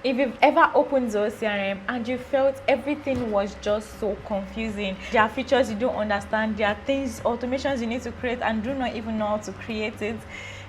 If you've ever opened Zoho CRM and you felt everything was just so confusing, there are features you don't understand, there are things, automations you need to create and do not even know how to create it,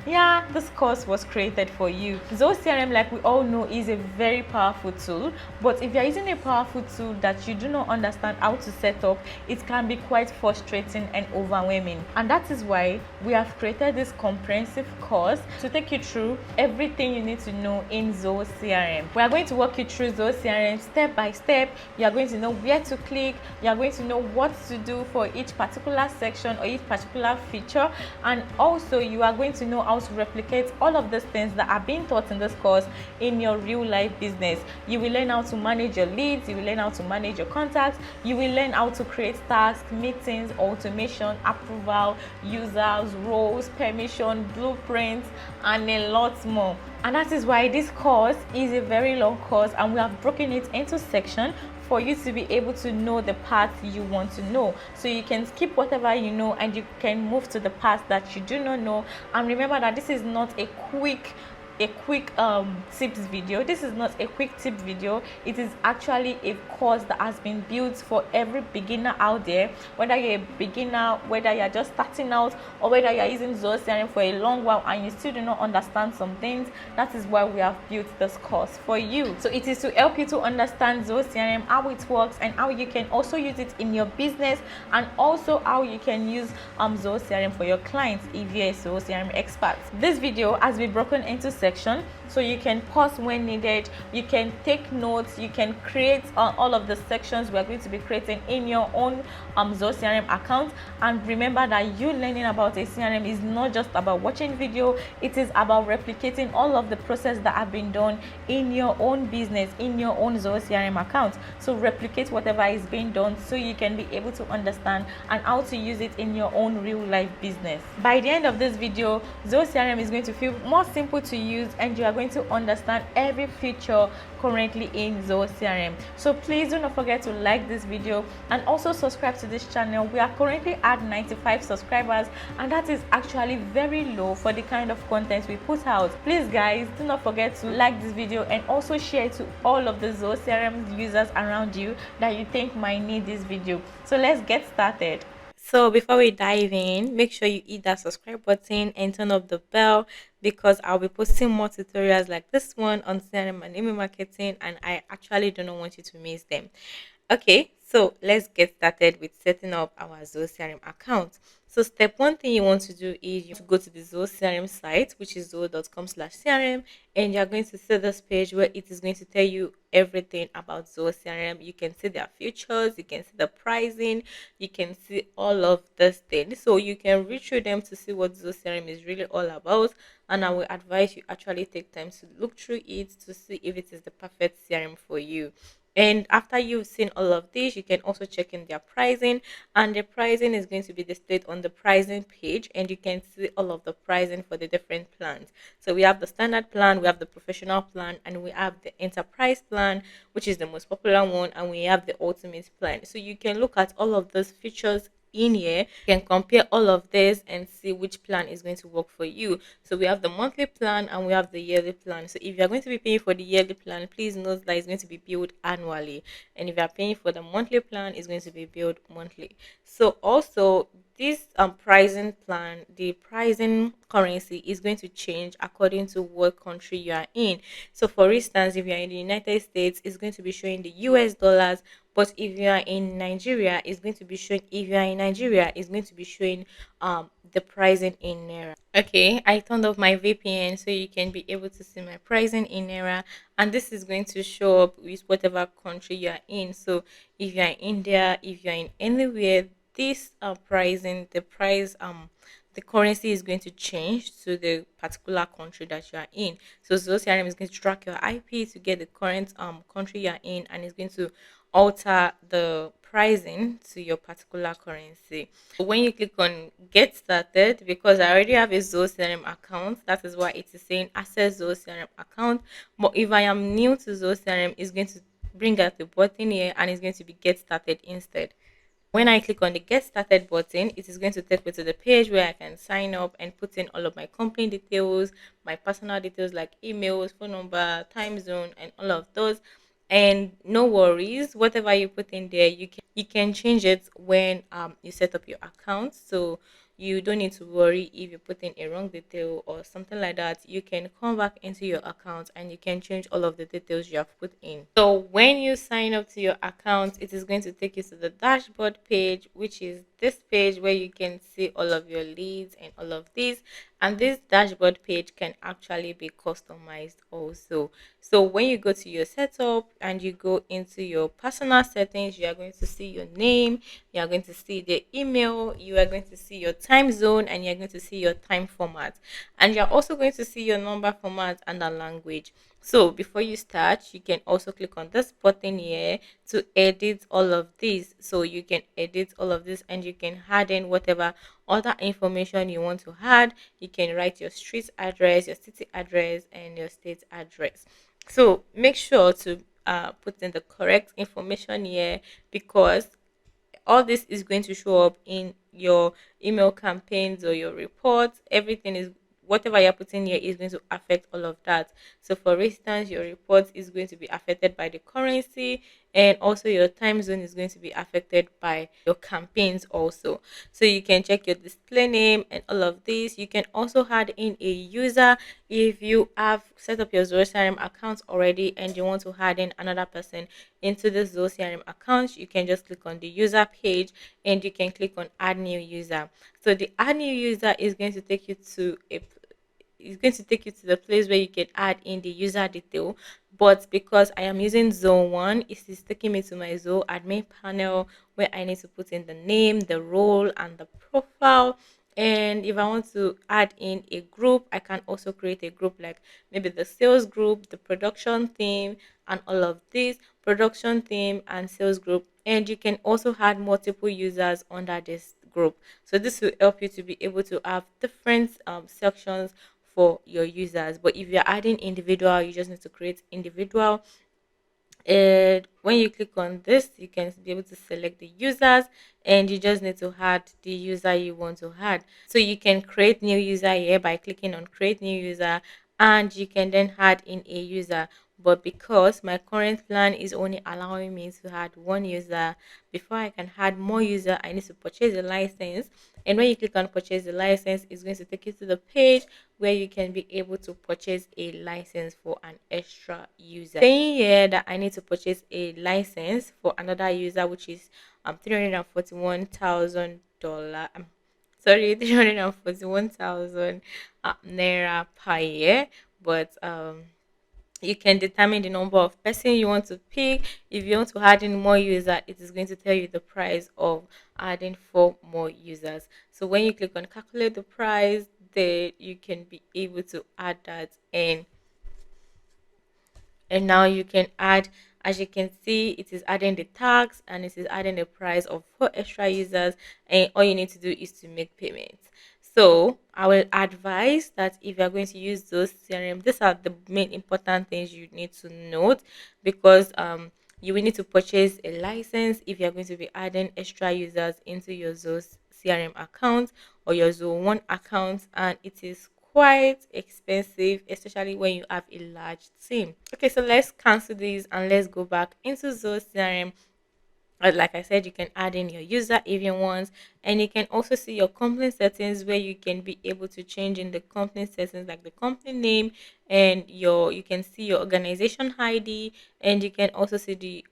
yeah, this course was created for you. Zoho CRM, like we all know, is a very powerful tool, but if you're using a powerful tool that you do not understand how to set up, it can be quite frustrating and overwhelming. And that is why we have created this comprehensive course to take you through everything you need to know in Zoho CRM. We are going to walk you through Zoho CRM step by step. You are going to know where to click, you are going to know what to do for each particular section or each particular feature, and also you are going to know how to replicate all of these things that are being taught in this course in your real life business. You will learn how to manage your leads, you will learn how to manage your contacts, you will learn how to create tasks, meetings, automation, approval, users, roles, permission, blueprints, and a lot more. And that is why this course is a very long course, and we have broken it into sections for you to be able to know the path you want to know, so you can skip whatever you know and you can move to the path that you do not know. And remember that this is not a quick tips video. This is not a quick tip video. It is actually a course that has been built for every beginner out there, whether you're a beginner, whether you're just starting out, or whether you're using Zoho CRM for a long while and you still do not understand some things. That is why we have built this course for you. So it is to help you to understand Zoho CRM, how it works, and how you can also use it in your business, and also how you can use Zoho CRM for your clients if you're a Zoho CRM expert. This video has been broken into section, so you can pause when needed, you can take notes, you can create all of the sections we are going to be creating in your own Zoho CRM account. And remember that you learning about a CRM is not just about watching video, it is about replicating all of the process that have been done in your own business, in your own Zoho CRM account. So replicate whatever is being done so you can be able to understand and how to use it in your own real life business. By the end of this video, Zoho CRM is going to feel more simple to use, and you are going to understand every feature currently in Zoho CRM. So please do not forget to like this video and also subscribe to this channel. We are currently at 95 subscribers, and that is actually very low for the kind of content we put out. Please guys, do not forget to like this video and also share it to all of the Zoho CRM users around you that you think might need this video. So let's get started. So before we dive in, make sure you hit that subscribe button and turn up the bell, because I'll be posting more tutorials like this one on CRM and email marketing, and I actually do not want you to miss them. Okay, so let's get started with setting up our Zoho CRM account. So step one thing you want to do is you go to the Zoho CRM site, which is zoho.com/CRM, and you're going to see this page where it is going to tell you everything about Zoho CRM. You can see their features, you can see the pricing, you can see all of this things. So you can read through them to see what Zoho CRM is really all about. And I will advise you actually take time to look through it to see if it is the perfect CRM for you. And after you've seen all of this, you can also check in their pricing, and the pricing is going to be displayed on the pricing page, and you can see all of the pricing for the different plans. So we have the standard plan, we have the professional plan, and we have the enterprise plan, which is the most popular one, and we have the ultimate plan. So you can look at all of those features in here. You can compare all of this and see which plan is going to work for you. So we have the monthly plan and we have the yearly plan. So if you're going to be paying for the yearly plan, please note that it's going to be billed annually, and if you're paying for the monthly plan, it's going to be billed monthly. So also this pricing plan, the pricing currency is going to change according to what country you are in. So for instance, if you're in the United States, it's going to be showing the US dollars, but if you are in Nigeria, it's going to be showing, it's going to be showing the pricing in naira. Okay, I turned off my VPN so you can be able to see my pricing in naira, and this is going to show up with whatever country you are in. So if you are in India, if you are in anywhere, this pricing, the currency is going to change to the particular country that you are in. So Zoho CRM is going to track your IP to get the current country you are in, and it's going to alter the pricing to your particular currency. When you click on get started, because I already have a Zoho CRM account, that is why it is saying access Zoho CRM account. But if I am new to Zoho CRM, it's going to bring out the button here, and it's going to be get started instead. When I click on the get started button, it is going to take me to the page where I can sign up and put in all of my company details, my personal details like emails, phone number, time zone, and all of those. And no worries, whatever you put in there, you can change it when you set up your account. So you don't need to worry if you put in a wrong detail or something like that. You can come back into your account and you can change all of the details you have put in. So when you sign up to your account, it is going to take you to the dashboard page, which is this page where you can see all of your leads and all of these. And this dashboard page can actually be customized also. So when you go to your setup and you go into your personal settings, you are going to see your name, you are going to see the email, you are going to see your time zone, and you're going to see your time format. And you're also going to see your number format and the language. So before you start, you can also click on this button here to edit all of this. So you can edit all of this and you can add in whatever other information you want to add. You can write your street address, your city address, and your state address. So make sure to put in the correct information here, because all this is going to show up in your email campaigns or your reports. Everything is, whatever you're putting here is going to affect all of that. So for instance, your report is going to be affected by the currency, and also your time zone is going to be affected by your campaigns also. So you can check your display name and all of this. You can also add in a user. If you have set up your Zoho CRM account already and you want to add in another person into the Zoho CRM account, you can just click on the user page and you can click on add new user. So the add new user is going to take you to a, it's going to take you to the place where you can add in the user detail. But because I am using Zone 1, it is taking me to my Zoho admin panel where I need to put in the name, the role, and the profile. And if I want to add in a group, I can also create a group like maybe the sales group, the production team, and all of this production team and sales group. And you can also add multiple users under this group. So this will help you to be able to have different sections for your users. But if you're adding individual, you just need to create individual. And when you click on this, you can be able to select the users, and you just need to add the user you want to add. So you can create new user here by clicking on create new user, and you can then add in a user. But because my current plan is only allowing me to add one user, before I can add more user, I need to purchase a license. And when you click on purchase the license, it's going to take you to the page where you can be able to purchase a license for an extra user. Saying here that I need to purchase a license for another user, which is $341,000. Sorry, 341,000 naira per year. But you can determine the number of person you want to pick. If you want to add in more user, it is going to tell you the price of adding 4 more users. So when you click on calculate the price, then you can be able to add that in. And now you can add, as you can see, it is adding the tax and it is adding the price of 4 extra users, and all you need to do is to make payments. So I will advise that if you're going to use those CRM, these are the main important things you need to note, because you will need to purchase a license if you're going to be adding extra users into your Zoho CRM account or your Zoho One account, and it is quite expensive, especially when you have a large team. Okay, so let's cancel these and let's go back into Zoho CRM. Like I said, you can add in your user if you want, and you can also see your company settings where you can be able to change in the company settings like the company name, and you can see your organization ID, and you can also see the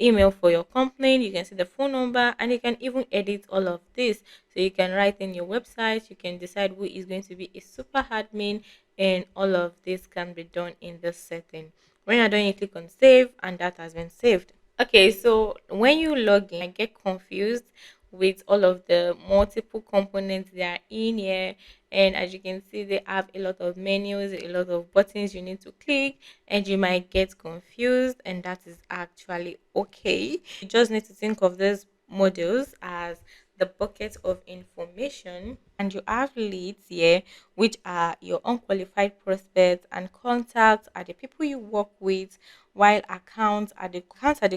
email for your company. You can see the phone number, and you can even edit all of this. So you can write in your website, you can decide who is going to be a super admin, and all of this can be done in this setting. When you're done, you click on save, and that has been saved. Okay, so when you log in, I get confused with all of the multiple components that are in here. And as you can see, they have a lot of menus, a lot of buttons you need to click, and you might get confused, and that is actually okay. You just need to think of these modules as the bucket of information, and you have leads here, which are your unqualified prospects, and contacts are the people you work with, while accounts are the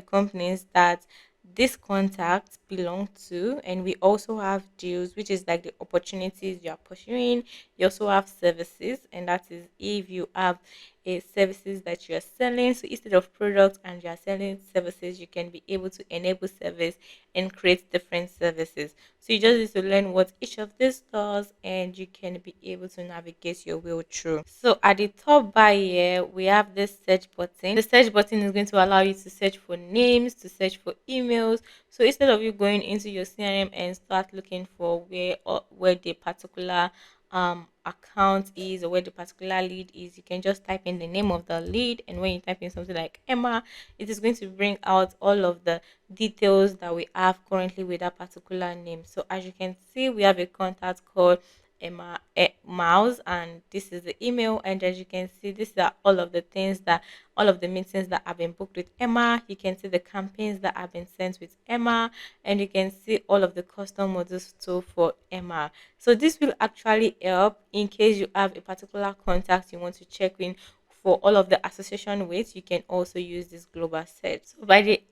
companies that these contacts belong to, and we also have deals, which is like the opportunities you are pursuing. You also have services, and that is if you have a services that you are selling. So instead of products and you are selling services, you can be able to enable service and create different services. So you just need to learn what each of these does, and you can be able to navigate your way through. So at the top bar here, we have this search button. The search button is going to allow you to search for names, to search for emails. So instead of you going into your CRM and start looking for where the particular account is, or where the particular lead is, you can just type in the name of the lead, and when you type in something like Emma, it is going to bring out all of the details that we have currently with that particular name. So as you can see, we have a contact called Emma Mouse, and this is the email. And as you can see, these are all of the meetings that have been booked with Emma. You can see the campaigns that have been sent with Emma, and you can see all of the custom modules too for Emma. So this will actually help in case you have a particular contact you want to check in for all of the association with. You can also use this global set. So by the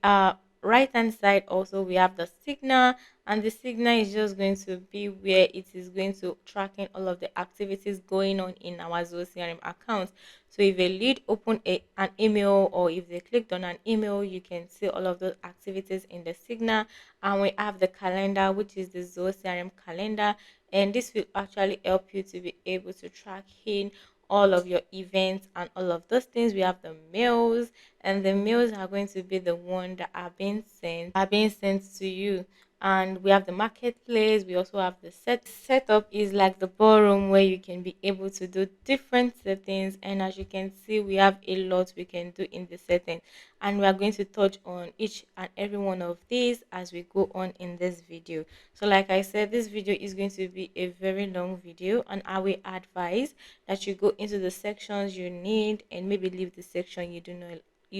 right hand side also, we have the signal, and the signal is just going to be where it is going to tracking all of the activities going on in our Zoho CRM account. So if a lead open an email, or if they clicked on an email, you can see all of those activities in the signal. And we have the calendar, which is the Zoho CRM calendar, and this will actually help you to be able to track in all of your events and all of those things. We have the mails, and the mails are going to be the one that are being sent to you. And we have the marketplace. We also have the setup is like the ballroom, where you can be able to do different settings. And as you can see, we have a lot we can do in the setting, and we are going to touch on each and every one of these as we go on in this video. So like I said, this video is going to be a very long video, and I will advise that you go into the sections you need and maybe leave the section you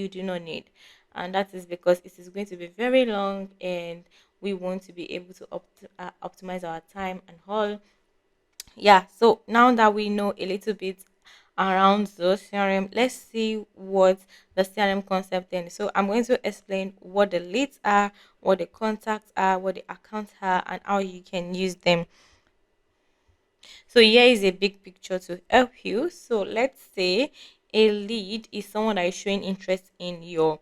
do not need. And that is because it is going to be very long, and we want to be able to optimize our time and all. Yeah, so now that we know a little bit around the CRM, let's see what the CRM concept is. So I'm going to explain what the leads are, what the contacts are, what the accounts are, and how you can use them. So here is a big picture to help you. So let's say a lead is someone that is showing interest in your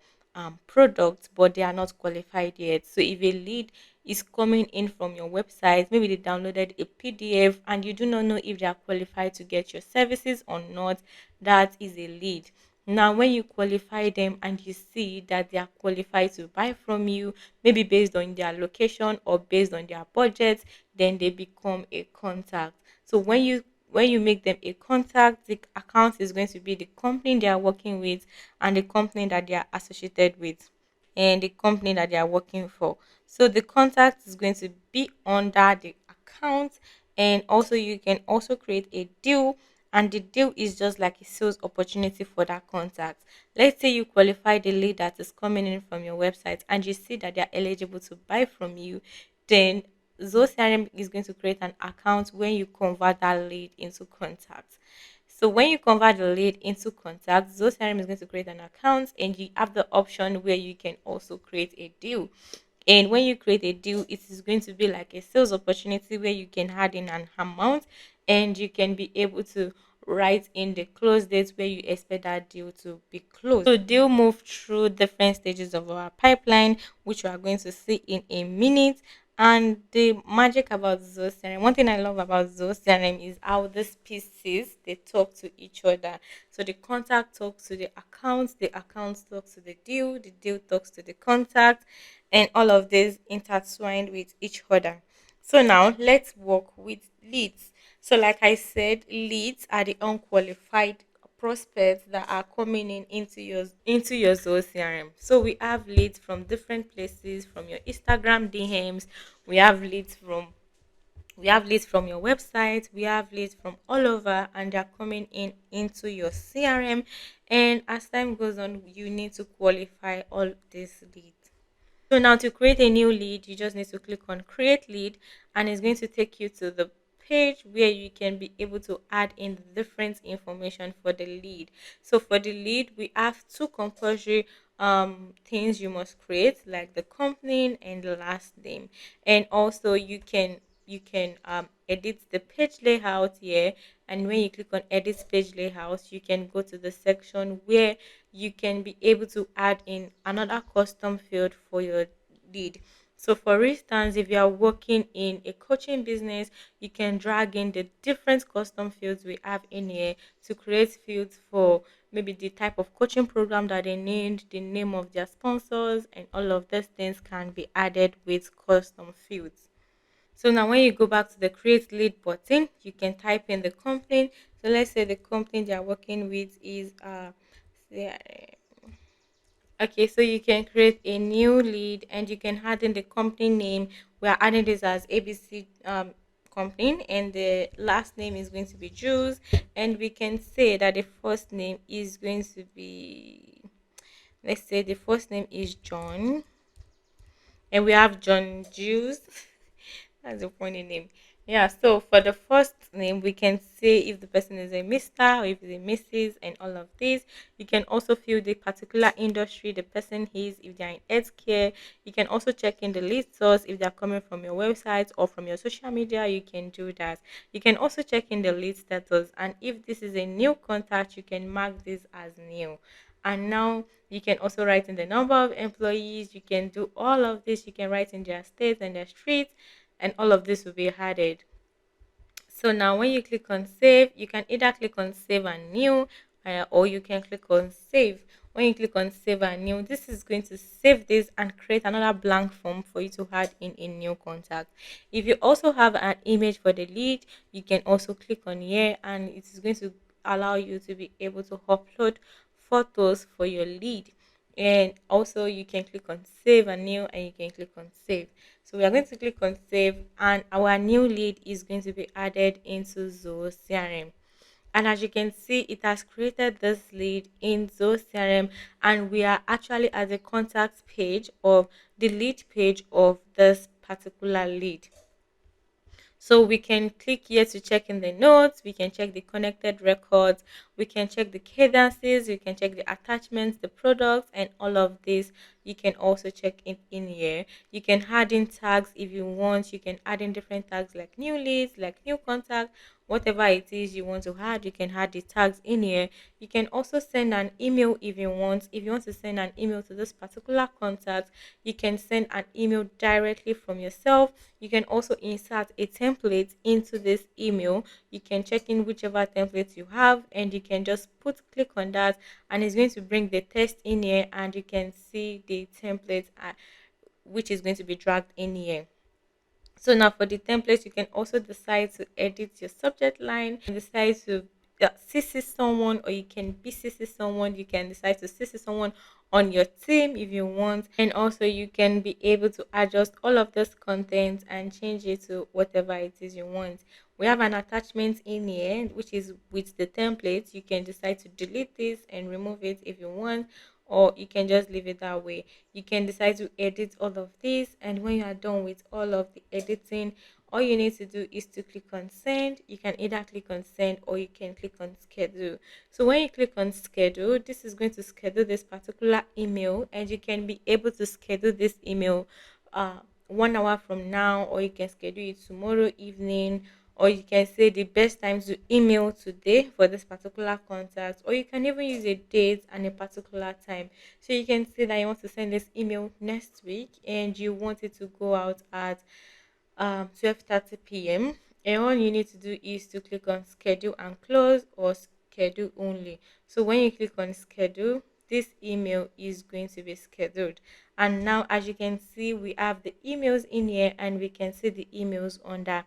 product, but they are not qualified yet. So if a lead is coming in from your website, maybe they downloaded a PDF and you do not know if they are qualified to get your services or not, that is a lead. Now, when you qualify them and you see that they are qualified to buy from you, maybe based on their location or based on their budget, then they become a contact. So when you make them a contact, the account is going to be the company they are working with, and the company that they are associated with, and the company that they are working for. So the contact is going to be under the account, and also you can also create a deal, and the deal is just like a sales opportunity for that contact. Let's say you qualify the lead that is coming in from your website, and you see that they are eligible to buy from you, then Zoho CRM is going to create an account when you convert that lead into contact. So when you convert the lead into contact, Zoho CRM is going to create an account, and you have the option where you can also create a deal. And when you create a deal, it is going to be like a sales opportunity where you can add in an amount, and you can be able to write in the close date where you expect that deal to be closed. So deal move through different stages of our pipeline, which we are going to see in a minute. And the magic about Zoho CRM, one thing I love about Zoho CRM is how these pieces they talk to each other. So the contact talks to the account talks to the deal talks to the contact, and all of this intertwined with each other. So now let's work with leads. So like I said, leads are the unqualified prospects that are coming in into your Zoho CRM. So we have leads from different places, from your Instagram DMs. We have leads from we have leads from your website. We have leads from all over, and they're coming in into your CRM. And as time goes on, you need to qualify all these leads. So now to create a new lead, you just need to click on create lead, and it's going to take you to the page where you can be able to add in the different information for the lead. So for the lead, we have two compulsory things you must create, like the company and the last name. And also you can edit the page layout here. And when you click on edit page layout, you can go to the section where you can be able to add in another custom field for your lead. So for instance, if you are working in a coaching business, you can drag in the different custom fields we have in here to create fields for maybe the type of coaching program that they need, the name of their sponsors, and all of these things can be added with custom fields. So now when you go back to the create lead button, you can type in the company. So let's say the company they are working with is okay, so you can create a new lead and you can add in the company name. We are adding this as ABC company, and the last name is going to be Jules. And we can say that the first name is going to be, let's say the first name is John, and we have John Jules. That's a funny name. Yeah, so for the first name, we can say if the person is a Mr. or if it's a Mrs. and all of this. You can also fill the particular industry the person is, if they're in healthcare. You can also check in the lead source if they're coming from your website or from your social media. You can do that. You can also check in the lead status, and if this is a new contact, you can mark this as new. And now you can also write in the number of employees. You can do all of this. You can write in their state and their street, and all of this will be added. So now when you click on save, you can either click on save and new, or you can click on save. When you click on save and new, this is going to save this and create another blank form for you to add in a new contact. If you also have an image for the lead, you can also click on here, and it is going to allow you to be able to upload photos for your lead. And also you can click on save and new, and you can click on save. So we are going to click on save, and our new lead is going to be added into Zoho CRM. And as you can see, it has created this lead in Zoho CRM, and we are actually at the contact page of the lead page of this particular lead. So we can click here to check in the notes, we can check the connected records, we can check the cadences, we can check the attachments, the products, and all of this. You can also check it in here. You can add in tags if you want. You can add in different tags like new leads, like new contact, whatever it is you want to add, you can add the tags in here. You can also send an email if you want. If you want to send an email to this particular contact, you can send an email directly from yourself. You can also insert a template into this email. You can check in whichever template you have, and you can just click on that, and it's going to bring the text in here, and you can see the template which is going to be dragged in here. So now for the templates, you can also decide to edit your subject line, and decide to CC someone, or you can BCC someone. You can decide to CC someone on your team if you want, and also you can be able to adjust all of this content and change it to whatever it is you want. We have an attachment in here which is with the template. You can decide to delete this and remove it if you want, or you can just leave it that way. You can decide to edit all of this, and when you are done with all of the editing, all you need to do is to click on send. You can either click on send, or you can click on schedule. So when you click on schedule, this is going to schedule this particular email, and you can be able to schedule this email 1 hour from now, or you can schedule it tomorrow evening, or you can say the best time to email today for this particular contact, or you can even use a date and a particular time. So you can say that you want to send this email next week, and you want it to go out at 12:30 p.m. And all you need to do is to click on schedule and close, or schedule only. So when you click on schedule, this email is going to be scheduled. And now as you can see, we have the emails in here, and we can see the emails under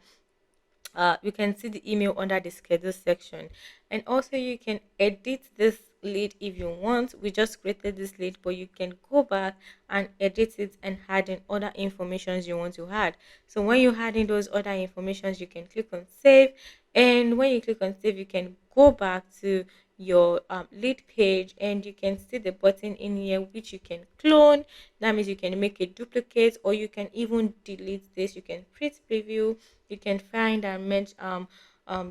you can see the email under the schedule section. And also you can edit this lead if you want. We just created this lead, but you can go back and edit it and add in other informations you want to add. So when you add in those other informations, you can click on save, and when you click on save, you can go back to your lead page, and you can see the button in here which you can clone. That means you can make a duplicate, or you can even delete this. You can print preview, you can find and match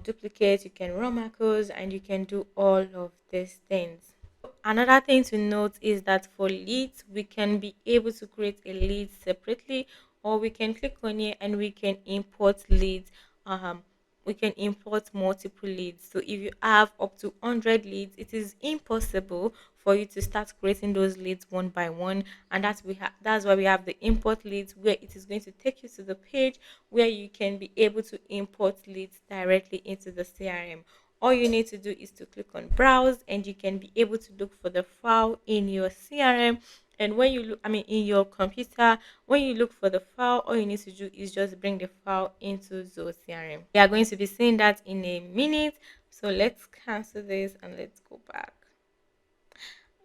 duplicates, you can run macros, and you can do all of these things. another thing to note is that for leads, we can be able to create a lead separately, or we can click on here and we can import leads. Um, we can import multiple leads. So if you have up to 100 leads, it is impossible for you to start creating those leads one by one. And that's why we have the import leads, where it is going to take you to the page where you can be able to import leads directly into the CRM. All you need to do is to click on browse, and you can be able to look for the file in your CRM. And when you look, I mean, in your computer, when you look for the file, all you need to do is just bring the file into Zoho CRM. We are going to be seeing that in a minute. So let's cancel this and let's go back.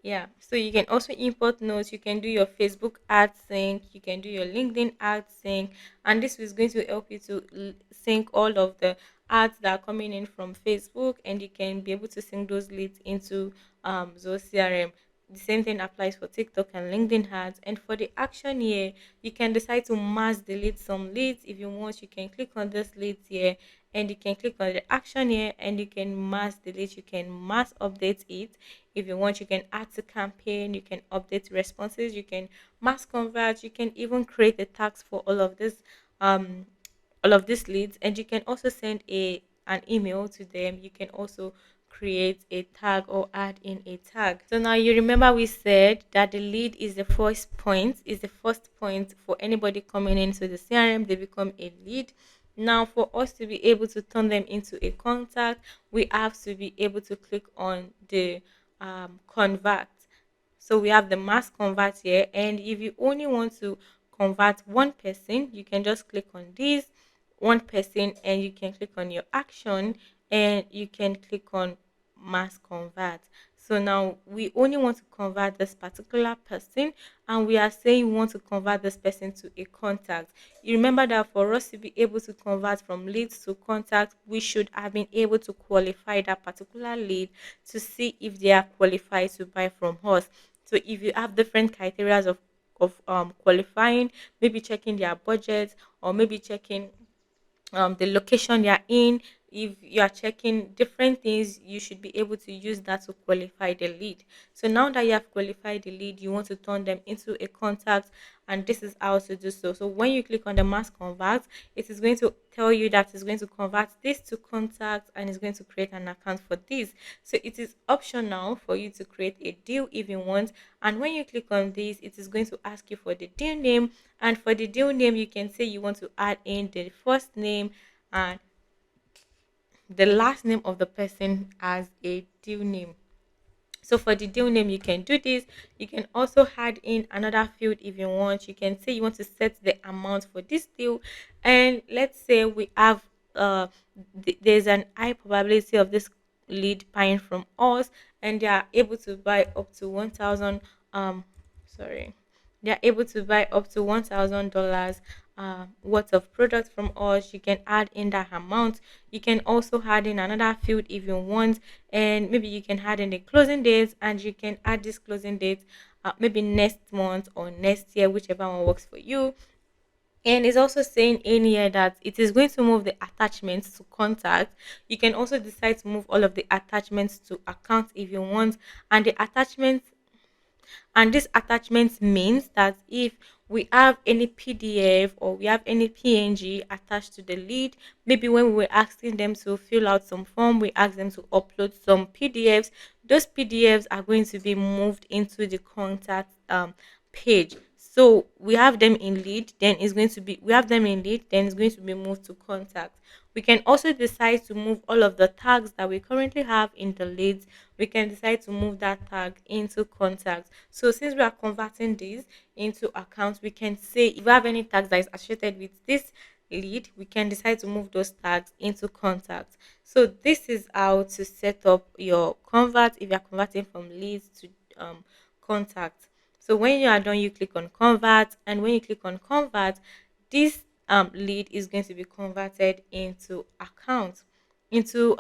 Yeah, so you can also import notes. You can do your Facebook ad sync, you can do your LinkedIn ad sync, and this is going to help you to sync all of the ads that are coming in from Facebook, and you can be able to sync those leads into Zoho CRM. The same thing applies for TikTok and LinkedIn ads. And for the action here, you can decide to mass delete some leads. If you want, you can click on this leads here, and you can click on the action here, and you can mass delete, you can mass update it. If you want, you can add to campaign, you can update responses, you can mass convert, you can even create the tags for um all of these leads, and you can also send an email to them. You can also create a tag or add in a tag. So now you remember we said that the lead is the first point for anybody coming into the CRM, they become a lead. Now, for us to be able to turn them into a contact, we have to be able to click on the convert. So we have the mass convert here, and if you only want to convert one person, you can just click on this one person, and you can click on your action, and you can click on mass convert. So now we only want to convert this particular person, and we are saying we want to convert this person to a contact. You remember that for us to be able to convert from leads to contact, we should have been able to qualify that particular lead to see if they are qualified to buy from us. So if you have different criteria of qualifying, maybe checking their budget, or maybe checking the location you're in, if you are checking different things, you should be able to use that to qualify the lead. So now that you have qualified the lead, you want to turn them into a contact, and this is how to do so. So when you click on the mass convert, it is going to tell you that it's going to convert this to contact, and it's going to create an account for this. So it is optional for you to create a deal if you want. And when you click on this, it is going to ask you for the deal name, and for the deal name, you can say you want to add in the first name and the last name of the person as a deal name. So for the deal name, you can do this. You can also add in another field if you want. You can say you want to set the amount for this deal, and let's say we have there's an high probability of this lead buying from us, and they are able to buy up to 1,000. Sorry, they are able to buy up to $1,000 worth of product from us. You can add in that amount. You can also add in another field if you want, and maybe you can add in the closing dates, and you can add this closing date maybe next month or next year, whichever one works for you. And it's also saying in here that it is going to move the attachments to contact. You can also decide to move all of the attachments to account if you want, and the attachments and this attachment means that if we have any PDF or we have any PNG attached to the lead, maybe when we were asking them to fill out some form, we ask them to upload some PDFs. Those PDFs are going to be moved into the contact page. So we have them in lead, then it's going to be we have them in lead, then it's going to be moved to contact. We can also decide to move all of the tags that we currently have in the leads. We can decide to move that tag into contacts. So since we are converting these into accounts, we can say if we have any tags that is associated with this lead, we can decide to move those tags into contacts. So this is how to set up your convert if you're converting from leads to contacts. So when you are done, you click on convert, and when you click on convert, this lead is going to be converted into account, into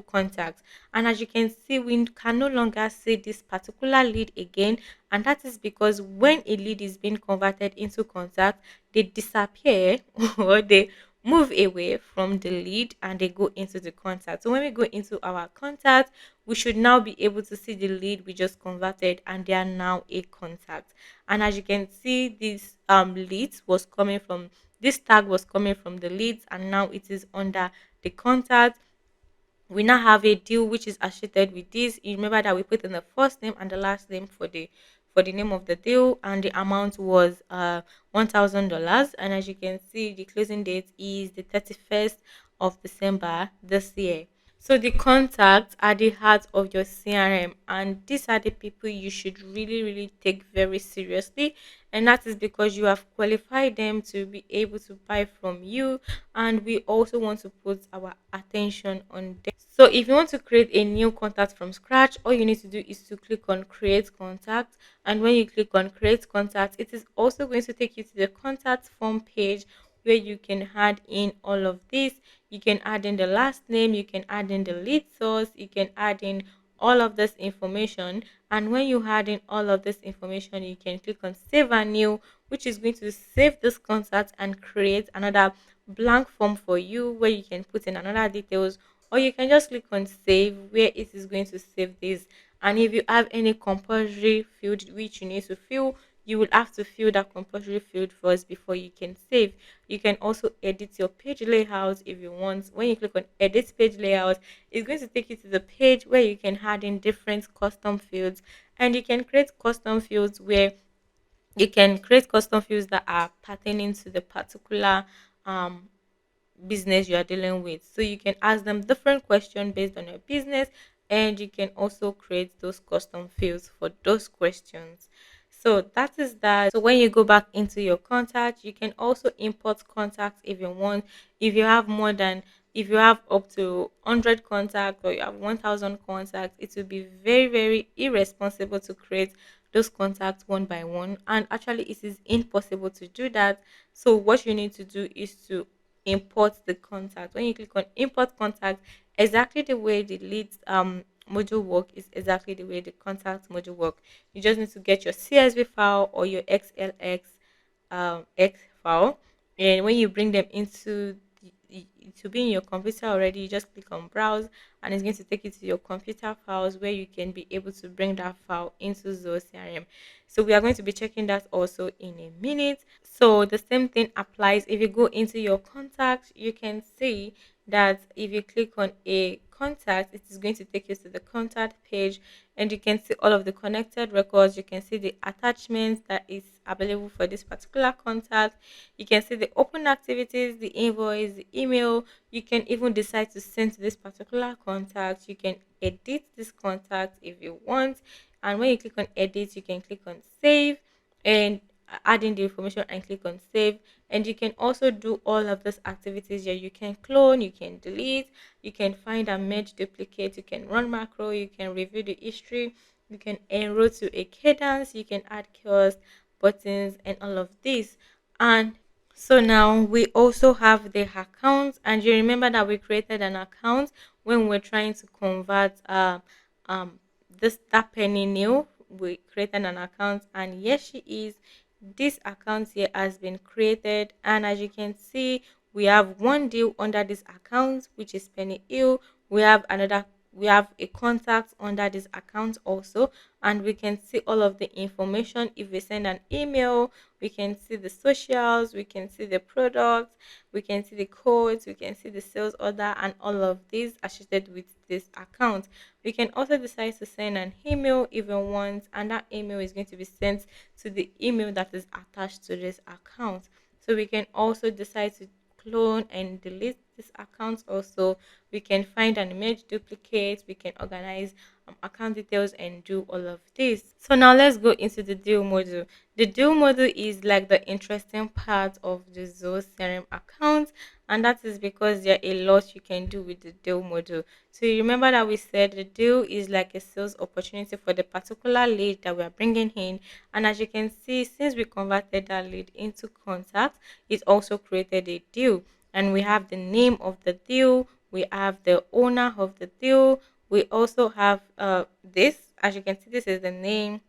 contact. And as you can see, we can no longer see this particular lead again, and that is because when a lead is being converted into contact, they disappear or they move away from the lead and they go into the contact. So when we go into our contact, we should now be able to see the lead we just converted and they are now a contact. And as you can see, this tag was coming from the leads and now it is under the contact. We now have a deal which is associated with this. You remember that we put in the first name and the last name for the name of the deal, and the amount was $1,000. And as you can see, the closing date is the 31st of December this year. So the contacts are the heart of your CRM, and these are the people you should really, really take very seriously. And that is because you have qualified them to be able to buy from you, and we also want to put our attention on them. So if you want to create a new contact from scratch, all you need to do is to click on create contact. And when you click on create contact, it is also going to take you to the contact form page where you can add in all of this. You can add in the last name, you can add in the lead source, you can add in all of this information. And when you add in all of this information, you can click on save and new, which is going to save this contact and create another blank form for you where you can put in another details, or you can just click on save where it is going to save this. And if you have any compulsory field which you need to fill, you will have to fill that compulsory field first before you can save. You can also edit your page layout if you want. When you click on edit page layout, it's going to take you to the page where you can add in different custom fields, and you can create custom fields where you can create custom fields that are pertaining to the particular um business you are dealing with. So you can ask them different questions based on your business, and you can also create those custom fields for those questions. So that is that. So when you go back into your contact, you can also import contacts if you want. If you have more than if you have up to 100 contacts or you have 1000 contacts, it will be very, very irresponsible to create those contacts one by one. And actually, it is impossible to do that. So what you need to do is to import the contact. When you click on import contact, exactly the way the leads module work is exactly the way the contact module work. You just need to get your CSV file or your XLX X file, and when you bring them into to be in your computer already, you just click on browse and it's going to take you to your computer files where you can be able to bring that file into Zoho CRM. So we are going to be checking that also in a minute. So the same thing applies. If you go into your contacts, you can see that if you click on a contact, it is going to take you to the contact page, and you can see all of the connected records. You can see the attachments that is available for this particular contact. You can see the open activities, the invoice, the email. You can even decide to send to this particular contact. You can edit this contact if you want, and when you click on edit, you can click on save and add in the information and click on save. And you can also do all of these activities here. You can clone, you can delete, you can find and merge duplicate, you can run macro, you can review the history, you can enroll to a cadence, you can add kiosk buttons and all of this. And so now we also have the account, and you remember that we created an account when we're trying to convert um this that penny new. We created an account, and yes, she is. This account here has been created, and as you can see, we have one deal under this account, which is Penny Hill. We have a contact under this account also, and we can see all of the information. If we send an email, we can see the socials, we can see the products, we can see the codes, we can see the sales order, and all of these associated with this account. We can also decide to send an email if we want, and that email is going to be sent to the email that is attached to this account. So we can also decide to clone and delete this account also. We can find an image duplicate, we can organize account details and do all of this. So now let's go into the deal module. The deal module is like the interesting part of the Zoho CRM account, and that is because there are a lot you can do with the deal module. So you remember that we said the deal is like a sales opportunity for the particular lead that we are bringing in. And as you can see, since we converted that lead into contact, it also created a deal. And we have the name of the deal, we have the owner of the deal, we also have this. As you can see, this is the name,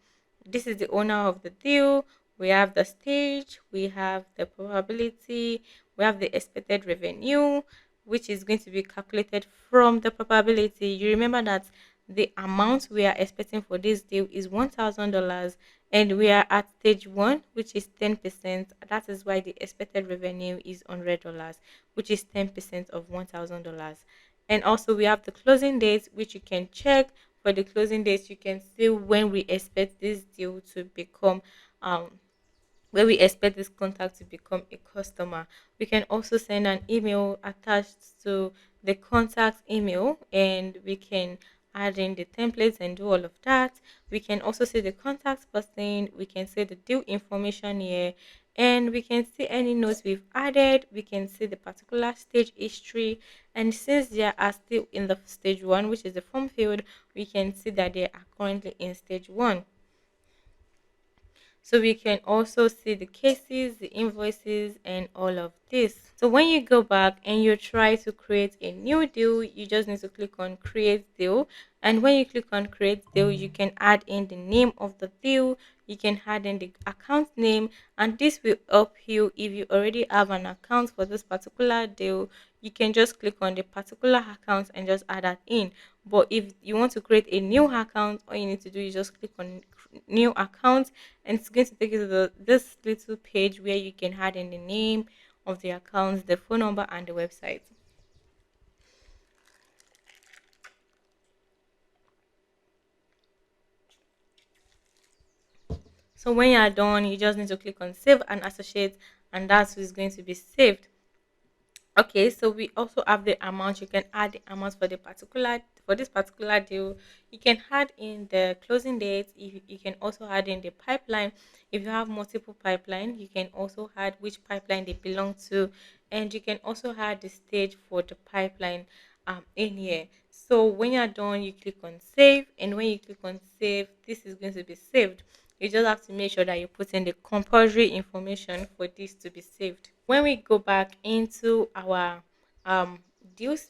this is the owner of the deal. We have the stage, we have the probability, We have the expected revenue, which is going to be calculated from the probability. You remember that the amount we are expecting for this deal is $1,000, and we are at stage one, which is 10%. That is why the expected revenue is $100, which is 10% of $1,000. And also we have the closing date, which you can check. For the closing dates, you can see when we expect this deal to become where we expect this contact to become a customer. We can also send an email attached to the contact email, and we can add in the templates and do all of that. We can also see the contact person, we can see the deal information here, and we can see any notes we've added. We can see the particular stage history, and since they are still in the stage one, which is the form field, we can see that they are currently in stage one. So we can also see the cases, the invoices, and all of this. So when you go back and you try to create a new deal, you just need to click on create deal. And when you click on create deal, you can add in the name of the deal, you can add in the account name, and this will help you if you already have an account for this particular deal. You can just click on the particular account and just add that in. But if you want to create a new account, all you need to do is just click on new account, and it's going to take you to this little page where you can add in the name of the account, the phone number, and the website. So when you are done, you just need to click on save and associate, and that's who's going to be saved. Okay, so we also have the amount. You can add the amount for the particular for this particular deal. You can add in the closing date. You can also add in the pipeline. If you have multiple pipeline, you can also add which pipeline they belong to, and you can also add the stage for the pipeline in here. So when you're done, you click on save, and when you click on save, this is going to be saved. You just have to make sure that you put in the compulsory information for this to be saved. When we go back into our um, deals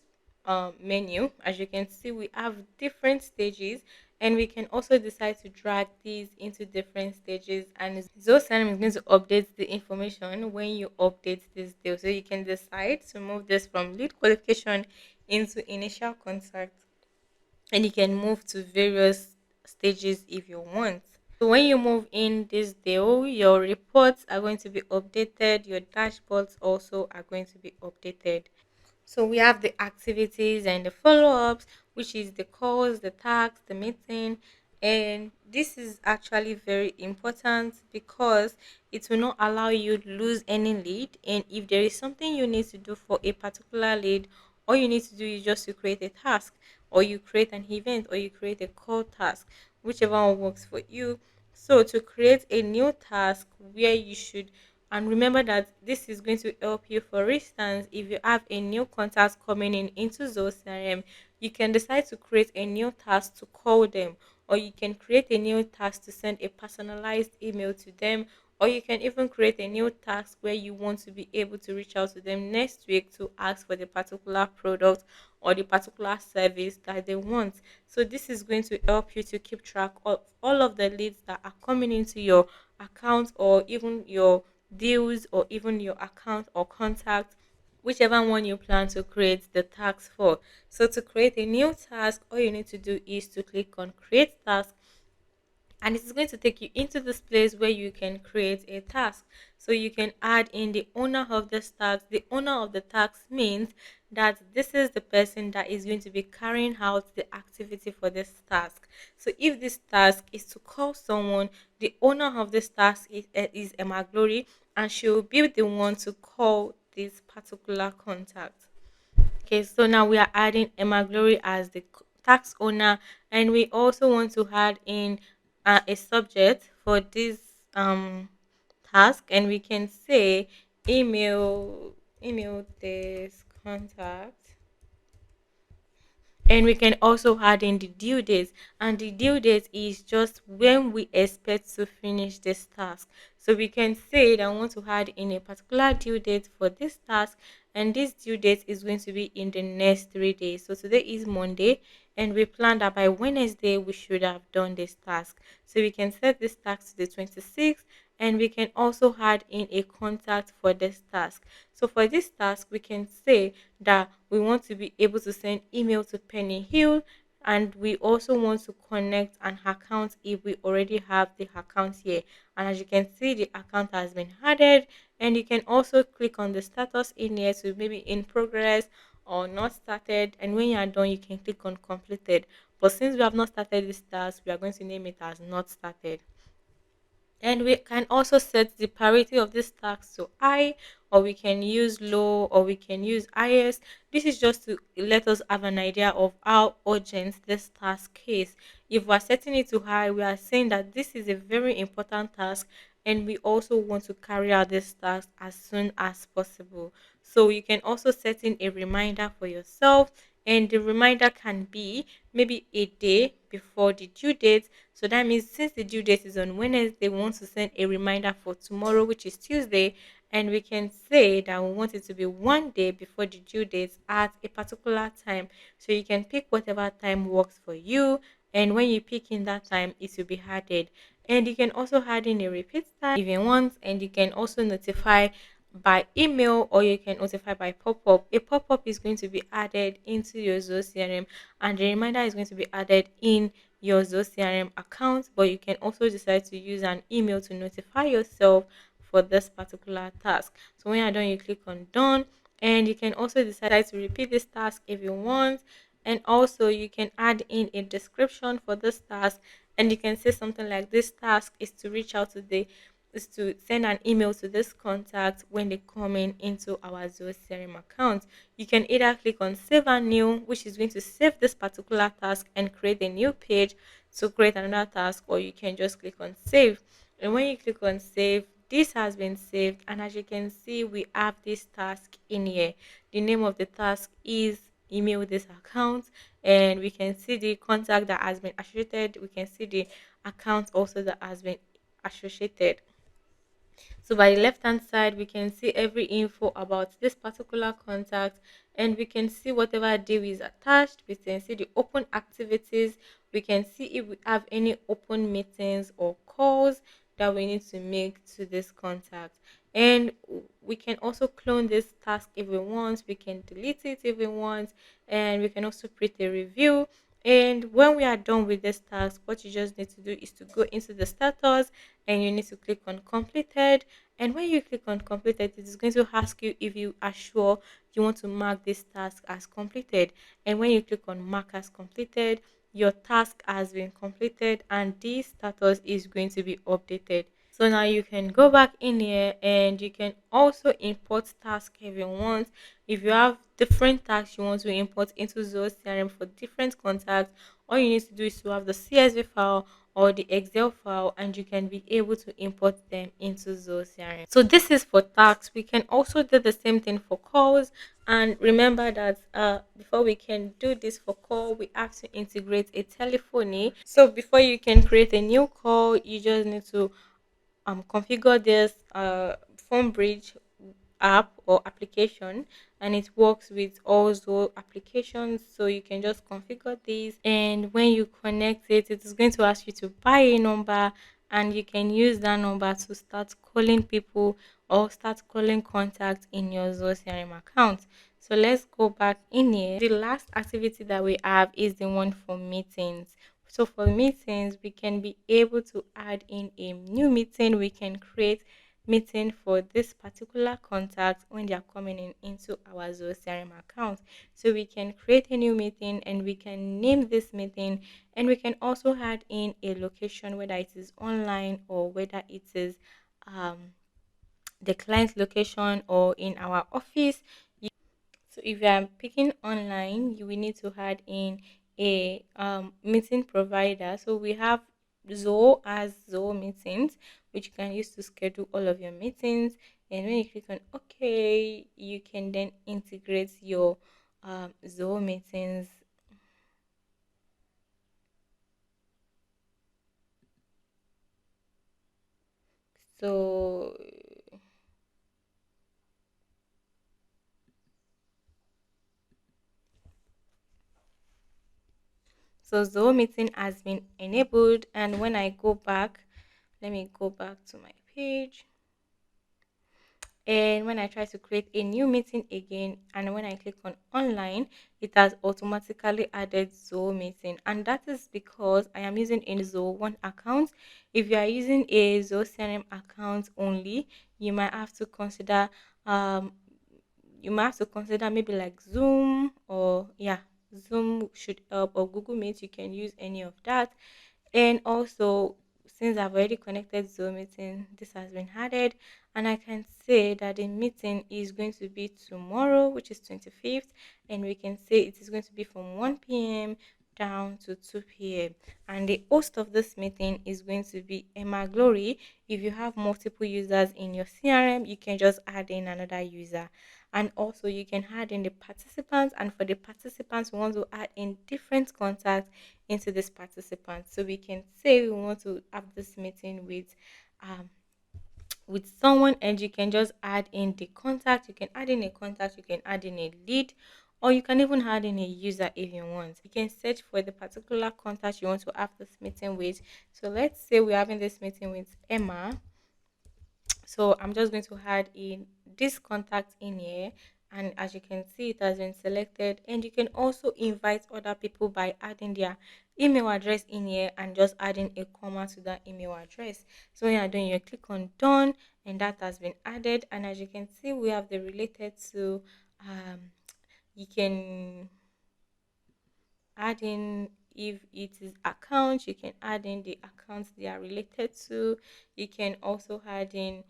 menu, as you can see, we have different stages, and we can also decide to drag these into different stages. And Zoho CRM is going to update the information when you update this deal. So you can decide to move this from lead qualification into initial contact, and you can move to various stages if you want. So when you move in this deal, your reports are going to be updated, your dashboards also are going to be updated. So we have the activities and the follow-ups, which is the calls, the tags, the meeting. And this is actually very important because it will not allow you to lose any lead. And if there is something you need to do for a particular lead, all you need to do is just to create a task, or you create an event, or you create a call task, whichever one works for you. So to create a new task where you should, and remember that this is going to help you. For instance, if you have a new contact coming in into Zoho CRM, you can decide to create a new task to call them, or you can create a new task to send a personalized email to them, or you can even create a new task where you want to be able to reach out to them next week to ask for the particular product or the particular service that they want. So this is going to help you to keep track of all of the leads that are coming into your account, or even your deals, or even your account or contact, whichever one you plan to create the task for. So to create a new task, all you need to do is to click on create task, and it is going to take you into this place where you can create a task. So you can add in the owner of this task. The owner of the task means that this is the person that is going to be carrying out the activity for this task. So if this task is to call someone, the owner of this task is Emma Glory, and she will be the one to call this particular contact. Okay, so now we are adding Emma Glory as the tax owner, and we also want to add in a subject for this task, and we can say email this contact, and we can also add in the due date, and the due date is just when we expect to finish this task. So we can say that I want to add in a particular due date for this task, and this due date is going to be in the next 3 days. So today is Monday, and we plan that by Wednesday we should have done this task. So we can set this task to the 26th, and we can also add in a contact for this task. So for this task, we can say that we want to be able to send email to Penny Hill, and we also want to connect an account if we already have the account here. And as you can see, the account has been added, and you can also click on the status in here to maybe in progress or not started, and when you are done you can click on completed. But since we have not started this task, we are going to name it as not started. And we can also set the priority of this task to high, or we can use low, or we can use highest. This is just to let us have an idea of how urgent this task is. If we're setting it to high, we are saying that this is a very important task, and we also want to carry out this task as soon as possible. So you can also set in a reminder for yourself, and the reminder can be maybe a day before the due date. So that means since the due date is on Wednesday, we want to send a reminder for tomorrow, which is Tuesday, and we can say that we want it to be one day before the due date at a particular time. So you can pick whatever time works for you, and when you pick in that time, it will be added. And you can also add in a repeat time if you want, and you can also notify by email, or you can notify by pop-up. A pop-up is going to be added into your Zoho CRM, and the reminder is going to be added in your Zoho CRM account, but you can also decide to use an email to notify yourself for this particular task. So when you're done, you click on done, and you can also decide to repeat this task if you want. And also you can add in a description for this task, and you can say something like this task is to reach out to the is to send an email to this contact when they come in into our Zoho CRM account. You can either click on save and new, which is going to save this particular task and create a new page to create another task, or you can just click on save. And when you click on save, this has been saved, and as you can see, we have this task in here. The name of the task is email this account, and we can see the contact that has been associated. We can see the account also that has been associated. So by the left hand side, we can see every info about this particular contact, and we can see whatever deal is attached. We can see the open activities. We can see if we have any open meetings or calls that we need to make to this contact. And we can also clone this task if we want. We can delete it if we want, and we can also create a review. And when we are done with this task, what you just need to do is to go into the status, and you need to click on completed. And when you click on completed, it is going to ask you if you are sure you want to mark this task as completed. And when you click on mark as completed, your task has been completed, and this status is going to be updated. So now you can go back in here, and you can also import tasks if you want. If you have different tasks you want to import into Zoho CRM for different contacts, all you need to do is to have the CSV file or the Excel file, and you can be able to import them into Zoho CRM. So this is for tasks. We can also do the same thing for calls. And remember that before we can do this for call, we have to integrate a telephony. So before you can create a new call, you just need to configure this phone bridge app or application, and it works with all Zoho applications. So you can just configure this, and when you connect it, it is going to ask you to buy a number, and you can use that number to start calling people or start calling contacts in your Zoho CRM account. So let's go back in here. The last activity that we have is the one for meetings. So for meetings, we can be able to add in a new meeting. We can create meeting for this particular contact when they are coming in into our Zoho CRM account. So we can create a new meeting, and we can name this meeting, and we can also add in a location, whether it is online or whether it is um, the client location or in our office. So if you are picking online, you will need to add in a meeting provider. So we have Zoho as Zoho meetings, which you can use to schedule all of your meetings. And when you click on OK, you can then integrate your Zoho meetings. So So Zoho meeting has been enabled, and when I go back, let me go back to my page. And when I try to create a new meeting again, and when I click on online, it has automatically added Zoho meeting. And that is because I am using a Zoho one account. If you are using a Zoho CRM account only, you might have to consider um maybe like Zoom, or yeah, Zoom should help, or Google Meet. You can use any of that. And also, since I've already connected Zoom meeting, this has been added, and I can say that the meeting is going to be tomorrow, which is 25th, and we can say it is going to be from 1 p.m. down to 2 p.m. And the host of this meeting is going to be Emma Glory. If you have multiple users in your CRM, you can just add in another user. And also, you can add in the participants, and for the participants, we want to add in different contacts into this participant. So we can say we want to have this meeting um with someone, and you can just add in the contact. You can add in a contact, you can add in a lead, or you can even add in a user if you want. You can search for the particular contact you want to have this meeting with. So let's say we're having this meeting with Emma. So I'm just going to add in this contact in here, and as you can see, it has been selected. And you can also invite other people by adding their email address in here and just adding a comma to that email address. So when you're done, you click on done, and that has been added. And as you can see, we have the related to you can add in, if it is accounts, you can add in the accounts they are related to. You can also add in,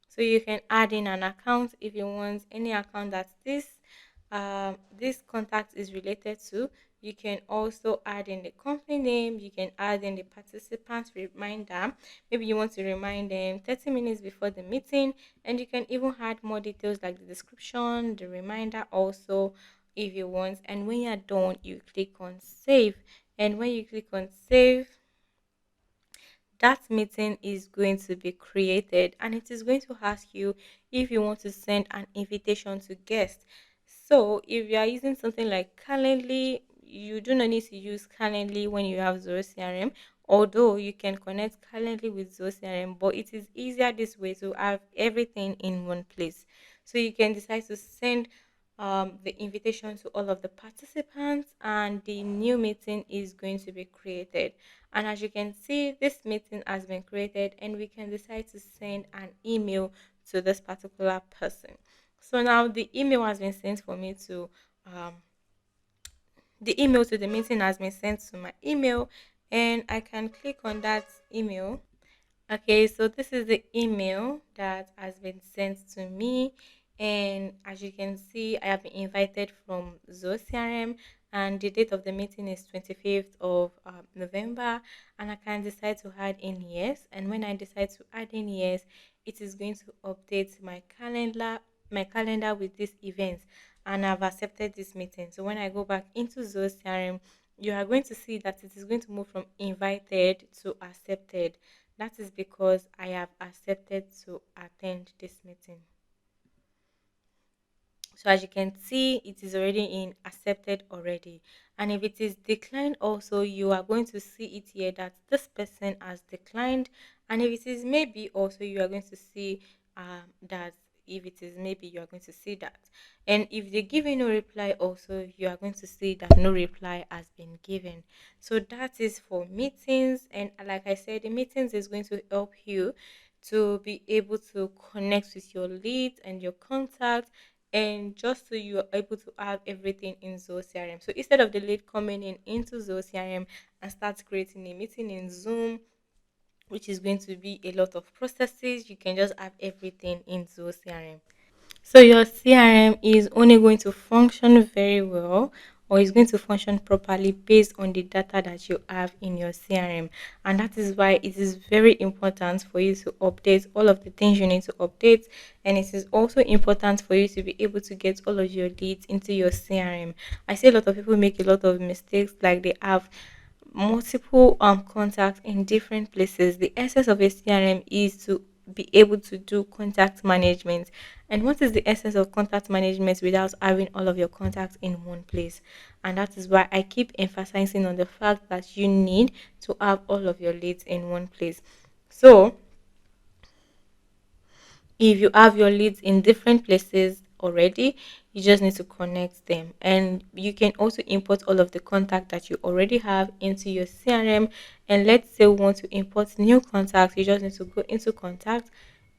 so you can add in an account if you want any account that this contact is related to. You can also add in the company name. You can add in the participant reminder. Maybe you want to remind them 30 minutes before the meeting, and you can even add more details like the description, the reminder also if you want. And when you're done, you click on save. And when you click on save, that meeting is going to be created, and it is going to ask you if you want to send an invitation to guests. So if you are using something like Calendly, you do not need to use Calendly when you have Zoho CRM, although you can connect Calendly with Zoho CRM, but it is easier this way to have everything in one place. So you can decide to send the invitation to all of the participants, and the new meeting is going to be created. And as you can see, this meeting has been created, and we can decide to send an email to this particular person. So now the email has been sent for me to um, the email to the meeting has been sent to my email, and I can click on that email. Okay, so this is the email that has been sent to me, and as you can see, I have been invited from Zoho CRM, and the date of the meeting is 25th of November, and I can decide to add in yes. And when I decide to add in yes, it is going to update my calendar with this event, and I've accepted this meeting. So when I go back into Zoho CRM, you are going to see that it is going to move from invited to accepted. That is because I have accepted to attend this meeting. So as you can see, it is already in accepted already. And if it is declined also, you are going to see it here that this person has declined. And if it is maybe also, you are going to see that if it is maybe, you are going to see that. And if they give you no reply also, you are going to see that no reply has been given. So that is for meetings. And like I said, the meetings is going to help you to be able to connect with your leads and your contacts, and just so you are able to have everything in Zoho CRM. So instead of the lead coming in into Zoho CRM and start creating a meeting in Zoom, which is going to be a lot of processes, you can just have everything in Zoho CRM. So your CRM is only going to function very well, or is going to function properly based on the data that you have in your CRM. And that is why it is very important for you to update all of the things you need to update. And it is also important for you to be able to get all of your leads into your CRM. I see a lot of people make a lot of mistakes, like they have multiple contacts in different places. The essence of a CRM is to be able to do contact management. And what is the essence of contact management without having all of your contacts in one place? And that is why I keep emphasizing on the fact that you need to have all of your leads in one place. So if you have your leads in different places already, you just need to connect them. And you can also import all of the contact that you already have into your CRM. And let's say we want to import new contacts, you just need to go into contact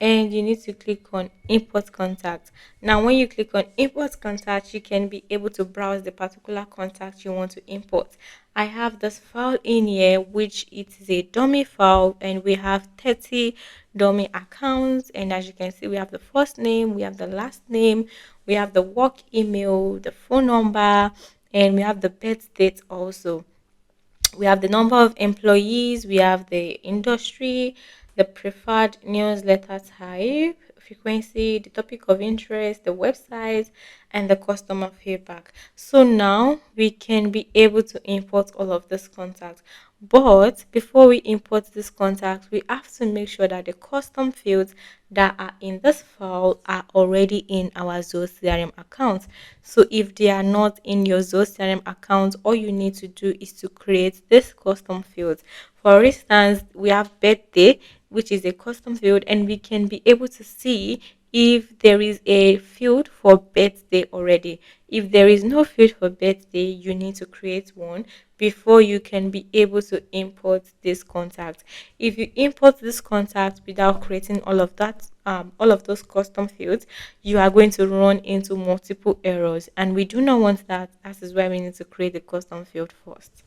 and you need to click on import contact. Now when you click on import contact, you can be able to browse the particular contact you want to import. I have this file in here, which it is a dummy file, and we have 30 dummy accounts. And as you can see, we have the first name, we have the last name, we have the work email, the phone number, and we have the birth date also. We have the number of employees, we have the industry, the preferred newsletter type, frequency, the topic of interest, the website, and the customer feedback. So now we can be able to import all of this contact. But before we import this contact, we have to make sure that the custom fields that are in this file are already in our Zoho CRM account. So if they are not in your Zoho CRM account, all you need to do is to create this custom fields. For instance, we have birthday, which is a custom field, and we can be able to see if there is a field for birthday already. If there is no field for birthday, you need to create one before you can be able to import this contact. If you import this contact without creating all of that, all of those custom fields, you are going to run into multiple errors, and we do not want that. That is why we need to create a custom field first.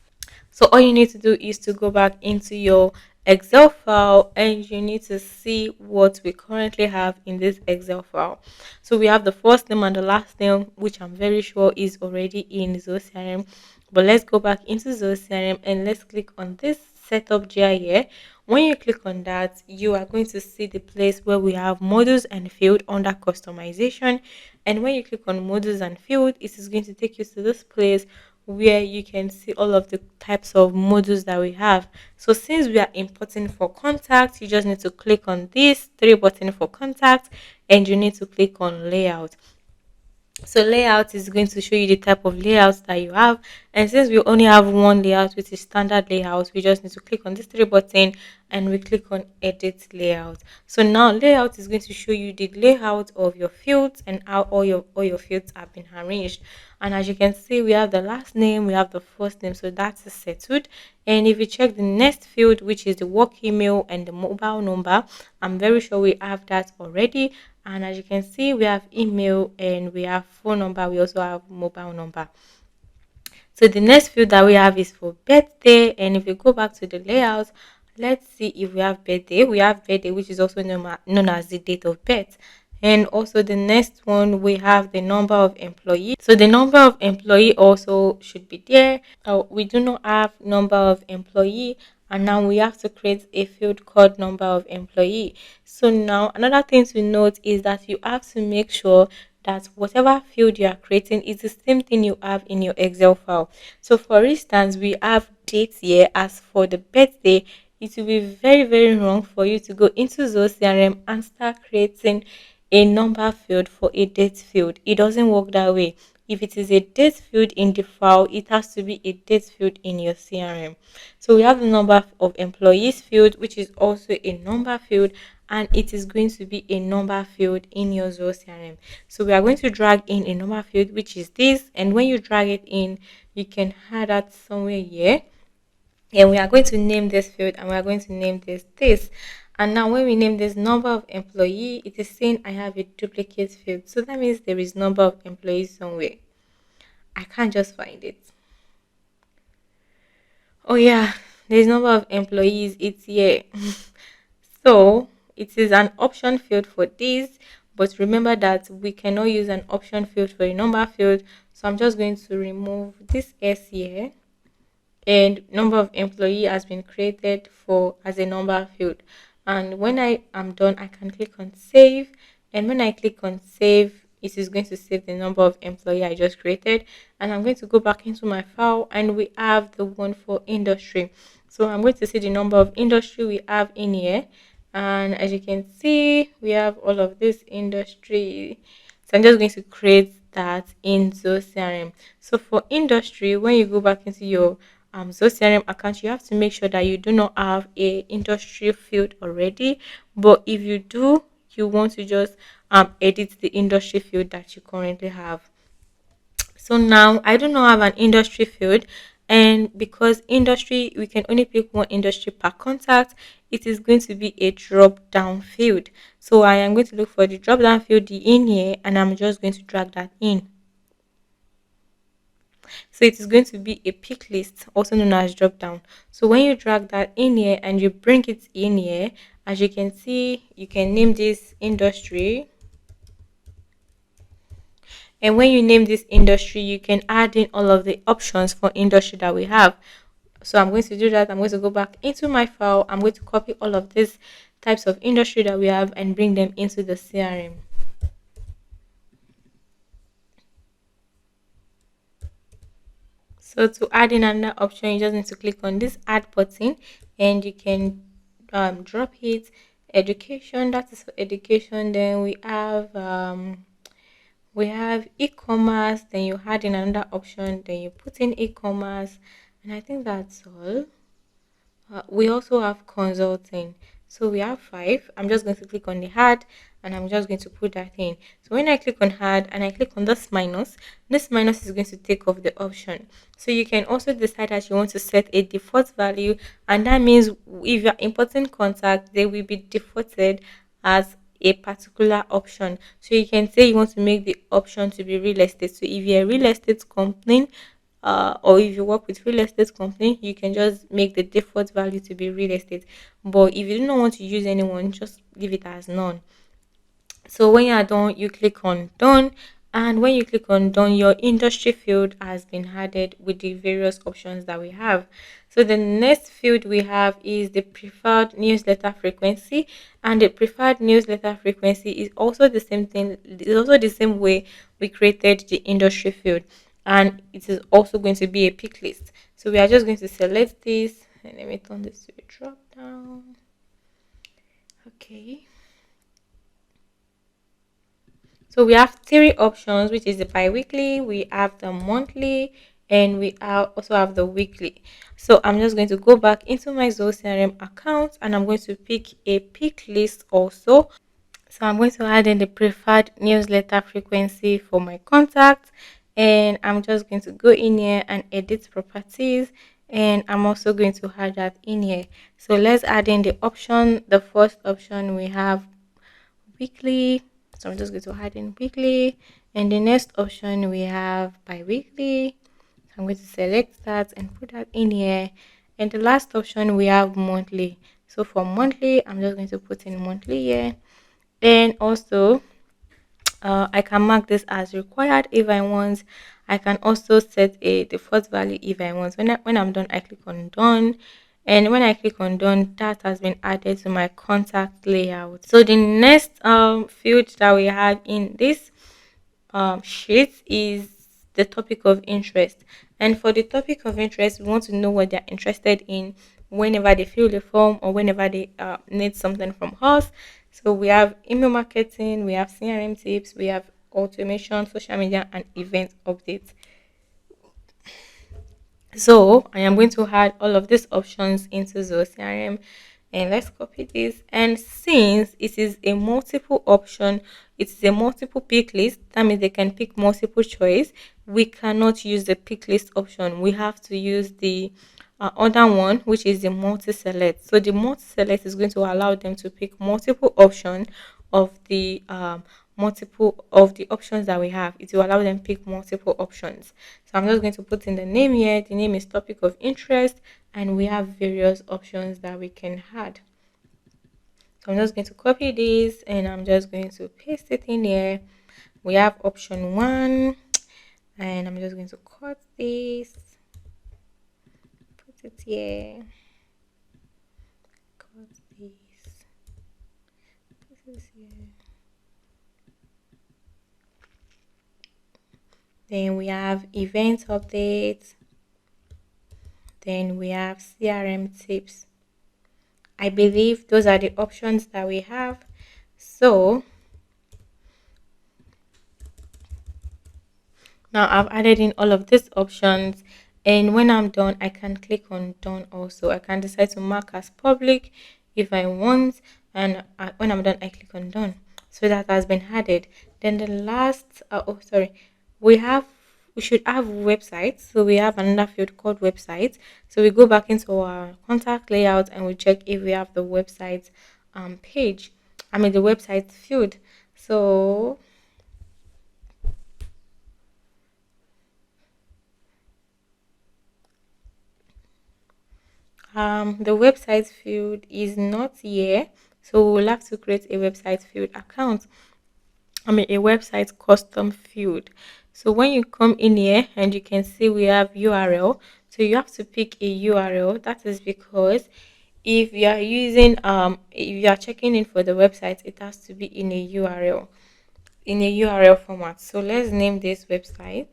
So all you need to do is to go back into your Excel file and you need to see what we currently have in this Excel file. So we have the first name and the last name, which I'm very sure is already in Zoho CRM. But let's go back into Zoho CRM and let's click on this setup GI here. When you click on that, you are going to see the place where we have modules and field under customization. And when you click on modules and field, it is going to take you to this place where you can see all of the types of modules that we have. So since we are importing for contact, you just need to click on this three button for contact and you need to click on layout. So layout is going to show you the type of layouts that you have, and since we only have one layout, which is standard layout, we just need to click on this three button and we click on edit layout. So now layout is going to show you the layout of your fields and how all your fields have been arranged. And as you can see, we have the last name, we have the first name, so that's settled. And if you check the next field, which is the work email and the mobile number, I'm very sure we have that already. And as you can see, we have email and we have phone number. We also have mobile number. So the next field that we have is for birthday. And if you go back to the layout, let's see if we have birthday. We have birthday, which is also known as the date of birth. And also the next one, we have the number of employee. So the number of employee also should be there. We do not have number of employee, and now we have to create a field called number of employee. So now another thing to note is that you have to make sure that whatever field you are creating is the same thing you have in your Excel file. So for instance, we have dates here. As for the birthday, it will be very, very wrong for you to go into Zoho CRM and start creating a number field for a date field. It doesn't work that way. If it is a date field in the file, it has to be a date field in your CRM. So we have the number of employees field, which is also a number field, and it is going to be a number field in your Zoho CRM. So we are going to drag in a number field, which is this, and when you drag it in, you can add that somewhere here. And we are going to name this field and we are going to name this. And now when we name this number of employee, it is saying I have a duplicate field. So that means there is number of employees somewhere. I can't just find it. Oh yeah, there is number of employees. It's here. So it is an option field for this. But remember that we cannot use an option field for a number field. So I'm just going to remove this S here, and number of employee has been created for as a number field. And when I am done, I can click on save, and when I click on save, it is going to save the number of employee I just created. And I'm going to go back into my file and we have the one for industry. So I'm going to see the number of industry we have in here, And as you can see, we have all of this industry. So I'm just going to create that in Zoho CRM. So for industry, when you go back into your Zoho CRM account, you have to make sure that you do not have a industry field already. But if you do, you want to just edit the industry field that you currently have. So now I do not have an industry field, and because industry we can only pick one industry per contact, it is going to be a drop down field. So I am going to look for the drop down field, the in here, and I'm just going to drag that in. So it is going to be a pick list, also known as drop down. So when you drag that in here and you bring it in here, as you can see, you can name this industry. And when you name this industry, you can add in all of the options for industry that we have. So I'm going to do that. I'm going to go back into my file. I'm going to copy all of these types of industry that we have and bring them into the CRM. So to add in another option, you just need to click on this add button and you can drop it. Education, that is for education. Then we have e-commerce, then you add in another option, then you put in e-commerce, and I think that's all. We also have consulting. So we have five. I'm just going to click on the add and I'm just going to put that in. So when I click on add and I click on this minus is going to take off the option. So you can also decide that you want to set a default value, and that means if you're importing contact, they will be defaulted as a particular option. So you can say you want to make the option to be real estate. So if you're a real estate company, or if you work with real estate company, you can just make the default value to be real estate. But if you do not want to use anyone, just leave it as none. So when you are done, you click on done, and when you click on done, your industry field has been added with the various options that we have. So the next field we have is the preferred newsletter frequency, and the preferred newsletter frequency is also the same thing. It's also the same way we created the industry field, and it is also going to be a pick list. So we are just going to select this, and let me turn this to a drop down. Okay. So we have three options, which is the bi-weekly, we have the monthly, and also have the weekly. So I'm just going to go back into my Zoho CRM account and I'm going to pick a pick list also. So I'm going to add in the preferred newsletter frequency for my contact, and I'm just going to go in here and edit properties, and I'm also going to add that in here. So let's add in the option. The first option we have weekly, so I'm just going to add in weekly, and the next option we have bi-weekly. So I'm going to select that and put that in here, and the last option we have monthly. So for monthly, I'm just going to put in monthly here, and also I can mark this as required if I want. I can also set a default value if I want. When I'm done, I click on done, and when I click on done, that has been added to my contact layout. So the next field that we have in this sheet is the topic of interest. And for the topic of interest, we want to know what they're interested in whenever they fill the form or whenever they need something from us. So we have email marketing, we have CRM tips, we have automation, social media, and event updates. So I am going to add all of these options into Zoho CRM, and let's copy this. And since it is a multiple option, it is a multiple pick list, that means they can pick multiple choice. We cannot use the pick list option. We have to use the other one, which is the multi-select. So the multi-select is going to allow them to pick multiple options of the multiple of the options that we have. It will allow them pick multiple options. So I'm just going to put in the name here. The name is topic of interest, and we have various options that we can add. So I'm just going to copy this and I'm just going to paste it in here. We have option 1, and I'm just going to cut this, put it here, cut this, put this here. Then we have event updates. Then we have CRM tips. I believe those are the options that we have. So now I've added in all of these options, and when I'm done, I can click on done also. I can decide to mark as public if I want, and when I'm done, I click on done. So that has been added. Then the last, oh sorry, we have we should have websites. So we have another field called websites. So we go back into our contact layout and we check if we have the website page. I mean the website field. So the website field is not here, so we'll have to create a website field account. I mean, a website custom field. So when you come in here and you can see we have URL, so you have to pick a URL. That is because if you are using if you are checking in for the website, it has to be in a URL format. So let's name this website.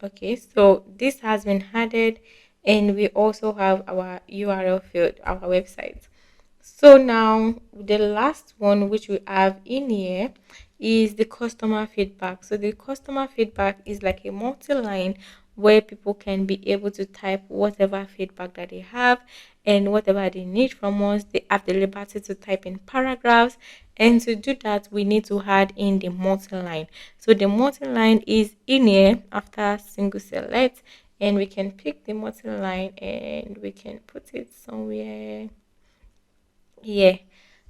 Okay, so this has been added, and we also have our URL field, our website. So now the last one which we have in here is the customer feedback. So the customer feedback is like a multi-line where people can be able to type whatever feedback that they have and whatever they need from us. They have the liberty to type in paragraphs, and to do that we need to add in the multi-line. So the multi-line is in here after single select, and we can pick the multi-line and we can put it somewhere. Yeah,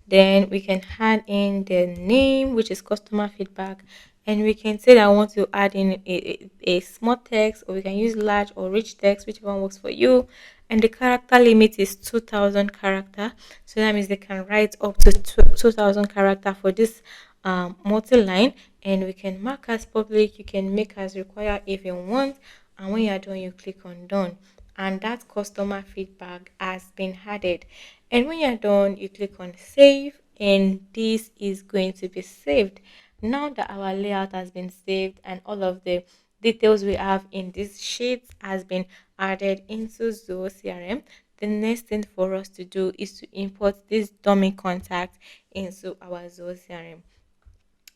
then we can add in the name, which is customer feedback, and we can say that I want to add in a small text, or we can use large or rich text, whichever one works for you. And the character limit is 2,000 character, so that means they can write up to 2,000 character for this multi-line. And we can mark as public, you can make as required if you want, and when you're done you click on done, and that customer feedback has been added. And when you're done, you click on save, and this is going to be saved. Now that our layout has been saved and all of the details we have in this sheet has been added into Zoho CRM, the next thing for us to do is to import this dummy contact into our Zoho CRM.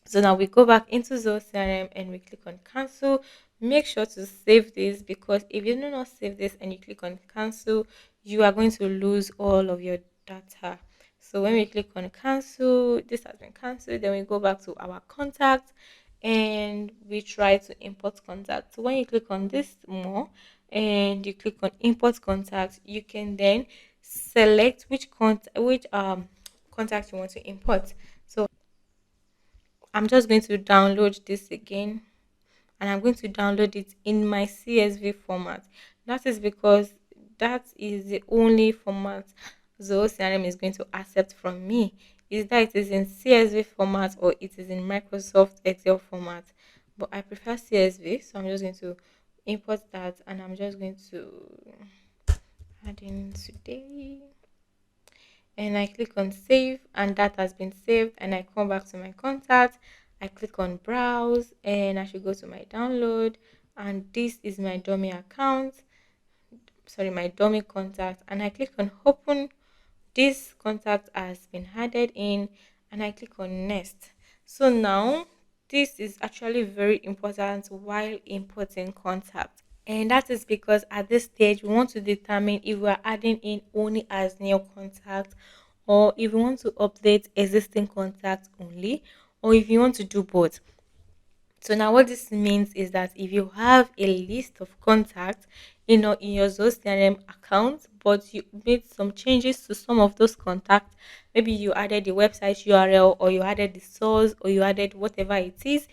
So now we go back into Zoho CRM and we click on cancel. Make sure to save this, because if you do not save this and you click on cancel, you are going to lose all of your data. So when we click on cancel, this has been cancelled. Then we go back to our contact and we try to import contact. So when you click on this more and you click on import contact, you can then select which contact you want to import. So I'm just going to download this again, and I'm going to download it in my CSV format. That is because that is the only format Zoho CRM is going to accept from me. Is that it is in CSV format or it is in Microsoft Excel format. But I prefer CSV, so I'm just going to import that, and I'm just going to add in today, and I click on save, and that has been saved. And I come back to my contact, I click on browse, and I should go to my download, and this is my dummy account, sorry, my dummy contact, and I click on open. This contact has been added in, and I click on next. So now this is actually very important while importing contact, and that is because at this stage we want to determine if we are adding in only as new contact, or if we want to update existing contact only, or if you want to do both. So now what this means is that if you have a list of contacts in your Zoho CRM account, but you made some changes to some of those contacts, maybe you added the website URL, or you added the source, or you added whatever it is,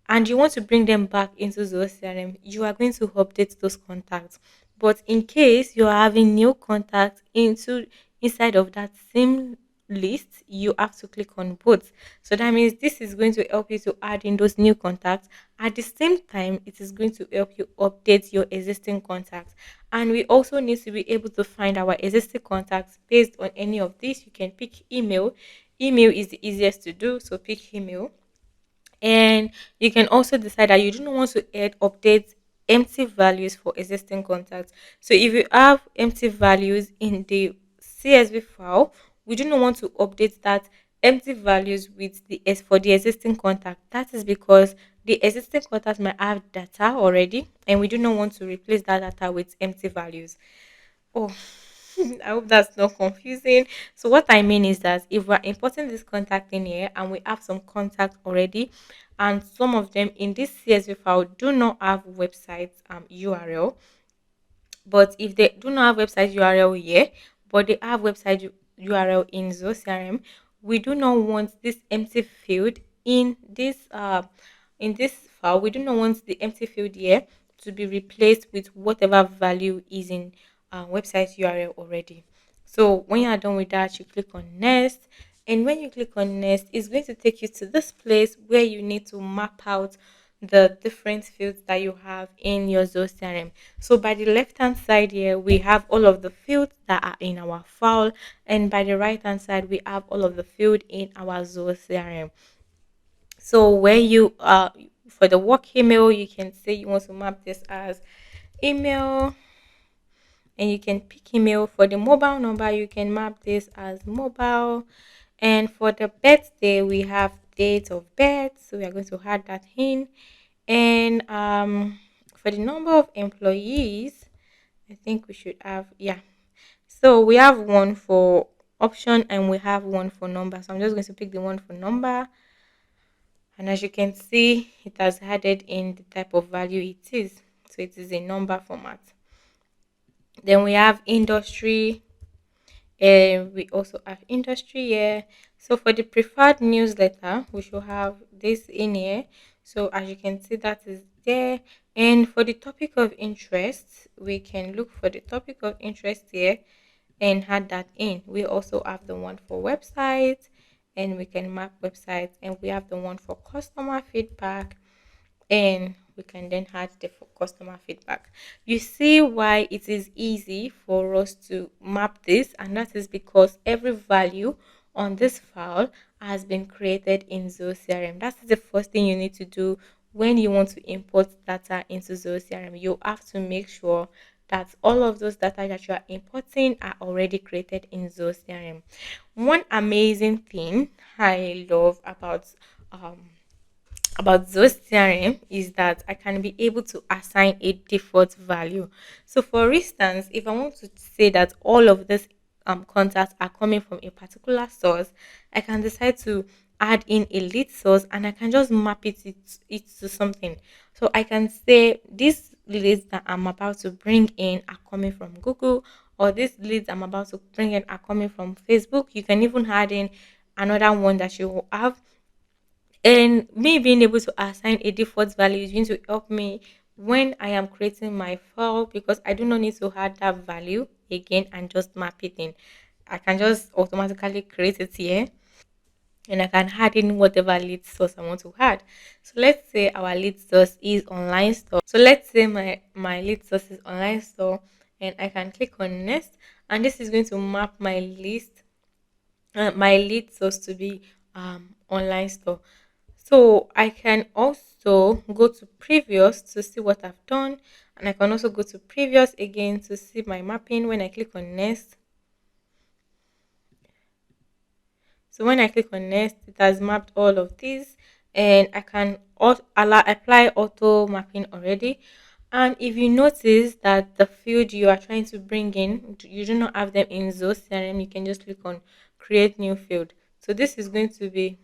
and you want to bring them back into Zoho CRM, you are going to update those contacts. But in case you are having new contacts inside of that same list, you have to click on both. So that means this is going to help you to add in those new contacts. At the same time, it is going to help you update your existing contacts. And we also need to be able to find our existing contacts based on any of these. You can pick email. Email is the easiest to do, so pick email. And you can also decide that you do not want to add updates empty values for existing contacts. So if you have empty values in the CSV file, we do not want to update that empty values with the S for the existing contact. That is because the existing contact might have data already, and we do not want to replace that data with empty values. Oh, I hope that's not confusing. So what I mean is that if we're importing this contact in here and we have some contact already, and some of them in this CSV file do not have website URL, but if they do not have website URL here, but they have website URL in Zoho CRM, we do not want this empty field in this file. We do not want the empty field here to be replaced with whatever value is in website URL already. So when you are done with that, you click on next. And when you click on next, it's going to take you to this place where you need to map out the different fields that you have in your Zoho CRM. So by the left hand side here, we have all of the fields that are in our file, and by the right hand side, we have all of the field in our Zoho CRM. So where you for the work email, you can say you want to map this as email, and you can pick email. For the mobile number, you can map this as mobile. And for the birthday, we have date of birth, so we are going to add that in. And for the number of employees, I think we should have, yeah. So we have one for option and we have one for number. So I'm just going to pick the one for number. And as you can see, it has added in the type of value it is. So it is a number format. Then we have industry, and we also have industry here. So for the preferred newsletter, we should have this in here. So as you can see, that is there. And for the topic of interest, we can look for the topic of interest here and add that in. We also have the one for websites, and we can map websites, and we have the one for customer feedback, and we can then add the customer feedback. You see why it is easy for us to map this, and that is because every value on this file has been created in Zoho CRM. That is the first thing you need to do when you want to import data into Zoho CRM. You have to make sure that all of those data that you are importing are already created in Zoho CRM. One amazing thing I love um, about those CRM is that I can be able to assign a default value. So for instance, if I want to say that all of these contacts are coming from a particular source, I can decide to add in a lead source and I can just map it to something. So I can say these leads that I'm about to bring in are coming from Google, or these leads I'm about to bring in are coming from Facebook. You can even add in another one that you have, and me being able to assign a default value is going to help me when I am creating my file, because I do not need to add that value again and just map it in. I can just automatically create it here, and I can add in whatever lead source I want to add. So let's say our lead source is online store. So let's say my lead source is online store, and I can click on next, and this is going to map my lead source to be online store. So I can also go to previous to see what I've done, and I can also go to previous again to see my mapping when I click on next. So when I click on next, it has mapped all of these, and I can apply auto mapping already. And if you notice that the field you are trying to bring in, you do not have them in Zoho CRM, you can just click on create new field. So this is going to be,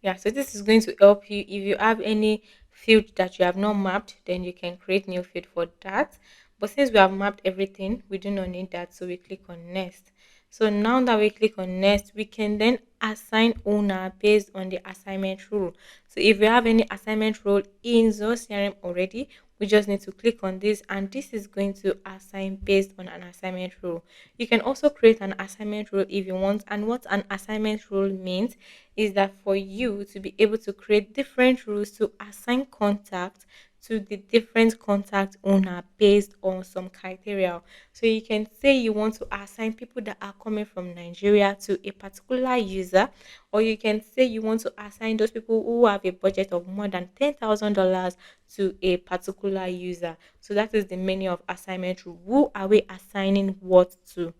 yeah, so this is going to help you. If you have any field that you have not mapped, then you can create new field for that. But since we have mapped everything, we do not need that, so we click on next. So now that we click on next, we can then assign owner based on the assignment rule. So if you have any assignment rule in Zoho CRM already, we just need to click on this, and this is going to assign based on an assignment rule. You can also create an assignment rule if you want, and what an assignment rule means is that for you to be able to create different rules to assign contact to the different contact owner based on some criteria. So you can say you want to assign people that are coming from Nigeria to a particular user, or you can say you want to assign those people who have a budget of more than $10,000 to a particular user. So that is the meaning of assignment rule. Who are we assigning what to?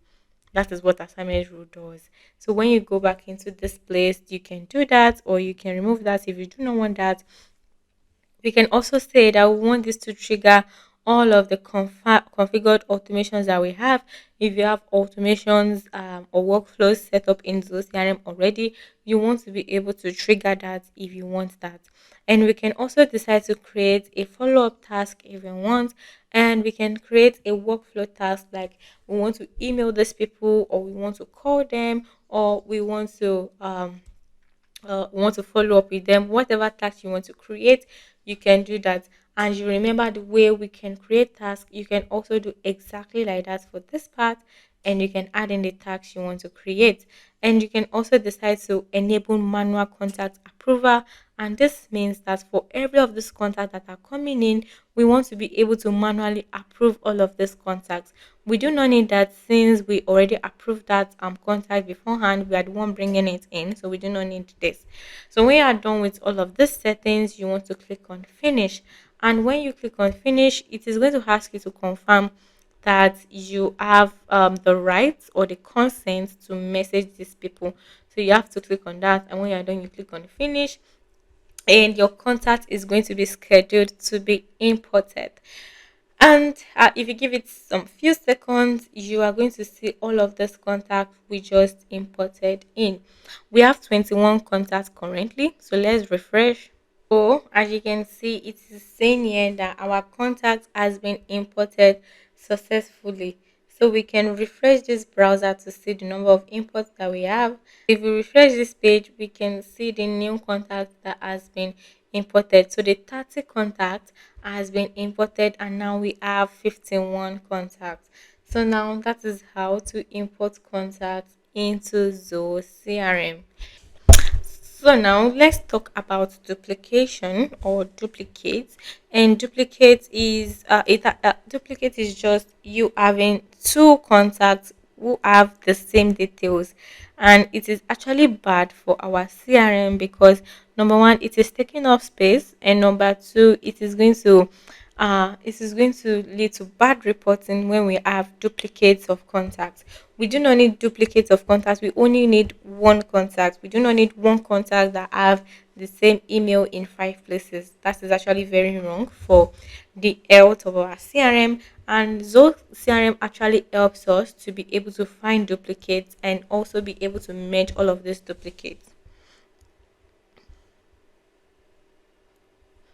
That is what assignment rule does. So when you go back into this place, you can do that, or you can remove that if you do not want that. We can also say that we want this to trigger all of the configured automations that we have. If you have automations or workflows set up in Zoho CRM already, you want to be able to trigger that if you want that. And we can also decide to create a follow-up task if we want, and we can create a workflow task like we want to email these people, or we want to call them, or we want to follow up with them. Whatever task you want to create, you can do that. And you remember the way we can create tasks, you can also do exactly like that for this part, and you can add in the tasks you want to create. And you can also decide to enable manual contact approval. And this means that for every of these contacts that are coming in, we want to be able to manually approve all of these contacts. We do not need that since we already approved that contact beforehand. We are the one bringing it in, so we do not need this. So when you are done with all of these settings, you want to click on finish. And when you click on finish, it is going to ask you to confirm that you have the rights or the consent to message these people. So you have to click on that, and when you're done, you click on finish, and your contact is going to be scheduled to be imported. And if you give it some few seconds, you are going to see all of this contact we just imported in. We have 21 contacts currently, so let's refresh. So as you can see, it is saying here that our contact has been imported successfully. So we can refresh this browser to see the number of imports that we have. If we refresh this page, we can see the new contact that has been imported. So the 30 contact has been imported, and now we have 51 contacts. So now that is how to import contacts into Zoho CRM. So now let's talk about duplication or duplicate. And duplicate is just you having two contacts who have the same details, and it is actually bad for our CRM because number one, it is taking up space, and number two, it is going to lead to bad reporting when we have duplicates of contacts. We do not need duplicates of contacts. We only need one contact. We do not need one contact that have the same email in 5 places. That is actually very wrong for the health of our CRM. And Zoho CRM actually helps us to be able to find duplicates and also be able to merge all of these duplicates.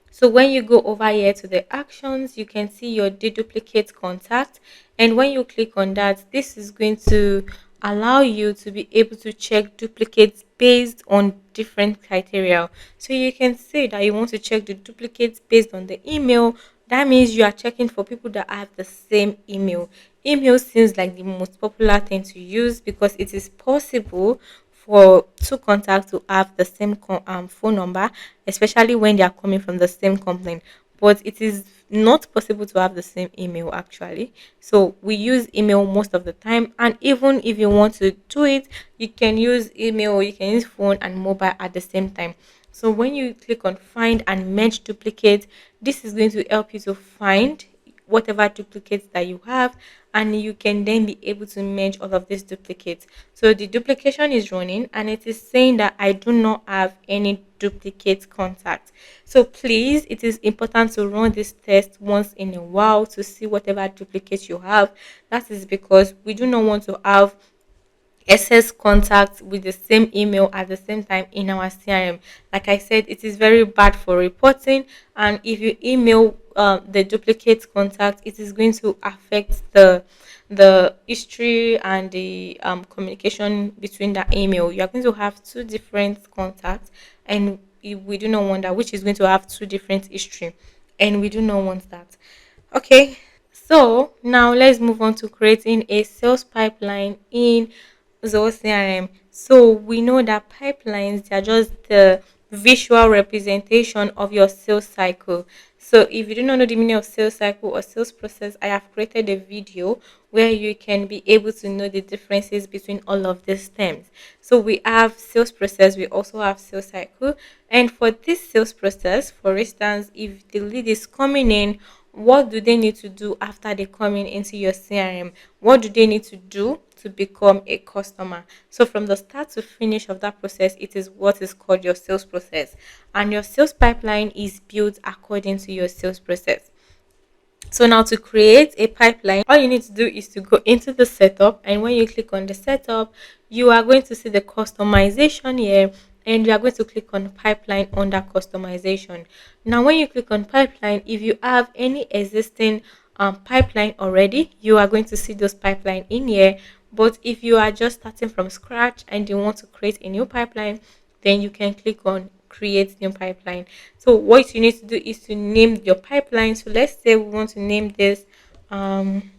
So when you go over here to the actions, you can see your deduplicate contact. And when you click on that, this is going to allow you to be able to check duplicates based on different criteria. So you can say that you want to check the duplicates based on the email. That means you are checking for people that have the same email. Email seems like the most popular thing to use because it is possible for two contacts to have the same phone number, especially when they are coming from the same company. But it is not possible to have the same email actually. So we use email most of the time, and even if you want to do it, you can use email, you can use phone and mobile at the same time. So when you click on find and merge duplicate, this is going to help you to find whatever duplicates that you have, and you can then be able to merge all of these duplicates. So the duplication is running, and it is saying that I do not have any duplicate contact. So please, it is important to run this test once in a while to see whatever duplicates you have. That is because we do not want to have excess contacts with the same email at the same time in our CRM. Like I said, it is very bad for reporting, and if you email the duplicate contact, it is going to affect the history and the communication between the email. You are going to have two different contacts, and we do not want that, which is going to have two different history, and we do not want that. Okay, so now let's move on to creating a sales pipeline in Zoho CRM. So we know that pipelines, they are just visual representation of your sales cycle. So if you do not know the meaning of sales cycle or sales process, I have created a video where you can be able to know the differences between all of these terms. So we have sales process, we also have sales cycle. And for this sales process, for instance, if the lead is coming in, what do they need to do after they come in into your CRM? What do they need to do to become a customer? So from the start to finish of that process, it is what is called your sales process. And your sales pipeline is built according to your sales process. So now to create a pipeline, all you need to do is to go into the setup, and when you click on the setup, you are going to see the customization here, and you are going to click on pipeline under customization. Now when you click on pipeline, if you have any existing pipeline already, you are going to see those pipeline in here. But if you are just starting from scratch and you want to create a new pipeline, then you can click on create new pipeline. So what you need to do is to name your pipeline. So let's say we want to name this um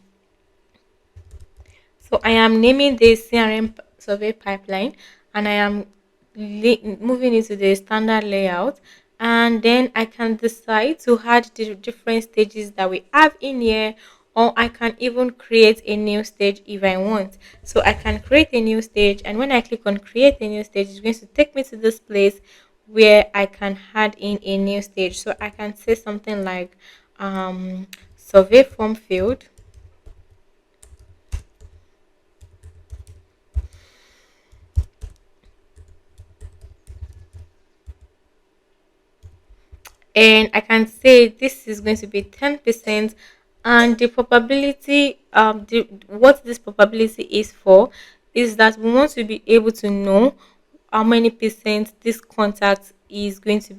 so I am naming this CRM survey pipeline, and I am moving into the standard layout. And then I can decide to add the different stages that we have in here, or I can even create a new stage if I want. So I can create a new stage, and when I click on create a new stage, it's going to take me to this place where I can add in a new stage. So I can say something like survey form field, and I can say this is going to be 10%, and the probability what this probability is for is that we want to be able to know how many percent this contact is going to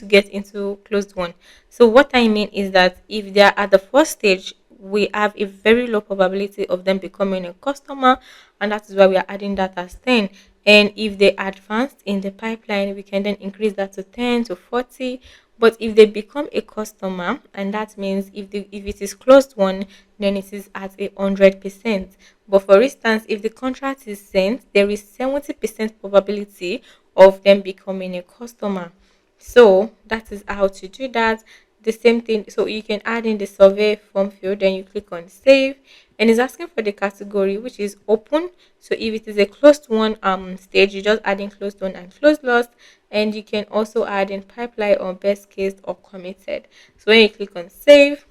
get into closed one. So what I mean is that if they are at the first stage, we have a very low probability of them becoming a customer, and that is why we are adding that as 10. And if they advanced in the pipeline, we can then increase that to 10 to 40. But if they become a customer, and that means if it is closed one, then it is at 100%. But for instance, if the contract is sent, there is 70% probability of them becoming a customer. So that is how to do that. The same thing. So you can add in the survey form field, then you click on save, and it's asking for the category, which is open. So if it is a closed one stage, you just add in closed one and closed lost, and you can also add in pipeline or best case or committed. So when you click on save,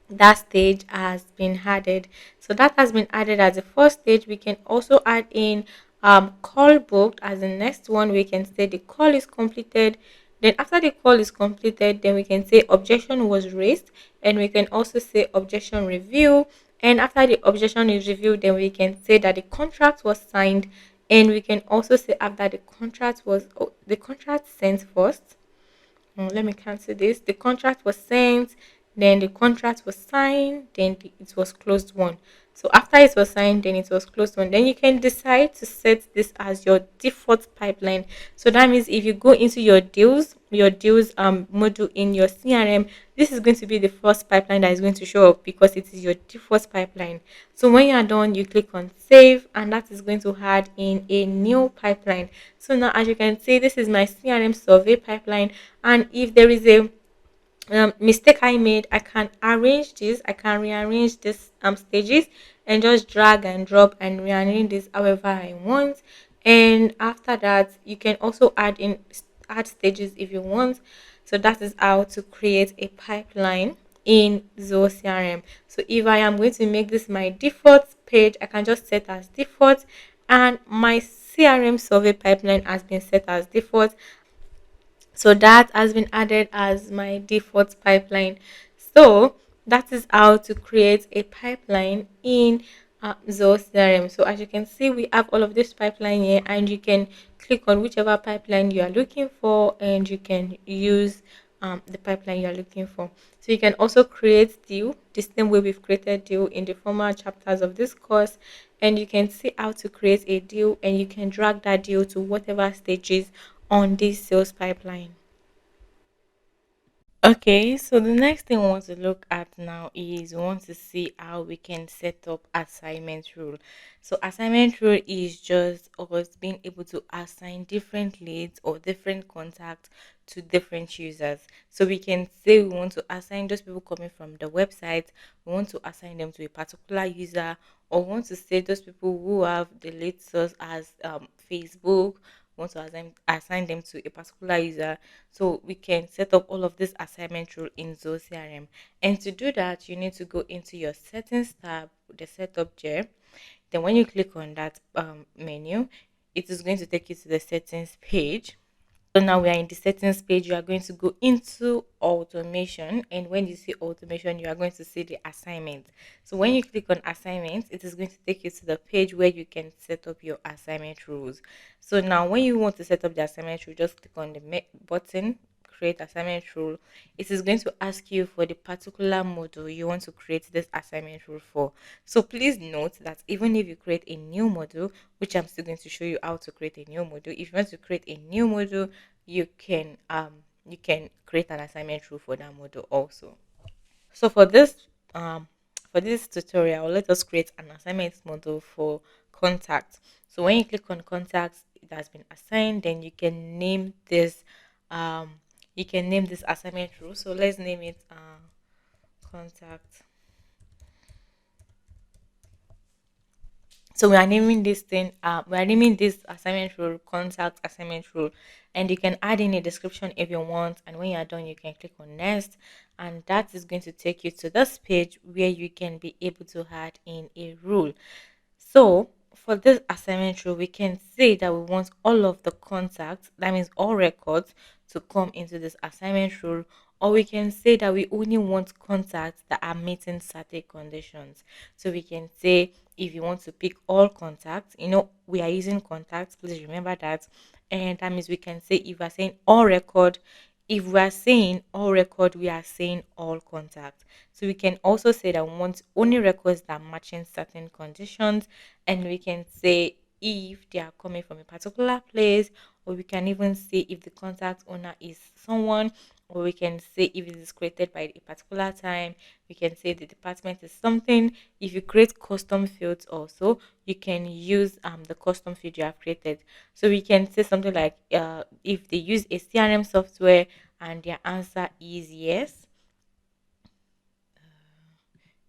that stage has been added. So that has been added as the first stage. We can also add in call booked as the next one. We can say the call is completed. Then after the call is completed, then we can say objection was raised, and we can also say objection review. And after the objection is reviewed, then we can say that the contract was signed, and we can also say after the contract sent first. Let me cancel this. The contract was sent, then the contract was signed, then it was closed one. So after it was signed, then it was closed one. Then you can decide to set this as your default pipeline. So that means if you go into your deals module in your CRM, this is going to be the first pipeline that is going to show up because it is your default pipeline. So when you are done, you click on save, and that is going to add in a new pipeline. So now, as you can see, this is my CRM survey pipeline, and if there is a mistake I made, I can arrange this. I can rearrange this stages, and just drag and drop and rearrange this however I want. And after that, you can also add stages if you want. So that is how to create a pipeline in Zoho CRM. So if I am going to make this my default page, I can just set as default, and my CRM survey pipeline has been set as default. So that has been added as my default pipeline. So that is how to create a pipeline in Zoho CRM. So as you can see, we have all of this pipeline here, and you can click on whichever pipeline you are looking for, and you can use the pipeline you are looking for. So you can also create deal the same way we've created deal in the former chapters of this course, and you can see how to create a deal, and you can drag that deal to whatever stages on this sales pipeline. Okay, so the next thing we want to look at now is we want to see how we can set up assignment rule. So assignment rule is just us being able to assign different leads or different contacts to different users. So we can say we want to assign those people coming from the website, we want to assign them to a particular user, or we want to say those people who have the lead source as Facebook, we want to assign them to a particular user. So we can set up all of this assignment rule in Zoho CRM. And to do that, you need to go into your settings tab, the setup there. Then when you click on that menu, it is going to take you to the settings page. So now we are in the settings page. You are going to go into automation, and when you see automation, you are going to see the assignment. So when you click on assignment, it is going to take you to the page where you can set up your assignment rules. So now when you want to set up the assignment rule, just click on the button, create assignment rule. It is going to ask you for the particular module you want to create this assignment rule for. So please note that even if you create a new module, which I'm still going to show you how to create a new module, if you want to create a new module, you can create an assignment rule for that module also. So for this tutorial, let us create an assignment module for contact. So when you click on contacts, it has been assigned. Then um you can name this assignment rule. So let's name it contact. So we are naming this assignment rule contact assignment rule, and you can add in a description if you want. And when you are done, you can click on next, and that is going to take you to this page where you can be able to add in a rule. So for this assignment rule, we can say that we want all of the contacts, that means all records, to come into this assignment rule, or we can say that we only want contacts that are meeting certain conditions. So we can say if you want to pick all contacts, we are using contacts, please remember that. And that means we can say if we're saying all record, if we are saying all record, we are saying all contacts. So we can also say that we want only records that are matching certain conditions, and we can say if they are coming from a particular place, or we can even say if the contact owner is someone, or we can say if it is created by a particular time. We can say the department is something. If you create custom fields also, you can use the custom field you have created. So we can say something like if they use a CRM software and their answer is yes,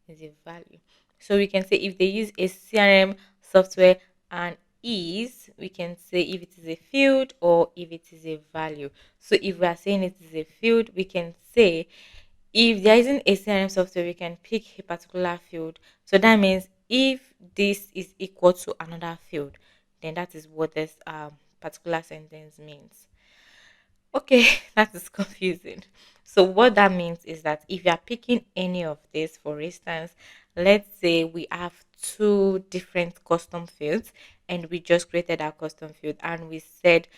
is a value. So we can say if they use a CRM software and is, we can say if it is a field or if it is a value. So if we are saying it is a field, we can say if there isn't a CRM software, we can pick a particular field. So that means if this is equal to another field, then that is what this particular sentence means. Okay, that is confusing. So what that means is that if you are picking any of this, for instance, let's say we have two different custom fields and we just created our custom field and we said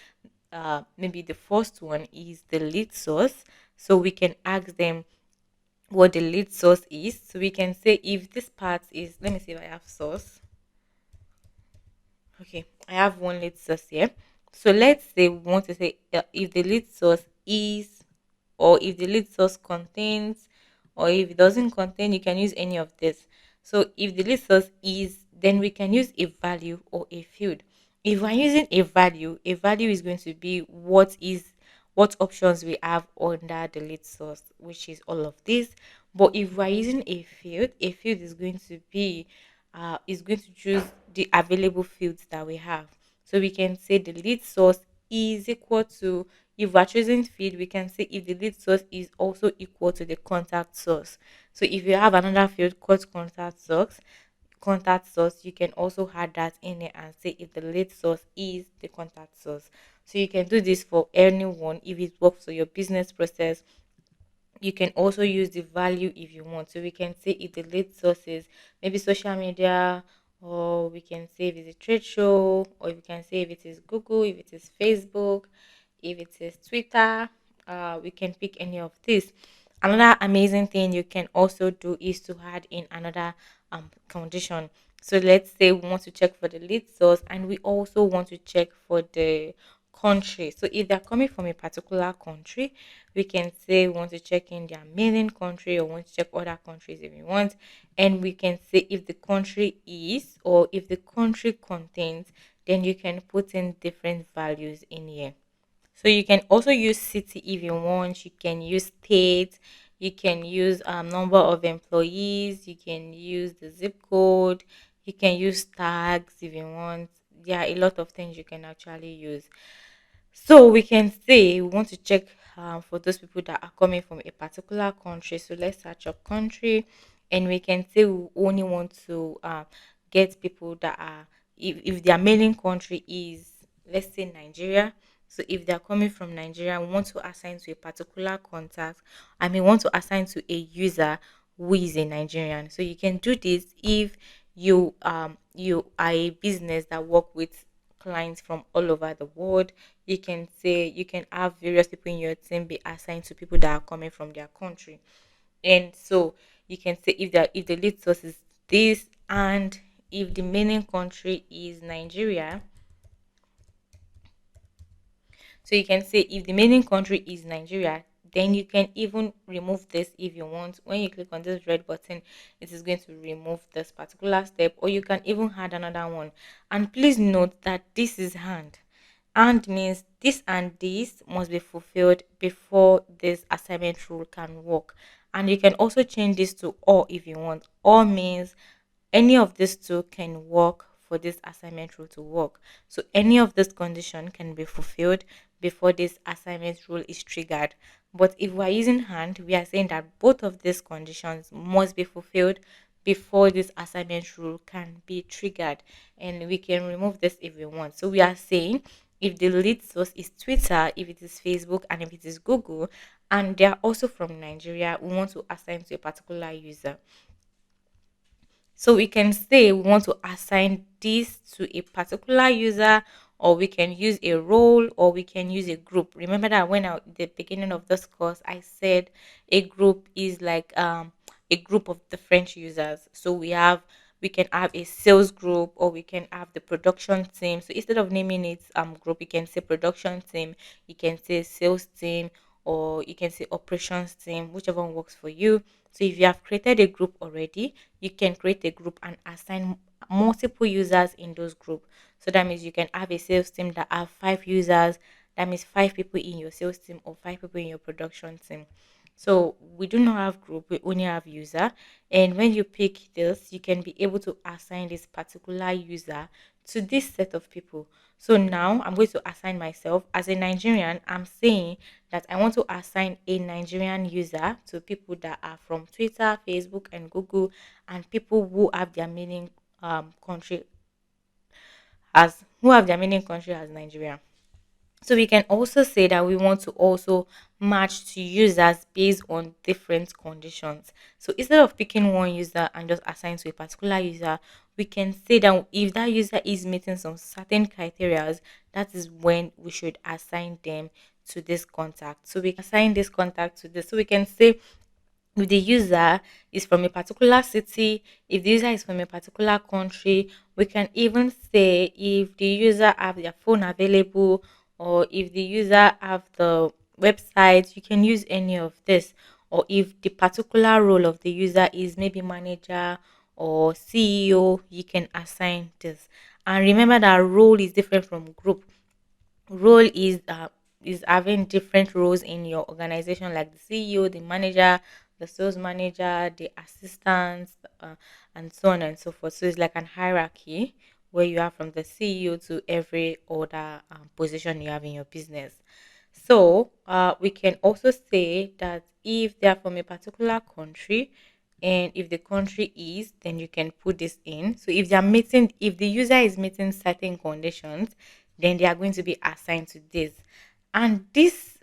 maybe the first one is the lead source. So we can ask them what the lead source is. So we can say if this part is, let me see if I have source. Okay, I have one lead source here. So let's say we want to say if the lead source is, or if the lead source contains, or if it doesn't contain, you can use any of this. So if the lead source is, then we can use a value or a field. If we're using a value is going to be what options we have under the lead source, which is all of this. But if we're using a field is going to choose the available fields that we have. So we can say the lead source is equal to, if we're choosing field, we can say if the lead source is also equal to the contact source. So if you have another field called contact source, you can also add that in there and say if the lead source is the contact source. So you can do this for anyone if it works for your business process. You can also use the value if you want. So we can say if the lead sources, maybe social media, or we can say if it's a trade show, or we can say if it is Google, if it is Facebook, if it is Twitter, we can pick any of this. Another amazing thing you can also do is to add in another condition. So let's say we want to check for the lead source and we also want to check for the country. So if they're coming from a particular country, we can say we want to check in their mailing country or want to check other countries if we want. And we can say if the country is or if the country contains, then you can put in different values in here. So you can also use city if you want. You can use state. You can use number of employees. You can use the zip code. You can use tags if you want. There are a lot of things you can actually use. So we can say we want to check for those people that are coming from a particular country. So let's search up country, and we can say we only want to get people that are if their mailing country is, let's say, Nigeria. So if they're coming from Nigeria, we want to assign to a particular contact. I mean, want to assign to a user who is a Nigerian. So you can do this if you are a business that work with clients from all over the world. You can say you can have various people in your team be assigned to people that are coming from their country. And so you can say if the lead source is this, and if the mailing country is Nigeria. So you can say if the mailing country is Nigeria, then you can even remove this if you want. When you click on this red button, it is going to remove this particular step, or you can even add another one. And please note that this is and means this and this must be fulfilled before this assignment rule can work. And you can also change this to or if you want. Or means any of these two can work for this assignment rule to work. So any of this condition can be fulfilled before this assignment rule is triggered. But if we're using hand, we are saying that both of these conditions must be fulfilled before this assignment rule can be triggered. And we can remove this if we want. So we are saying if the lead source is Twitter, if it is Facebook, and if it is Google, and they are also from Nigeria, we want to assign to a particular user. So we can say we want to assign this to a particular user, or we can use a role, or we can use a group. Remember that when at the beginning of this course, I said a group is like a group of different users. So we can have a sales group, or we can have the production team. So instead of naming it group, you can say production team, you can say sales team, or you can say operations team, whichever one works for you. So if you have created a group already, you can create a group and assign multiple users in those group. So that means you can have a sales team that have 5 users. That means 5 people in your sales team or 5 people in your production team. So we do not have group, we only have user. And when you pick this, you can be able to assign this particular user to this set of people. So now I'm going to assign myself as a Nigerian. I'm saying that I want to assign a Nigerian user to people that are from Twitter, Facebook, and Google, and people who have their meaning country as Nigeria. So we can also say that we want to also match to users based on different conditions. So instead of picking one user and just assign to a particular user, we can say that if that user is meeting some certain criteria, that is when we should assign them to this contact. So we can assign this contact to this. So we can say if the user is from a particular city, if the user is from a particular country, we can even say if the user have their phone available, or if the user have the website, you can use any of this. Or if the particular role of the user is maybe manager or CEO, you can assign this. And remember that role is different from group. Role is having different roles in your organization, like the CEO, the manager, the sales manager, the assistants, and so on and so forth. So it's like an hierarchy where you are from the CEO to every other position you have in your business. So we can also say that if they are from a particular country, and if the country is, then you can put this in. So if the user is meeting certain conditions, then they are going to be assigned to this. And this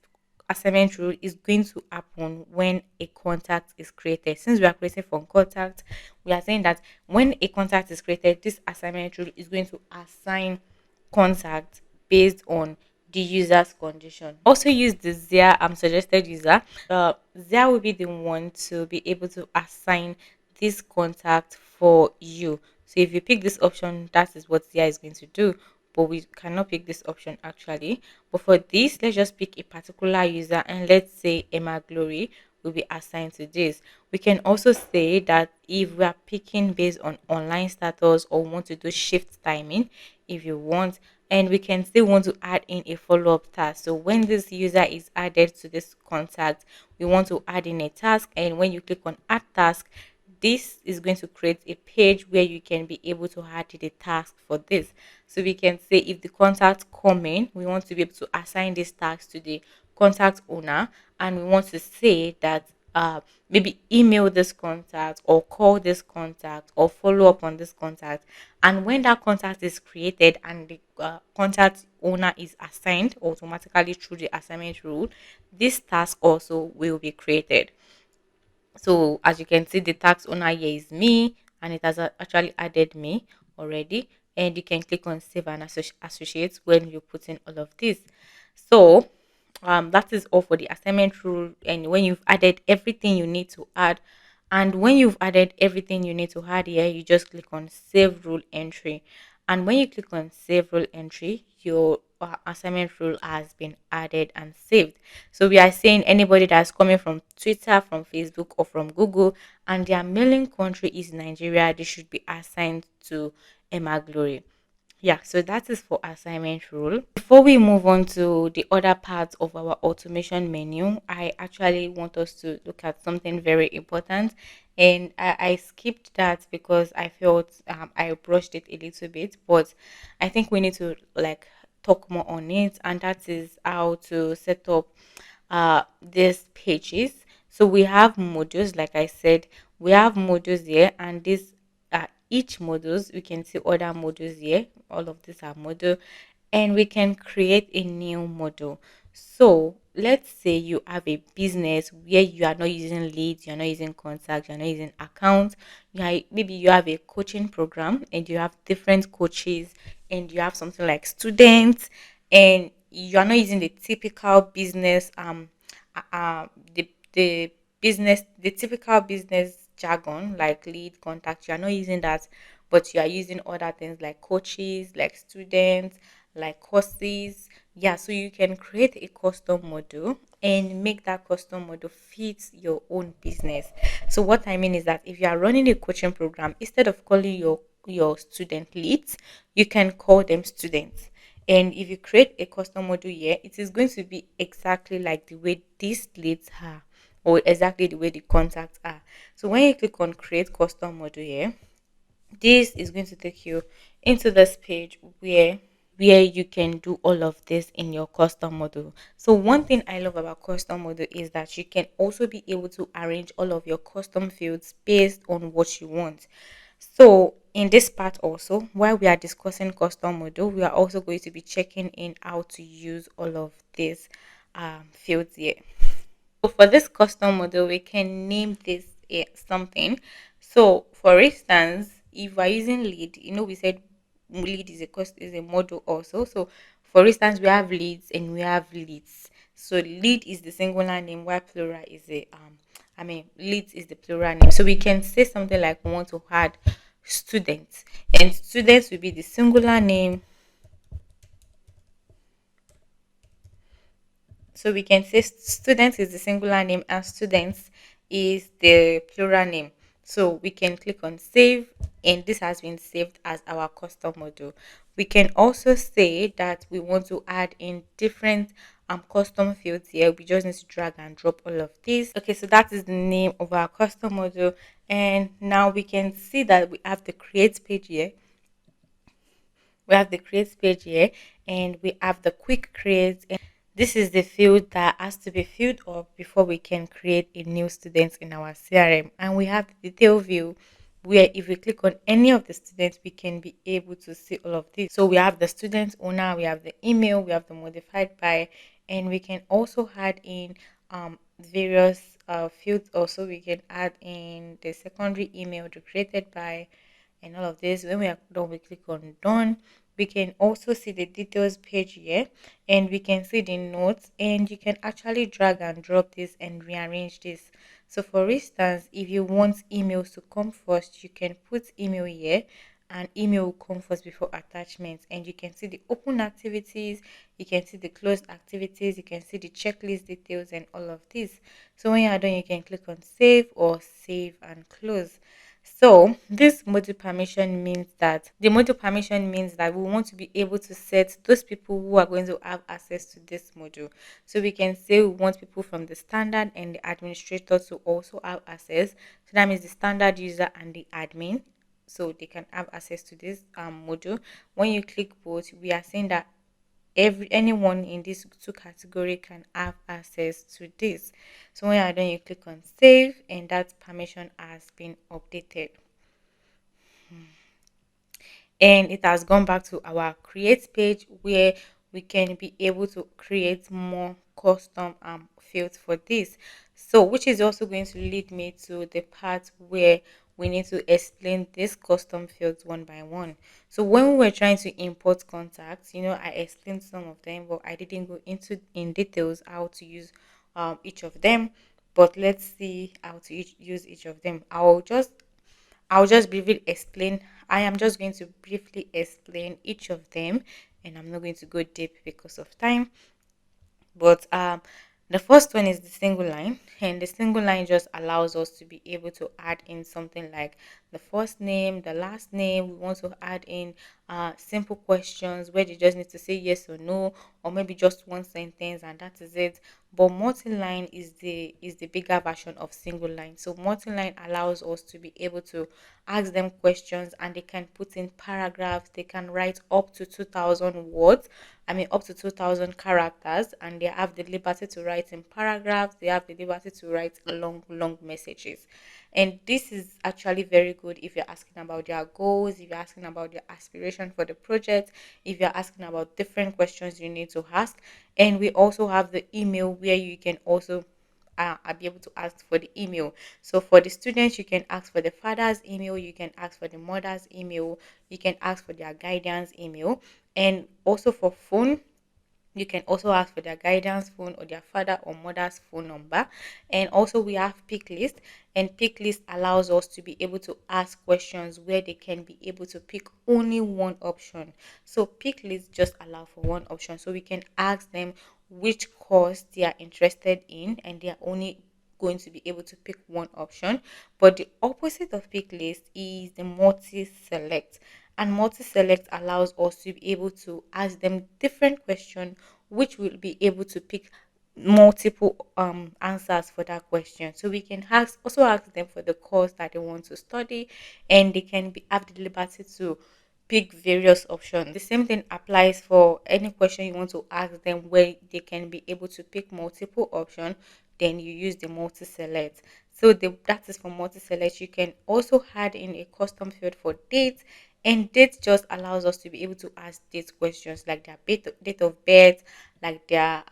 assignment rule is going to happen when a contact is created. Since we are creating from contact, we are saying that when a contact is created, this assignment rule is going to assign contact based on the user's condition. Also use the ZIA suggested user. ZIA will be the one to be able to assign this contact for you. So if you pick this option, that is what ZIA is going to do. but we cannot pick this option actually. But for this, let's just pick a particular user, and let's say Emma Glory will be assigned to this. We can also say that if we are picking based on online status or want to do shift timing, if you want, and we can still want to add in a follow-up task. So when this user is added to this contact, we want to add in a task, and when you click on add task, this is going to create a page where you can be able to add the task for this. So we can say if the contact come in, we want to be able to assign this task to the contact owner, and we want to say that maybe email this contact or call this contact or follow up on this contact. And when that contact is created and the contact owner is assigned automatically through the assignment rule, this task also will be created. So as you can see, the tax owner here is me, and it has actually added me already. And you can click on save and associate when you put in all of this. So that is all for the assignment rule. And when you've added everything you need to add, and when you've added everything you need to add here, you just click on save rule entry. And when you click on save rule entry, your assignment rule has been added and saved. So we are saying anybody that's coming from Twitter, from Facebook, or from Google, and their mailing country is Nigeria, they should be assigned to Emma Glory. Yeah, so that is for assignment rule. Before we move on to the other parts of our automation menu, I actually want us to look at something very important. And I skipped that because I felt I brushed it a little bit, but I think we need to like talk more on it, and that is how to set up these pages. So we have modules, like I said, we have modules here, and this each modules we can see other modules here. All of these are module, and we can create a new module. So let's say you have a business where you are not using leads, you're not using contacts, you're not using accounts. Maybe you have a coaching program and you have different coaches, and you have something like students, and you are not using the typical business uh, uh, the the typical business jargon like lead, contact. You are not using that, but you are using other things like coaches, like students, like courses. Yeah, so you can create a custom module and make that custom module fit your own business. So what I mean is that if you are running a coaching program, instead of calling your student leads, you can call them students. And if you create a custom module here, it is going to be exactly like the way these leads are, or exactly the way the contacts are. So when you click on create custom module here, this is going to take you into this page where you can do all of this in your custom model. So one thing I love about custom model is that you can also be able to arrange all of your custom fields based on what you want. So in this part also, while we are discussing custom model, we are also going to be checking in how to use all of these fields here. So for this custom model, we can name this something. So for instance, if we're using lead, we said lead is a model also. So for instance, we have leads and we have leads. So lead is the singular name, while plural is leads is the plural name. So we can say something like we want to add students, and students will be the singular name. So we can say students is the singular name and students is the plural name. So we can click on save, and this has been saved as our custom module. We can also say that we want to add in different custom fields here. We just need to drag and drop all of these. Okay, so that is the name of our custom module. And now we can see that we have the create page here. We have the create page here, and we have the quick create. This is the field that has to be filled up before we can create a new student in our CRM. And we have the detail view where if we click on any of the students, we can be able to see all of this. So we have the student owner, we have the email, we have the modified by, and we can also add in various fields. Also, we can add in the secondary email, the created by, and all of this. When we are done, we click on done. We can also see the details page here, and we can see the notes, and you can actually drag and drop this and rearrange this. So for instance, if you want emails to come first, you can put email here, and email will come first before attachments. And you can see the open activities, you can see the closed activities, you can see the checklist details and all of this. So when you're done, you can click on save or save and close. So this module permission means that we want to be able to set those people who are going to have access to this module. So we can say we want people from the standard and the administrator to also have access. So that means the standard user and the admin, so they can have access to this module. When you click both, we are saying that anyone in this two category can have access to this. So when you're done, you click on save, and that permission has been updated, and it has gone back to our create page where we can be able to create more custom fields for this. So which is also going to lead me to the part where we need to explain these custom fields one by one. So when we were trying to import contacts, I explained some of them, but I didn't go into in details how to use each of them. But let's see how to use each of them. I'll just briefly explain. I am just going to briefly explain each of them, and I'm not going to go deep because of time. But the first one is the single line, and the single line just allows us to be able to add in something like the first name, the last name. We want to add in simple questions where they just need to say yes or no, or maybe just one sentence, and that is it. But multi-line is the bigger version of single line. So multi-line allows us to be able to ask them questions, and they can put in paragraphs. They can write up to 2,000 words. I mean, up to 2,000 characters, and they have the liberty to write in paragraphs. They have the liberty to write long, long messages. And this is actually very good if you're asking about their goals, if you're asking about their aspiration for the project, if you're asking about different questions you need to ask. And we also have the email where you can also be able to ask for the email. So for the students, you can ask for the father's email, you can ask for the mother's email, you can ask for their guidance email, and also for phone, you can also ask for their guidance phone or their father or mother's phone number. And also we have pick list, and pick list allows us to be able to ask questions where they can be able to pick only one option. So pick list just allow for one option, so we can ask them which course they are interested in, and they are only going to be able to pick one option. But the opposite of pick list is the multi select, and multi select allows us to be able to ask them different questions which will be able to pick multiple answers for that question. So we can ask them for the course that they want to study, and they can have the liberty to pick various options. The same thing applies for any question you want to ask them where they can be able to pick multiple options. Then you use the multi select. So that is for multi select. You can also add in a custom field for date, and date just allows us to be able to ask date questions like their date of birth, like their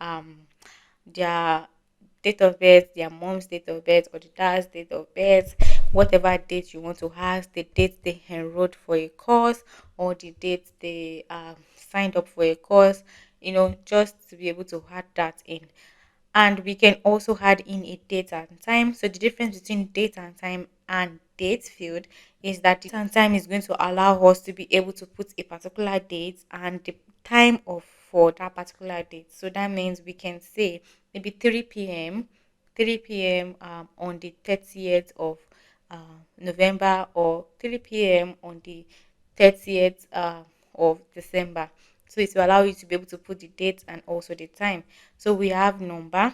date of birth, their mom's date of birth, or the dad's date of birth, whatever date you want to ask, the date they enrolled for a course, or the date they signed up for a course, just to be able to add that in. And we can also add in a date and time. So the difference between date and time and date field is that date and time is going to allow us to be able to put a particular date and the time of for that particular date. So that means we can say maybe 3 p.m. 3 p.m. On the 30th of November, or 3 p.m. on the 30th of December. So it will allow you to be able to put the date and also the time. So we have number.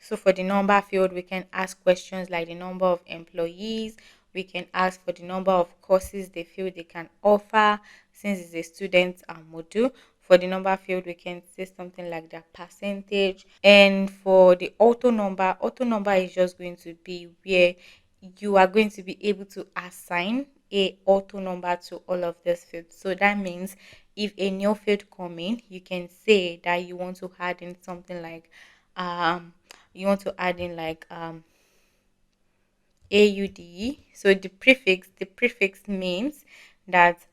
So for the number field, we can ask questions like the number of employees. We can ask for the number of courses they feel they can offer since it's a student module. For the number field, we can say something like the percentage. And for the auto number is just going to be where you are going to be able to assign a auto number to all of these fields. So that means if a new field come in, you can say that you want to add in something like um you want to add in like AUD. So the prefix means that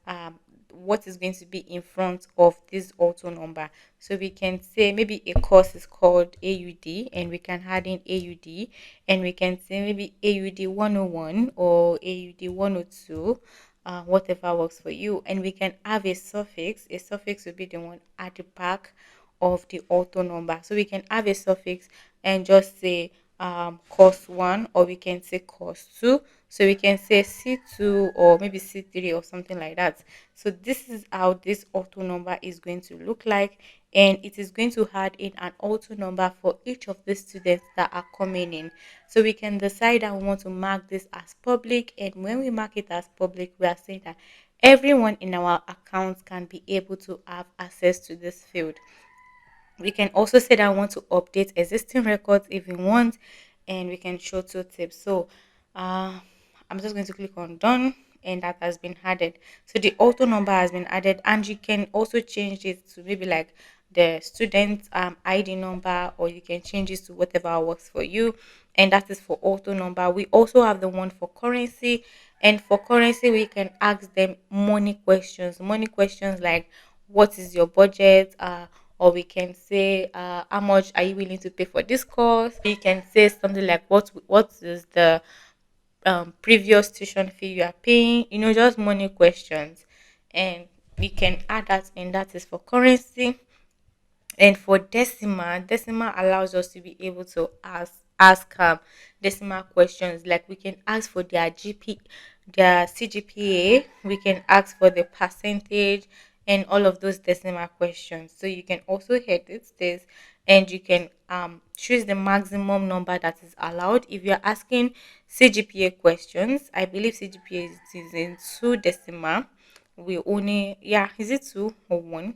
what is going to be in front of this auto number. So we can say maybe a course is called AUD, and we can add in AUD, and we can say maybe AUD 101 or AUD 102, whatever works for you. And we can have a suffix. A suffix will be the one at the back of the auto number. So we can have a suffix and just say course 1, or we can say course 2. So we can say C2 or maybe C3 or something like that. So this is how this auto number is going to look like, and it is going to add in an auto number for each of the students that are coming in. So we can decide that we want to mark this as public, and when we mark it as public, we are saying that everyone in our account can be able to have access to this field. We can also say that we want to update existing records if we want, and we can show two tips. So uh, I'm just going to click on done, and that has been added. So the auto number has been added, and you can also change it to maybe like the student ID number, or you can change it to whatever works for you. And that is for auto number. We also have the one for currency, and for currency we can ask them money questions like what is your budget, or we can say how much are you willing to pay for this course. You can say something like what is the previous tuition fee you are paying, just money questions. And we can add that in. That is for currency. And for decimal allows us to be able to ask decimal questions. Like we can ask for their their CGPA. We can ask for the percentage and all of those decimal questions. So you can also edit this, and you can choose the maximum number that is allowed. If you're asking CGPA questions, I believe CGPA is in two decimal. We only, yeah, is it two or one?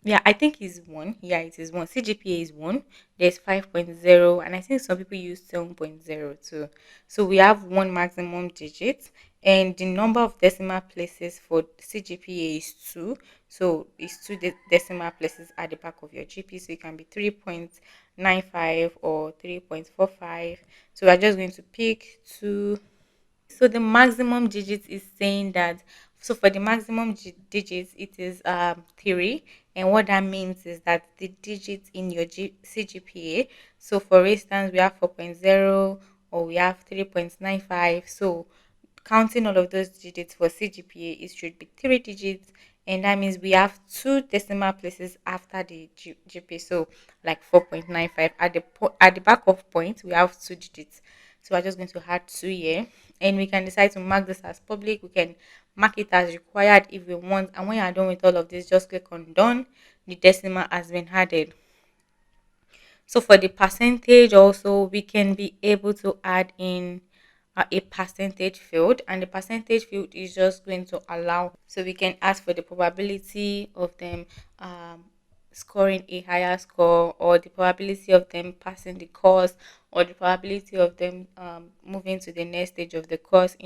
Yeah, I think it's one. Yeah, it is one. CGPA is one. There's 5.0, and I think some people use 7.0 too. So we have one maximum digit, and the number of decimal places for CGPA is two. So it's two decimal places at the back of your GP. So it can be 3.95 or 3.45. So we're just going to pick two. So the maximum digits is saying that, so for the maximum digits it is 3, and what that means is that the digits in your CGPA. So for instance, we have 4.0 or we have 3.95. So counting all of those digits for CGPA, it should be 3 digits, and that means we have two decimal places after the GPA. So like 4.95 at at the back of point, we have 2 digits. So we're just going to add 2 here, and we can decide to mark this as public. We can mark it as required if we want, and when you're done with all of this, just click on done. The decimal has been added. So for the percentage also, we can be able to add in a percentage field, and the percentage field is just going to allow, so we can ask for the probability of them um, scoring a higher score, or the probability of them passing the course, or the probability of them moving to the next stage of the course.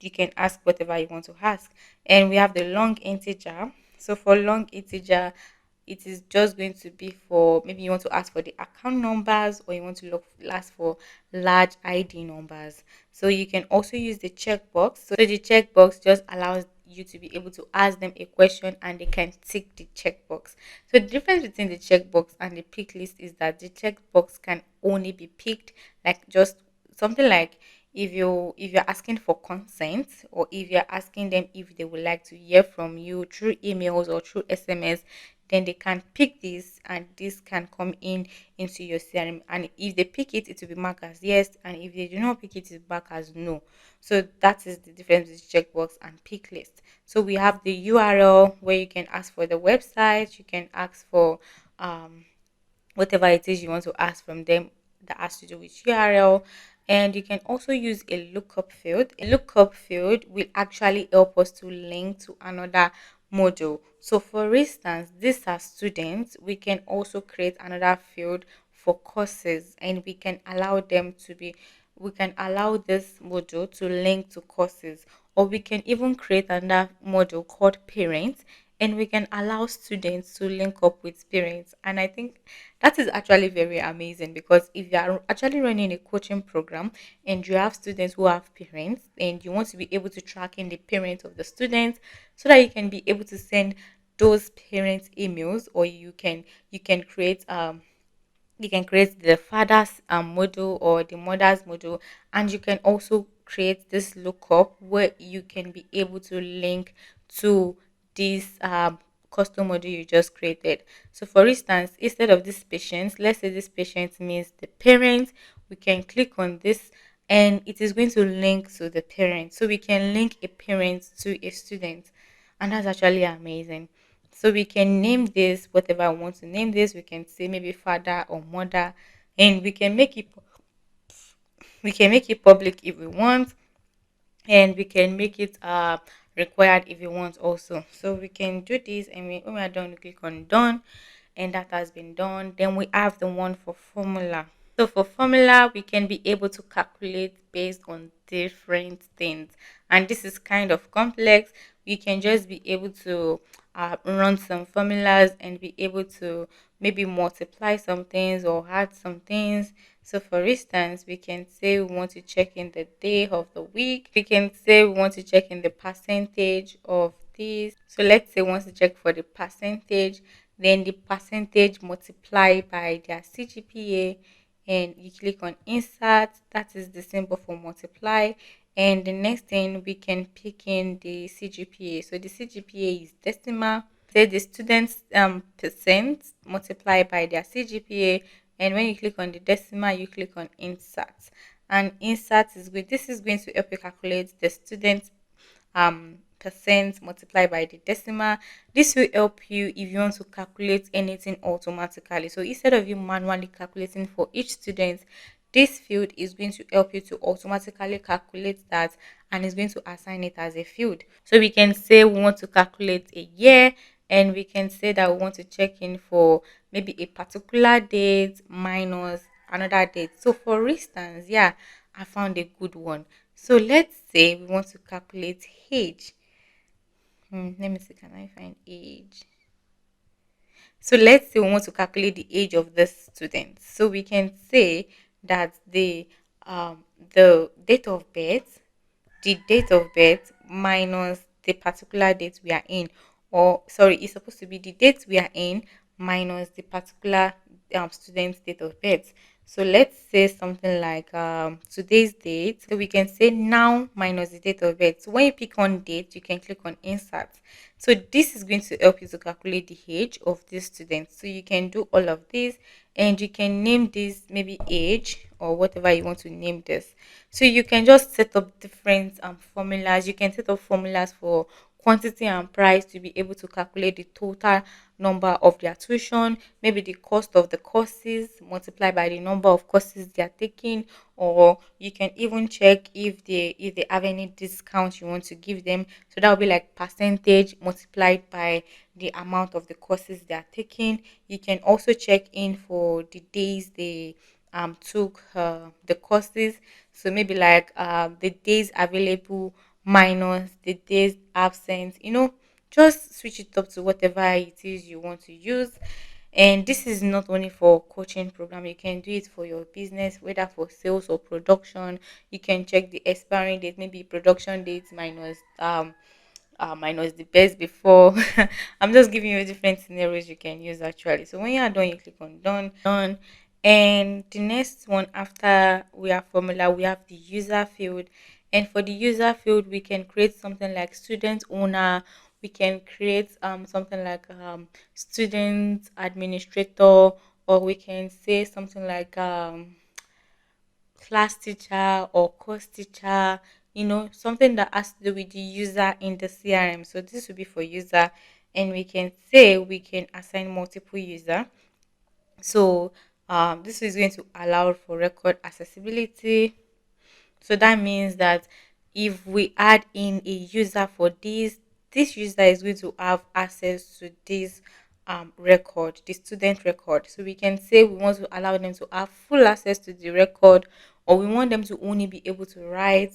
You can ask whatever you want to ask. And we have the long integer. So for long integer, it is just going to be for, maybe you want to ask for the account numbers, or you want to ask for large ID numbers. So you can also use the checkbox. So the checkbox just allows you to be able to ask them a question, and they can tick the checkbox. So the difference between the checkbox and the pick list is that the checkbox can only be picked, like just something like, if you're asking for consent, or if you're asking them if they would like to hear from you through emails or through SMS, then they can pick this, and this can come into your CRM. And if they pick it, it will be marked as yes, and if they do not pick it, it's marked as no. So that is the difference between checkbox and pick list. So we have the URL, where you can ask for the website, you can ask for whatever it is you want to ask from them that has to do with URL. And you can also use a lookup field. A lookup field will actually help us to link to another module. So for instance, these are students. We can also create another field for courses, and we can allow this module to link to courses, or we can even create another module called parents, and we can allow students to link up with parents. And I think that is actually very amazing, because if you are actually running a coaching program and you have students who have parents, and you want to be able to track in the parents of the students, so that you can be able to send those parents emails, or you can create the father's model or the mother's model, and you can also create this lookup where you can be able to link to this custom model you just created. So for instance, instead of this patient, let's say this patient means the parent, we can click on this, and it is going to link to the parent. So we can link a parent to a student, and that's actually amazing. So we can name this whatever I want to name this. We can say maybe father or mother, and we can make it public if we want, and we can make it required if you want also. So we can do this, and when we are done, we click on done, and that has been done. Then we have the one for formula. So for formula, we can be able to calculate based on different things, and this is kind of complex. We can just be able to run some formulas and be able to maybe multiply some things or add some things. So for instance, we can say we want to check in the day of the week. We can say we want to check in the percentage of this. So let's say we want to check for the percentage, then the percentage multiply by their CGPA, and you click on insert. That is the symbol for multiply. And the next thing, we can pick in the CGPA. So the CGPA is decimal. Say the students percent multiply by their CGPA, and when you click on the decimal, you click on insert. And insert is good. This is going to help you calculate the student percent multiplied by the decimal. This will help you if you want to calculate anything automatically. So instead of you manually calculating for each student, this field is going to help you to automatically calculate that, and is going to assign it as a field. So we can say we want to calculate a year, and we can say that we want to check in for maybe a particular date minus another date. So for instance, yeah, I found a good one. So let's say we want to calculate age. Let me see, can I find age? So let's say we want to calculate the age of this student. So we can say that the date of birth, minus the particular date we are in, or sorry, it's supposed to be the date we are in minus the particular student's date of birth. So let's say something like today's date. So we can say now minus the date of birth. So when you pick on date, you can click on insert. So this is going to help you to calculate the age of this student. So you can do all of this, and you can name this maybe age or whatever you want to name this. So you can just set up different formulas. You can set up formulas for quantity and price to be able to calculate the total number of their tuition, maybe the cost of the courses multiplied by the number of courses they are taking, or you can even check if they have any discounts you want to give them. So that will be like percentage multiplied by the amount of the courses they are taking. You can also check in for the days they took the courses. So maybe like the days available minus the days absent. Just switch it up to whatever it is you want to use. And this is not only for coaching program, you can do it for your business, whether for sales or production. You can check the expiring date, maybe production dates minus the best before. I'm just giving you different scenarios you can use actually. So when you are done, you click on done. And the next one after we have formula, we have the user field. And for the user field, we can create something like student owner. We can create something like student administrator, or we can say something like class teacher or course teacher, something that has to do with the user in the CRM. So this will be for user, and we can say we can assign multiple user. So this is going to allow for record accessibility. So that means that if we add in a user for this user is going to have access to this record, the student record. So we can say we want to allow them to have full access to the record, or we want them to only be able to write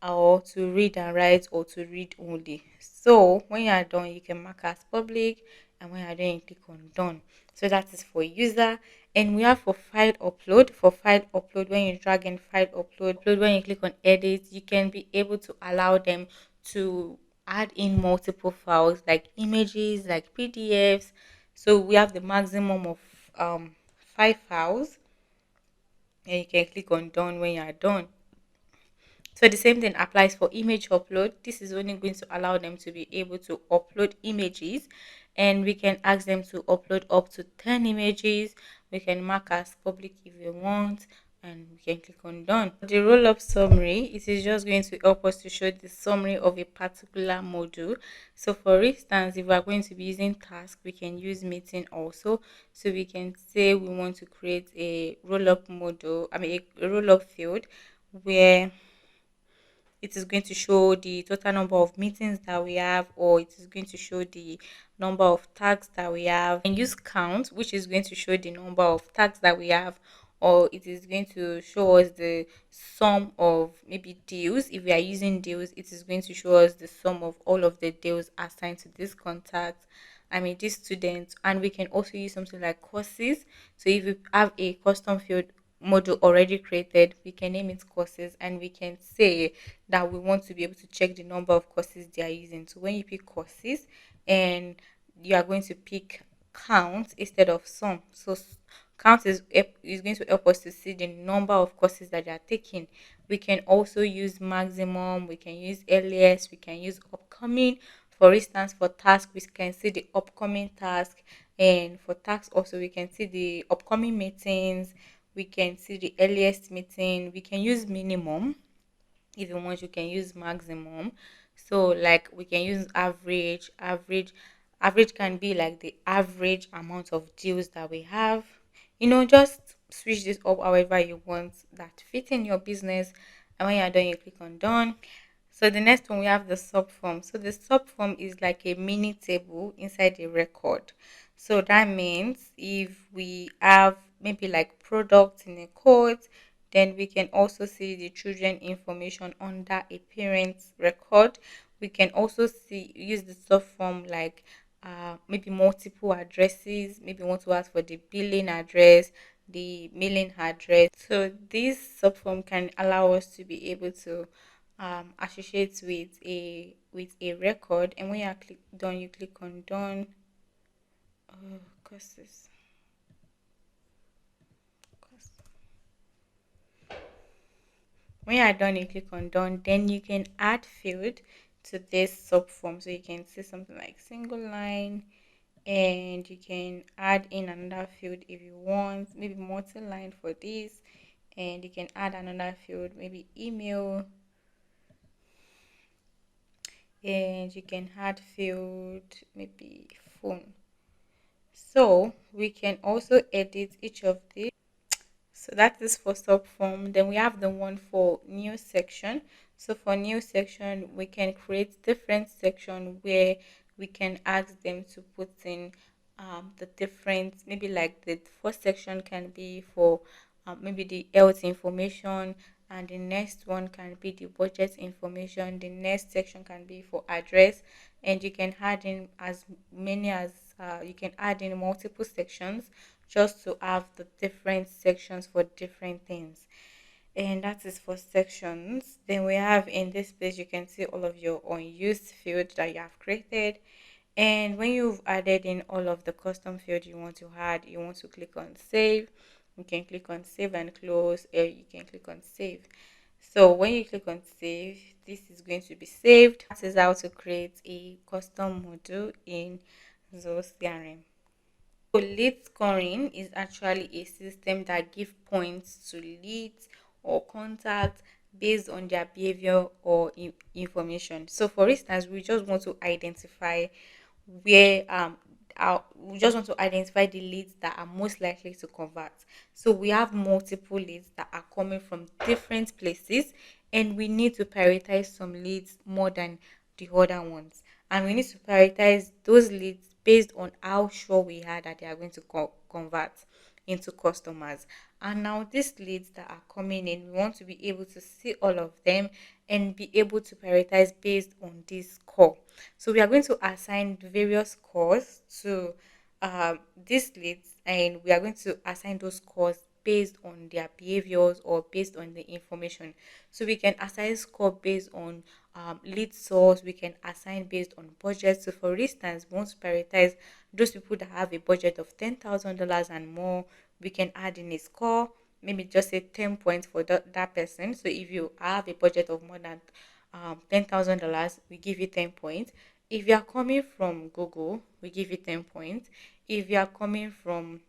or to read and write or to read only. So when you are done, you can mark as public, and when you are done, you click on done. So that is for user. And we have for file upload. For file upload, when you drag and file upload, when you click on edit, you can be able to allow them to add in multiple files like images, like PDFs. So we have the maximum of 5 files, and you can click on done when you are done. So the same thing applies for image upload. This is only going to allow them to be able to upload images, and we can ask them to upload up to 10 images. We can mark as public if we want, and we can click on done. The roll-up summary, it is just going to help us to show the summary of a particular module. So for instance, if we are going to be using task, we can use meeting also. So we can say we want to create a roll-up module, a roll-up field where it is going to show the total number of meetings that we have, or it is going to show the number of tags that we have, and use count, which is going to show the number of tags that we have, or it is going to show us the sum of maybe deals. If we are using deals, it is going to show us the sum of all of the deals assigned to this contact, this student. And we can also use something like courses. So if we have a custom field module already created, we can name it courses, and we can say that we want to be able to check the number of courses they are using. So when you pick courses, and you are going to pick count instead of sum. So count is going to help us to see the number of courses that they are taking. We can also use maximum, we can use earliest, we can use upcoming. For instance, for task, we can see the upcoming task, and for task also we can see the upcoming meetings, we can see the earliest meeting. We can use minimum. If you want, you can use maximum. So like we can use average can be like the average amount of deals that we have. Just switch this up however you want that fit in your business. And when you're done, you click on done. So the next one, we have the subform. So the subform is like a mini table inside a record. So that means if we have maybe like products in a quote, then we can also see the children information under a parent's record. We can also use the subform like maybe multiple addresses. Maybe we want to ask for the billing address, the mailing address. So this subform can allow us to be able to associate with a record. And when you are done, you click on done. Oh, courses. When you are done, you click on done. Then you can add field to this subform. So you can see something like single line, and you can add in another field if you want, maybe multi-line for this, and you can add another field, maybe email, and you can add field maybe phone. So we can also edit each of these. So that is for subform. Then we have the one for new section. So for new section, we can create different section where we can ask them to put in the different, maybe like the first section can be for maybe the health information, and the next one can be the budget information. The next section can be for address, and you can add in as many as you can add in multiple sections just to have the different sections for different things. And that is for sections. Then we have in this page, you can see all of your unused fields that you have created. And when you've added in all of the custom field you want to add, you want to click on save. You can click on save and close, or you can click on save. So when you click on save, this is going to be saved. That is how to create a custom module in Zoho CRM. So lead scoring is actually a system that gives points to leads or contacts based on their behavior or information. So for instance, we just want to identify where we just want to identify the leads that are most likely to convert. So we have multiple leads that are coming from different places, and we need to prioritize some leads more than the other ones. And we need to prioritize those leads based on how sure we are that they are going to convert into customers. And now these leads that are coming in, we want to be able to see all of them and be able to prioritize based on this score. So we are going to assign various scores to these leads, and we are going to assign those scores based on their behaviors or based on the information. So we can assign score based on lead source, we can assign based on budget. So for instance, we want to prioritize those people that have a budget of $10,000 and more. We can add in a score, maybe just say 10 points for that person. So if you have a budget of more than $10,000, we give you 10 points. If you are coming from Google, we give you 10 points. If you are coming from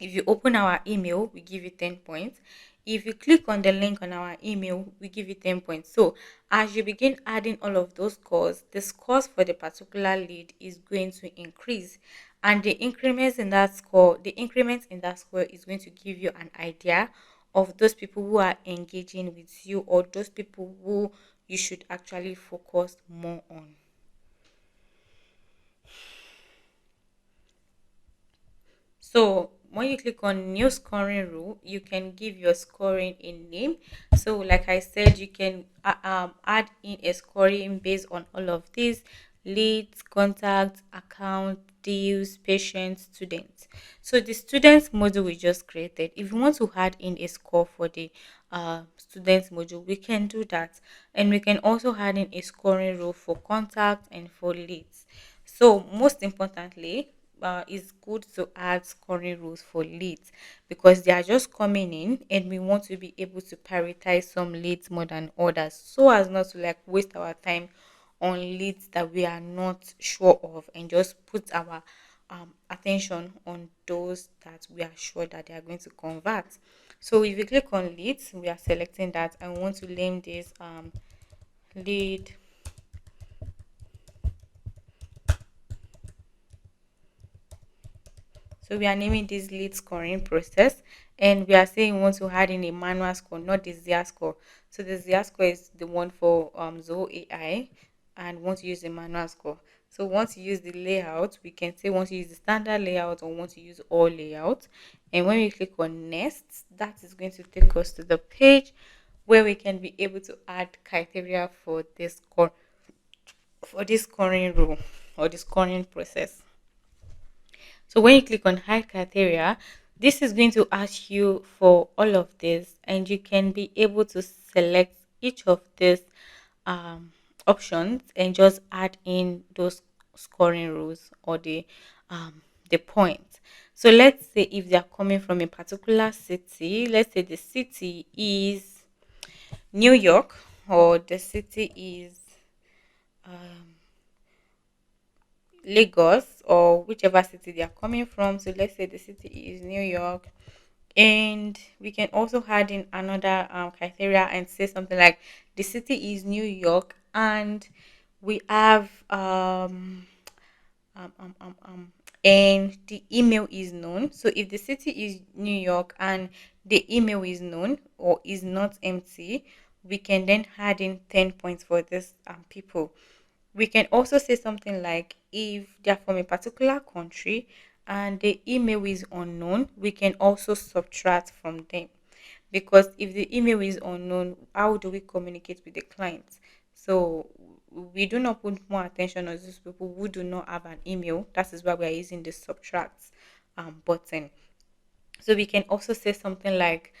If you open our email, we give you 10 points. If you click on the link on our email, we give you 10 points. So as you begin adding all of those scores, the scores for the particular lead is going to increase. And the increments in that score is going to give you an idea of those people who are engaging with you, or those people who you should actually focus more on. So when you click on new scoring rule, you can give your scoring a name. So like I said, you can add in a scoring based on all of these: leads, contacts, account, deals, patients, students. So the students module we just created, if you want to add in a score for the students module, we can do that. And we can also add in a scoring rule for contacts and for leads. So most importantly, it's good to add scoring rules for leads, because they are just coming in and we want to be able to prioritize some leads more than others, so as not to like waste our time on leads that we are not sure of, and just put our attention on those that we are sure that they are going to convert. So if you click on leads, we are selecting that, and we want to name this lead. So we are naming this lead scoring process, and we are saying we want to add in a manual score, not the ZIA score. So the ZIA score is the one for Zoho AI, and we want to use the manual score. So once you use the layout, we can say want to use the standard layout or want to use all layouts. And when we click on next, that is going to take us to the page where we can be able to add criteria for this score, for this scoring rule or the scoring process. So when you click on hide criteria, this is going to ask you for all of this, and you can be able to select each of these um, options and just add in those scoring rules or the points. So let's say if they are coming from a particular city, let's say the city is New York, or the city is um, Lagos, or whichever city they are coming from. So let's say the city is New York, and we can also add in another criteria and say something like the city is New York, and we have um, um, um, um, and the email is known. So if the city is New York and the email is known or is not empty, we can then add in 10 points for this people. We can also say something like if they're from a particular country and the email is unknown, we can also subtract from them, because if the email is unknown, how do we communicate with the client? So we do not put more attention on those people who do not have an email. That is why we are using the subtract button. So we can also say something like,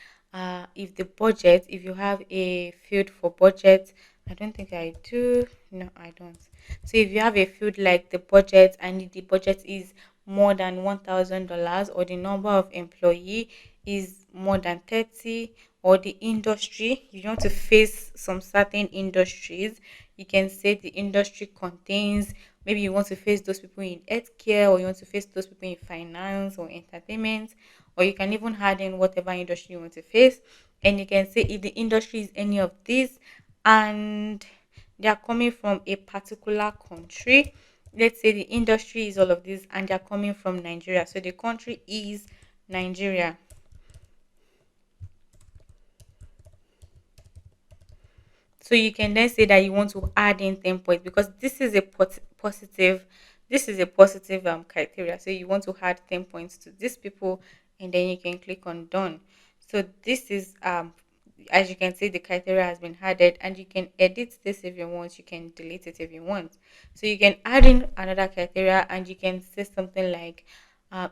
if the budget, if you have a field for budget, I don't think I do. No, I don't. So if you have a field like the budget, and the budget is more than $1,000, or the number of employee is more than 30, or the industry, you want to face some certain industries, you can say the industry contains, maybe you want to face those people in healthcare, or you want to face those people in finance or entertainment, or you can even add in whatever industry you want to face. And you can say if the industry is any of these and they are coming from a particular country. Let's say the industry is all of this and they are coming from Nigeria, so the country is Nigeria. So you can then say that you want to add in 10 points, because this is a positive This is a positive criteria. So you want to add 10 points to these people, and then you can click on done. So this is as you can see, the criteria has been added, and you can edit this if you want. You can delete it if you want. So you can add in another criteria, and you can say something like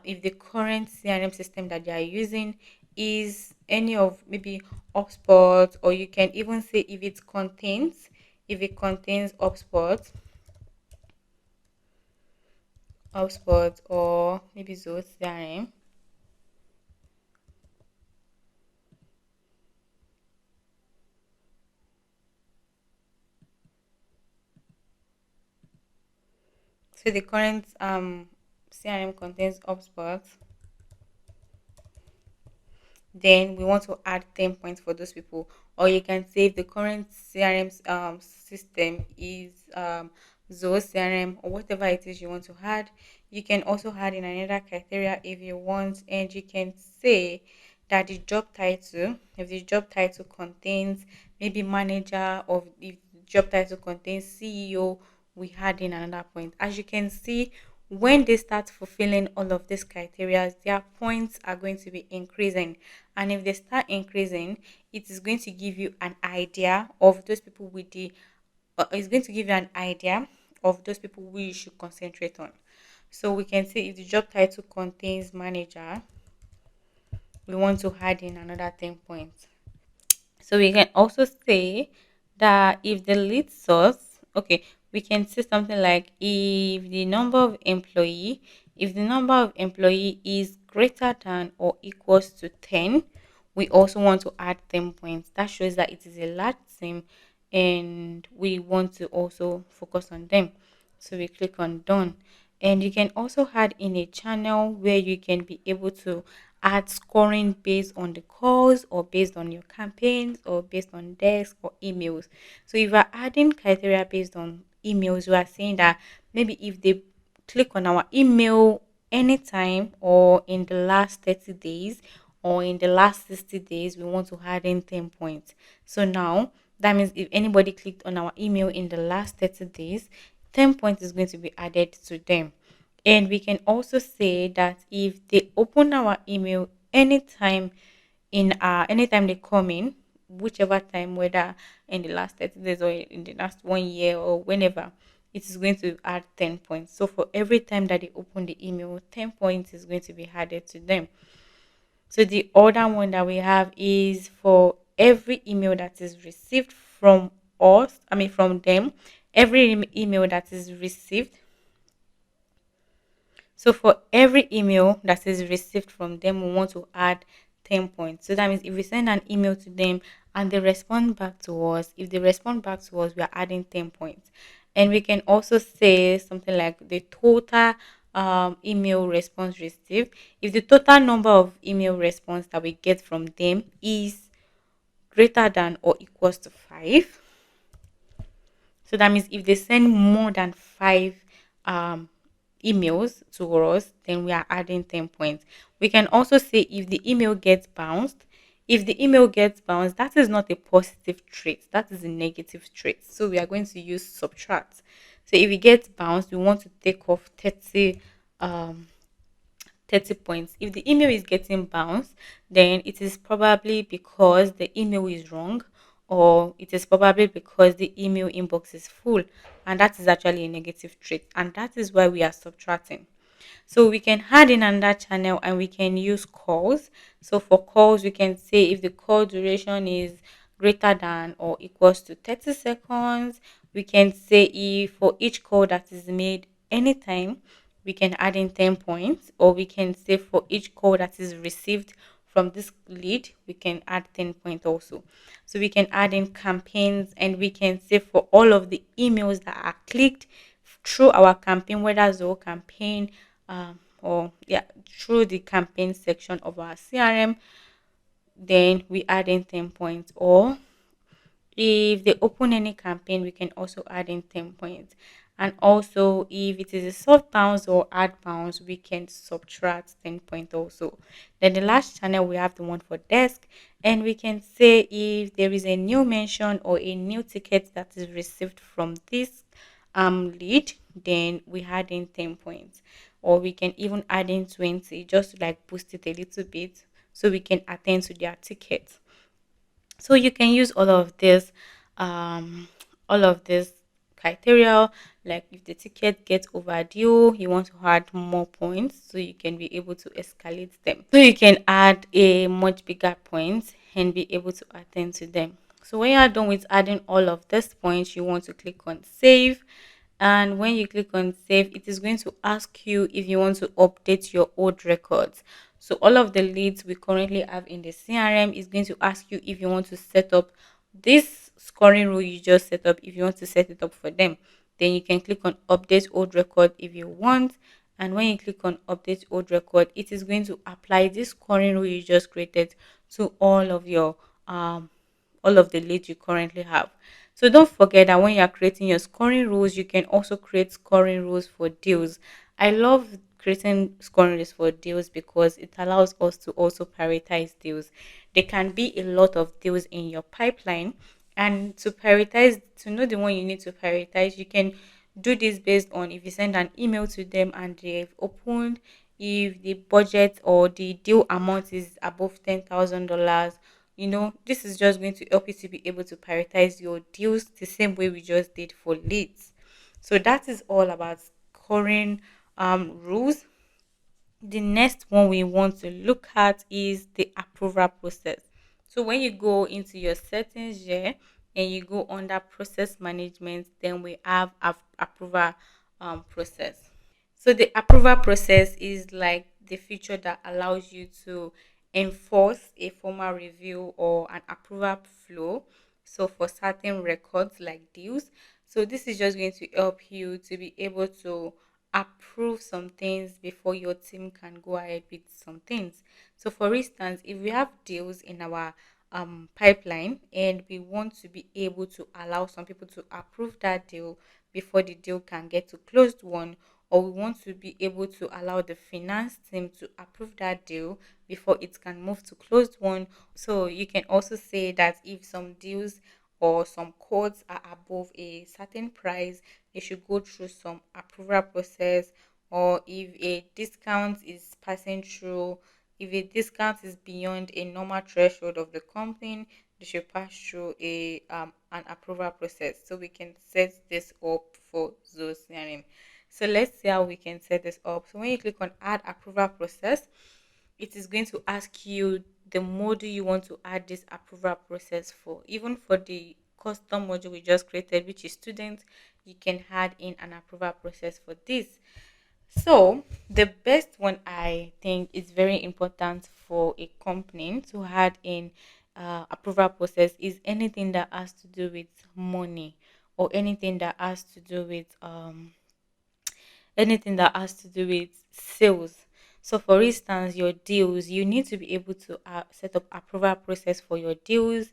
if the current CRM system that they are using is any of maybe HubSpot, or you can even say if it contains HubSpot, or maybe Zoho CRM. So the current CRM contains HubSpot, then we want to add 10 points for those people. Or you can say if the current CRM system is Zoho CRM, or whatever it is you want to add. You can also add in another criteria if you want, and you can say that the job title, if the job title contains maybe manager, or if the job title contains CEO, we add in another point. As you can see, when they start fulfilling all of these criteria, their points are going to be increasing. And if they start increasing, it is going to give you an idea of those people with the it's going to give you an idea of those people we should concentrate on. So we can see if the job title contains manager, we want to add in another 10 points. So we can also say that if the lead source, okay, we can say something like if the number of employee is greater than or equals to 10, we also want to add 10 points. That shows that it is a large team, and we want to also focus on them. So we click on done. And you can also add in a channel where you can be able to add scoring based on the calls, or based on your campaigns, or based on desk or emails. So if we're adding criteria based on emails, we are saying that maybe if they click on our email anytime, or in the last 30 days, or in the last 60 days, we want to add in 10 points. So now that means if anybody clicked on our email in the last 30 days, 10 points is going to be added to them. And we can also say that if they open our email anytime anytime they come in, whichever time, whether in the last 30 days or in the last 1 year, or whenever, it is going to add 10 points. So for every time that they open the email, 10 points is going to be added to them. So the other one that we have is for every email that is received from from them, every email that is received. So for every email that is received from them, we want to add 10 points. So that means if we send an email to them and they respond back to us, if they respond back to us, we are adding 10 points. And we can also say something like the total email response received. If the total number of email response that we get from them is greater than or equals to 5, so that means if they send more than 5 um, emails to us, then we are adding 10 points. We can also say if the email gets bounced. If the email gets bounced, that is not a positive trait, that is a negative trait. So we are going to use subtract. So if it gets bounced, we want to take off um, 30 points. If the email is getting bounced, then it is probably because the email is wrong, or it is probably because the email inbox is full, and that is actually a negative trait, and that is why we are subtracting. So we can add in another channel, and we can use calls. So for calls, we can say if the call duration is greater than or equals to 30 seconds. We can say if for each call that is made anytime, we can add in 10 points. Or we can say for each call that is received from this lead, we can add 10 points also. So we can add in campaigns, and we can say for all of the emails that are clicked through our campaign, whether Zoho campaign, or yeah, through the campaign section of our CRM, then we add in 10 points. Or if they open any campaign, we can also add in 10 points. And also, if it is a soft bounce or hard bounce, we can subtract 10 points also. Then the last channel, we have the one for desk, and we can say if there is a new mention or a new ticket that is received from this lead, then we add in 10 points, or we can even add in 20 just to like boost it a little bit so we can attend to their ticket. So you can use um, all of this criteria. Like if the ticket gets overdue, you want to add more points, so you can be able to escalate them. So you can add a much bigger point and be able to attend to them. So when you are done with adding all of these points, you want to click on save. And when you click on save, it is going to ask you if you want to update your old records. So all of the leads we currently have in the CRM is going to ask you if you want to set up this scoring rule you just set up. If you want to set it up for them, then you can click on update old record if you want. And when you click on update old record, it is going to apply this scoring rule you just created to um all of the leads you currently have. So don't forget that when you are creating your scoring rules, you can also create scoring rules for deals. I love creating scoring rules for deals because it allows us to also prioritize deals. There can be a lot of deals in your pipeline, and to prioritize, to know the one you need to prioritize, you can do this based on if you send an email to them and they've opened, if the budget or the deal amount is above $10,000. This is just going to help you to be able to prioritize your deals the same way we just did for leads. So that is all about scoring rules. The next one we want to look at is the approval process. So when you go into your settings here and you go under process management, then we have approval process. So the approval process is like the feature that allows you to enforce a formal review or an approval flow. So for certain records like deals. So this is just going to help you to be able to approve some things before your team can go ahead with some things. So for instance, if we have deals in our pipeline and we want to be able to allow some people to approve that deal before the deal can get to closed one, or we want to be able to allow the finance team to approve that deal before it can move to closed one. So you can also say that if some deals or some codes are above a certain price, they should go through some approval process. Or if a discount is passing through, if a discount is beyond a normal threshold of the company, they should pass through a an approval process. So we can set this up for Zoho CRM. So let's see how we can set this up. So when you click on add approval process, it is going to ask you the module you want to add this approval process for. Even for the custom module we just created, which is students, you can add in an approval process for this. So the best one I think is very important for a company to add in approval process is anything that has to do with money, or anything that has to do with sales. So, for instance, your deals, you need to be able to set up approval process for your deals,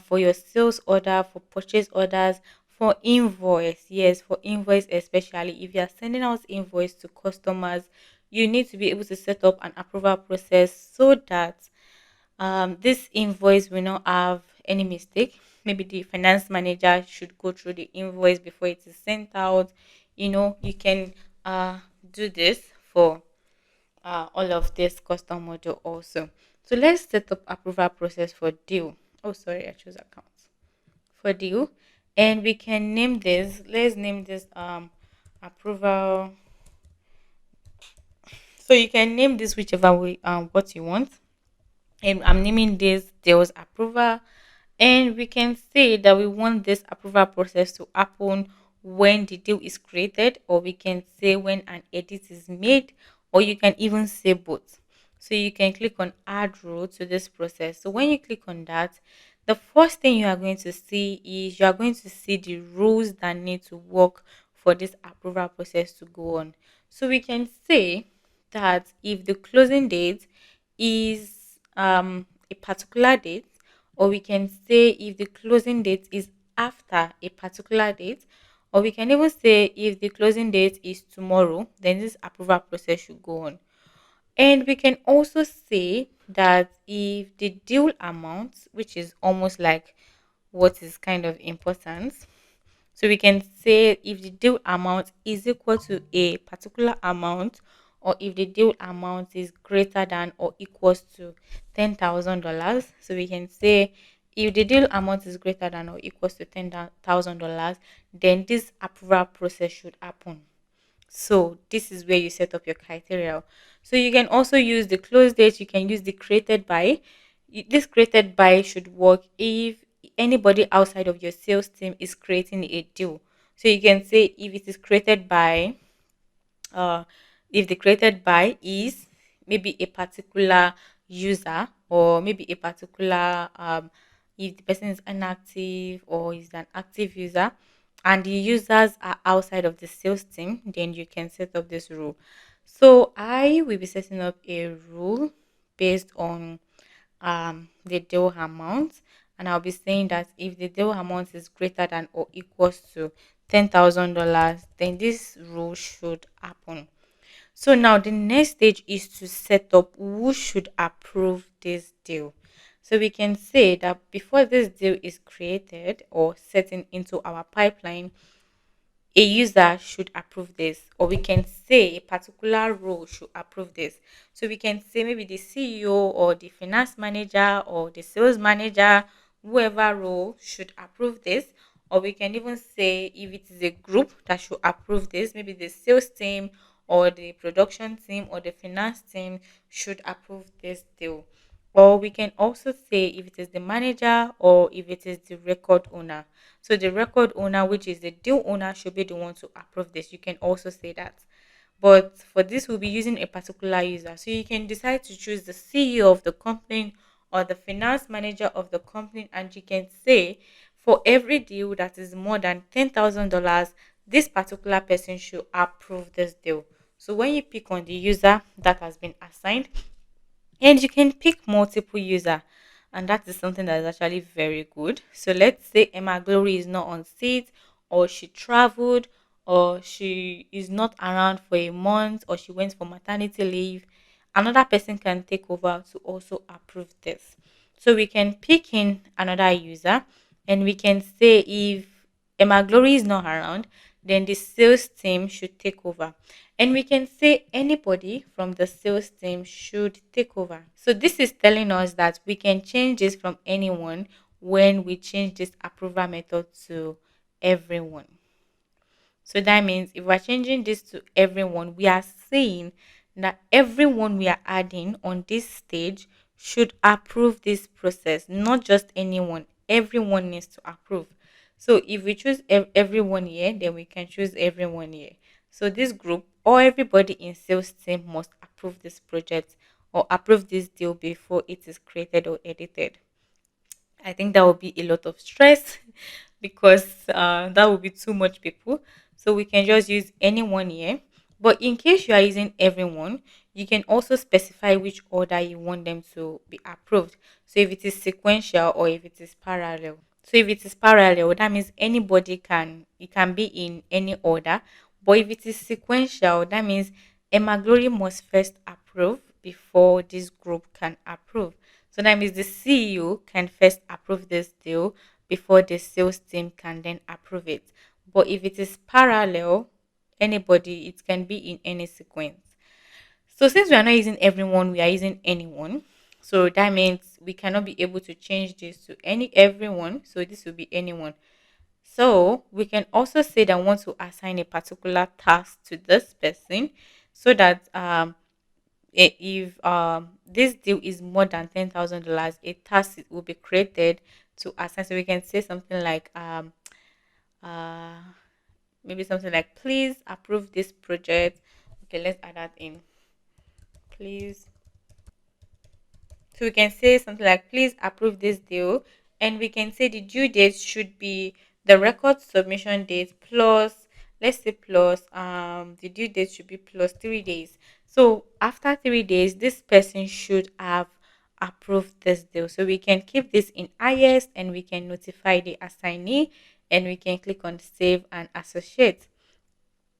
for your sales order, for purchase orders, for invoice. Yes, for invoice, especially if you are sending out invoice to customers, you need to be able to set up an approval process so that this invoice will not have any mistake. Maybe the finance manager should go through the invoice before it is sent out. You can uh, do this for all of this custom module also. So let's set up approval process for deal. Oh, sorry, I chose accounts for deal, and we can name this. Let's name this approval. So you can name this whichever way what you want. And I'm naming this deals approval, and we can say that we want this approval process to happen when the deal is created, or we can say when an edit is made, or you can even say both. So you can click on add rule to this process. So when you click on that, the first thing you are going to see is you are going to see the rules that need to work for this approval process to go on. So we can say that if the closing date is a particular date, or we can say if the closing date is after a particular date, or we can even say if the closing date is tomorrow, then this approval process should go on. And we can also say that if the deal amount, which is almost like what is kind of important, So we can say if the deal amount is equal to a particular amount, or if the deal amount is greater than or equals to $10,000. So we can say if the deal amount is greater than or equals to $10,000, then this approval process should happen. So this is where you set up your criteria. So you can also use the close date, you can use the created by. This created by should work if anybody outside of your sales team is creating a deal. So you can say if it is created by uh, if the created by is maybe a particular user, or maybe a particular if the person is inactive or is an active user and the users are outside of the sales team, then you can set up this rule. So I will be setting up a rule based on the deal amount, and I'll be saying that if the deal amount is greater than or equals to $10,000, then this rule should happen. So now the next stage is to set up who should approve this deal. So we can say that before this deal is created or setting into our pipeline, a user should approve this, or we can say a particular role should approve this. So we can say maybe the CEO or the finance manager or the sales manager, whoever role should approve this. Or we can even say if it is a group that should approve this, maybe the sales team or the production team or the finance team should approve this deal. Or we can also say if it is the manager or if it is the record owner. So the record owner, which is the deal owner, should be the one to approve this. You can also say that. But for this, we'll be using a particular user. So you can decide to choose the CEO of the company or the finance manager of the company, and you can say for every deal that is more than $10,000, this particular person should approve this deal. So when you pick on the user that has been assigned, and you can pick multiple user, and that is something that is actually very good. So let's say Emma Glory is not on seat, or she traveled, or she is not around for a month, or she went for maternity leave. Another person can take over to also approve this. So we can pick in another user, and we can say if Emma Glory is not around, then the sales team should take over. And we can say anybody from the sales team should take over. So this is telling us that we can change this from anyone when we change this approval method to everyone. So that means if we're changing this to everyone, we are saying that everyone we are adding on this stage should approve this process, not just anyone. Everyone needs to approve. So if we choose everyone here, then we can choose everyone here. So this group or everybody in sales team must approve this project or approve this deal before it is created or edited. I think that would be a lot of stress because that would be too much people. So we can just use anyone here. But in case you are using everyone, you can also specify which order you want them to be approved. So if it is sequential or if it is parallel. So if it is parallel, that means anybody can, it can be in any order. But if it is sequential, that means Emma Glory must first approve before this group can approve. So that means the CEO can first approve this deal before the sales team can then approve it. But if it is parallel, anybody, it can be in any sequence. So since we are not using everyone, we are using anyone. So that means we cannot be able to change this to any everyone. So this will be anyone. So we can also say that we want to assign a particular task to this person so that if this deal is more than $10,000, a task will be created to assign. So we can say something like uh maybe something like please approve this project. Okay, let's add that in. Please. So we can say something like please approve this deal, and we can say the due date should be the record submission date plus, let's say plus the due date should be plus 3 days. So after 3 days, this person should have approved this deal. So we can keep this in highest and we can notify the assignee and we can click on save and associate.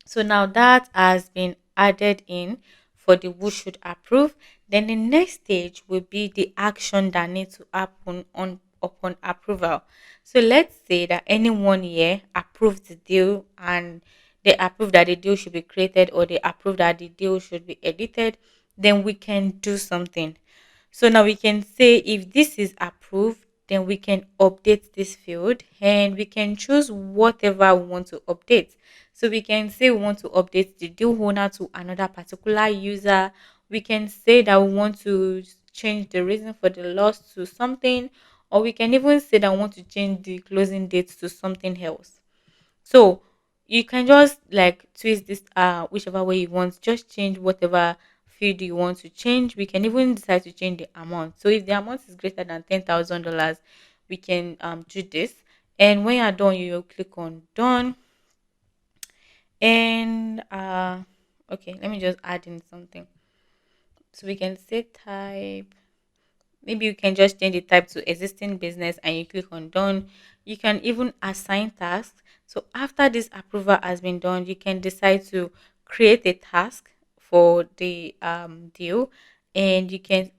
So now that has been added in for the who should approve. Then the next stage will be the action that needs to happen on upon approval. So let's say that anyone here approved the deal and they approve that the deal should be created or they approve that the deal should be edited, then we can do something. So now we can say if this is approved, then we can update this field and we can choose whatever we want to update. So we can say we want to update the deal owner to another particular user. We can say that we want to change the reason for the loss to something, or we can even say that we want to change the closing date to something else. So you can just like twist this whichever way you want, just change whatever field you want to change. We can even decide to change the amount. So if the amount is greater than $10,000, we can do this. And when you're done, you click on done. And okay, let me just add in something. So we can say type. Maybe you can just change the type to existing business and you click on done. You can even assign tasks. So after this approval has been done, you can decide to create a task for the deal, and you can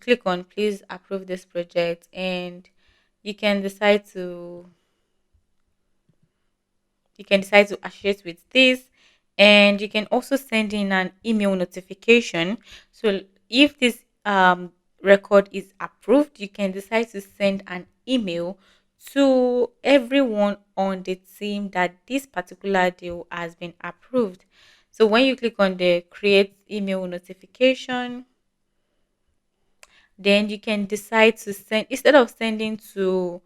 click on please approve this project, and you can decide to associate with this, and you can also send in an email notification. So if this record is approved, you can decide to send an email to everyone on the team that this particular deal has been approved. So when you click on the create email notification, then you can decide to send, instead of sending to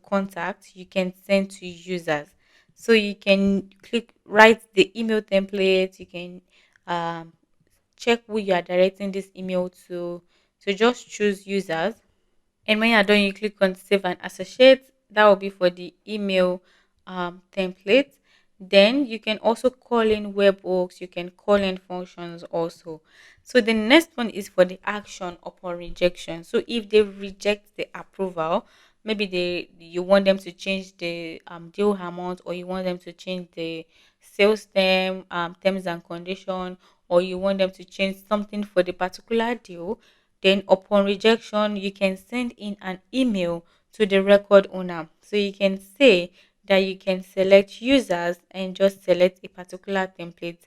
contact, you can send to users. So you can click write the email template. You can um, check who you are directing this email to. So just choose users, and when you're done, you click on save and associate. That will be for the email template. Then you can also call in webhooks, you can call in functions also. So the next one is for the action upon rejection. So if they reject the approval, maybe you want them to change the deal amount, or you want them to change the sales terms and condition, or you want them to change something for the particular deal, then upon rejection, you can send in an email to the record owner. So you can say that you can select users and just select a particular template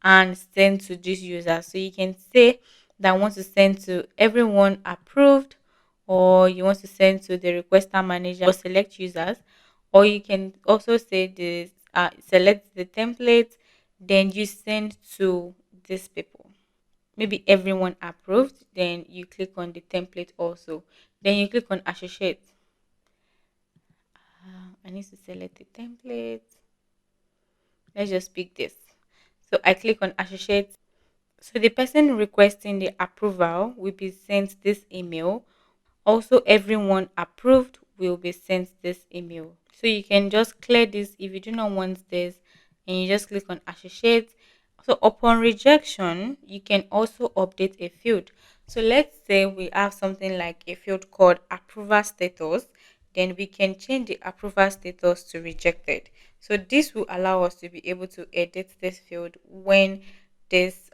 and send to these users. So you can say that I want to send to everyone approved, or you want to send to the requester manager, or select users, or you can also say this select the template, then you send to these people, maybe everyone approved, then you click on the template also, then you click on associate. I need to select the template. Let's just pick this. So I click on associate. So the person requesting the approval will be sent this email. Also, everyone approved will be sent this email. So you can just clear this if you do not want this, and you just click on associate. So upon rejection, you can also update a field. So let's say we have something like a field called approval status, then we can change the approval status to rejected. So this will allow us to be able to edit this field when this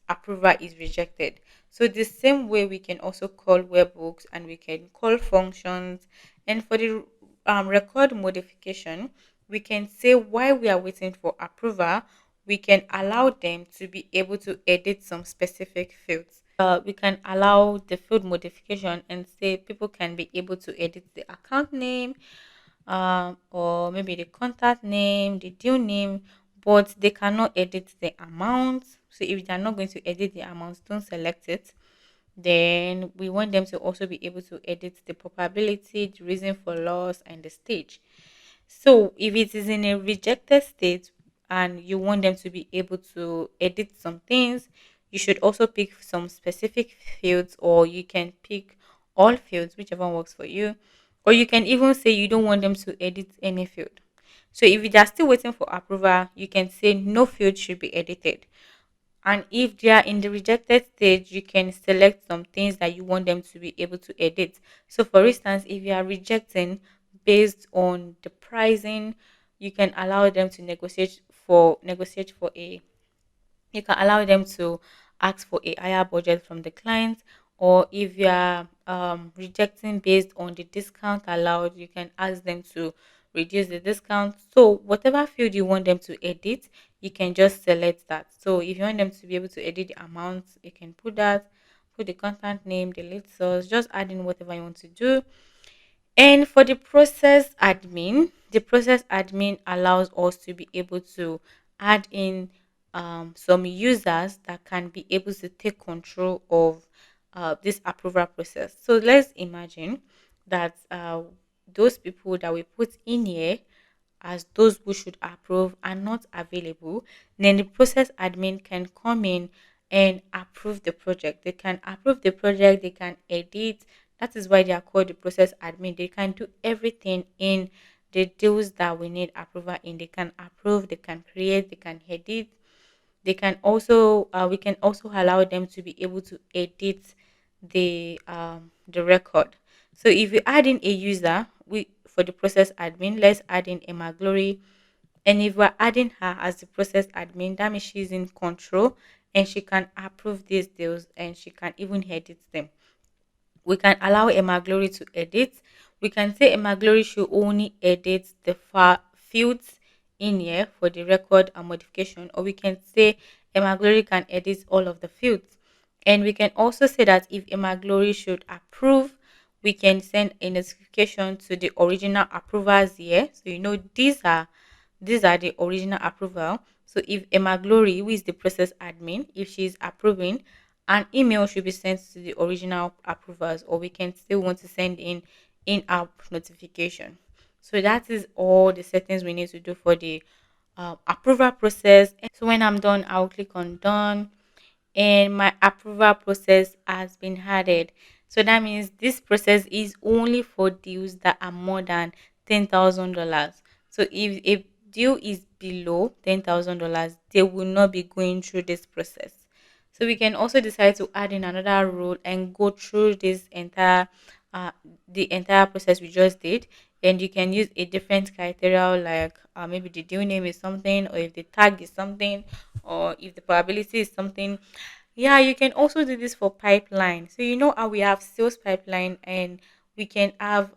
approval is rejected. So the same way we can also call webhooks and we can call functions. And for the record modification, we can say while we are waiting for approval, we can allow them to be able to edit some specific fields. We can allow the field modification and say people can be able to edit the account name, or maybe the contact name, the deal name, but they cannot edit the amount. So if they are not going to edit the amount, don't select it. Then we want them to also be able to edit the probability, the reason for loss, and the stage. So if it is in a rejected state and you want them to be able to edit some things, you should also pick some specific fields, or you can pick all fields, whichever works for you. Or you can even say you don't want them to edit any field. So if they are still waiting for approval, you can say no field should be edited. And if they are in the rejected stage, you can select some things that you want them to be able to edit. So, for instance, if you are rejecting based on the pricing, you can allow them to negotiate for a. You can allow them to ask for a higher budget from the client, or if you are rejecting based on the discount allowed, you can ask them to reduce the discount. So whatever field you want them to edit, you can just select that. So if you want them to be able to edit the amount, you can put that, put the contact name, the lead source, just add in whatever you want to do. And for the process admin allows us to be able to add in some users that can be able to take control of this approval process. So let's imagine that those people that we put in here as those who should approve are not available, then the process admin can come in and approve the project. They can approve the project, they can edit. That is why they are called the process admin. They can do everything in the deals that we need approval in. They can approve, they can create, they can edit. They can also we can also allow them to be able to edit the record. So if you add in a user, we for the process admin, let's add in Emma Glory, and if we're adding her as the process admin, that means she's in control and she can approve these deals and she can even edit them. We can allow Emma Glory to edit. We can say Emma Glory should only edit the fields in here for the record and modification, or we can say Emma Glory can edit all of the fields. And we can also say that if Emma Glory should approve, we can send a notification to the original approvers here. So you know these are the original approval. So if Emma Glory, who is the process admin, if she's approving, an email should be sent to the original approvers, or we can still want to send in-app notification. So that is all the settings we need to do for the approval process. So when I'm done, I'll click on done, and my approval process has been added. So that means this process is only for deals that are more than $10,000. So if a deal is below $10,000, they will not be going through this process. So we can also decide to add in another rule and go through this uh, entire process we just did. And you can use a different criteria, like maybe the deal name is something, or if the tag is something, or if the probability is something. Yeah, you can also do this for pipeline. So you know how we have sales pipeline, and we can have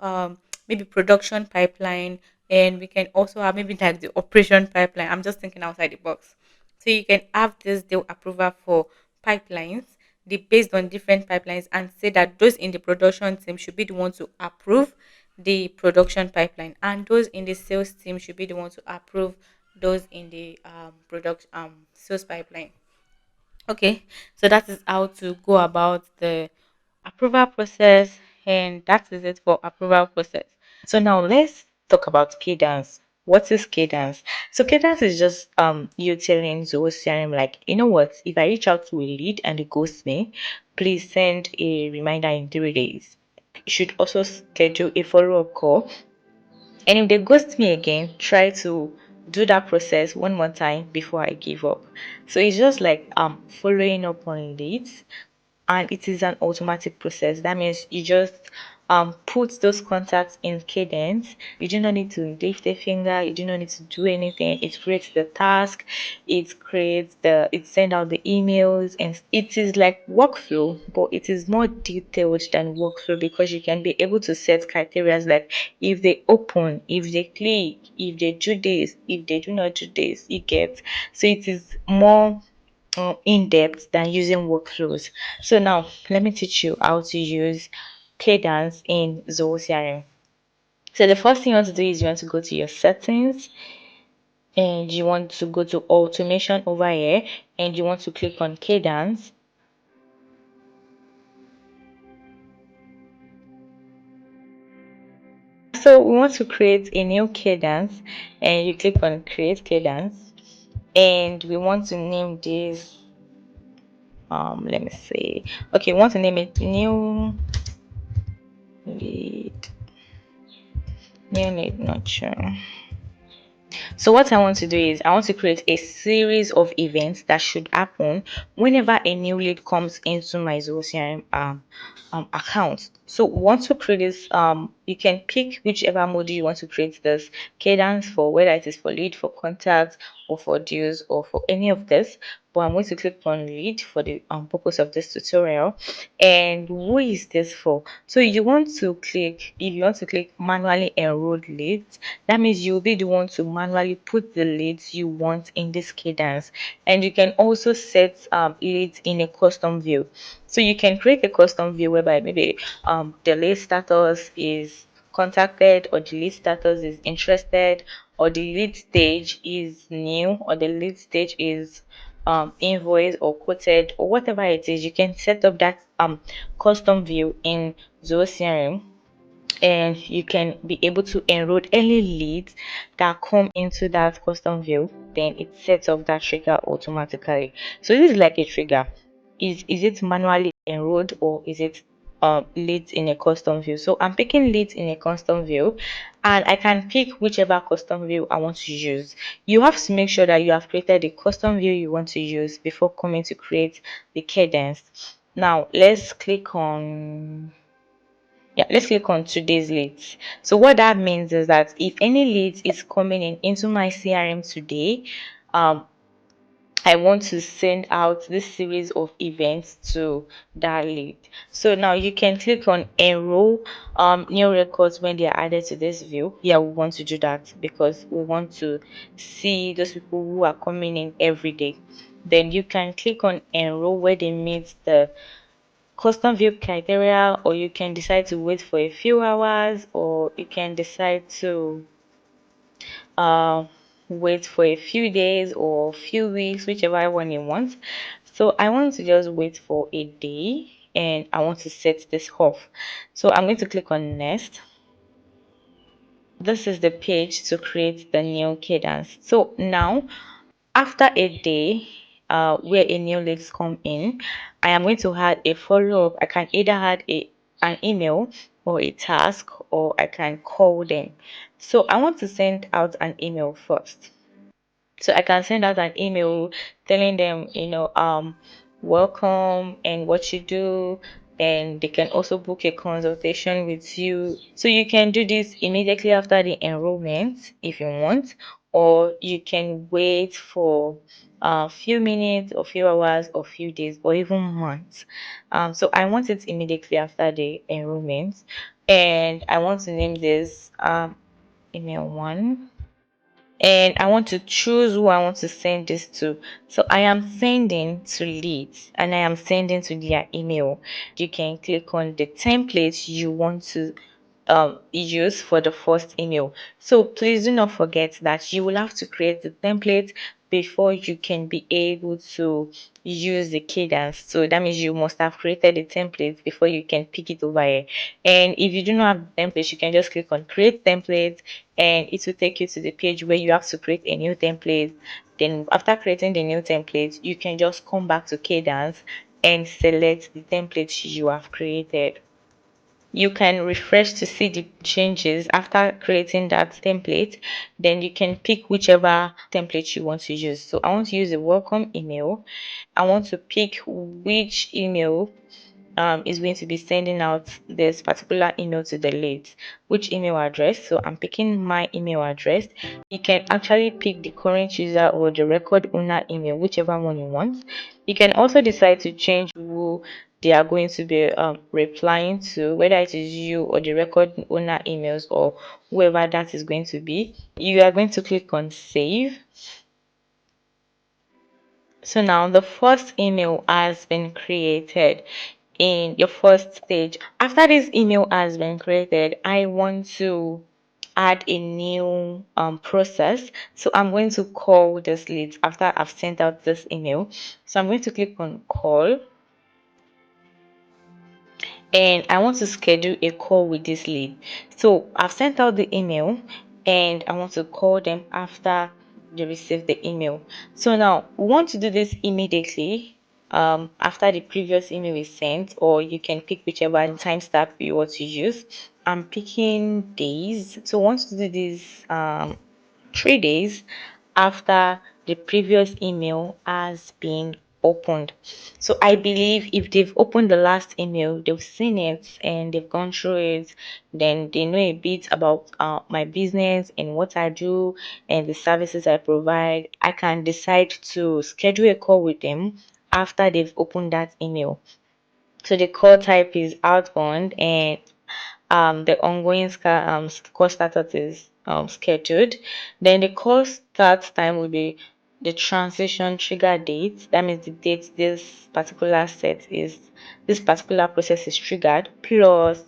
maybe production pipeline, and we can also have maybe like the operation pipeline. I'm just thinking outside the box. So you can have this deal approval for pipelines, the based on different pipelines, and say that those in the production team should be the ones to approve the production pipeline, and those in the sales team should be the ones to approve those in the product sales pipeline. Okay, so that is how to go about the approval process, and that is it for approval process. So now let's talk about cadence. What is cadence? So cadence is just you telling Zoho CRM, like, you know what, if I reach out to a lead and it ghosts me, please send a reminder in 3 days. You should also schedule a follow-up call. And if they ghost me again, try to do that process one more time before I give up. So it's just like following up on leads, and it is an automatic process. That means you just put those contacts in cadence. You do not need to lift a finger, you do not need to do anything. It creates the task, it send out the emails, and it is like workflow, but it is more detailed than workflow, because you can be able to set criteria like if they open, if they click, if they do this, if they do not do this, you get. So it is more in depth than using workflows. So now let me teach you how to use Cadence in Zoho CRM. So the first thing you want to do is you want to go to your settings, and you want to go to automation over here, and you want to click on Cadence. So we want to create a new cadence, and you click on create cadence, and we want to name this let me see. Okay, we want to name it new lead, new lead nurture. So what I want to do is I want to create a series of events that should happen whenever a new lead comes into my Zoho CRM account. So once you create this, you can pick whichever module you want to create this cadence for, whether it is for lead, for contact, or for deals, or for any of this. but I'm going to click on lead for the purpose of this tutorial. And who is this for? So you want to click, if you want to click manually enrolled leads, that means you'll be the one to manually put the leads you want in this cadence. And you can also set leads in a custom view. So you can create a custom view whereby maybe the lead status is contacted, or the lead status is interested, or the lead stage is new, or the lead stage is invoice or quoted, or whatever it is. You can set up that custom view in Zoho CRM, and you can be able to enroll any leads that come into that custom view. Then it sets up that trigger automatically. So this is like a trigger. Is it manually enrolled, or is it leads in a custom view? So I'm picking leads in a custom view, and I can pick whichever custom view I want to use. You have to make sure that you have created the custom view you want to use before coming to create the cadence. Now let's click on today's leads. So what that means is that if any leads is coming in into my CRM today, I want to send out this series of events to that lead. So now you can click on enroll new records when they are added to this view. Yeah, we want to do that because we want to see those people who are coming in every day. Then you can click on enroll where they meet the custom view criteria, or you can decide to wait for a few hours, or you can decide to uh, wait for a few days or few weeks, whichever one you want. So I want to just wait for a day, and I want to set this off. So I'm going to click on next. This is the page to create the new cadence. So now after a day, where a new leads come in, I am going to add a follow-up. I can either add an email or a task, or I can call them. So I want to send out an email first. So I can send out an email telling them, welcome and what you do, and they can also book a consultation with you. So you can do this immediately after the enrollment if you want, or you can wait for a few minutes or few hours or few days or even months. So I want it immediately after the enrollment, and I want to name this email one, and I want to choose who I want to send this to. So I am sending to leads, and I am sending to their email. You can click on the template you want to use for the first email. So please do not forget that you will have to create the template before you can be able to use the cadence. So that means you must have created the template before you can pick it over here. And if you do not have the template, you can just click on create template, and it will take you to the page where you have to create a new template. Then after creating the new template, you can just come back to cadence and select the template you have created. You can refresh to see the changes after creating that template. Then you can pick whichever template you want to use. So I want to use a welcome email. I want to pick which email is going to be sending out this particular email to the leads, which email address. So I'm picking my email address. You can actually pick the current user or the record owner email, whichever one you want. You can also decide to change who they are going to be replying to, whether it is you or the record owner emails, or whoever that is going to be. You are going to click on save. So now the first email has been created in your first stage. After this email has been created, I want to add a new process. So I'm going to call this lead after I've sent out this email. So I'm going to click on call, and I want to schedule a call with this lead. So I've sent out the email, and I want to call them after they receive the email. So now we want to do this immediately after the previous email is sent, or you can pick whichever timestamp you want to use. I'm picking days. So I want to do this 3 days after the previous email has been opened. So I believe if they've opened the last email, they've seen it and they've gone through it, then they know a bit about my business and what I do and the services I provide. I can decide to schedule a call with them after they've opened that email. So the call type is outbound, and the ongoing call status is scheduled. Then the call start time will be the transition trigger date. That means the date this particular process is triggered, plus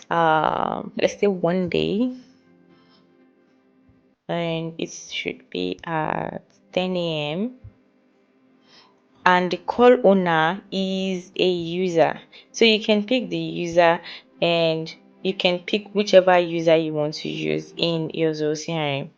let's say 1 day, and it should be at 10 a.m. And the call owner is a user, so you can pick the user, and you can pick whichever user you want to use in your Zoho CRM,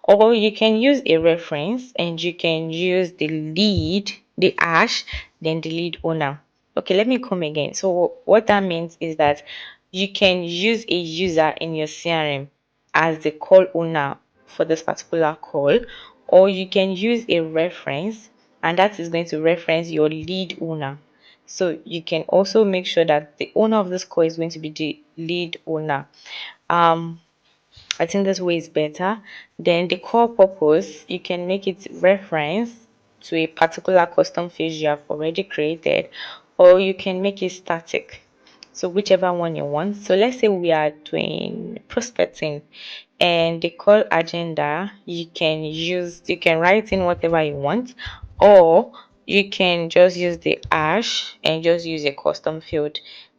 or you can use a reference and you can use the hash, then the lead owner. Okay, let me come again. So what that means is that you can use a user in your CRM as the call owner for this particular call, or you can use a reference, and that is going to reference your lead owner. So you can also make sure that the owner of this call is going to be the lead owner. I think this way is better. Then the call purpose, you can make it reference to a particular custom field you have already created, or you can make it static. So whichever one you want. So let's say we are doing prospecting, and the call agenda, you can write in whatever you want, or you can just use the hash and just use a custom field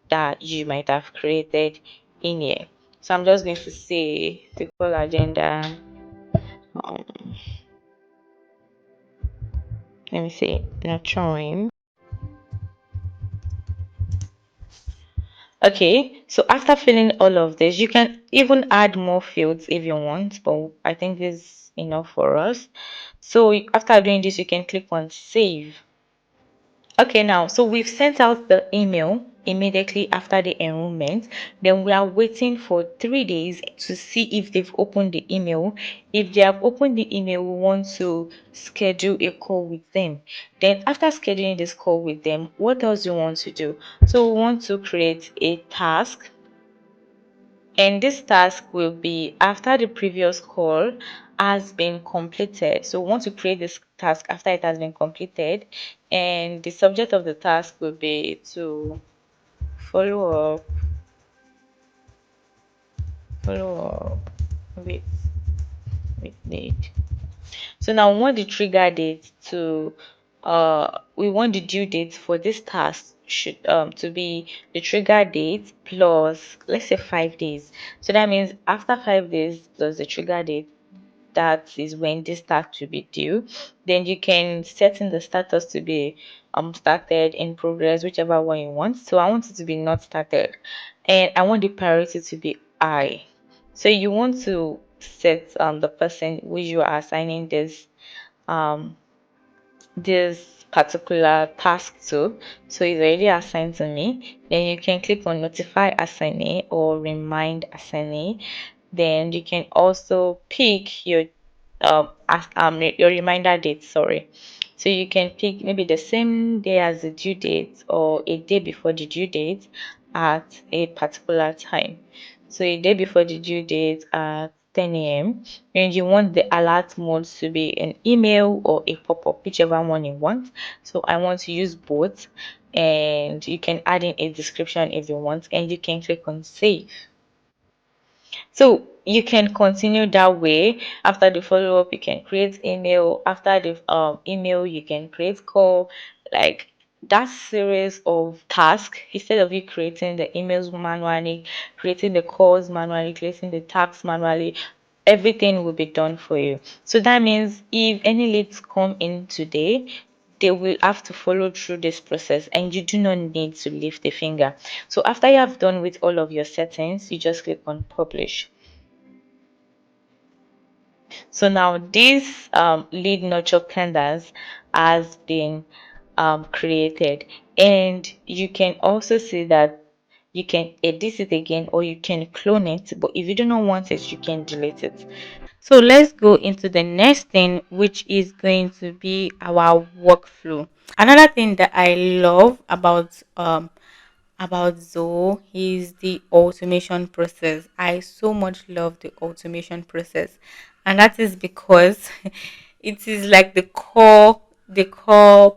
that you might have created in here. So I'm just going to say the call agenda. Um, Let me say nurturing. Okay, so after filling all of this, you can even add more fields if you want, but I think this is enough for us. So after doing this, you can click on save. Okay, now, so we've sent out the email immediately after the enrollment. Then we are waiting for 3 days to see if they've opened the email. If they have opened the email, we want to schedule a call with them. Then after scheduling this call with them, what else do you want to do? So we want to create a task, and this task will be after the previous call has been completed. So we want to create this task after it has been completed, and the subject of the task will be to follow up follow up with date. So now we want the trigger date to we want the due date for this task should to be the trigger date plus, let's say, 5 days. So that means after 5 days plus the trigger date, that is when this task will be due. Then you can set in the status to be started, in progress, whichever one you want. So I want it to be not started, and I want the priority to be high. So you want to set the person who you are assigning um this particular task to. So it's already assigned to me. Then you can click on notify assignee or remind assignee. Then you can also pick your reminder date, sorry. So you can pick maybe the same day as the due date or a day before the due date at a particular time. So a day before the due date at 10 a.m. and you want the alert mode to be an email or a pop-up, whichever one you want. So I want to use both, and you can add in a description if you want, and you can click on save. So you can continue that way. After the follow-up, you can create email. After the email, you can create call. Like that series of tasks, instead of you creating the emails manually, creating the calls manually, creating the tasks manually, everything will be done for you. So that means if any leads come in today, they will have to follow through this process, and you do not need to lift a finger. So after you have done with all of your settings, you just click on publish. So now this lead nurture calendars has been created, and you can also see that you can edit it again or you can clone it, but if you do not want it, you can delete it. So let's go into the next thing, which is going to be our workflow. Another thing that I love about Zoho is the automation process. I so much love the automation process, and that is because it is like the core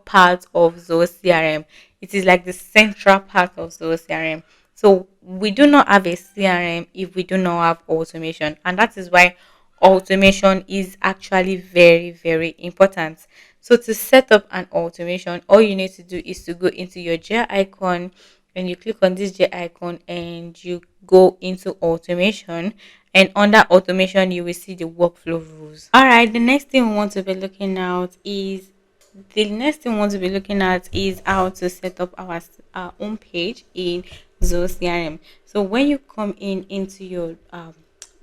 part of Zoho CRM. It is like the central part of Zoho CRM. So we do not have a CRM if we do not have automation, and that is why automation is actually very, very important. So to set up an automation, all you need to do is to go into your J icon, and you click on this J icon and you go into automation, and under automation you will see the workflow rules. All right, the next thing we want to be looking at is how to set up our own page in Zoho CRM. So when you come into your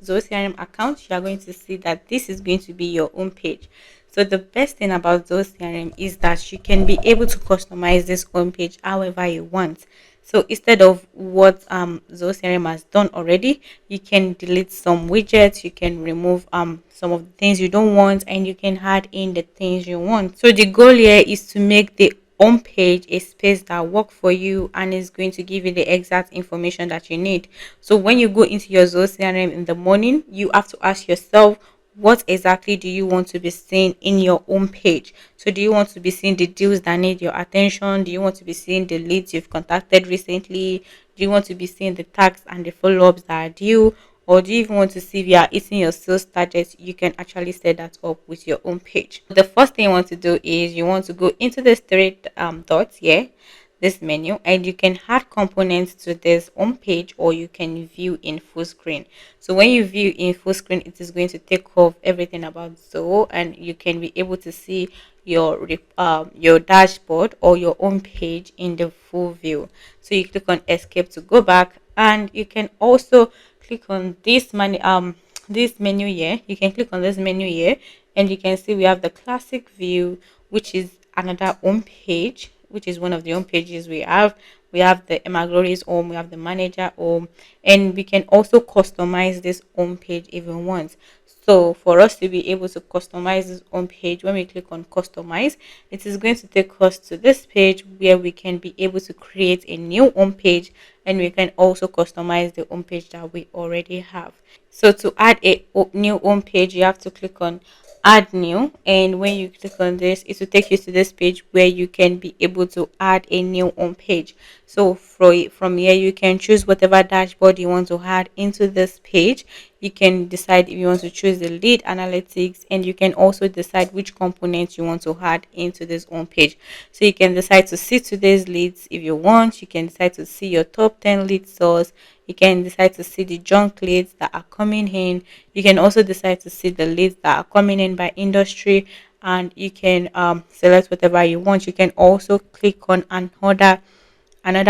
Zoho CRM account, you are going to see that this is going to be your own page. So the best thing about Zoho CRM is that you can be able to customize this home page however you want. So instead of what Zoho CRM has done already, you can delete some widgets, you can remove some of the things you don't want, and you can add in the things you want. So the goal here is to make the home page a space that work for you and is going to give you the exact information that you need. So when you go into your Zoho CRM in the morning, you have to ask yourself, what exactly do you want to be seeing in your own page? So do you want to be seeing the deals that need your attention? Do you want to be seeing the leads you've contacted recently? Do you want to be seeing the tags and the follow-ups that are due? Or do you even want to see if you are hitting your sales targets? You can actually set that up with your own page. The first thing you want to do is you want to go into the three dots here, this menu, and you can add components to this home page, or you can view in full screen. So when you view in full screen, it is going to take off everything about Zoho, and you can be able to see your dashboard or your home page in the full view. So you click on escape to go back, and you can also click on this menu here. You can click on this menu here, and you can see we have the classic view, which is another home page, which is one of the home pages we have. We have the Emma Glory's home, we have the manager home, and we can also customize this home page if we want. So for us to be able to customize this home page, when we click on customize, it is going to take us to this page where we can be able to create a new home page, and we can also customize the home page that we already have. So to add a new home page, you have to click on add new, and when you click on this, it will take you to this page where you can be able to add a new home page. So from here, you can choose whatever dashboard you want to add into this page. You can decide if you want to choose the lead analytics, and you can also decide which components you want to add into this home page. So you can decide to see today's leads if you want. You can decide to see your top 10 lead source. You can decide to see the junk leads that are coming in. You can also decide to see the leads that are coming in by industry, and you can select whatever you want. You can also click on another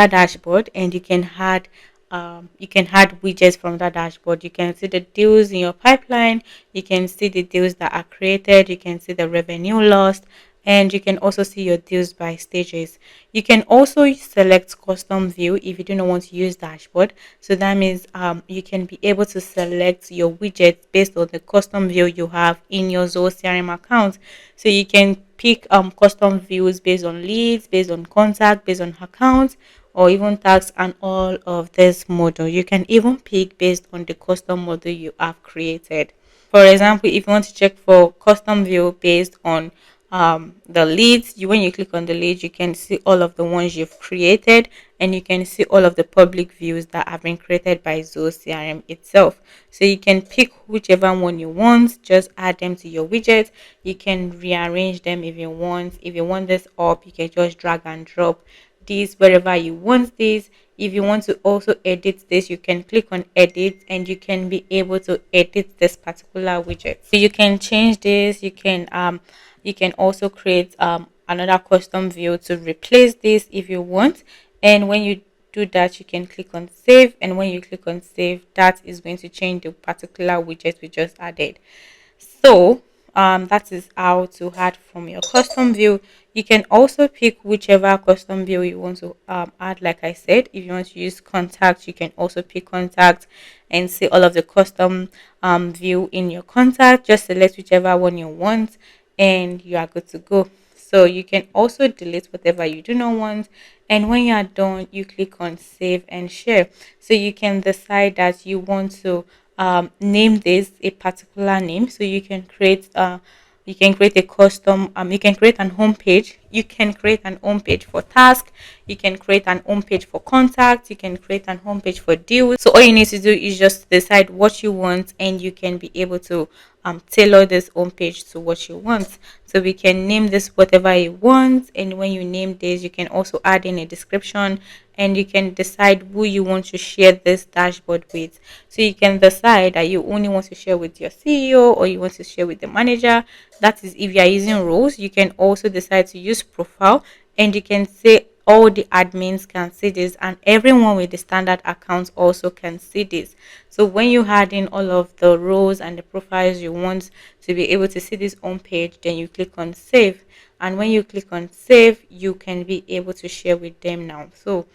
dashboard, and you can add widgets from that dashboard. You can see the deals in your pipeline, you can see the deals that are created, you can see the revenue lost, and you can also see your deals by stages. You can also select custom view if you do not want to use dashboard. So that means you can be able to select your widgets based on the custom view you have in your Zoho CRM account. So you can pick custom views based on leads, based on contact, based on accounts, or even tags, and all of this model. You can even pick based on the custom model you have created. For example, if you want to check for custom view based on the leads, when you click on the leads, you can see all of the ones you've created, and you can see all of the public views that have been created by Zoho CRM itself. So you can pick whichever one you want, just add them to your widget. You can rearrange them if you want. If you want this up, you can just drag and drop this wherever you want this. If you want to also edit this, you can click on edit, and you can be able to edit this particular widget. So you can change this. You can also create another custom view to replace this if you want. And when you do that, you can click on save, and when you click on save, that is going to change the particular widget we just added. So That is how to add from your custom view. You can also pick whichever custom view you want to add. Like I said, if you want to use contact, you can also pick contact and see all of the custom view in your contact. Just select whichever one you want and you are good to go. So you can also delete whatever you do not want. And when you are done, you click on save and share. So you can decide that you want to name this a particular name. So you can create a custom you can create an home page. You can create an home page for task. You can create an home page for contact. You can create an home page for deals. So all you need to do is just decide what you want, and you can be able to tailor this home page to what you want. So we can name this whatever you want, and when you name this, you can also add in a description, and you can decide who you want to share this dashboard with. So you can decide that you only want to share with your CEO, or you want to share with the manager. That is, if you are using roles. You can also decide to use profile, and you can say all the admins can see this, and everyone with the standard accounts also can see this. So when you add in all of the roles and the profiles you want to be able to see this on page, then you click on save. And when you click on save, you can be able to share with them now. So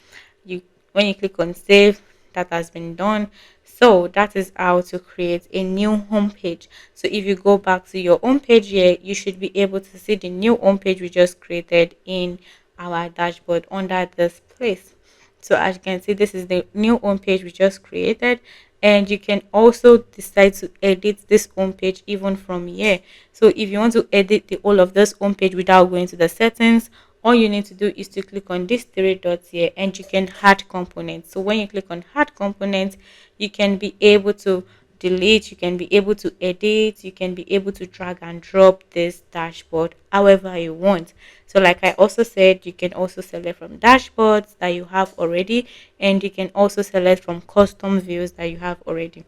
you when you click on save, that has been done. So that is how to create a new home page. So if you go back to your home page here, you should be able to see the new home page we just created in our dashboard under this place. So as you can see, this is the new home page we just created, and you can also decide to edit this home page even from here. So if you want to edit the whole of this home page without going to the settings, all you need to do is to click on these three dots here, and you can add components. So when you click on add components, you can be able to delete, you can be able to edit, you can be able to drag and drop this dashboard however you want. So like I also said, you can also select from dashboards that you have already, and you can also select from custom views that you have already.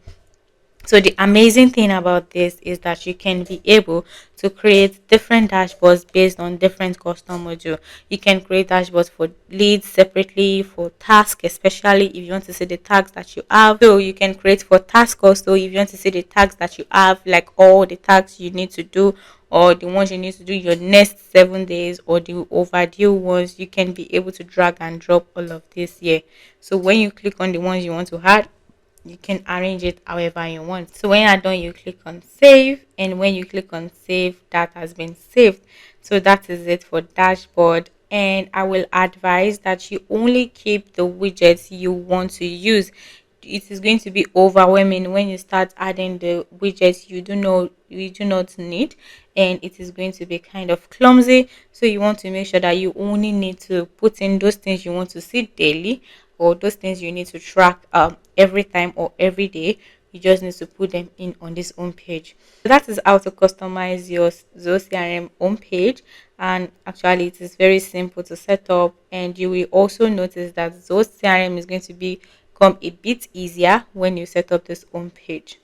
So the amazing thing about this is that you can be able to create different dashboards based on different custom module. You can create dashboards for leads separately, for tasks, especially if you want to see the tags that you have. So you can create for task also if you want to see the tags that you have, like all the tasks you need to do, or the ones you need to do your next 7 days, or the overdue ones. You can be able to drag and drop all of this here. So when you click on the ones you want to add, you can arrange it however you want. So when you're done, you click on save, and when you click on save, that has been saved. So that is it for dashboard. And I will advise that you only keep the widgets you want to use. It is going to be overwhelming when you start adding the widgets you do not need, and it is going to be kind of clumsy. So you want to make sure that you only need to put in those things you want to see daily, or those things you need to track every time or every day. You just need to put them in on this home page. So that is how to customize your Zoho CRM home page. And actually, it is very simple to set up. And you will also notice that Zoho CRM is going to become a bit easier when you set up this home page.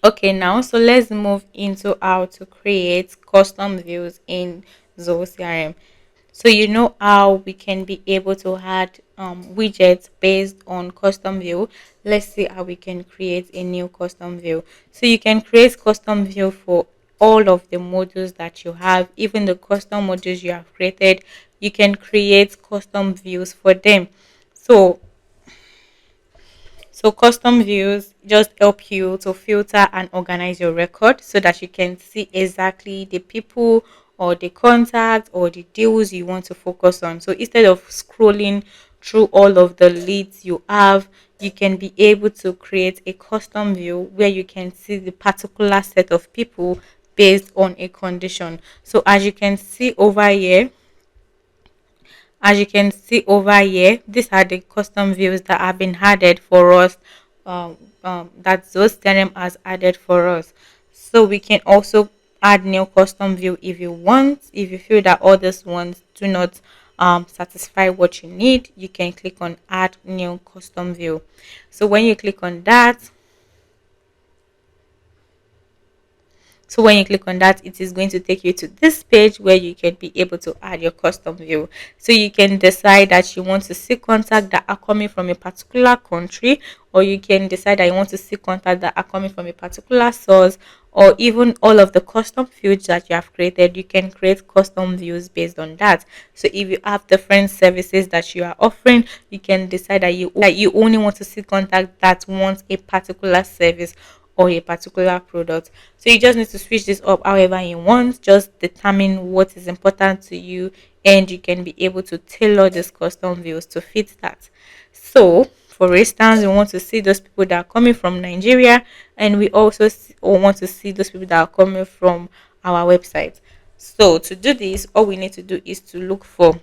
Okay, now so let's move into how to create custom views in Zoho CRM. So you know how we can be able to add widgets based on custom view. Let's see how we can create a new custom view. So you can create custom view for all of the modules that you have, even the custom modules you have created. You can create custom views for them. So custom views just help you to filter and organize your record so that you can see exactly the people or the contacts or the deals you want to focus on. So instead of scrolling through all of the leads you have, you can be able to create a custom view where you can see the particular set of people based on a condition. So as you can see over here, these are the custom views that have been added for us, that those CRM has added for us. So we can also add new custom view if you want. If you feel that all these ones do not satisfy what you need, you can click on add new custom view. So when you click on that, So when you click on that, it is going to take you to this page where you can be able to add your custom view. So you can decide that you want to see contacts that are coming from a particular country, or you can decide that you want to see contacts that are coming from a particular source, or even all of the custom fields that you have created. You can create custom views based on that. So if you have different services that you are offering, you can decide that you only want to see contact that wants a particular service or a particular product. So you just need to switch this up however you want. Just determine what is important to you, and you can be able to tailor these custom views to fit that. So for instance, we want to see those people that are coming from Nigeria, and we also want to see those people that are coming from our website. So to do this, all we need to do is to look for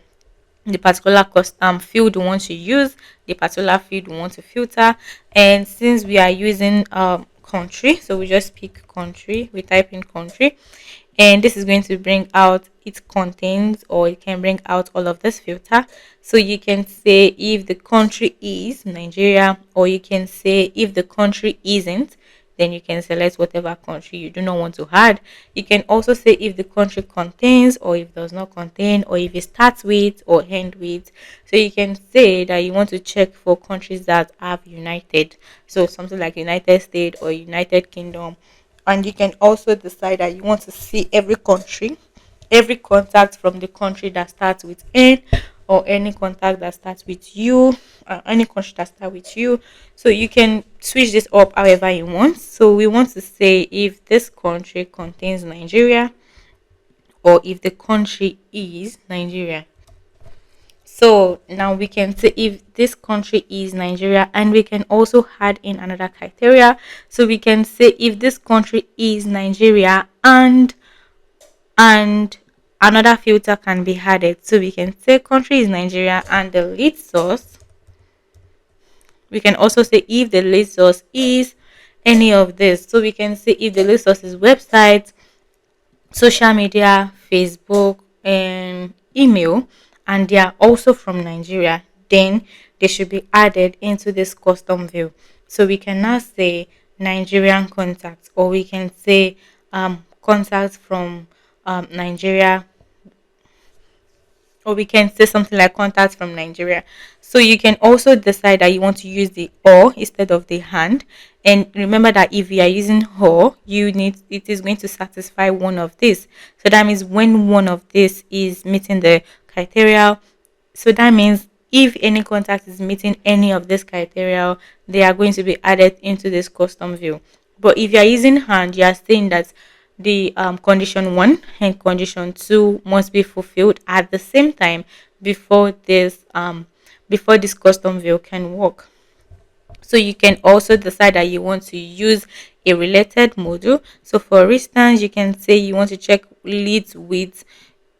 the particular custom field we want to use, the particular field we want to filter. And since we are using country, so we just pick country, we type in country, and this is going to bring out it contains, or it can bring out all of this filter. So you can say if the country is Nigeria, or you can say if the country isn't, then you can select whatever country you do not want to add. You can also say if the country contains, or if does not contain, or if it starts with or end with. So you can say that you want to check for countries that have united, so something like United States or United Kingdom. And you can also decide that you want to see every country, every contact from the country that starts with N, or any contact that starts with U, any country that starts with U. So you can switch this up however you want. So we want to say if this country contains Nigeria, or if the country is Nigeria. So now we can say if this country is Nigeria, and we can also add in another criteria. So we can say if this country is Nigeria, and another filter can be added. So we can say country is Nigeria and the lead source. We can also say if the lead source is any of this. So we can say if the lead source is website, social media, Facebook, and email, and they are also from Nigeria, then they should be added into this custom view. So we can now say Nigerian contacts, or we can say contacts from Nigeria, or we can say something like contacts from Nigeria. So you can also decide that you want to use the or instead of the and. And remember that if you are using or, it is going to satisfy one of this. So that means when one of this is meeting the criteria, so that means if any contact is meeting any of this criteria, they are going to be added into this custom view. But if you are using hand, you are saying that the condition 1 and condition 2 must be fulfilled at the same time before this custom view can work. So you can also decide that you want to use a related module. So for instance, you can say you want to check leads with,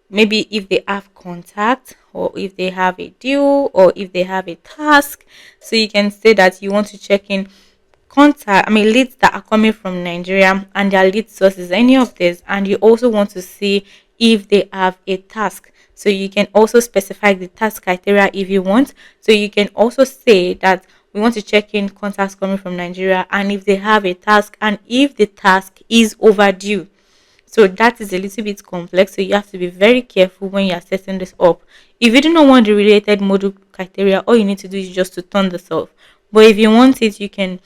maybe if they have contact, or if they have a deal, or if they have a task. So you can say that you want to check in leads that are coming from Nigeria, and their lead sources, any of this, and you also want to see if they have a task. So you can also specify the task criteria if you want. So you can also say that we want to check in contacts coming from Nigeria, and if they have a task, and if the task is overdue. So that is a little bit complex. So you have to be very careful when you are setting this up. If you do not want the related module criteria, all you need to do is just to turn this off. But if you want it, you can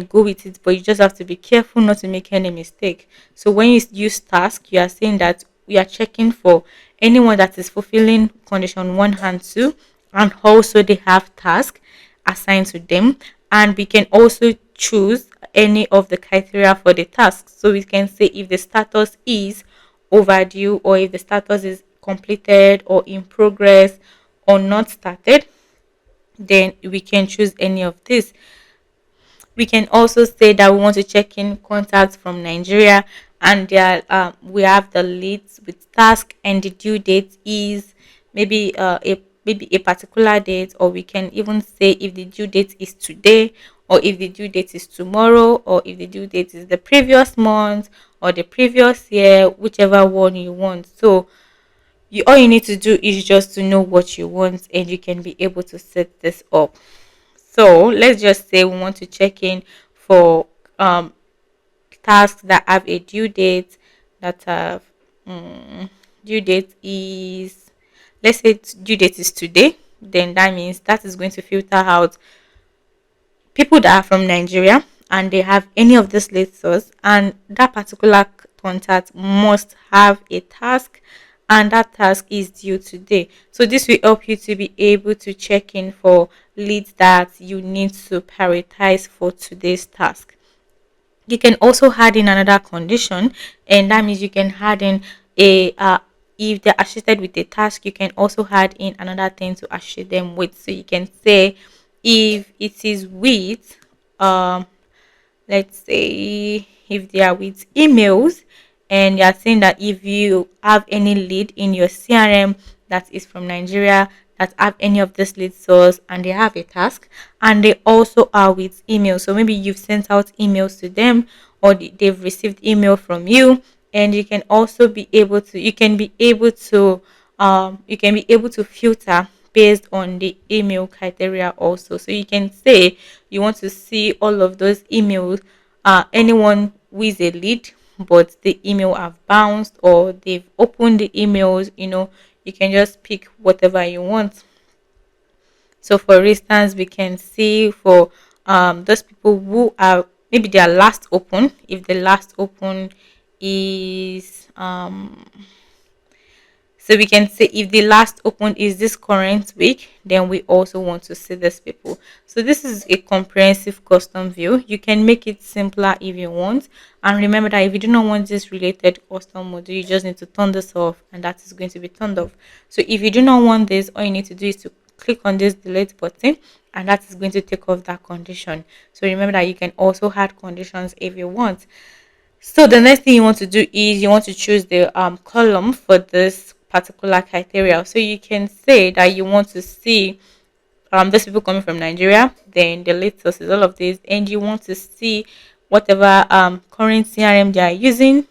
go with it, but you just have to be careful not to make any mistake. So when you use task, you are saying that we are checking for anyone that is fulfilling condition 1 and 2, and also they have task assigned to them, and we can also choose any of the criteria for the task. So we can say if the status is overdue, or if the status is completed, or in progress, or not started, then we can choose any of this. We can also say that we want to check in contacts from Nigeria, and we have the leads with task, and the due date is maybe a particular date, or we can even say if the due date is today, or if the due date is tomorrow, or if the due date is the previous month or the previous year, whichever one you want. So all you need to do is just to know what you want, and you can be able to set this up. So let's just say we want to check in for tasks that have a due date, that have due date is, let's say due date is today. Then that means that is going to filter out people that are from Nigeria, and they have any of this lead source, and that particular contact must have a task, and that task is due today. So this will help you to be able to check in for leads that you need to prioritize for today's task. You can also add in another condition, and that means you can add in a if they're associated with a task, you can also add in another thing to associate them with. So you can say if it is with um let's say if they are with emails, and you are saying that if you have any lead in your CRM that is from Nigeria, that have any of this lead source, and they have a task, and they also are with email, so maybe you've sent out emails to them, or they've received email from you, and you can also be able to you can be able to filter based on the email criteria also. So you can say you want to see all of those emails, anyone who is a lead but the email have bounced or they've opened the emails, you can just pick whatever you want. So for instance, we can see for those people who are maybe their last open, if the last open is so we can say if the last open is this current week, then we also want to see these people. So this is a comprehensive custom view. You can make it simpler if you want. And remember that if you do not want this related custom module, you just need to turn this off, and that is going to be turned off. So if you do not want this, all you need to do is to click on this delete button, and that is going to take off that condition. So remember that you can also add conditions if you want. So the next thing you want to do is you want to choose the column for this particular criteria. So you can say that you want to see those people coming from Nigeria, then the lead sources, all of this, and you want to see whatever current CRM they are using.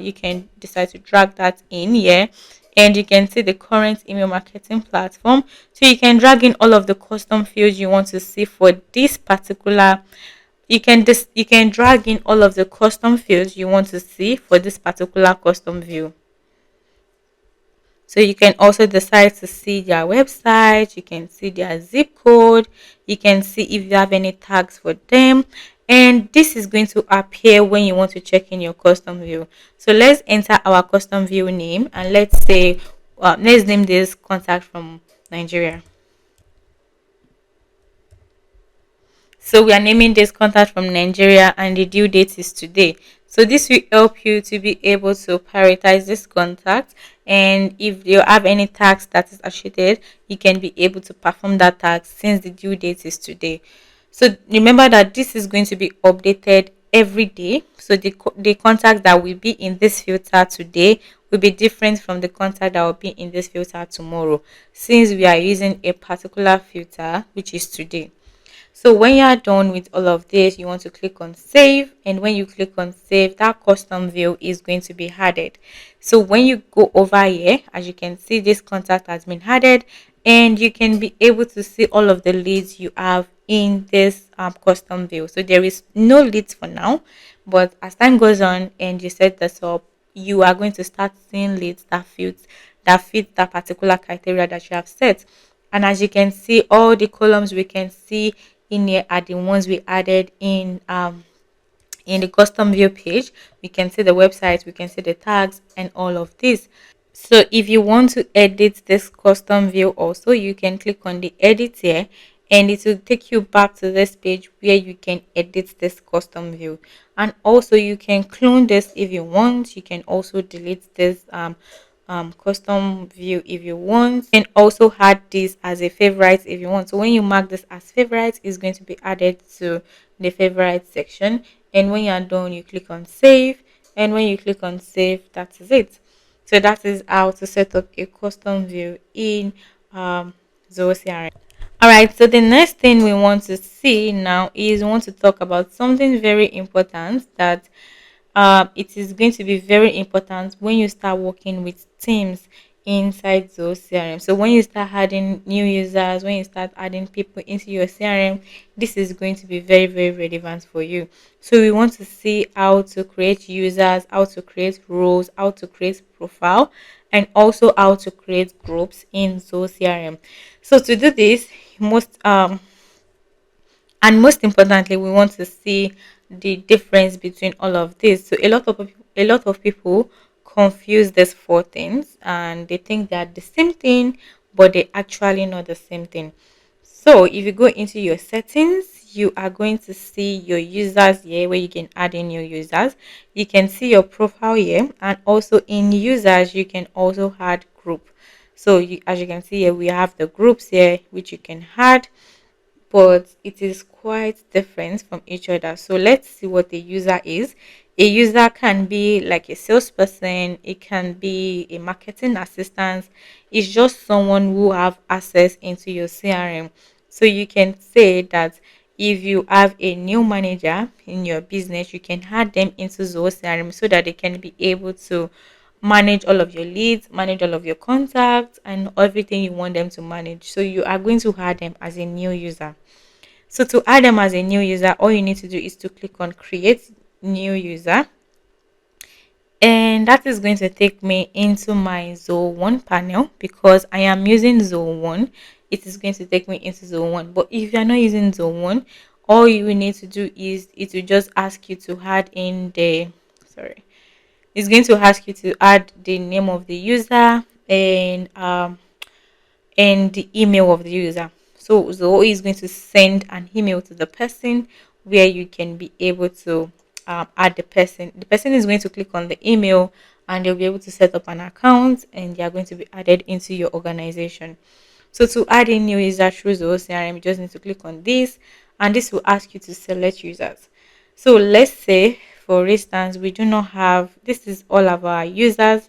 You can decide to drag that in here, and you can see the current email marketing platform. So you can drag in all of the custom fields you want to see for this particular. You can drag in all of the custom fields you want to see for this particular custom view. So you can also decide to see their website, you can see their zip code, you can see if you have any tags for them, and this is going to appear when you want to check in your custom view. So let's enter our custom view name, and let's say let's name this contact from Nigeria. So we are naming this contact from Nigeria, and the due date is today. So this will help you to be able to prioritize this contact, and if you have any task that is associated, you can be able to perform that task since the due date is today. So remember that this is going to be updated every day. So the contact that will be in this filter today will be different from the contact that will be in this filter tomorrow, since we are using a particular filter which is today. So when you are done with all of this, you want to click on save, and when you click on save, that custom view is going to be added. So when you go over here, as you can see, this contact has been added, and you can be able to see all of the leads you have in this custom view. So there is no leads for now, but as time goes on and you set this up, you are going to start seeing leads that fit that particular criteria that you have set. And as you can see, all the columns we can see in here are the ones we added in the custom view page. We can see the website, we can see the tags, and all of this. So if you want to edit this custom view also, you can click on the edit here, and it will take you back to this page where you can edit this custom view. And also you can clone this if you want. You can also delete this custom view if you want. You can also add this as a favorite if you want. So when you mark this as favorite, it's going to be added to the favorite section, and when you're done, you click on save, and when you click on save, that is it. So that is how to set up a custom view in Zoho CRM. All right, so the next thing we want to see now is we want to talk about something very important that it is going to be very important when you start working with teams inside those CRM. So when you start adding new users, when you start adding people into your CRM, this is going to be very, very relevant for you. So we want to see how to create users, how to create roles, how to create profile, and also how to create groups in those CRM. So to do this, most importantly, we want to see the difference between all of this. So a lot of people confuse these four things and they think they're the same thing, but they actually not the same thing. So if you go into your settings, you are going to see your users here where you can add in your users. You can see your profile here, and also in users you can also add group. So as you can see here, we have the groups here which you can add, but it is quite different from each other. So let's see what a user is. A user can be like a salesperson, it can be a marketing assistant. It's just someone who have access into your CRM. So you can say that if you have a new manager in your business, you can add them into Zoho CRM so that they can be able to manage all of your leads, manage all of your contacts, and everything you want them to manage. So you are going to add them as a new user. So to add them as a new user, all you need to do is to click on create new user, and that is going to take me into my Zoho 1 panel because I am using Zoho 1. It is going to take me into Zoho 1. But if you're not using Zoho 1, all you will need to do is it will just ask you to add in the sorry. It's going to ask you to add the name of the user and the email of the user. So Zoho is going to send an email to the person where you can be able to add the person. The person is going to click on the email and they'll be able to set up an account and they are going to be added into your organization. So to add a new user through Zoho CRM, you just need to click on this and this will ask you to select users. So let's say, for instance, we do not have, this is all of our users,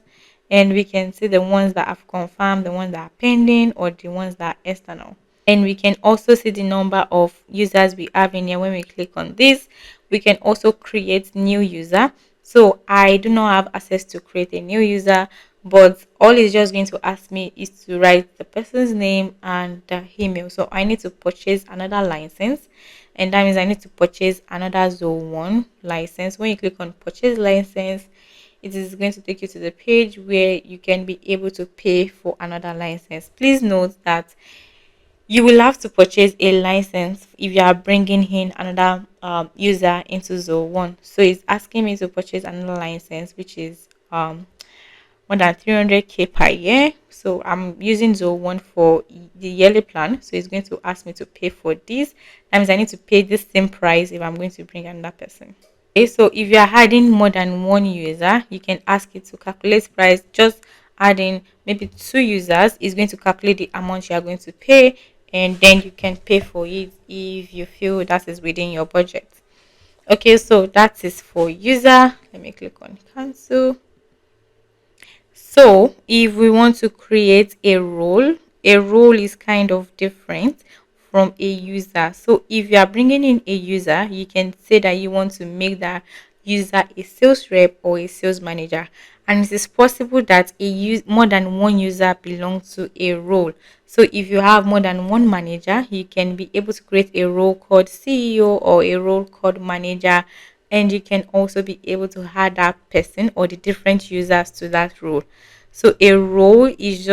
and we can see the ones that have confirmed, the ones that are pending, or the ones that are external. And we can also see the number of users we have in here. When we click on this, we can also create new user. So I do not have access to create a new user, but all it's just going to ask me is to write the person's name and the email. So I need to purchase another license, and that means I need to purchase another Zoho 1 license. When you click on purchase license, it is going to take you to the page where you can be able to pay for another license. Please note that you will have to purchase a license if you are bringing in another user into Zoho 1. So it's asking me to purchase another license, which is more than 300k per year. So I'm using Zoho 1 for the yearly plan. So it's going to ask me to pay for this. That means I need to pay this same price if I'm going to bring another person. Okay, so if you are adding more than one user, you can ask it to calculate price. Just adding maybe two users is going to calculate the amount you are going to pay, and then you can pay for it if you feel that is within your budget. Okay, so that is for user. Let me click on cancel. So if we want to create a role is kind of different from a user. So if you are bringing in a user, you can say that you want to make that user a sales rep or a sales manager. And it is possible that more than one user belongs to a role. So if you have more than one manager, you can be able to create a role called CEO or a role called manager, and you can also be able to add that person or the different users to that role. So a role is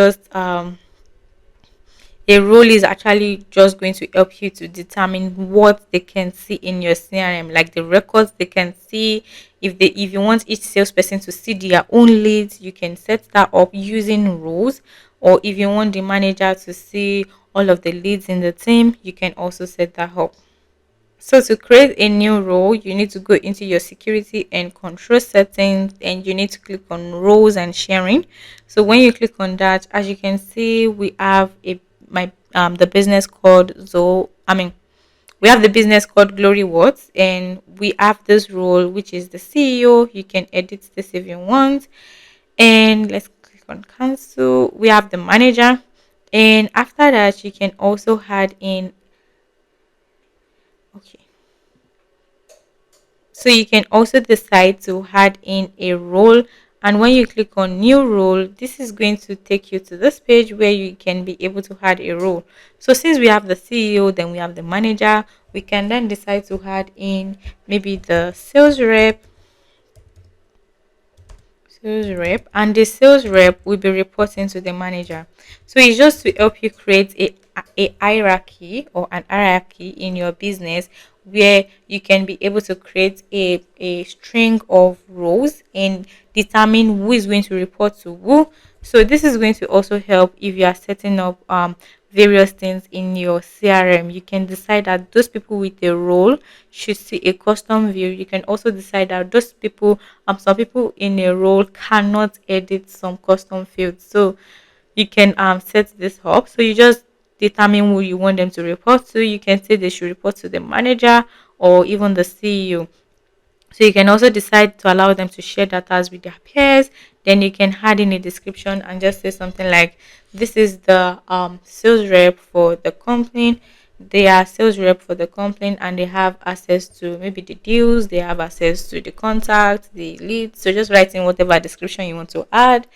actually just going to help you to determine what they can see in your CRM, like the records they can see. If you want each salesperson to see their own leads, you can set that up using roles. Or if you want the manager to see all of the leads in the team, you can also set that up. So to create a new role, you need to go into your security and control settings, and you need to click on roles and sharing. So when you click on that, as you can see, we have the business called we have the business called Glory Words, and we have this role which is the CEO. You can edit this if you want. And let's click on cancel. We have the manager, and after that you can also add in okay. So you can also decide to add in a role, and when you click on new role, this is going to take you to this page where you can be able to add a role. So since we have the CEO, then we have the manager, we can then decide to add in maybe the sales rep, and the sales rep will be reporting to the manager. So it's just to help you create a hierarchy or an hierarchy in your business where you can be able to create a string of rows and determine who is going to report to who. So this is going to also help if you are setting up various things in your CRM. You can decide that those people with a role should see a custom view. You can also decide that those people, some people in a role cannot edit some custom fields. So you can set this up. So you just determine who you want them to report to. You can say they should report to the manager or even the CEO. So you can also decide to allow them to share data with their peers. Then you can add in a description and just say something like, "This is the sales rep for the company. They are sales rep for the company, and they have access to maybe the deals. They have access to the contact, the leads." So just write in whatever description you want to add,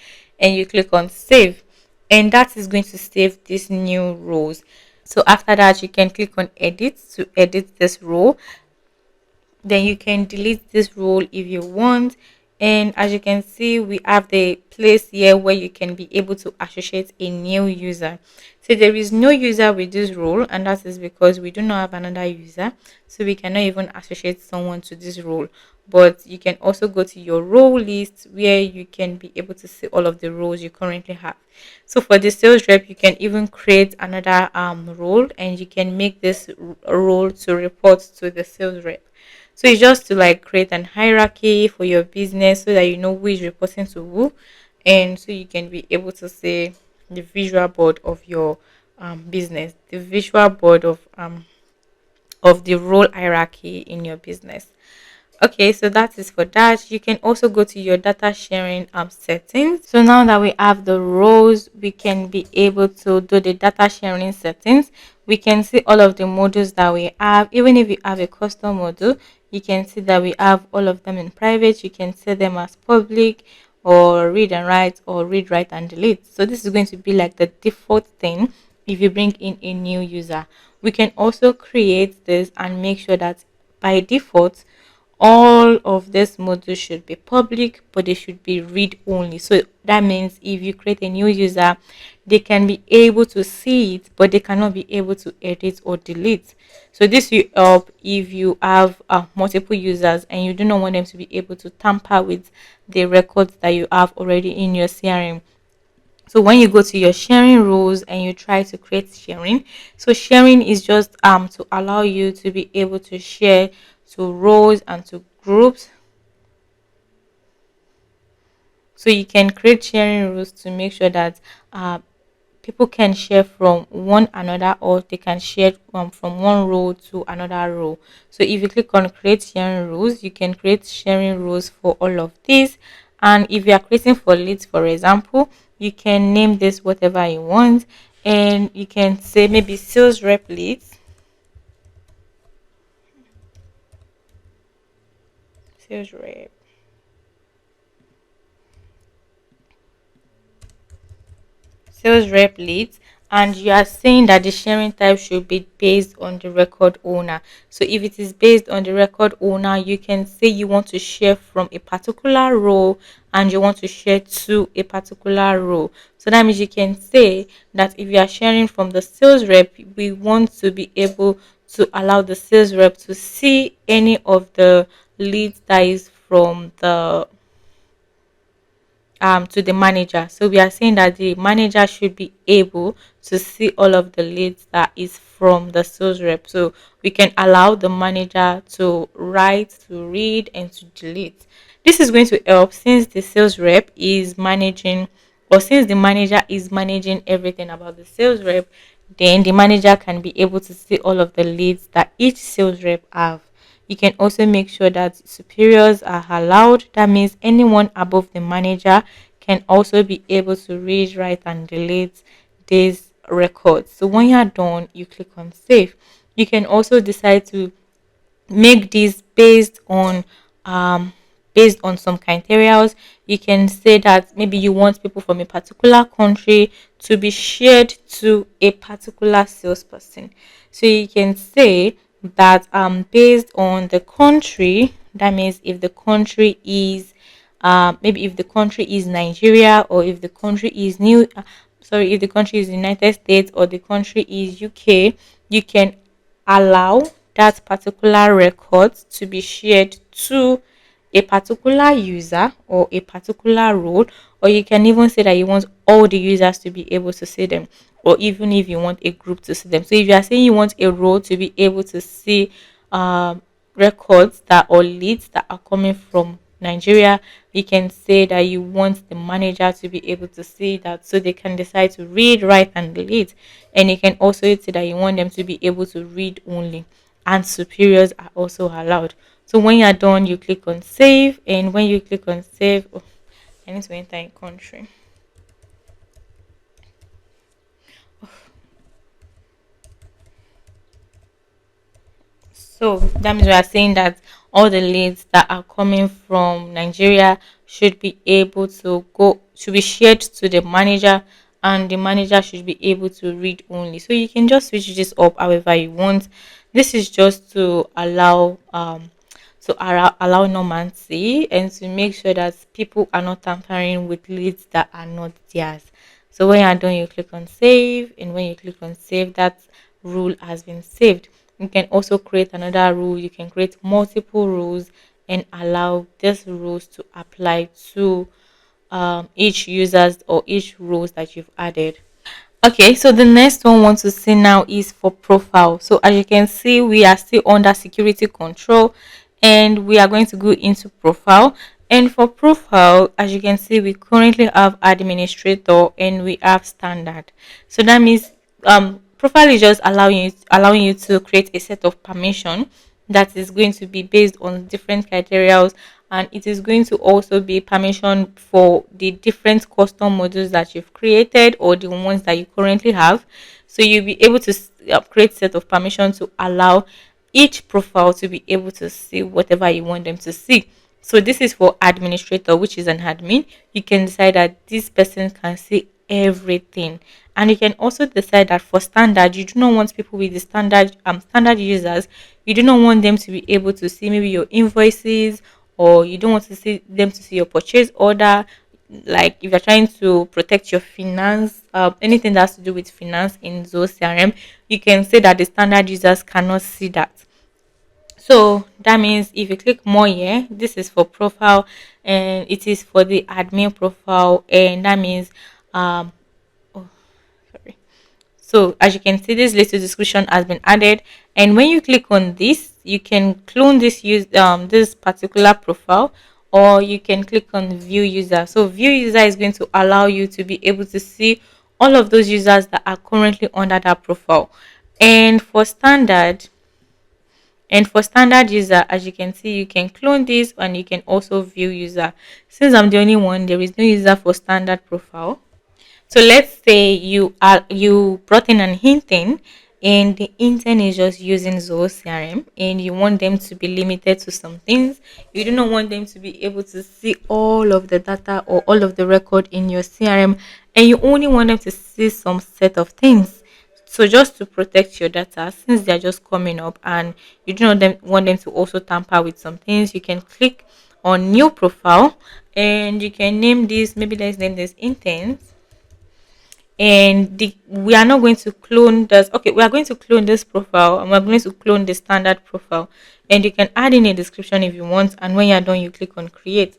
and you click on save, and that is going to save these new rows. So after that, you can click on edit to edit this row. Then you can delete this role if you want. And as you can see, we have the place here where you can be able to associate a new user. So there is no user with this role, and that is because we do not have another user, so we cannot even associate someone to this role. But you can also go to your role list where you can be able to see all of the roles you currently have. So for the sales rep, you can even create another role, and you can make this role to report to the sales rep. So it's just to like create an hierarchy for your business so that you know who is reporting to who, and so you can be able to see the visual board of your business, the visual board of the role hierarchy in your business. Okay, so that is for that. You can also go to your data sharing settings. So now that we have the roles, we can be able to do the data sharing settings. We can see all of the modules that we have. Even if you have a custom module, you can see that we have all of them in private. You can set them as public or read and write or read, write and delete. So this is going to be like the default thing if you bring in a new user. We can also create this and make sure that by default all of this modules should be public, but they should be read only. So that means if you create a new user, they can be able to see it, but they cannot be able to edit or delete. So this will help if you have multiple users and you do not want them to be able to tamper with the records that you have already in your CRM. So when you go to your sharing rules and you try to create sharing, so sharing is just to allow you to be able to share to roles and to groups. So you can create sharing rules to make sure that uh, people can share from one another, or they can share from one row to another row. So if you click on create sharing rules, you can create sharing rules for all of these. And if you are creating for leads, for example, you can name this whatever you want, and you can say maybe sales rep leads, sales rep, sales rep leads, and you are saying that the sharing type should be based on the record owner. So if it is based on the record owner, you can say you want to share from a particular row and you want to share to a particular row. So that means you can say that if you are sharing from the sales rep, we want to be able to allow the sales rep to see any of the leads that is from the to the manager. So we are saying that the manager should be able to see all of the leads that is from the sales rep. So we can allow the manager to write, to read, and to delete. This is going to help since the sales rep is managing, or since the manager is managing everything about the sales rep, then the manager can be able to see all of the leads that each sales rep have. You can also make sure that superiors are allowed. That means anyone above the manager can also be able to read, write, and delete these records. So when you're done, you click on save. You can also decide to make this um based on some criteria. You can say that maybe you want people from a particular country to be shared to a particular salesperson. So you can say that based on the country, that means if the country is maybe if the country is Nigeria, or if the country is if the country is United States, or the country is UK, you can allow that particular record to be shared to a particular user or a particular role, or you can even say that you want all the users to be able to see them, or even if you want a group to see them. So if you are saying you want a role to be able to see um, records that or leads that are coming from Nigeria, you can say that you want the manager to be able to see that so they can decide to read, write, and delete. And you can also say that you want them to be able to read only, and superiors are also allowed. So when you're done, you click on save, and when you click on save, oh, I need to enter in country. So that means we are saying that all the leads that are coming from Nigeria should be able to go should be shared to the manager, and the manager should be able to read only. So you can just switch this up however you want. This is just to allow normancy and to make sure that people are not tampering with leads that are not theirs. So when you're done, you click on save, and when you click on save, that rule has been saved. You can also create another rule. You can create multiple rules and allow these rules to apply to each users or each rules that you've added. Okay, so the next one I want to see now is for profile. So as you can see, we are still under security control, and we are going to go into profile. And for profile, as you can see, we currently have administrator and we have standard. So that means profile is just allowing you to create a set of permission that is going to be based on different criteria, and it is going to also be permission for the different custom modules that you've created or the ones that you currently have. So you'll be able to create set of permission to allow each profile to be able to see whatever you want them to see. So this is for administrator, which is an admin. You can decide that this person can see everything, and you can also decide that for standard, you do not want people with the standard users. You do not want them to be able to see maybe your invoices, or you don't want to see them to see your purchase order. Like if you're trying to protect your finance, anything that has to do with finance in Zoho CRM, you can say that the standard users cannot see that. So that means if you click more here, this is for profile, and it is for the admin profile, and that means um oh, sorry. So as you can see, this little description has been added, and when you click on this, you can clone this particular profile, or you can click on view user. So view user is going to allow you to be able to see all of those users that are currently under that profile. And for standard user, as you can see, you can clone this and you can also view user. Since I'm the only one, there is no user for standard profile. So let's say you brought in an intern, and the intern is just using Zoho CRM, and you want them to be limited to some things. You do not want them to be able to see all of the data or all of the record in your CRM, and you only want them to see some set of things. So just to protect your data, since they're just coming up and you do not want them to also tamper with some things, you can click on new profile, and you can name this, maybe let's name this interns. And we are not going to clone this. Okay, we are going to clone this profile, and we're going to clone the standard profile, and you can add in a description if you want, and when you're done, you click on create.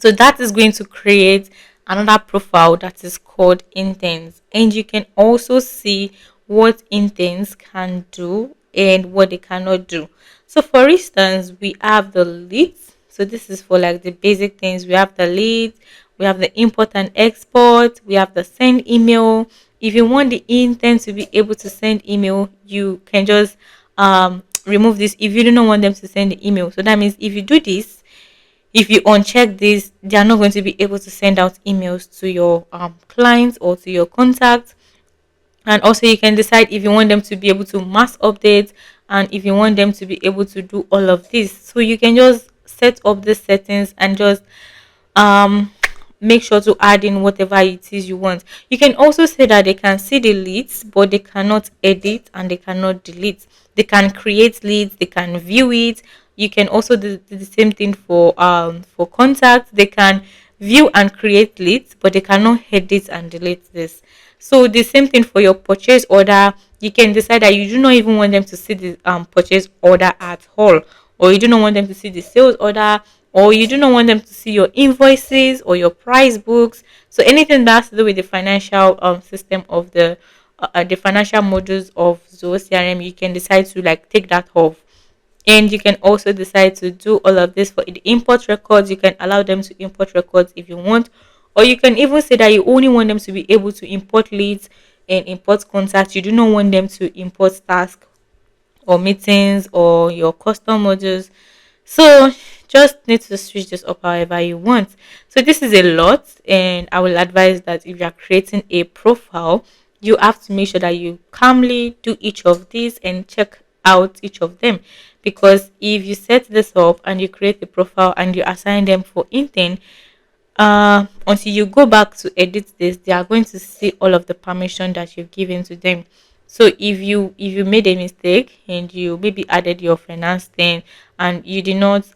So that is going to create another profile that is called interns, and you can also see what interns can do and what they cannot do. So for instance, we have the leads. So this is for like the basic things. We have the leads, we have the import and export, we have the send email. If you want the intern to be able to send email, you can just remove this if you do not want them to send the email. So that means if you do this, if you uncheck this, they are not going to be able to send out emails to your clients or to your contacts. And also you can decide if you want them to be able to mass update, and if you want them to be able to do all of this. So you can just set up the settings and just um make sure to add in whatever it is you want. You can also say that they can see the leads, but they cannot edit and they cannot delete. They can create leads, they can view it. You can also do the same thing for contacts. They can view and create leads, but they cannot edit and delete this. So the same thing for your purchase order. you can decide that you do not even want them to see the purchase order at all, or you do not want them to see the sales order, or you do not want them to see your invoices or your price books. So anything that has to do with the financial system of the financial modules of Zoho CRM, you can decide to like take that off. And you can also decide to do all of this for the import records. You can allow them to import records if you want, or you can even say that you only want them to be able to import leads and import contacts. You do not want them to import tasks or meetings or your custom modules. So just need to switch this up however you want. So this is a lot, and I will advise that if you are creating a profile, you have to make sure that you calmly do each of these and check out each of them, because if you set this up and you create the profile and you assign them for intent, until you go back to edit this, they are going to see all of the permission that you've given to them. So if you made a mistake and you maybe added your finance thing and you did not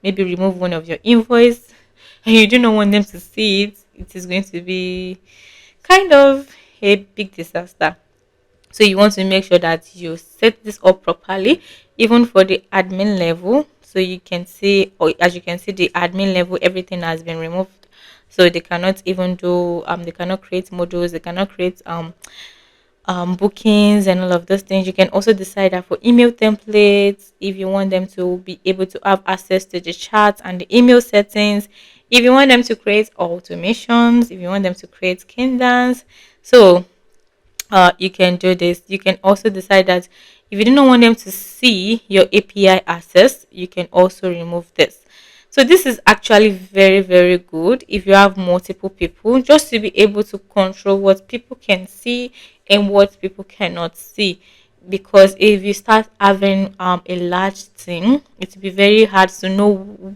maybe remove one of your invoice and you do not want them to see it, it is going to be kind of a big disaster. So you want to make sure that you set this up properly, even for the admin level. So you can see, or as you can see, the admin level, everything has been removed. So they cannot even do, they cannot create modules, they cannot create bookings and all of those things. You can also decide that for email templates, if you want them to be able to have access to the chat and the email settings, if you want them to create automations, if you want them to create cadence. So you can do this. You can also decide that if you do not want them to see your API access, you can also remove this. So this is actually very, very good if you have multiple people, just to be able to control what people can see and what people cannot see. Because if you start having a large team, it will be very hard to know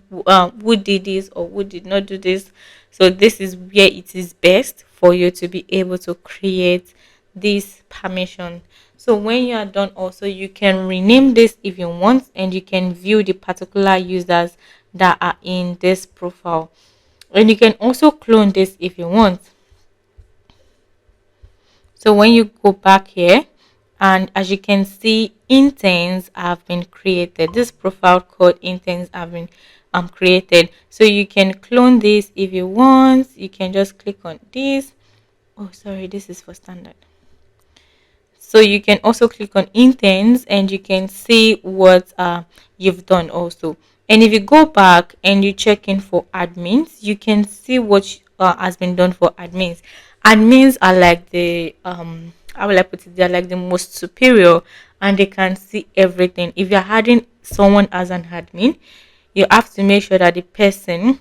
who did this or who did not do this. So this is where it is best for you to be able to create this permission. So when you are done, also you can rename this if you want, and you can view the particular users that are in this profile, and you can also clone this if you want. So when you go back here, and as you can see, intents have been created. This profile called intents have been created. So you can clone this if you want. You can just click on this. Oh, sorry, this is for standard. So you can also click on intents and you can see what you've done also. And if you go back and you check in for admins, you can see what has been done for admins. Admins are like the how will I put it? They're like the most superior, and they can see everything. If you're adding someone as an admin, you have to make sure that the person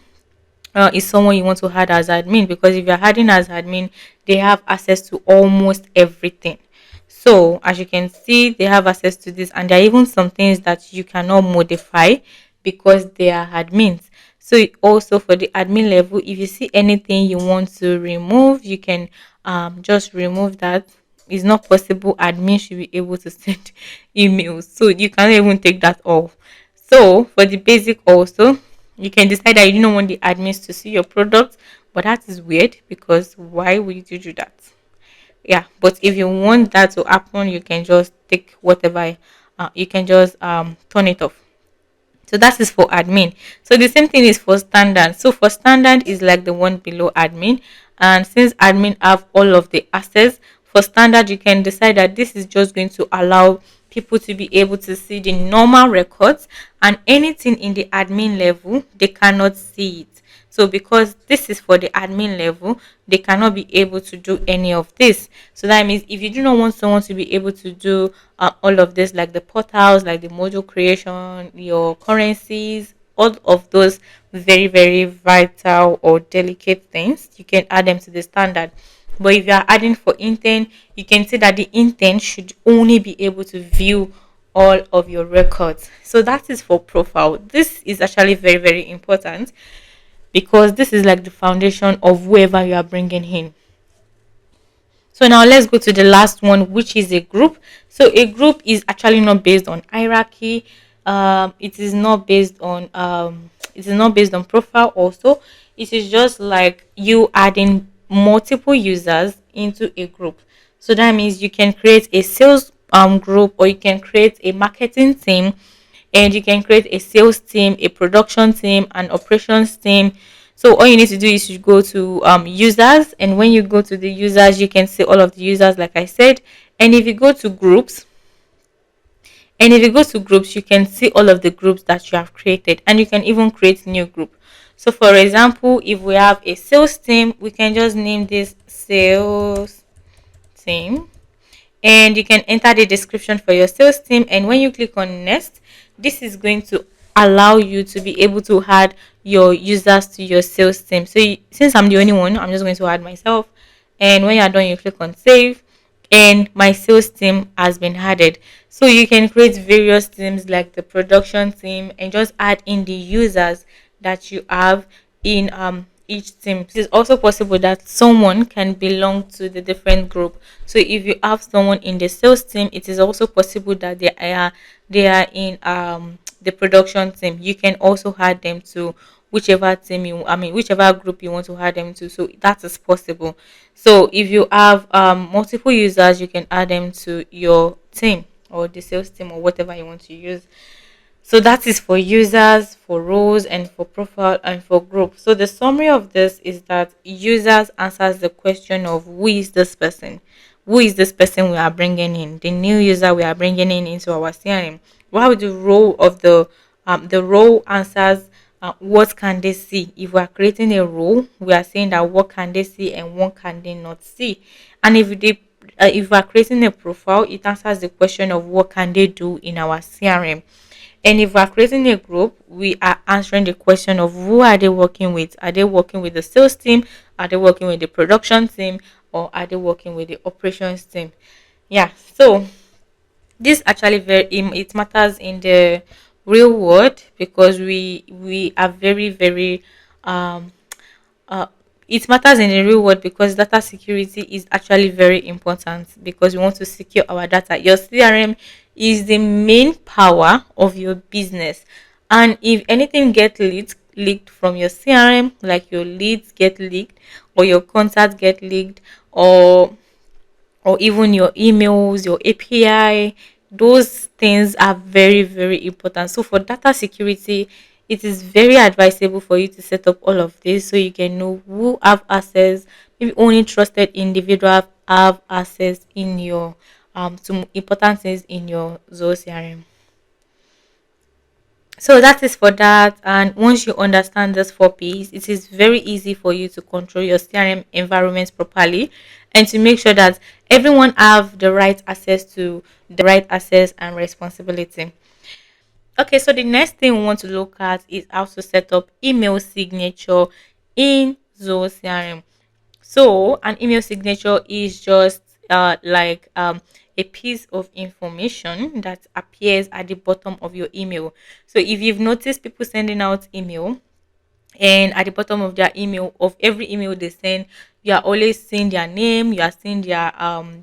is someone you want to add as admin, because if you're adding as admin, they have access to almost everything. So as you can see, they have access to this, and there are even some things that you cannot modify because they are admins. So also for the admin level, if you see anything you want to remove, you can just remove that. It's not possible admin should be able to send emails, so you can't even take that off. So for the basic also, you can decide that you don't want the admins to see your product, but that is weird, because why would you do that? Yeah, but if you want that to happen, you can just take whatever, you can just turn it off. So that is for admin. So the same thing is for standard. So for standard is like the one below admin, and since admin have all of the access, for standard you can decide that this is just going to allow people to be able to see the normal records, and anything in the admin level they cannot see it. So because this is for the admin level, they cannot be able to do any of this. So that means if you do not want someone to be able to do all of this, like the portals, like the module creation, your currencies, all of those very, very vital or delicate things, you can add them to the standard. But if you are adding for intent, you can see that the intent should only be able to view all of your records. So that is for profile. This is actually very, very important, because this is like the foundation of whoever you are bringing in. So now let's go to the last one, which is a group. So a group is actually not based on hierarchy. It is not based on profile also. It is just like you adding multiple users into a group. So that means you can create a sales group, or you can create a marketing team, and you can create a sales team, a production team, an operations team. So all you need to do is you go to users, and when you go to the users, you can see all of the users, like I said. And if you go to groups, you can see all of the groups that you have created, and you can even create new group. So for example, if we have a sales team, we can just name this sales team, and you can enter the description for your sales team. And when you click on next, this is going to allow you to be able to add your users to your sales team. So since I'm the only one, I'm just going to add myself, and when you're done, you click on save, and my sales team has been added. So you can create various teams like the production team, and just add in the users that you have in each team. It is also possible that someone can belong to the different group. So if you have someone in the sales team, it is also possible that they are in the production team. You can also add them to whichever team whichever group you want to add them to. So that is possible. So if you have multiple users, you can add them to your team, or the sales team, or whatever you want to use. So that is for users, for roles, and for profile, and for group. So the summary of this is that users answers the question of who is this person? Who is this person we are bringing in? The new user we are bringing in into our CRM. While the role of the role answers what can they see? If we are creating a role, we are saying that what can they see and what can they not see. And if we are creating a profile, it answers the question of what can they do in our CRM. And if we're creating a group, we are answering the question of who are they working with? Are they working with the sales team? Are they working with the production team? Or are they working with the operations team? Yeah. So this actually it matters in the real world, because we are very very um uh, it matters in the real world, because data security is actually very important, because we want to secure our data. Your CRM is the main power of your business, and if anything gets leaked from your CRM, like your leads get leaked, or your contacts get leaked, or even your emails, your API, those things are very, very important. So for data security, it is very advisable for you to set up all of this, so you can know who have access. Maybe only trusted individual have access in your to important things in your Zoho CRM. So that is for that. And once you understand this 4 P's, it is very easy for you to control your CRM environment properly, and to make sure that everyone have the right access to the right access and responsibility. Okay, so the next thing we want to look at is how to set up email signature in Zoho CRM. So an email signature is just a piece of information that appears at the bottom of your email. So if you've noticed people sending out email, and at the bottom of their email, of every email they send, you are always seeing their name, you are seeing their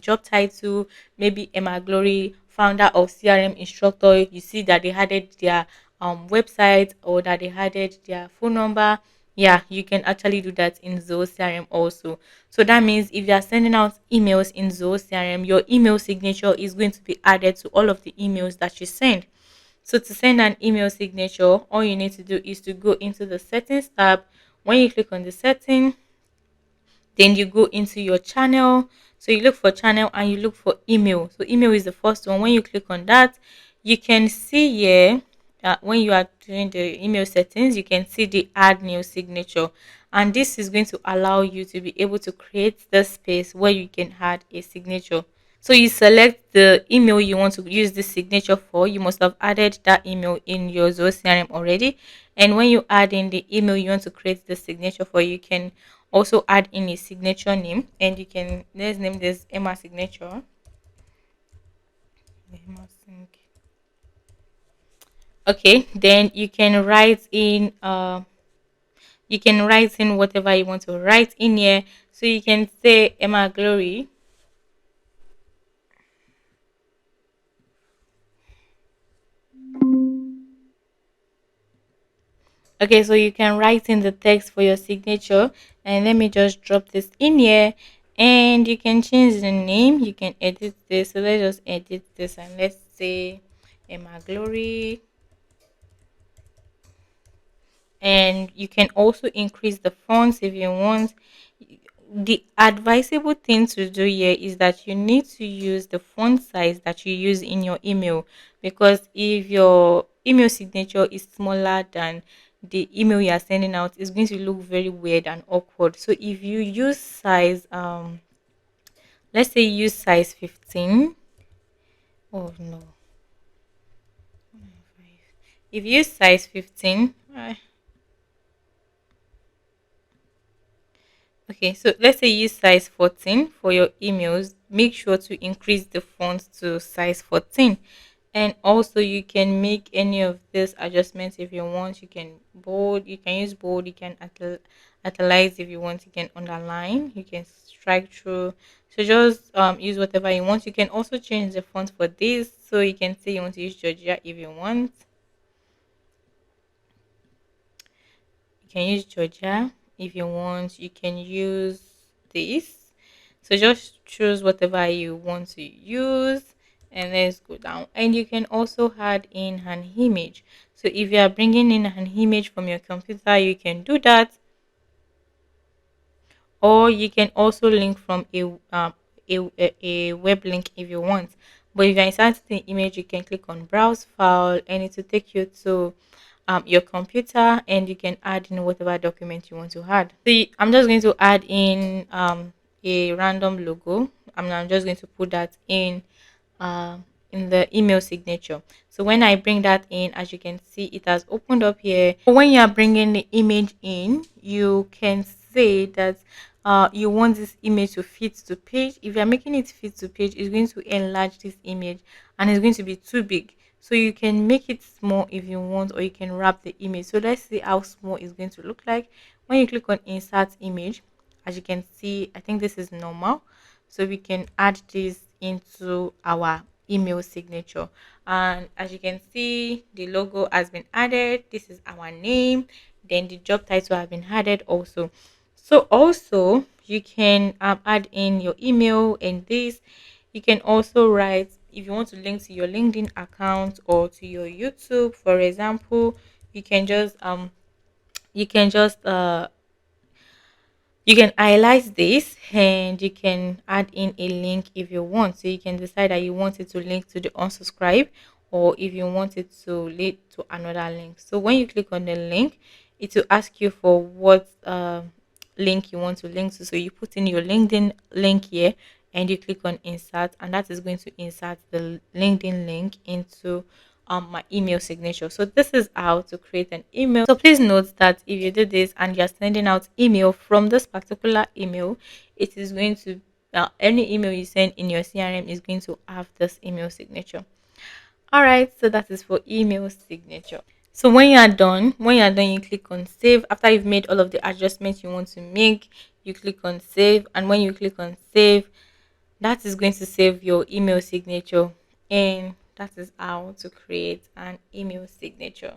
job title, maybe Emma Glory, founder of CRM instructor. You see that they added their website, or that they added their phone number. Yeah, you can actually do that in Zoho CRM also. So that means if you are sending out emails in Zoho CRM, your email signature is going to be added to all of the emails that you send. So to send an email signature, all you need to do is to go into the settings tab. When you click on the setting, then you go into your channel. So you look for channel, and you look for email. So email is the first one. When you click on that, you can see here when you are doing the email settings, you can see the add new signature. And this is going to allow you to be able to create the space where you can add a signature. So you select the email you want to use this signature for. You must have added that email in your Zoho CRM already. And when you add in the email you want to create the signature for, you can also add in a signature name. And you can, let's name this Emma signature. Emma Sing. Okay, then you can write in whatever you want to write in here. So you can say Emma Glory. Okay, so you can write in the text for your signature, and let me just drop this in here. And you can change the name, you can edit this. So let's just edit this and let's say Emma Glory. And you can also increase the fonts if you want. The advisable thing to do here is that you need to use the font size that you use in your email, because if your email signature is smaller than the email you are sending out, it's going to look very weird and awkward. So if you use size let's say use size 15. Oh no, if you use size 15, okay, so let's say use size 14 for your emails. Make sure to increase the font to size 14. And also you can make any of these adjustments if you want. You can bold, you can use bold, you can italize if you want, you can underline, you can strike through. So just use whatever you want. You can also change the font for this. So you can say you want to use Georgia if you want. You can use Georgia if you want. You can use this. So just choose whatever you want to use, and let's go down. And you can also add in an image. So if you are bringing in an image from your computer, you can do that, or you can also link from a web link if you want. But if you're inserting the image, you can click on browse file and it will take you to your computer, and you can add in whatever document you want to add. See, I'm just going to add in a random logo. I'm just going to put that in the email signature. So when I bring that in, as you can see, it has opened up here. When you are bringing the image in, you can say that you want this image to fit to page. If you're making it fit to page, it's going to enlarge this image and it's going to be too big. So you can make it small if you want, or you can wrap the image. So let's see how small it's going to look like. When you click on insert image, as you can see, I think this is normal. So we can add this into our email signature. And as you can see, the logo has been added. This is our name. Then the job title has been added also. So also you can add in your email and this. You can also write if you want to link to your LinkedIn account or to your YouTube, for example. You can just you can highlight this and you can add in a link if you want. So you can decide that you want it to link to the unsubscribe, or if you want it to lead to another link. So when you click on the link, it will ask you for what link you want to link to. So you put in your LinkedIn link here and you click on insert, and that is going to insert the LinkedIn link into my email signature. So this is how to create an email. So please note that if you do this and you're sending out email from this particular email, it is going to any email you send in your CRM is going to have this email signature. All right, so that is for email signature. So when you're done, you click on save. After you've made all of the adjustments you want to make, you click on save, and when you click on save, that is going to save your email signature. And that is how to create an email signature.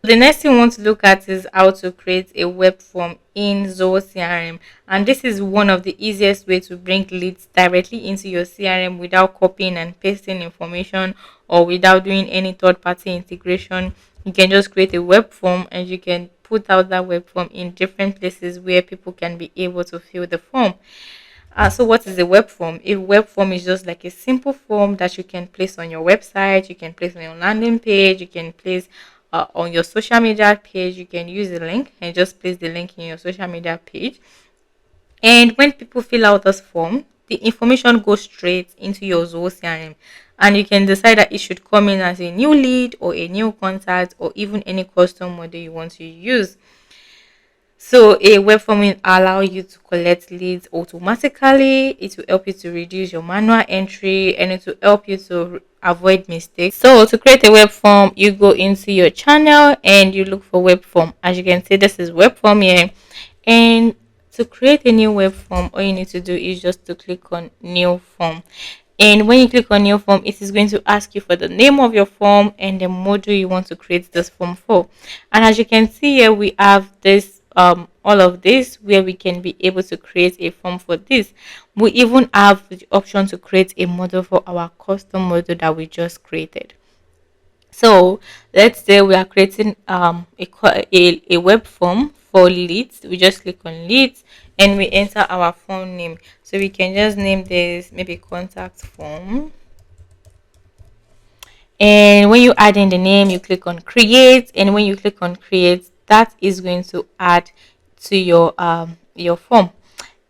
The next thing we want to look at is how to create a web form in Zoho CRM. And this is one of the easiest way to bring leads directly into your CRM without copying and pasting information or without doing any third party integration. You can just create a web form and you can put out that web form in different places where people can be able to fill the form. So what is a web form? A web form is just like a simple form that you can place on your website, you can place on your landing page, you can place on your social media page. You can use the link and just place the link in your social media page. And when people fill out this form, the information goes straight into your Zoho CRM. And you can decide that it should come in as a new lead or a new contact or even any custom model you want to use. So a web form will allow you to collect leads automatically. It will help you to reduce your manual entry, and it will help you to avoid mistakes. So to create a web form, you go into your channel and you look for web form. As you can see, this is web form here. And to create a new web form, all you need to do is just to click on new form. And when you click on new form, it is going to ask you for the name of your form and the module you want to create this form for. And as you can see here, we have this all of this, where we can be able to create a form for this. We even have the option to create a model for our custom model that we just created. So let's say we are creating a web form for leads. We just click on leads and we enter our form name. So we can just name this maybe contact form. And when you add in the name, you click on create, and when you click on create, that is going to add to your form.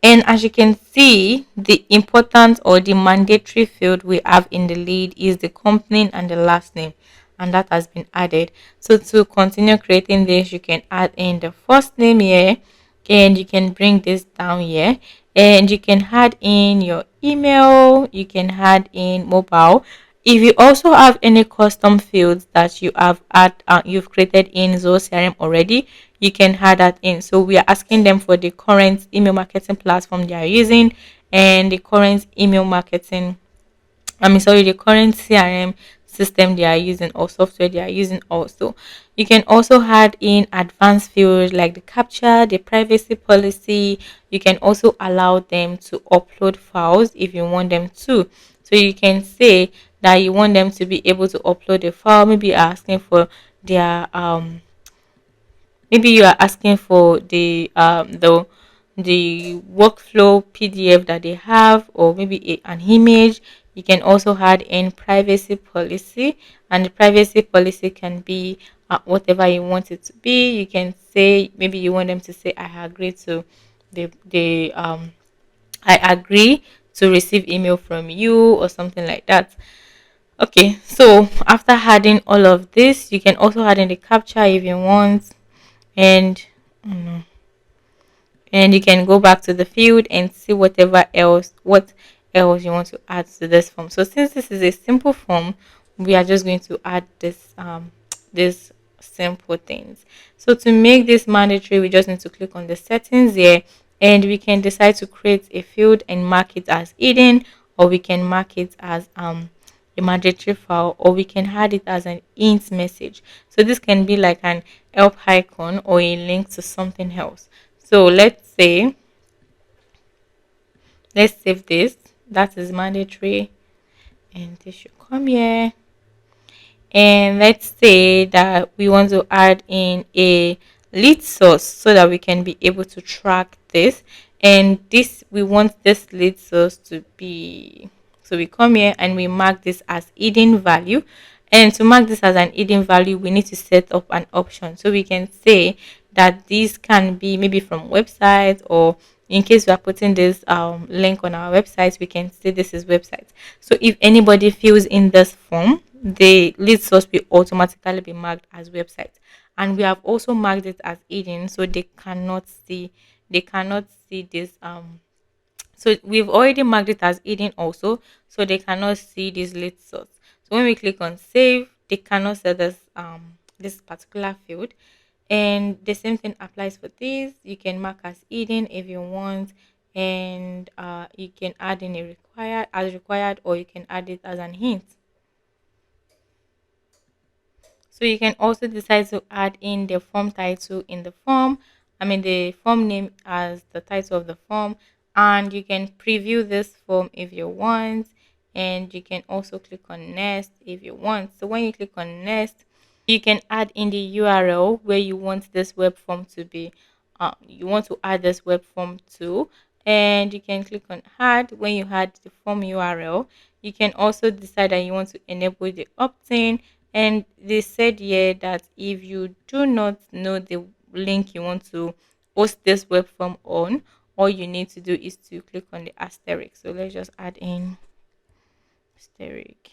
And as you can see, the important or the mandatory field we have in the lead is the company and the last name, and that has been added. So to continue creating this, you can add in the first name here, and you can bring this down here, and you can add in your email, you can add in mobile. If you also have any custom fields that you've created in Zoho CRM already, you can add that in. So we are asking them for the current email marketing platform they are using, and the current email marketing, the current CRM system they are using or software they are using also. You can also add in advanced fields like the captcha, the privacy policy. You can also allow them to upload files if you want them to. So you can say that you want them to be able to upload a file, maybe you're asking for their maybe you are asking for the workflow PDF that they have, or maybe an image. You can also add in privacy policy, and the privacy policy can be whatever you want it to be. You can say maybe you want them to say I agree to the I agree to receive email from you or something like that. Okay, so after adding all of this, you can also add in the captcha if you want, and and you can go back to the field and see what else you want to add to this form. So since this is a simple form, we are just going to add this simple things. So to make this mandatory, we just need to click on the settings here, and we can decide to create a field and mark it as hidden, or we can mark it as a mandatory file, or we can add it as an int message. So this can be like an help icon or a link to something else. So let's save this. That is mandatory, and this should come here. And let's say that we want to add in a lead source so that we can be able to track this. And this, we want this lead source to be, so we come here and we mark this as hidden value. And to mark this as an hidden value, we need to set up an option. So we can say that this can be maybe from website, or in case we are putting this link on our website, we can say this is website. So if anybody fills in this form, the lead source will automatically be marked as website. And we have also marked it as hidden, so they cannot see this so we've already marked it as hidden also, so they cannot see this lead source. So when we click on save, they cannot see this particular field. And the same thing applies for this. You can mark as hidden if you want, and you can add in a required, or you can add it as an hint. So you can also decide to add in the form title in the form, the form name as the title of the form, and you can preview this form if you want, and you can also click on next if you want. So when you click on next, you can add in the URL where you want this web form to be. You want to add this web form to, and you can click on add. When you add the form URL, you can also decide that you want to enable the opt-in. And they said here that if you do not know the link you want to host this web form on, all you need to do is to click on the asterisk. So let's just add in asterisk.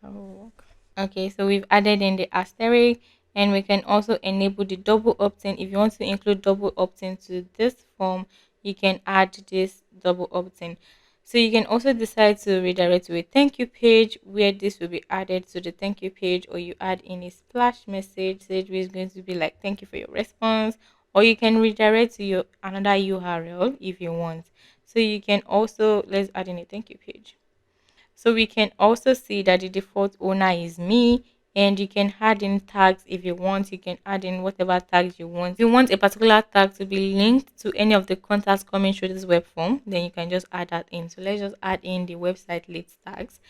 That will work. Okay, so we've added in the asterisk, and we can also enable the double opt-in. If you want to include double opt-in to this form, you can add this double opt-in. So you can also decide to redirect to a thank you page, where this will be added to the thank you page, or you add in a splash message which is going to be like thank you for your response, or you can redirect to your another URL if you want. So you can also, let's add in a thank you page. So we can also see that the default owner is me, and you can add in tags if you want. You can add in whatever tags you want. If you want a particular tag to be linked to any of the contacts coming through this web form, then you can just add that in. So let's just add in the website leads tags,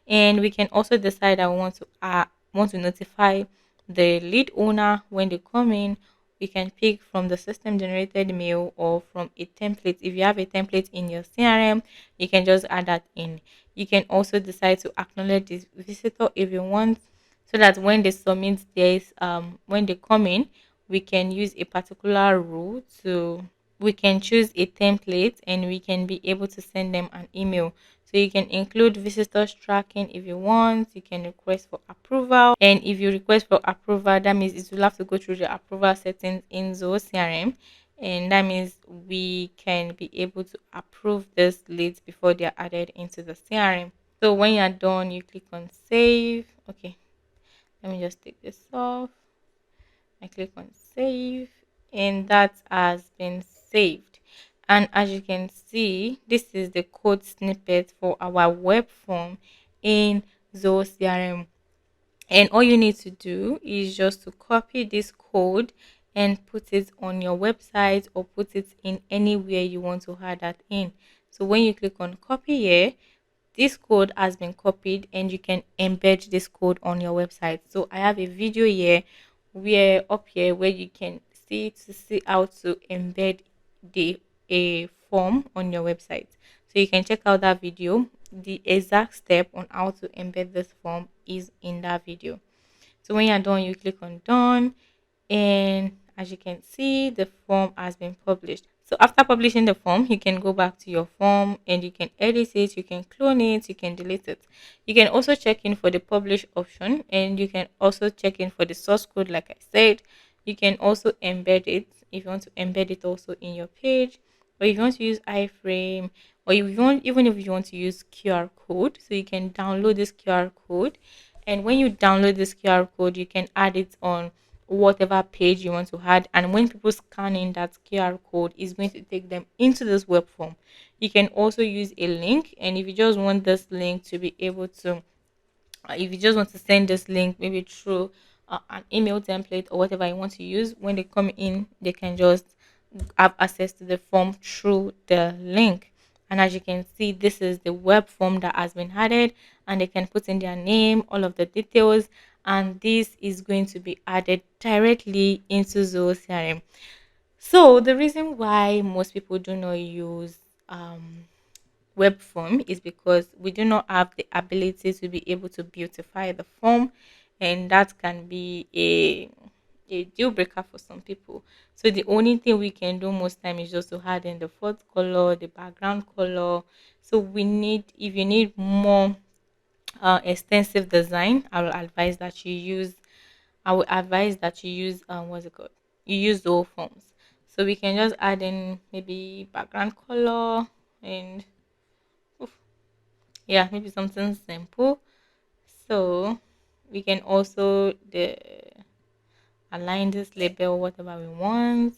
and we can also decide that we want to notify the lead owner when they come in. We can pick from the system generated mail or from a template. If you have a template in your CRM, you can just add that in. You can also decide to acknowledge this visitor if you want, so that when they submit this, when they come in, we can use a particular rule to, we can choose a template and we can be able to send them an email. So you can include visitors tracking if you want. You can request for approval, and if you request for approval, that means it will have to go through the approval settings in Zoho CRM, and that means we can be able to approve these leads before they are added into the CRM. So when you're done, you click on save. Okay, let me just take this off. I click on save, and that has been saved. And as you can see, this is the code snippet for our web form in Zoho CRM. And all you need to do is just to copy this code and put it on your website or put it in anywhere you want to add that in. So when you click on copy here, this code has been copied and you can embed this code on your website. So I have a video here where up here where you can see how to embed the a form on your website. So you can check out that video. The exact step on how to embed this form is in that video. So when you're done, you click on done, and as you can see, the form has been published. So after publishing the form, you can go back to your form and you can edit it, you can clone it, you can delete it. You can also check in for the publish option, and you can also check in for the source code like I said. You can also embed it if you want to embed it also in your page, or if you want to use iframe, or if you want, even if you want to use QR code, so you can download this QR code, and when you download this QR code, you can add it on whatever page you want to add, and when people scan in that QR code, is going to take them into this web form. You can also use a link, and if you just want this link to be able to, if you just want to send this link maybe through an email template or whatever you want to use, when they come in, they can just have access to the form through the link. And as you can see, this is the web form that has been added, and they can put in their name, all of the details, and this is going to be added directly into Zoho CRM. So the reason why most people do not use web form is because we do not have the ability to be able to beautify the form, and that can be a deal breaker for some people. So the only thing we can do most time is just to add in the font color, the background color. So we need, if you need more extensive design, I will advise that you use what's it called, you use Zoho forms. So we can just add in maybe background color, and yeah, maybe something simple. So we can also align this label whatever we want.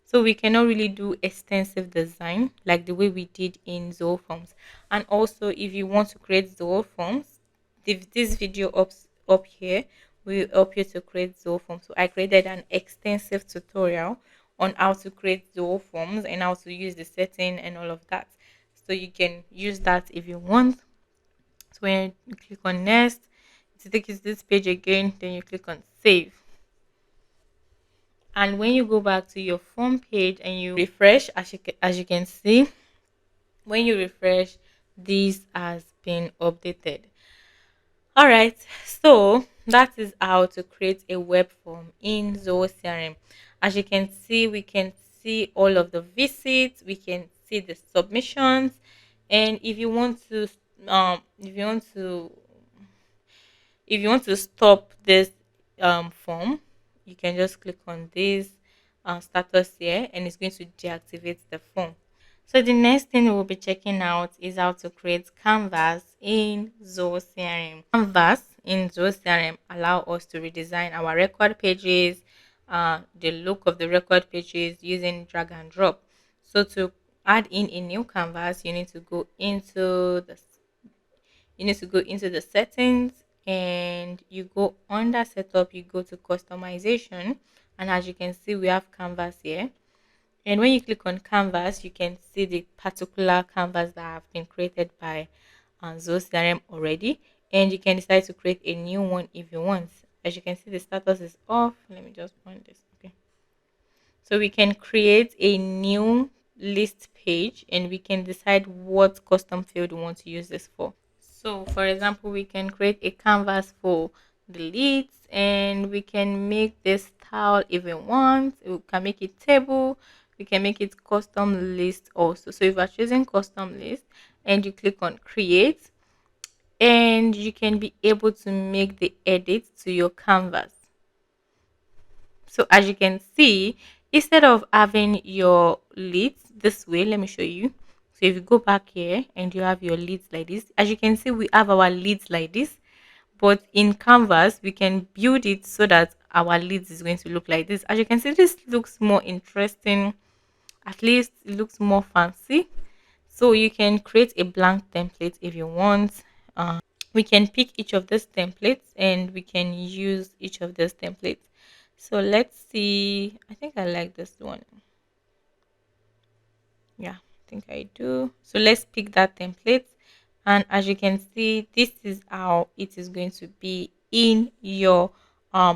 So we cannot really do extensive design like the way we did in Zoho forms. And also, if you want to create Zoho forms, this video up here will help you to create Zoho forms. So I created an extensive tutorial on how to create Zoho forms and how to use the setting and all of that. So you can use that if you want. So when you click on next, to take you to this page again, then you click on save. And when you go back to your form page and you refresh, as you can see, when you refresh, this has been updated. All right, so that is how to create a web form in Zoho CRM. As you can see, we can see all of the visits, we can see the submissions, and if you want to stop this form, you can just click on this status here, and it's going to deactivate the form. So the next thing we'll be checking out is how to create canvas in Zoho CRM. Canvas in Zoho CRM allow us to redesign our record pages, the look of the record pages using drag and drop. So to add in a new canvas, you need to go into the settings, and you go under setup, you go to customization, and as you can see, we have canvas here. And when you click on canvas, you can see the particular canvas that have been created by Zoho CRM already, and you can decide to create a new one if you want. As you can see, the status is off. Let me just point this. Okay, so we can create a new list page, and we can decide what custom field we want to use this for. So for example, we can create a canvas for the leads, and we can make this style if we want. We can make it table. We can make it custom list also. So if you're choosing custom list and you click on create, and you can be able to make the edits to your canvas. So as you can see, instead of having your leads this way, let me show you. So if you go back here and you have your leads like this, as you can see, we have our leads like this. But in Canvas, we can build it so that our leads is going to look like this. As you can see, this looks more interesting. At least it looks more fancy. So you can create a blank template if you want. We can pick each of these templates and we can use each of these templates. So let's see. I think I like this one. Yeah, I think I do. So let's pick that template. And as you can see, this is how it is going to be in your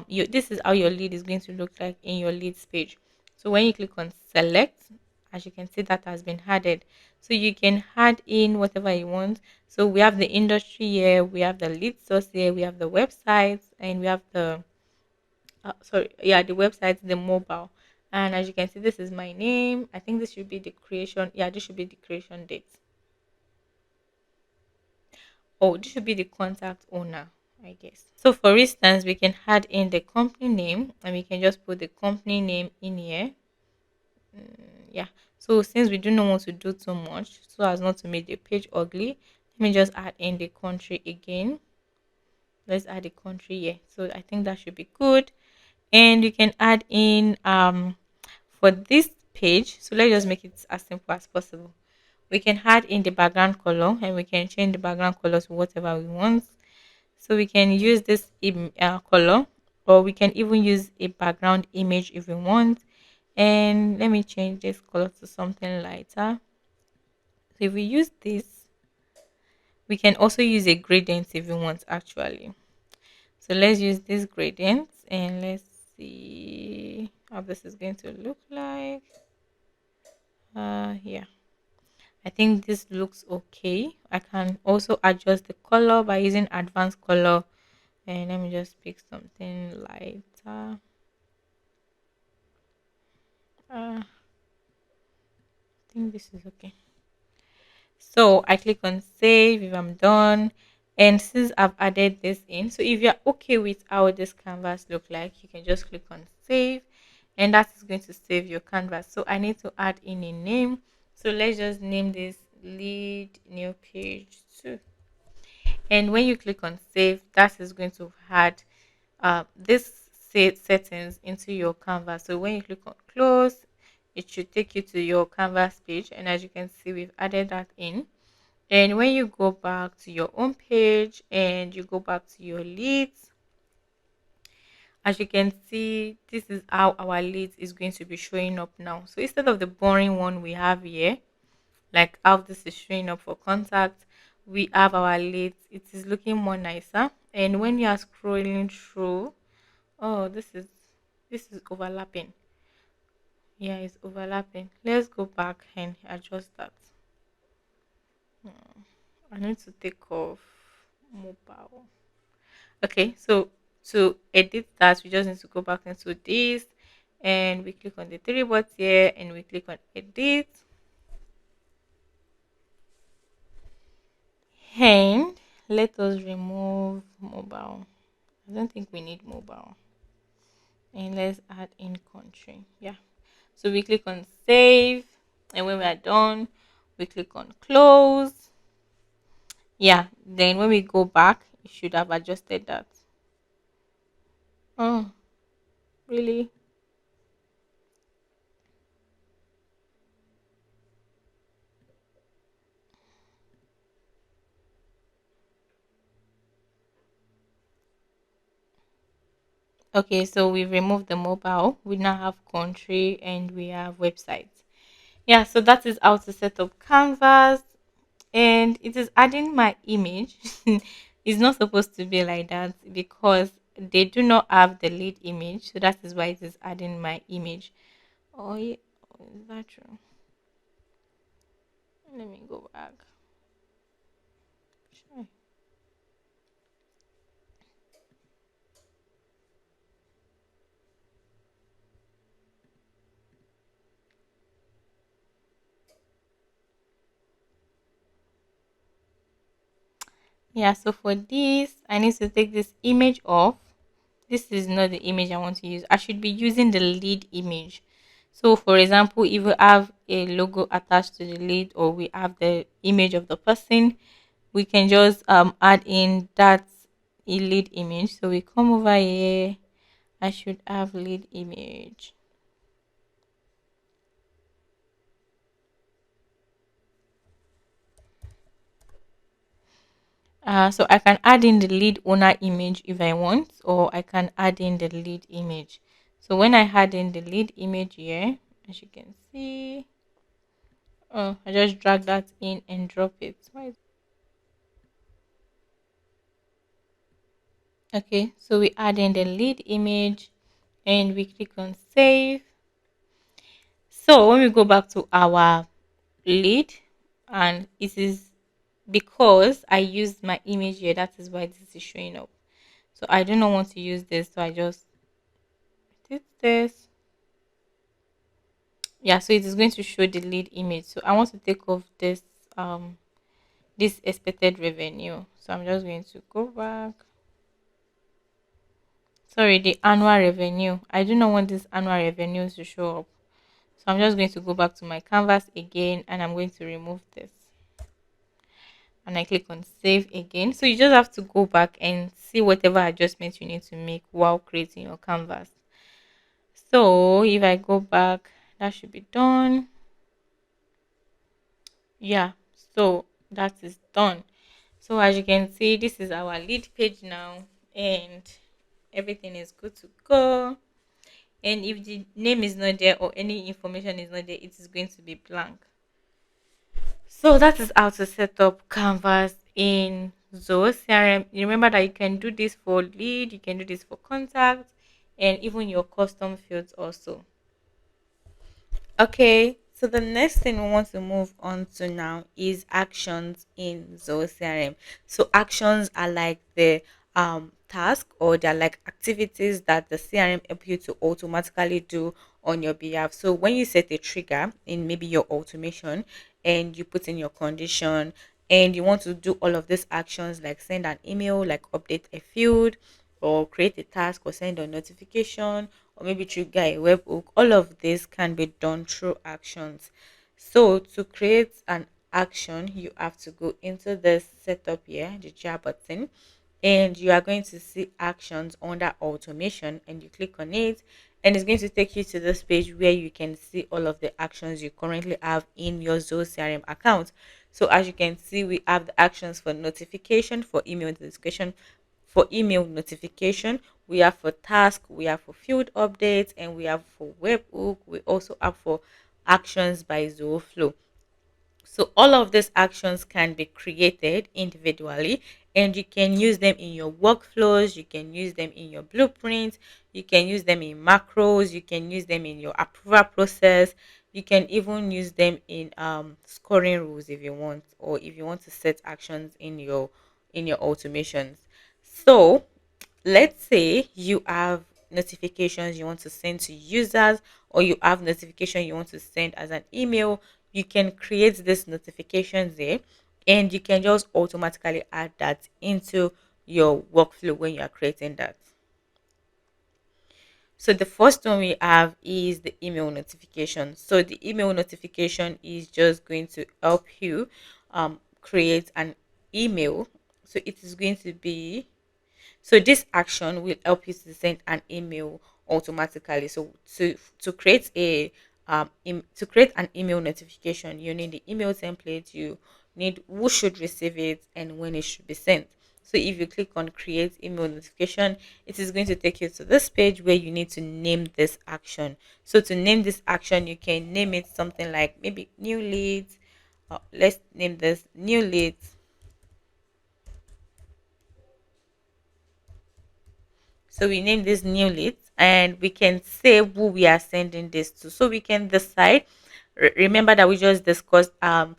this is how your lead is going to look like in your leads page. So when you click on select, as you can see, that has been added. So you can add in whatever you want. So we have the industry here, we have the lead source here, we have the websites, and we have the the website, the mobile. And as you can see, this is my name. I think this should be the creation. Yeah, this should be the creation date. Oh, this should be the contact owner, I guess. So for instance, we can add in the company name, and we can just put the company name in here. Yeah, so since we do not want to do too much so as not to make the page ugly, let me just add in the country again. Let's add the country here. So I think that should be good. And you can add in for this page, so let's just make it as simple as possible. We can add in the background color, and we can change the background color to whatever we want. So we can use this color, or we can even use a background image if we want. And let me change this color to something lighter. So if we use this, we can also use a gradient if we want actually. So let's use this gradient and let's see how this is going to look like. Yeah, I think this looks okay. I can also adjust the color by using advanced color, and let me just pick something lighter. I think this is okay. So I click on save if I'm done. And since I've added this in, so if you're okay with how this canvas look like, you can just click on save, and that is going to save your canvas. So I need to add in a name. So let's just name this lead new page 2. And when you click on save, that is going to add this settings into your canvas. So when you click on close, it should take you to your canvas page. And as you can see, we've added that in. And when you go back to your own page and you go back to your leads, as you can see, this is how our leads is going to be showing up now. So instead of the boring one we have here, like how this is showing up for contact, we have our leads. It is looking more nicer. And when you are scrolling through, oh, this is overlapping. Yeah, it's overlapping. Let's go back and adjust that. I need to take off mobile. Okay, so to edit that, we just need to go back into this, and we click on the three dots here and we click on edit, and let us remove mobile. I don't think we need mobile. And let's add in country. Yeah, so we click on save, and when we are done, we click on close. Yeah, then when we go back, it should have adjusted that. Oh, really? Okay, so we removed the mobile. We now have country and we have website. Yeah, so that is how to set up Canvas, and it is adding my image. It's not supposed to be like that because they do not have the lead image, so that is why it is adding my image. Oh, yeah, oh, is that true? Let me go back. Sure. Yeah, so for this, I need to take this image off. This is not the image I want to use. I should be using the lead image. So, for example, if we have a logo attached to the lead or we have the image of the person, we can just add in that lead image. So we come over here. I should have lead image. So I can add in the lead owner image if I want, or I can add in the lead image. So when I add in the lead image here, as you can see, oh, I just drag that in and drop it. Okay, so we add in the lead image and we click on save. So when we go back to our lead, and it is because I used my image here, that is why this is showing up. So I do not want to use this, so I just did this. Yeah, so it is going to show the lead image. So I want to take off this expected revenue. So I'm just going to go back. Sorry, the annual revenue. I do not want this annual revenue to show up. So I'm just going to go back to my canvas again and I'm going to remove this. And I click on save again. So you just have to go back and see whatever adjustments you need to make while creating your canvas. So if I go back, that should be done. Yeah, so that is done. So as you can see, this is our lead page now and everything is good to go. And if the name is not there or any information is not there, it is going to be blank. So that is how to set up Canvas in Zoho CRM. Remember that you can do this for lead, you can do this for contact, and even your custom fields also. Okay, so the next thing we want to move on to now is actions in Zoho CRM. So actions are like the task or they're like activities that the CRM help you to automatically do on your behalf. So when you set a trigger in maybe your automation and you put in your condition and you want to do all of these actions like send an email, like update a field, or create a task or send a notification or maybe trigger a webhook, all of this can be done through actions. So to create an action, you have to go into this setup here, the jar button, and you are going to see actions under automation and you click on it and it's going to take you to this page where you can see all of the actions you currently have in your Zoho CRM account. So as you can see, we have the actions for notification, for email notification, we have for task, we have for field updates, and we have for webhook. We also have for actions by Zoho Flow. So all of these actions can be created individually and you can use them in your workflows, you can use them in your blueprints, you can use them in macros, you can use them in your approval process, you can even use them in scoring rules if you want, or if you want to set actions in your automations. So let's say you have notifications you want to send to users or you have notification you want to send as an email, you can create this notifications there and you can just automatically add that into your workflow when you are creating that. So the first one we have is the email notification. So the email notification is just going to help you create an email. So it is going to be, so this action will help you to send an email automatically. So to create a to create an email notification, you need the email template, you need who should receive it and when it should be sent. So if you click on create email notification, it is going to take you to this page where you need to name this action. So to name this action, you can name it something like maybe new leads. Let's name this new leads. So we name this new leads and we can say who we are sending this to. So we can decide. Remember that we just discussed the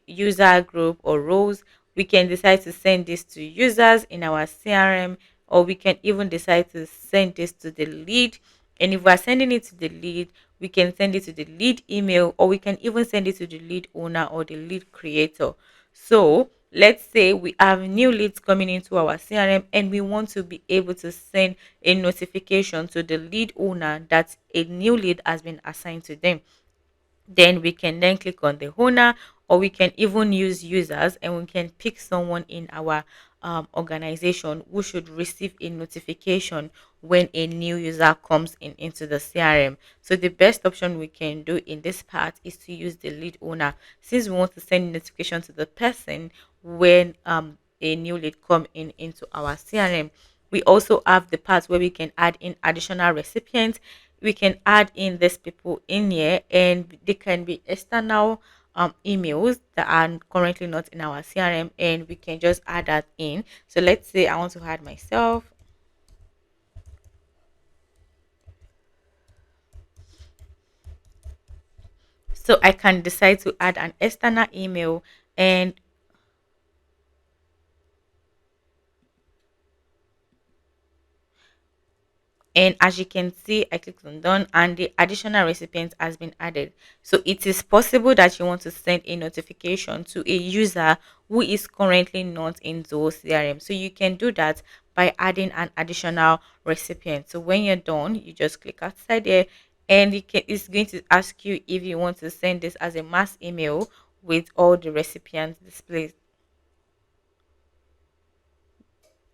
user group or roles. We can decide to send this to users in our CRM, or we can even decide to send this to the lead. And if we are sending it to the lead, we can send it to the lead email, or we can even send it to the lead owner or the lead creator. So let's say we have new leads coming into our CRM and we want to be able to send a notification to the lead owner that a new lead has been assigned to them. Then we can then click on the owner, or we can even use users and we can pick someone in our organization who should receive a notification when a new user comes in into the CRM. So the best option we can do in this part is to use the lead owner, since we want to send notification to the person when a new lead come in into our CRM. We also have the part where we can add in additional recipients. We can add in these people in here, and they can be external emails that are currently not in our CRM, and we can just add that in. So let's say I want to add myself. So I can decide to add an external email, and as you can see, I clicked on done and the additional recipient has been added. So it is possible that you want to send a notification to a user who is currently not in Zoho CRM. So you can do that by adding an additional recipient. So when you're done, you just click outside there, and it's going to ask you if you want to send this as a mass email with all the recipients displayed.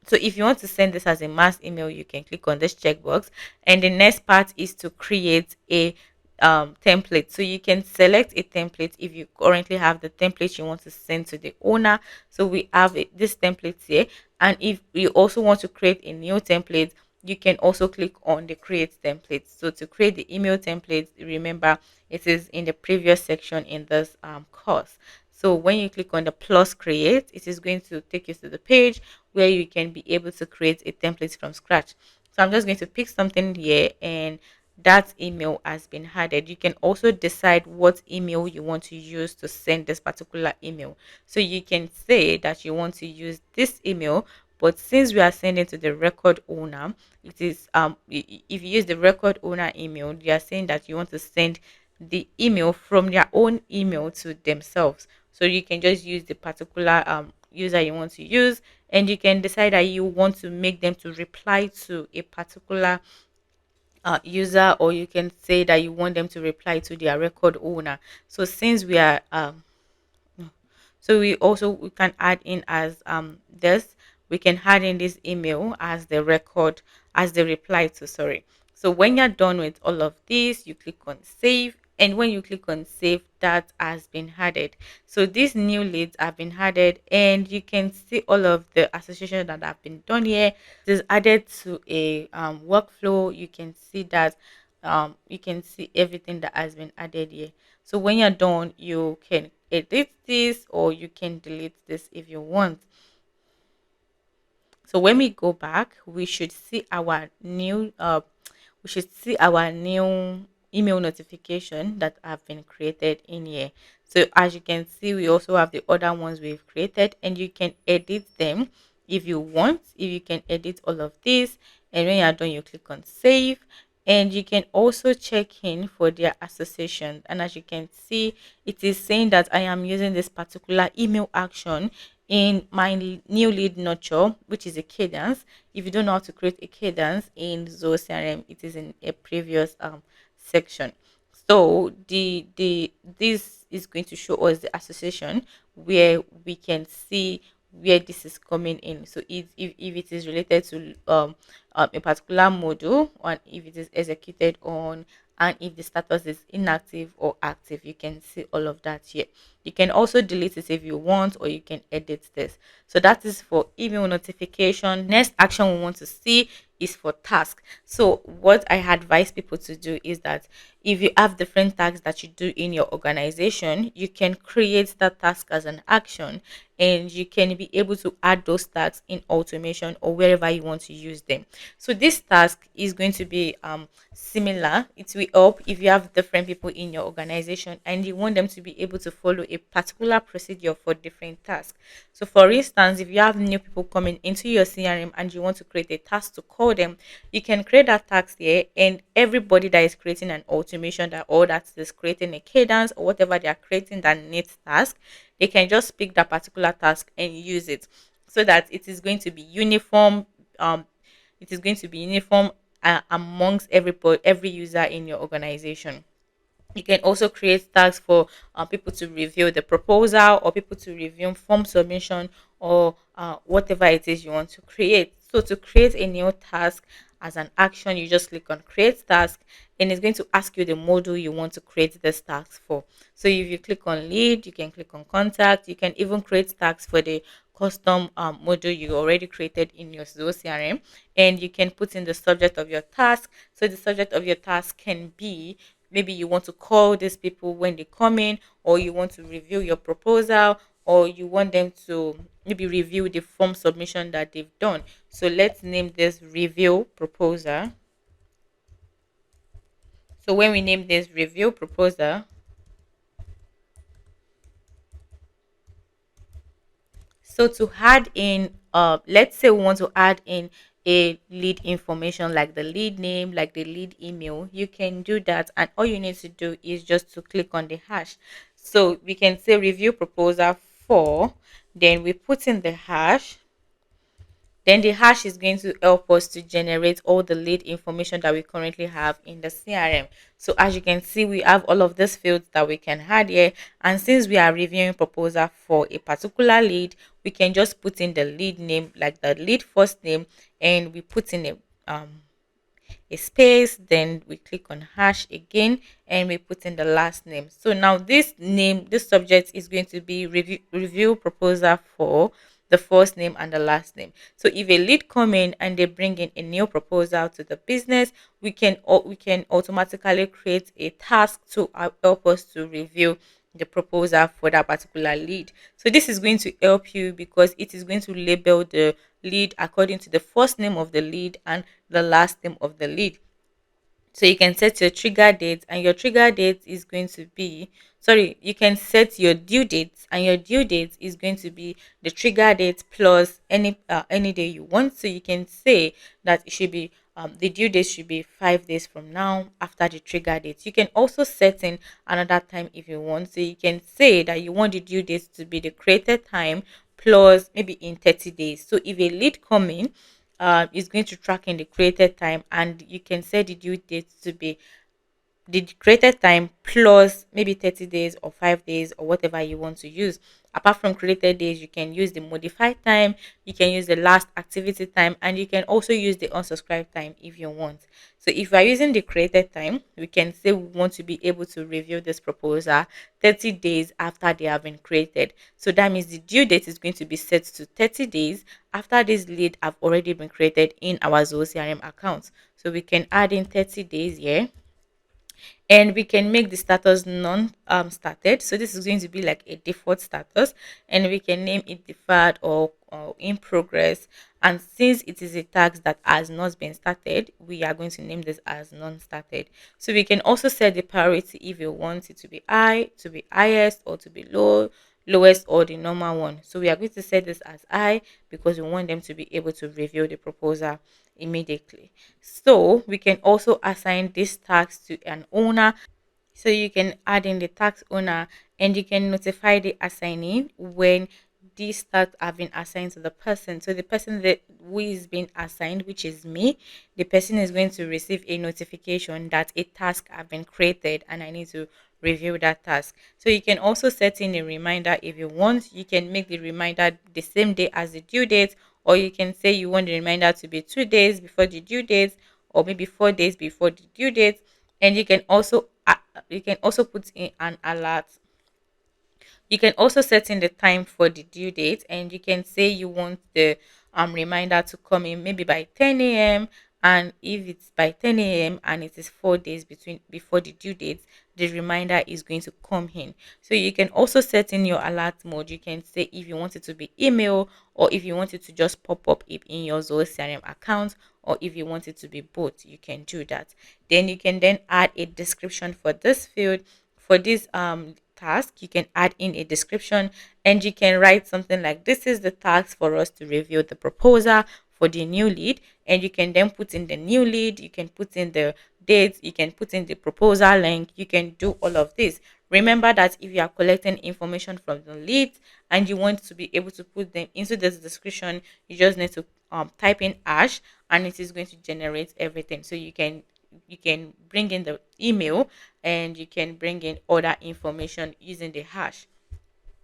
So if you want to send this as a mass email, you can click on this checkbox. And the next part is to create a template. So you can select a template if you currently have the template you want to send to the owner. So we have this template here. And if you also want to create a new template, you can also click on the create template. So to create the email template, remember it is in the previous section in this course. So when you click on the plus create, it is going to take you to the page where you can be able to create a template from scratch. So I'm just going to pick something here, and that email has been added. You can also decide what email you want to use to send this particular email. So you can say that you want to use this email, but since we are sending to the record owner, it is if you use the record owner email, you are saying that you want to send the email from their own email to themselves. So you can just use the particular user you want to use, and you can decide that you want to make them to reply to a particular user, or you can say that you want them to reply to their record owner. So since we are so we can add in as this, we can add in this email as the record, as the reply to, sorry. So when you're done with all of this, you click on save, and when you click on save, that has been added. So these new leads have been added, and you can see all of the association that have been done here. It is added to a workflow. You can see that you can see everything that has been added here. So when you're done, you can edit this, or you can delete this if you want. So when we go back, we should see our new email notification that have been created in here. So as you can see, we also have the other ones we've created, and you can edit them if you want. If you can edit all of this, and when you're done, you click on save, and you can also check in for their association. And as you can see, it is saying that I am using this particular email action in my new lead nurture, which is a cadence. If you don't know how to create a cadence in Zoho CRM, it is in a previous section. So the this is going to show us the association where we can see where this is coming in. So if it is related to a particular module, or if it is executed on, and if the status is inactive or active, you can see all of that here. You can also delete it if you want, or you can edit this. So that is for email notification. Next action we want to see is for task. So what I advise people to do is that if you have different tasks that you do in your organization, you can create that task as an action, and you can be able to add those tasks in automation or wherever you want to use them. So this task is going to be similar. It will help if you have different people in your organization and you want them to be able to follow a particular procedure for different tasks. So for instance, if you have new people coming into your CRM and you want to create a task to call them, you can create that task here, and everybody that is creating an automation that or that is creating a cadence or whatever they are creating that needs task, they can just pick that particular task and use it, so that it is going to be uniform. It is going to be uniform amongst every user in your organization. You can also create tags for people to review the proposal, or people to review form submission, or whatever it is you want to create. So to create a new task as an action, you just click on create task, and it's going to ask you the module you want to create this task for. So if you click on lead, you can click on contact. You can even create tags for the custom module you already created in your Zoho CRM, and you can put in the subject of your task. So the subject of your task can be, maybe you want to call these people when they come in, or you want to review your proposal, or you want them to maybe review the form submission that they've done. So let's name this review proposal. So when we name this review proposal, so to add in, let's say we want to add in a lead information like the lead name, like the lead email, you can do that. And all you need to do is just to click on the hash. So we can say review proposal for, then we put in the hash, then the hash is going to help us to generate all the lead information that we currently have in the CRM. So as you can see, we have all of these fields that we can add here. And since we are reviewing proposal for a particular lead, we can just put in the lead name, like the lead first name, and we put in a space, then we click on hash again, and we put in the last name. So now this name, this subject is going to be review proposal for the first name and the last name. So if a lead come in and they bring in a new proposal to the business, we can automatically create a task to help us to review the proposal for that particular lead. So this is going to help you because it is going to label the lead according to the first name of the lead and the last name of the lead. So you can set your trigger date, and your trigger date is going to be, sorry, you can set your due date, and your due date is going to be the trigger date plus any day you want. So you can say that it should be the due date should be 5 days from now after the trigger date. You can also set in another time if you want. So you can say that you want the due date to be the created time plus maybe in 30 days. So if a lead come in, is going to track in the created time, and you can set the due date to be the created time plus maybe 30 days or 5 days or whatever you want to use. Apart from created days, you can use the modified time, you can use the last activity time, and you can also use the unsubscribe time if you want. So if we are using the created time, we can say we want to be able to review this proposal 30 days after they have been created. So that means the due date is going to be set to 30 days after this lead have already been created in our Zoho CRM account. So we can add in 30 days here, and we can make the status non started. So this is going to be like a default status, and we can name it deferred or in progress. And since it is a task that has not been started, we are going to name this as non-started. So we can also set the priority if you want it to be high, to be highest, or to be lowest, or the normal one. So we are going to set this as high because we want them to be able to review the proposal immediately. So we can also assign this task to an owner. So you can add in the tax owner, and you can notify the assignee when these tasks have been assigned to the person. So the person that who is being assigned, which is me, the person is going to receive a notification that a task have been created and I need to review that task. So you can also set in a reminder if you want. You can make the reminder the same day as the due date, or you can say you want the reminder to be 2 days before the due date, or maybe 4 days before the due date. And you can also put in an alert You can also set in the time for the due date, and you can say you want the reminder to come in maybe by 10 a.m. And if it's by 10 a.m. and it is 4 days between before the due date, the reminder is going to come in. So you can also set in your alert mode. You can say if you want it to be email, or if you want it to just pop up in your Zoho CRM account, or if you want it to be both, you can do that. Then you can then add a description for this field. For this task, you can add in a description, and you can write something like, this is the task for us to review the proposal for the new lead. And you can then put in the new lead, you can put in the dates, you can put in the proposal link, you can do all of this. Remember that if you are collecting information from the leads and you want to be able to put them into this description, you just need to type in hash, and it is going to generate everything. So you can bring in the email, and you can bring in other information using the hash.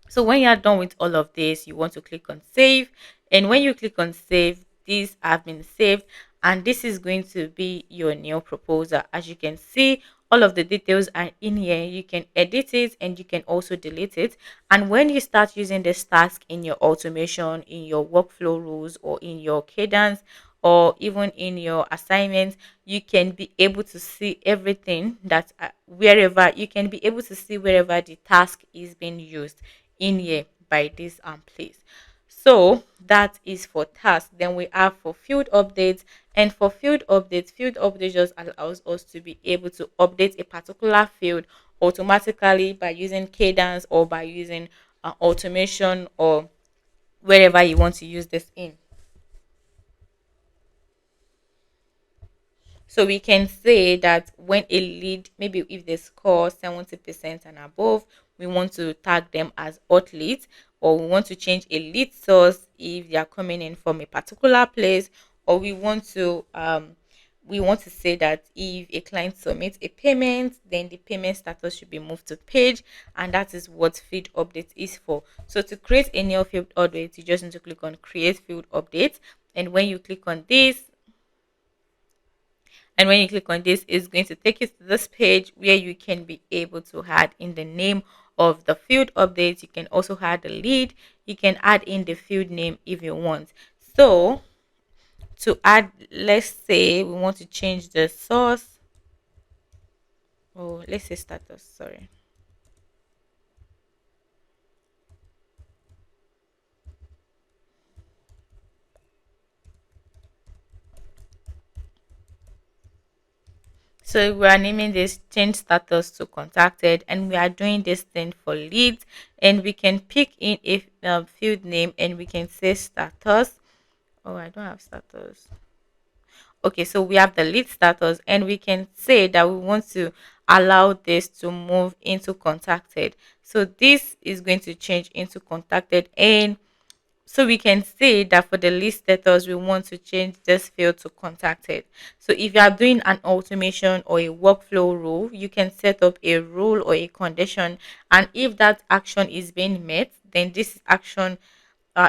So when you are done with all of this, you want to click on save. And when you click on save, these have been saved, and this is going to be your new proposal. As you can see, all of the details are in here. You can edit it and you can also delete it. And when you start using this task in your automation, in your workflow rules, or in your cadence, or even in your assignments, you can be able to see everything that wherever you can be able to see wherever the task is being used in here by this place. So that is for tasks. Then we have for field updates. And for field updates just allows us to be able to update a particular field automatically by using cadence, or by using automation, or wherever you want to use this in. So we can say that when a lead, maybe if they score 70% and above, we want to tag them as hot leads, or we want to change a lead source if they are coming in from a particular place, or we want to say that if a client submits a payment, then the payment status should be moved to page, and that is what field update is for. So to create a new field update, you just need to click on create field update, and when you click on this, it's going to take you to this page where you can be able to add in the name of the field update. You can also add the lead. You can add in the field name if you want. So to add, let's say we want to change the source. Oh, let's say status. Sorry. So we are naming this change status to contacted, and we are doing this thing for leads. And we can pick in a field name, and we can say status. Oh, I don't have status. Okay, so we have the lead status, and we can say that we want to allow this to move into contacted. So this is going to change into contacted, and so we can say that for the list status, we want to change this field to contacted. So if you are doing an automation or a workflow rule, you can set up a rule or a condition. And if that action is being met, then this action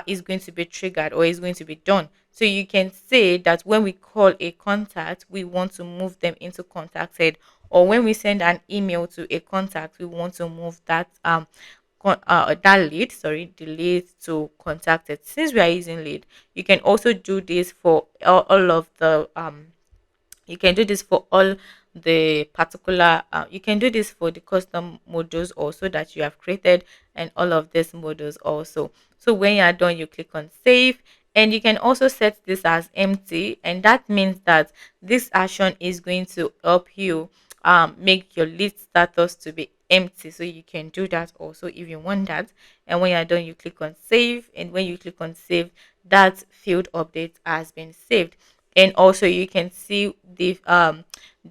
is going to be triggered, or is going to be done. So you can say that when we call a contact, we want to move them into contacted, or when we send an email to a contact, we want to move that lead, sorry, the lead to contacted. Since we are using lead, you can also do this for all of the you can do this for all the particular you can do this for the custom modules also that you have created, and all of these modules also. So when you are done, you click on save, and you can also set this as empty, and that means that this action is going to help you make your lead status to be empty. So you can do that also if you want that. And when you're done, you click on save, and when you click on save, that field update has been saved. And also you can see the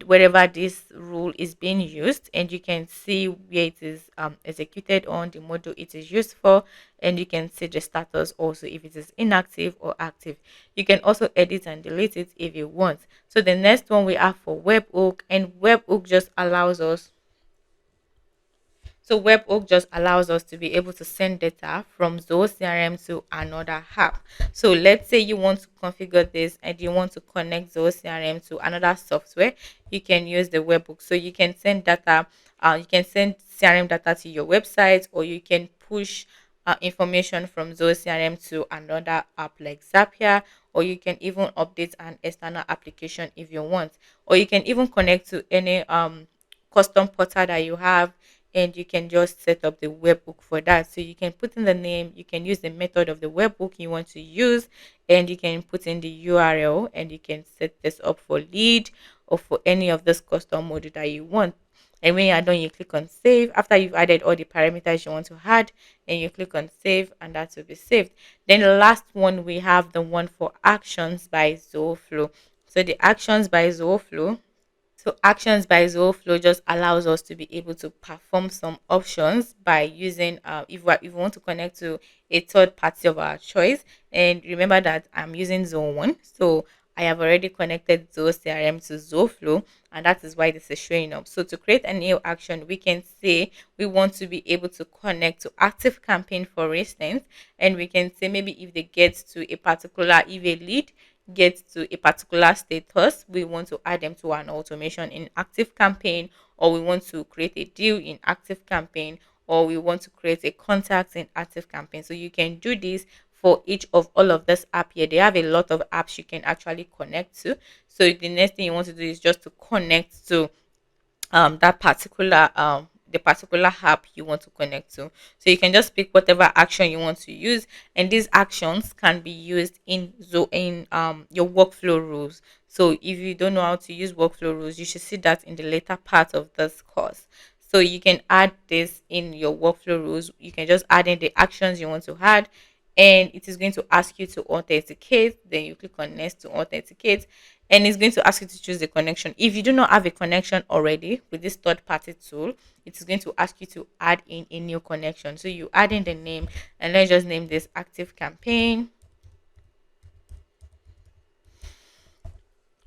wherever this rule is being used, and you can see where it is executed on, the module it is used for, and you can see the status also, if it is inactive or active. You can also edit and delete it if you want. So the next one we have for webhook, and webhook just allows us so Webhook just allows us to be able to send data from Zoho CRM to another app. So let's say you want to configure this and you want to connect Zoho CRM to another software, you can use the Webhook. So you can send data, you can send CRM data to your website, or you can push information from Zoho CRM to another app like Zapier, or you can even update an external application if you want, or you can even connect to any custom portal that you have, and you can just set up the webhook for that. So you can put in the name, you can use the method of the webhook you want to use, and you can put in the URL, and you can set this up for lead or for any of this custom module that you want. And when you're done, you click on save. After you've added all the parameters you want to add, and you click on save, and that will be saved. Then the last one, we have the one for actions by Zoho. So the actions by Zoho, so actions by Zoho just allows us to be able to perform some options by using if we want to connect to a third party of our choice. And remember that I'm using Zoho one, so I have already connected Zoho CRM to Zoho, and that is why this is showing up. So to create a new action, we can say we want to be able to connect to Active Campaign, for instance, and we can say maybe if they get to a particular, if a lead get to a particular status, we want to add them to an automation in Active Campaign, or we want to create a deal in Active Campaign, or we want to create a contact in Active Campaign. So you can do this for each of all of this app here. They have a lot of apps you can actually connect to. So the next thing you want to do is just to connect to that particular the particular app you want to connect to. So you can just pick whatever action you want to use, and these actions can be used in your workflow rules. So if you don't know how to use workflow rules, you should see that in the later part of this course. So you can add this in your workflow rules. You can just add in the actions you want to add, and it is going to ask you to authenticate. Then you click on next to authenticate, and it's going to ask you to choose the connection. If you do not have a connection already with this third party tool, it is going to ask you to add in a new connection. So you add in the name, and let's just name this Active Campaign.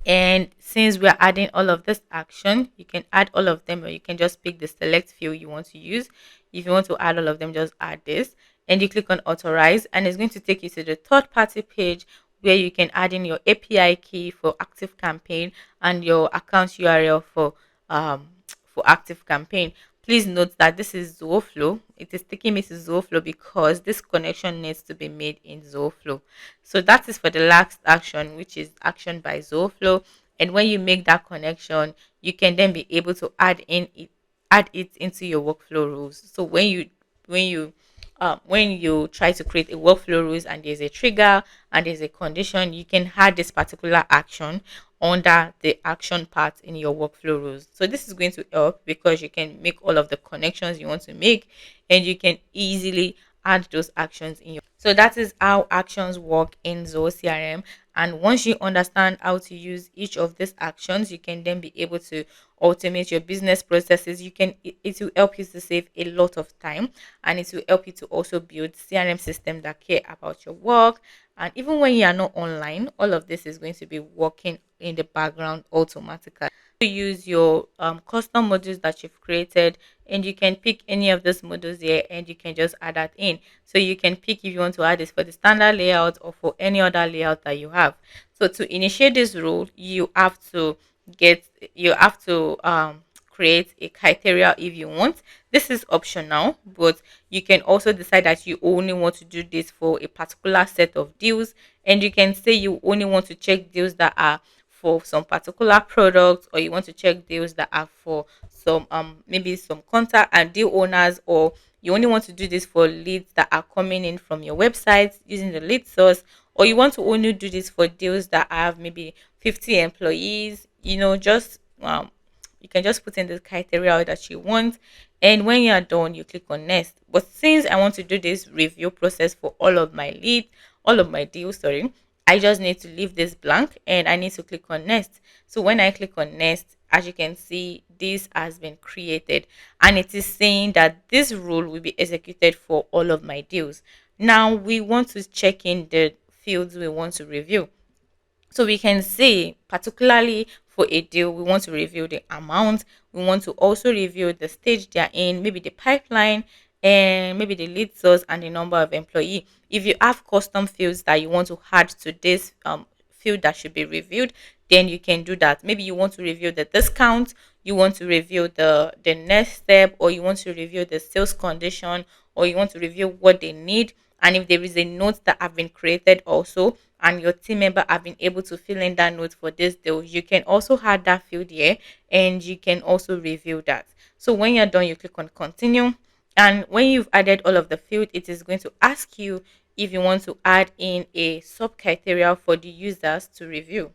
And since we're adding all of this action, you can add all of them, or you can just pick the select field you want to use. If you want to add all of them, just add this, and you click on authorize, and it's going to take you to the third party page where you can add in your API key for Active Campaign and your account URL for Active Campaign. Please note that this is Zoho. It is taking me to Zoho because this connection needs to be made in Zoho. So that is for the last action, which is action by Zoho. And when you make that connection, you can then be able to add it into your workflow rules. So when you try to create a workflow rules and there's a trigger and there's a condition, you can add this particular action under the action part in your workflow rules. So this is going to help because you can make all of the connections you want to make, and you can easily add those actions in your. So that is how actions work in Zoho CRM. And once you understand how to use each of these actions, you can then be able to automate your business processes. It will help you to save a lot of time, and it will help you to also build CRM systems that care about your work. And even when you are not online, all of this is going to be working in the background automatically. You use your custom modules that you've created, and you can pick any of those modules here, and you can just add that in. So you can pick if you want to add this for the standard layout or for any other layout that you have. So to initiate this rule, you have to create a criteria if you want. This is optional, but you can also decide that you only want to do this for a particular set of deals, and you can say you only want to check deals that are for some particular products, or you want to check deals that are for some maybe some contact and deal owners, or you only want to do this for leads that are coming in from your website using the lead source, or you want to only do this for deals that have maybe 50 employees. Just you can just put in the criteria that you want, and when you are done, you click on next. But since I want to do this review process for all of my deals, sorry, I just need to leave this blank, and I need to click on next. So when I click on next, as you can see, this has been created, and it is saying that this rule will be executed for all of my deals. Now we want to check in the fields we want to review. So we can say, particularly for a deal, we want to review the amount. We want to also review the stage they're in, maybe the pipeline, and maybe the lead source and the number of employee. If you have custom fields that you want to add to this field that should be reviewed, then you can do that. Maybe you want to review the discount, you want to review the next step, or you want to review the sales condition, or you want to review what they need. And if there is a note that have been created also, and your team member have been able to fill in that note for this deal, you can also add that field here, and you can also review that. So when you're done, you click on continue. And when you've added all of the field, it is going to ask you if you want to add in a sub criteria for the users to review.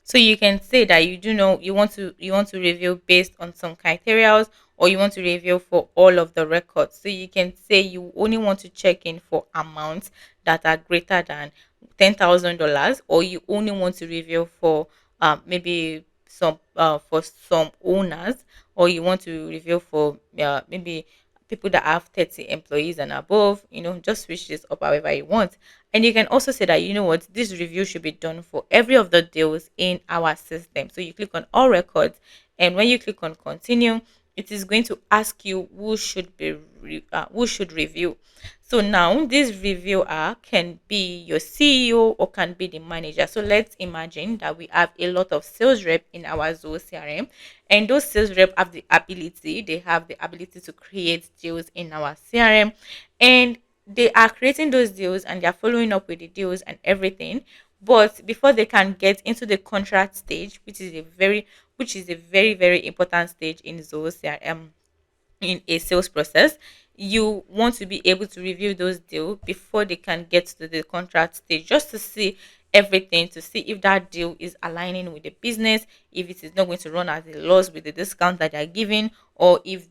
So you can say that you do know you want to review based on some criteria, or you want to review for all of the records. So you can say you only want to check in for amounts that are greater than $10,000, or you only want to review for maybe some for some owners, or you want to review for maybe people that have 30 employees and above. Just switch this up however you want. And you can also say that, this review should be done for every of the deals in our system. So you click on all records, and when you click on continue, it is going to ask you who should review. So now this reviewer can be your CEO or can be the manager. So let's imagine that we have a lot of sales rep in our Zoho CRM, and those sales rep have the ability to create deals in our CRM, and they are creating those deals and they are following up with the deals and everything. But before they can get into the contract stage, which is a very very important stage in Zoho CRM, in a sales process, you want to be able to review those deals before they can get to the contract stage, just to see everything, to see if that deal is aligning with the business, if it is not going to run as a loss with the discount that they are giving, or if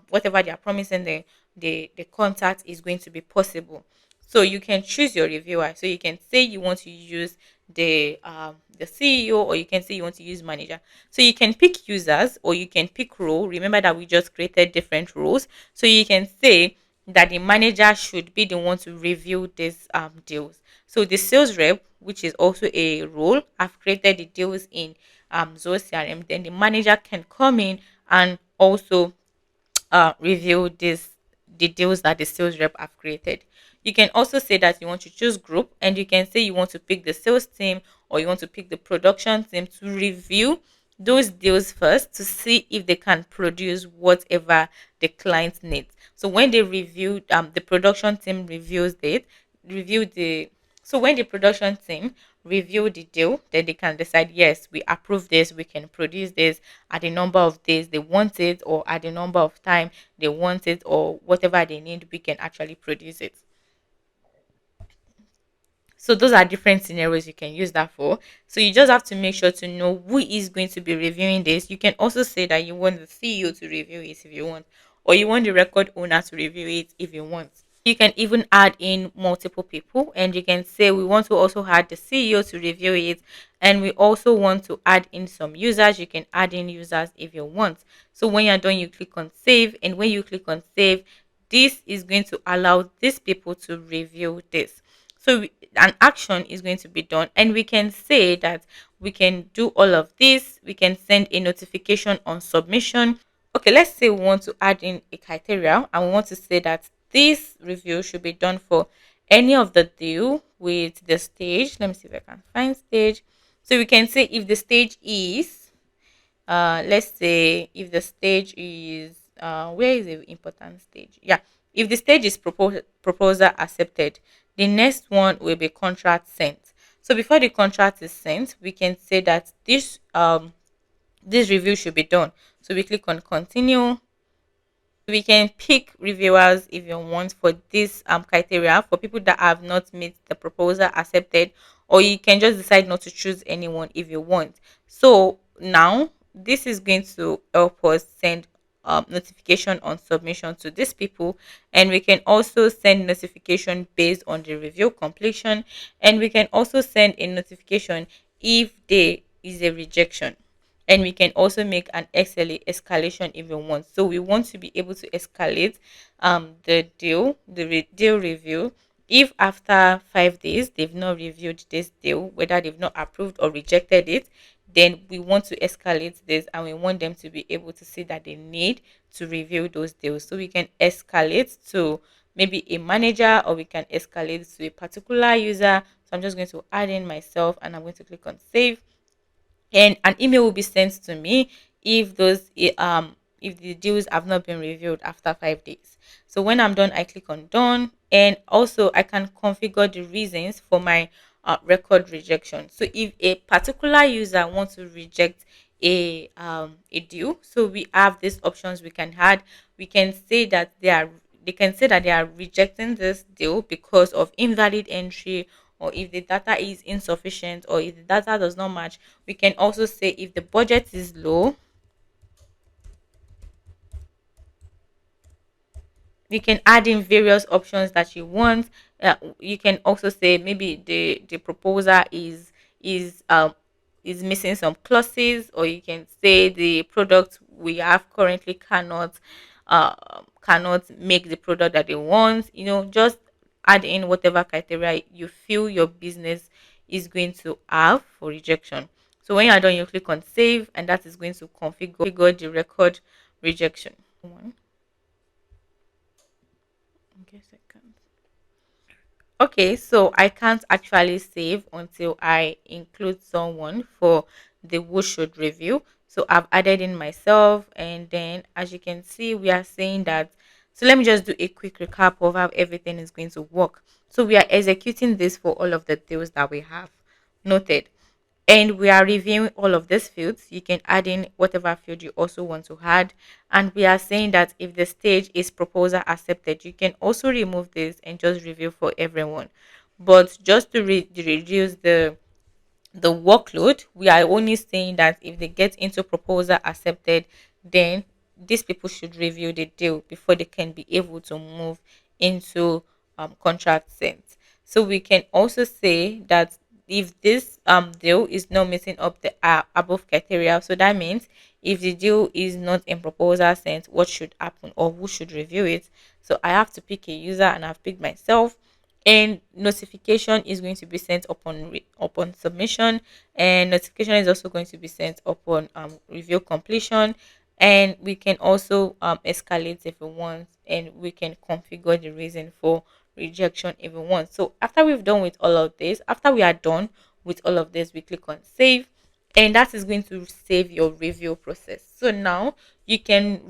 whatever they are promising the contact is going to be possible. So you can choose your reviewer. So you can say you want to use the CEO, or you can say you want to use manager. So you can pick users or you can pick role. Remember that we just created different roles. So you can say that the manager should be the one to review these deals. So the sales rep, which is also a role, I've created the deals in Zoho CRM. Then the manager can come in and also review the deals that the sales rep have created. You can also say that you want to choose group, and you can say you want to pick the sales team or you want to pick the production team to review those deals first, to see if they can produce whatever the client needs. So when they review, the production team review the so when the production team review the deal, then they can decide, yes, we approve this, we can produce this at the number of days they want it, or at the number of time they want it, or whatever they need, we can actually produce it. So those are different scenarios you can use that for. So you just have to make sure to know who is going to be reviewing this. You can also say that you want the CEO to review it if you want, or you want the record owner to review it if you want. You can even add in multiple people, and you can say we want to also add the CEO to review it, and we also want to add in some users. You can add in users if you want. So when you're done, you click on save, and when you click on save, this is going to allow these people to review this. So an action is going to be done, and we can say that we can do all of this. We can send a notification on submission. Okay, let's say we want to add in a criteria, and we want to say that this review should be done for any of the deal with the stage. Let me see if I can find stage. So we can say if the stage is, let's say if the stage is, where is the important stage? Yeah, if the stage is proposal accepted, the next one will be contract sent. So before the contract is sent, we can say that this review should be done. So we click on continue. We can pick reviewers if you want for this criteria, for people that have not made the proposal accepted, or you can just decide not to choose anyone if you want. So now this is going to help us send notification on submission to these people, and we can also send notification based on the review completion, and we can also send a notification if there is a rejection, and we can also make an XLA escalation if we want. So we want to be able to escalate the deal review if after 5 days they've not reviewed this deal, whether they've not approved or rejected it. Then we want to escalate this, and we want them to be able to see that they need to review those deals. So we can escalate to maybe a manager, or we can escalate to a particular user. So I'm just going to add in myself, and I'm going to click on save, and an email will be sent to me if if the deals have not been reviewed after 5 days. So when I'm done, I click on done, and also I can configure the reasons for my record rejection. So if a particular user wants to reject a deal, so we have these options we can add. We can say that they can say that they are rejecting this deal because of invalid entry, or if the data is insufficient, or if the data does not match. We can also say if the budget is low. You can add in various options that you want. You can also say maybe the proposal is is missing some clauses, or you can say the product we have currently uh, cannot make the product that they want. Just add in whatever criteria you feel your business is going to have for rejection. So when you're done, you click on save, and that is going to configure the record rejection. One. Okay, second. Okay, so I can't actually save until I include someone for the who should review. So I've added in myself, and then as you can see, we are saying that. So let me just do a quick recap of how everything is going to work. So we are executing this for all of the deals that we have noted, and we are reviewing all of these fields. You can add in whatever field you also want to add, and we are saying that if the stage is proposal accepted, you can also remove this and just review for everyone. But just to reduce the workload, we are only saying that if they get into proposal accepted, then these people should review the deal before they can be able to move into contract sent. So we can also say that if this deal is not meeting up the above criteria, so that means if the deal is not in proposal sent, what should happen, or who should review it. So I have to pick a user, and I've picked myself, and notification is going to be sent upon submission, and notification is also going to be sent upon review completion. And we can also escalate if we want, and we can configure the reason for rejection if we want. So after we've done with all of this, after we are done with all of this, we click on save, and that is going to save your review process. So now you can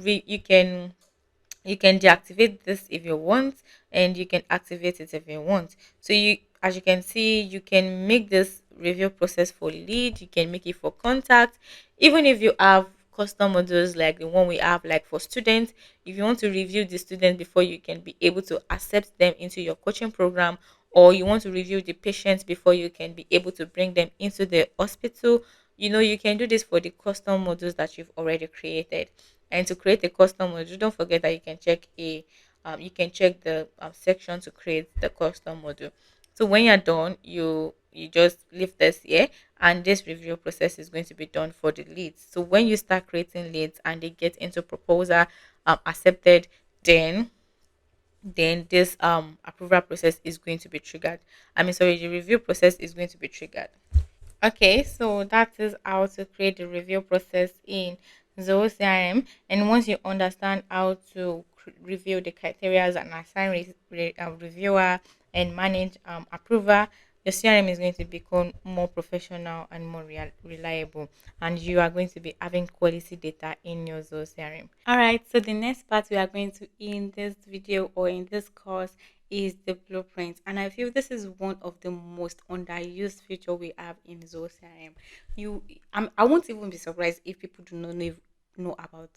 deactivate this if you want, and you can activate it if you want. So as you can see, you can make this review process for lead, you can make it for contact. Even if you have custom modules like the one we have, like for students, if you want to review the student before you can be able to accept them into your coaching program, or you want to review the patients before you can be able to bring them into the hospital, you can do this for the custom modules that you've already created. And to create a custom module, don't forget that you can check the section to create the custom module. So when you're done, you just leave this here, and this review process is going to be done for the leads. So when you start creating leads and they get into proposal accepted, then this approval process is going to be triggered. The review process is going to be triggered. Okay, so that is how to create the review process in Zoho CRM. And once you understand how to review the criteria and assign reviewer and manage approver, your CRM is going to become more professional and more reliable, and you are going to be having quality data in your Zoho CRM. All right, so the next part we are going to in this video or in this course is the blueprint, and I feel this is one of the most underused feature we have in Zoho CRM. I won't even be surprised if people do not know about.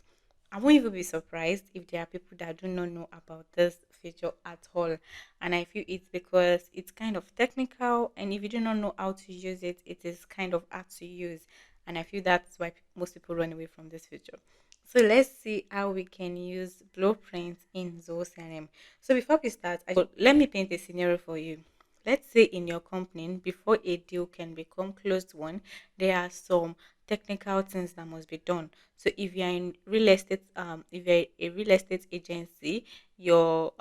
I won't even be surprised if there are people that do not know about this feature at all. And I feel it's because it's kind of technical, and if you do not know how to use it, it is kind of hard to use. And I feel that's why most people run away from this feature. So let's see how we can use blueprints in Zoho CRM. So before we start, let me paint a scenario for you. Let's say in your company, before a deal can become closed one, there are some technical things that must be done. So if you're in real estate, if you're a real estate agency, your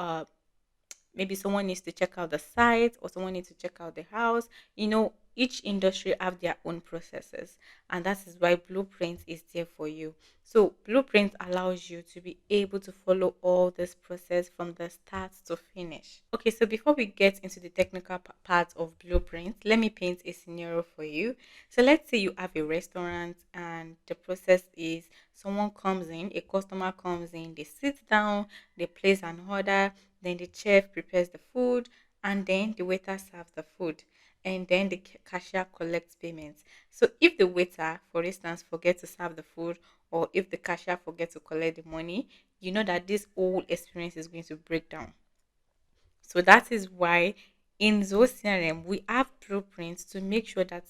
maybe someone needs to check out the site, or someone needs to check out the house. each industry have their own processes, and that is why Blueprint is there for you. So Blueprint allows you to be able to follow all this process from the start to finish. Okay, so before we get into the technical part of Blueprint, let me paint a scenario for you. So let's say you have a restaurant and the process is someone comes in, a customer comes in, they sit down, they place an order, then the chef prepares the food, and then the waiter serves the food, and then the cashier collects payments. So if the waiter, for instance, forgets to serve the food, or if the cashier forgets to collect the money, you know that this whole experience is going to break down. So that is why in Zoho CRM we have blueprints to make sure that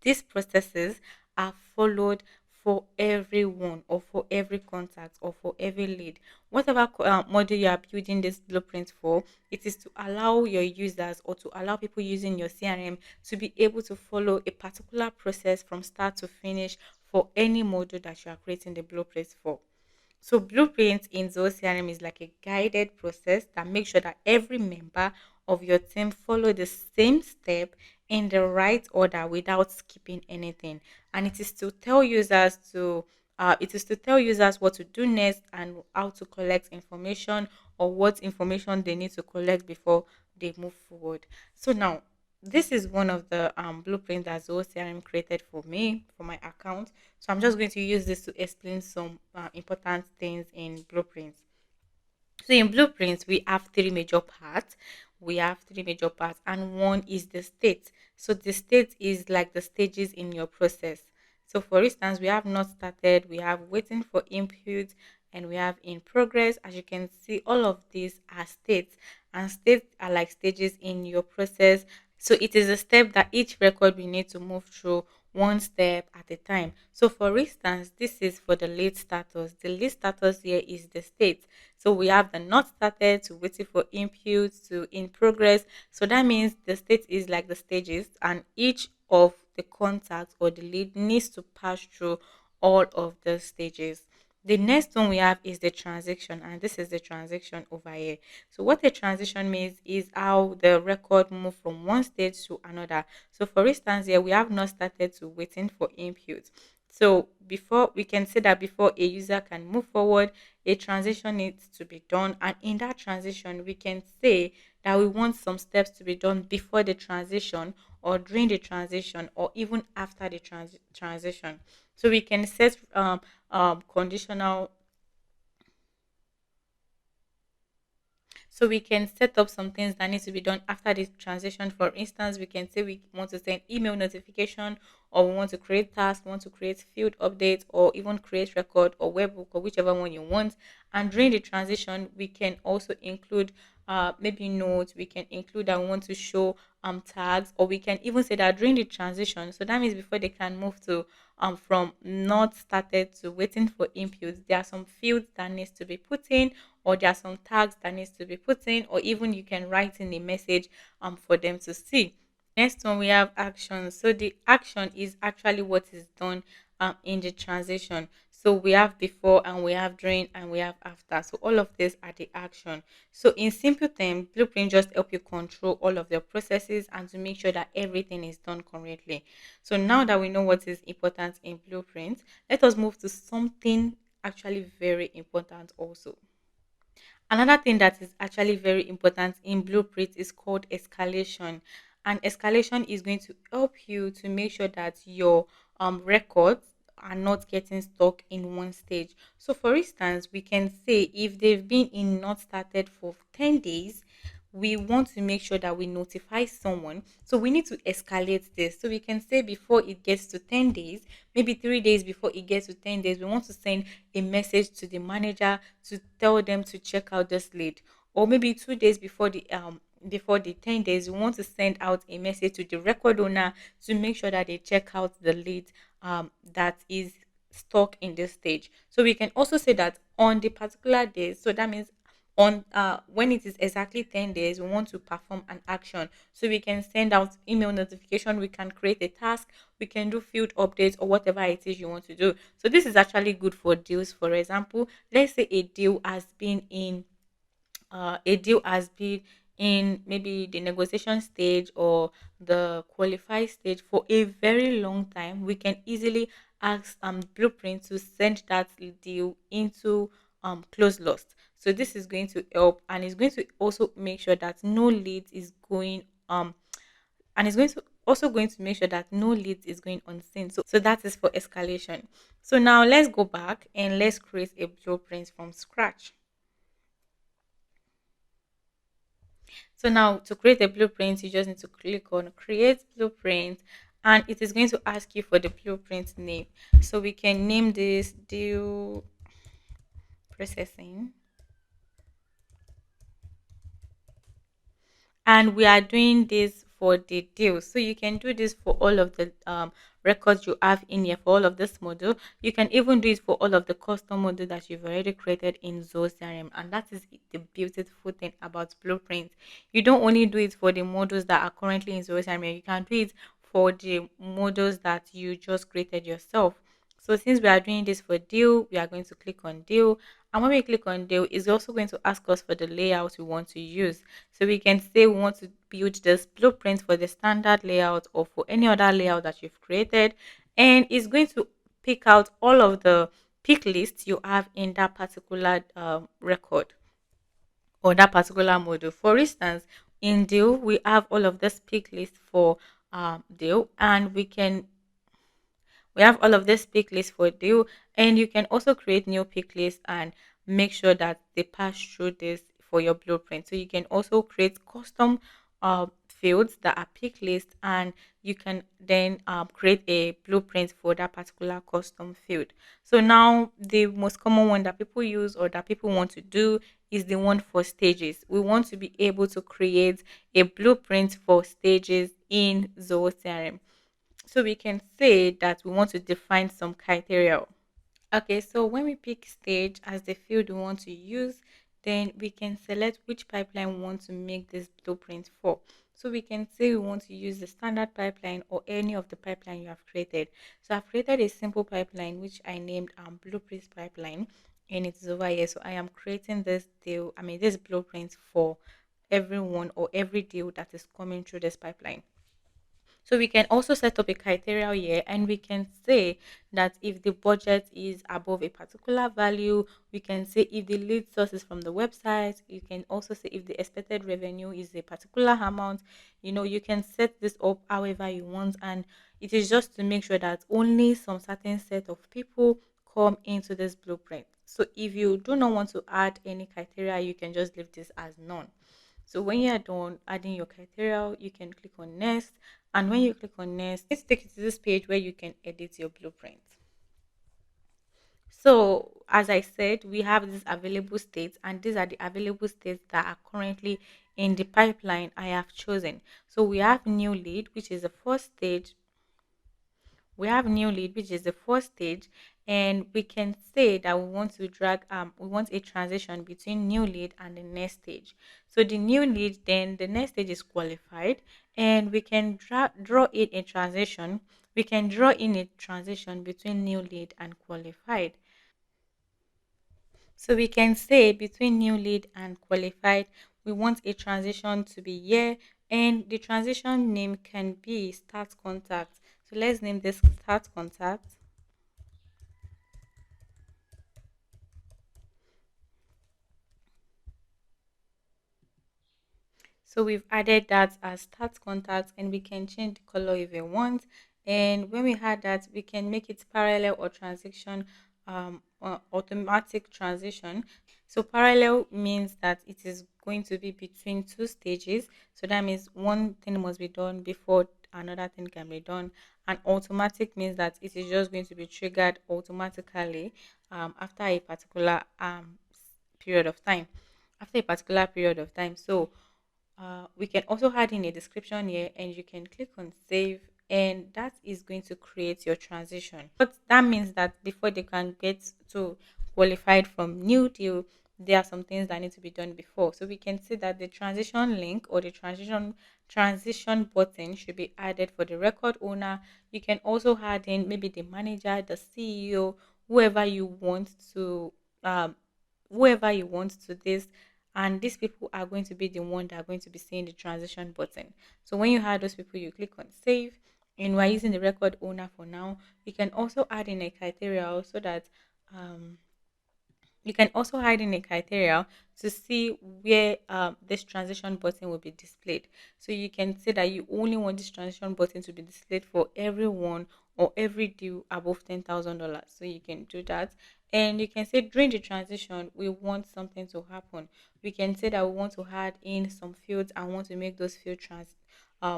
these processes are followed for everyone, or for every contact, or for every lead. Whatever model you are building this blueprint for, it is to allow your users, or to allow people using your CRM to be able to follow a particular process from start to finish for any module that you are creating the blueprint for. So blueprint in Zoho CRM is like a guided process that makes sure that every member of your team follow the same step in the right order without skipping anything. And it is to tell users what to do next and how to collect information, or what information they need to collect before they move forward. So now this is one of the blueprints that Zoho CRM created for me for my account. So I'm just going to use this to explain some important things in blueprints. So in blueprints, we have three major parts. And one is the state. So the state is like the stages in your process. So for instance, we have not started, we have waiting for input, and we have in progress. As you can see, all of these are states, and states are like stages in your process. So it is a step that each record we need to move through one step at a time. So for instance, this is for the lead status. The lead status here is the state. So we have the not started to waiting for input to in progress. So that means the state is like the stages, and each of the contact or the lead needs to pass through all of the stages. The next one we have is the transaction, and this is the transaction over here. So what a transition means is how the record move from one stage to another. So for instance, here we have not started to waiting for input. So before we can say that before a user can move forward, a transition needs to be done, and in that transition, we can say that we want some steps to be done before the transition, or during the transition, or even after the transition. So we can set conditional. So we can set up some things that need to be done after this transition. For instance, we can say we want to send email notification, or we want to create tasks, want to create field updates, or even create record or webbook, or whichever one you want. And during the transition, we can also include maybe notes. We can include that we want to show tags, or we can even say that during the transition. So that means before they can move to from not started to waiting for inputs, there are some fields that needs to be put in, or there are some tags that needs to be put in, or even you can write in a message for them to see. Next one we have action. So the action is actually what is done in the transition. So we have before, and we have during, and we have after. So all of these are the action. So in simple terms, blueprint just help you control all of the processes and to make sure that everything is done correctly. So now that we know what is important in blueprint, let us move to something actually very important also. Another thing that is actually very important in blueprint is called escalation. And escalation is going to help you to make sure that your records are not getting stuck in one stage. So for instance, we can say if they've been in not started for 10 days, we want to make sure that we notify someone. So we need to escalate this. So we can say before it gets to 10 days, maybe 3 days before it gets to 10 days, we want to send a message to the manager to tell them to check out this lead. Or maybe 2 days before the 10 days, we want to send out a message to the record owner to make sure that they check out the lead that is stuck in this stage. So we can also say that on the particular day, so that means on when it is exactly 10 days, we want to perform an action. So we can send out email notification, we can create a task, we can do field updates, or whatever it is you want to do. So this is actually good for deals. For example, let's say a deal has been in maybe the negotiation stage or the qualify stage for a very long time, we can easily ask Blueprint to send that deal into close lost. So this is going to help, and it's going to also make sure that no lead is going and it's going to also going to make sure that no leads is going unseen. So that is for escalation. So now let's go back and let's create a blueprint from scratch. So now to create a blueprint, you just need to click on create blueprint, and it is going to ask you for the blueprint name. So we can name this deal processing, and we are doing this for the deal. So you can do this for all of the records you have in here for all of this module. You can even do it for all of the custom module that you've already created in Zoho CRM, and that is the beautiful thing about blueprint. You don't only do it for the modules that are currently in Zoho CRM, you can do it for the modules that you just created yourself. So since we are doing this for deal, we are going to click on deal. And when we click on deal, it's also going to ask us for the layout we want to use. So we can say we want to build this blueprint for the standard layout or for any other layout that you've created. And it's going to pick out all of the pick lists you have in that particular record or that particular module. For instance, in deal, we have all of this pick list for deal, and we have all of this pick list for you, and you can also create new pick lists and make sure that they pass through this for your blueprint. So you can also create custom fields that are pick list, and you can then create a blueprint for that particular custom field. So now the most common one that people use or that people want to do is the one for stages. We want to be able to create a blueprint for stages in Zoho CRM. So we can say that we want to define some criteria. Okay, so when we pick stage as the field we want to use, then we can select which pipeline we want to make this blueprint for. So we can say we want to use the standard pipeline or any of the pipeline you have created. So I've created a simple pipeline which I named blueprint pipeline, and it's over here. So I am creating this blueprint for everyone or every deal that is coming through this pipeline. So we can also set up a criteria here, and we can say that if the budget is above a particular value, we can say if the lead source is from the website, you can also say if the expected revenue is a particular amount. You can set this up however you want, and it is just to make sure that only some certain set of people come into this blueprint. So if you do not want to add any criteria, you can just leave this as none. So when you are done adding your criteria, you can click on next. And when you click on next, it's take you to this page where you can edit your blueprint. So as I said, we have these available states, and these are the available states that are currently in the pipeline I have chosen. So we have new lead, which is the first stage. We have new lead, which is the first stage, and we can say that we want a transition between new lead and the next stage. So the new lead, then the next stage is qualified, and we can draw in a transition. We can draw in a transition between new lead and qualified. So we can say between new lead and qualified, we want a transition to be here, and the transition name can be start contact. So let's name this start contact. So we've added that as start contact, and we can change the color if we want. And when we add that, we can make it parallel or transition, automatic transition. So parallel means that it is going to be between two stages. So that means one thing must be done before another thing can be done. And automatic means that it is just going to be triggered automatically after a particular period of time. After a particular period of time. So we can also add in a description here, and you can click on save, and that is going to create your transition. But that means that before they can get to qualified from new deal, there are some things that need to be done before. So we can see that the transition link or the transition button should be added for the record owner. You can also add in maybe the manager, the CEO, whoever you want to um, whoever you want to this and these people are going to be the one that are going to be seeing the transition button. So when you add those people, you click on save, and we're using the record owner for now. You can also add in a criteria so that um, you can also hide in a criteria to see where this transition button will be displayed. So you can say that you only want this transition button to be displayed for everyone or every deal above $10,000. So you can do that. And you can say during the transition, we want something to happen. We can say that we want to add in some fields and want to make those fields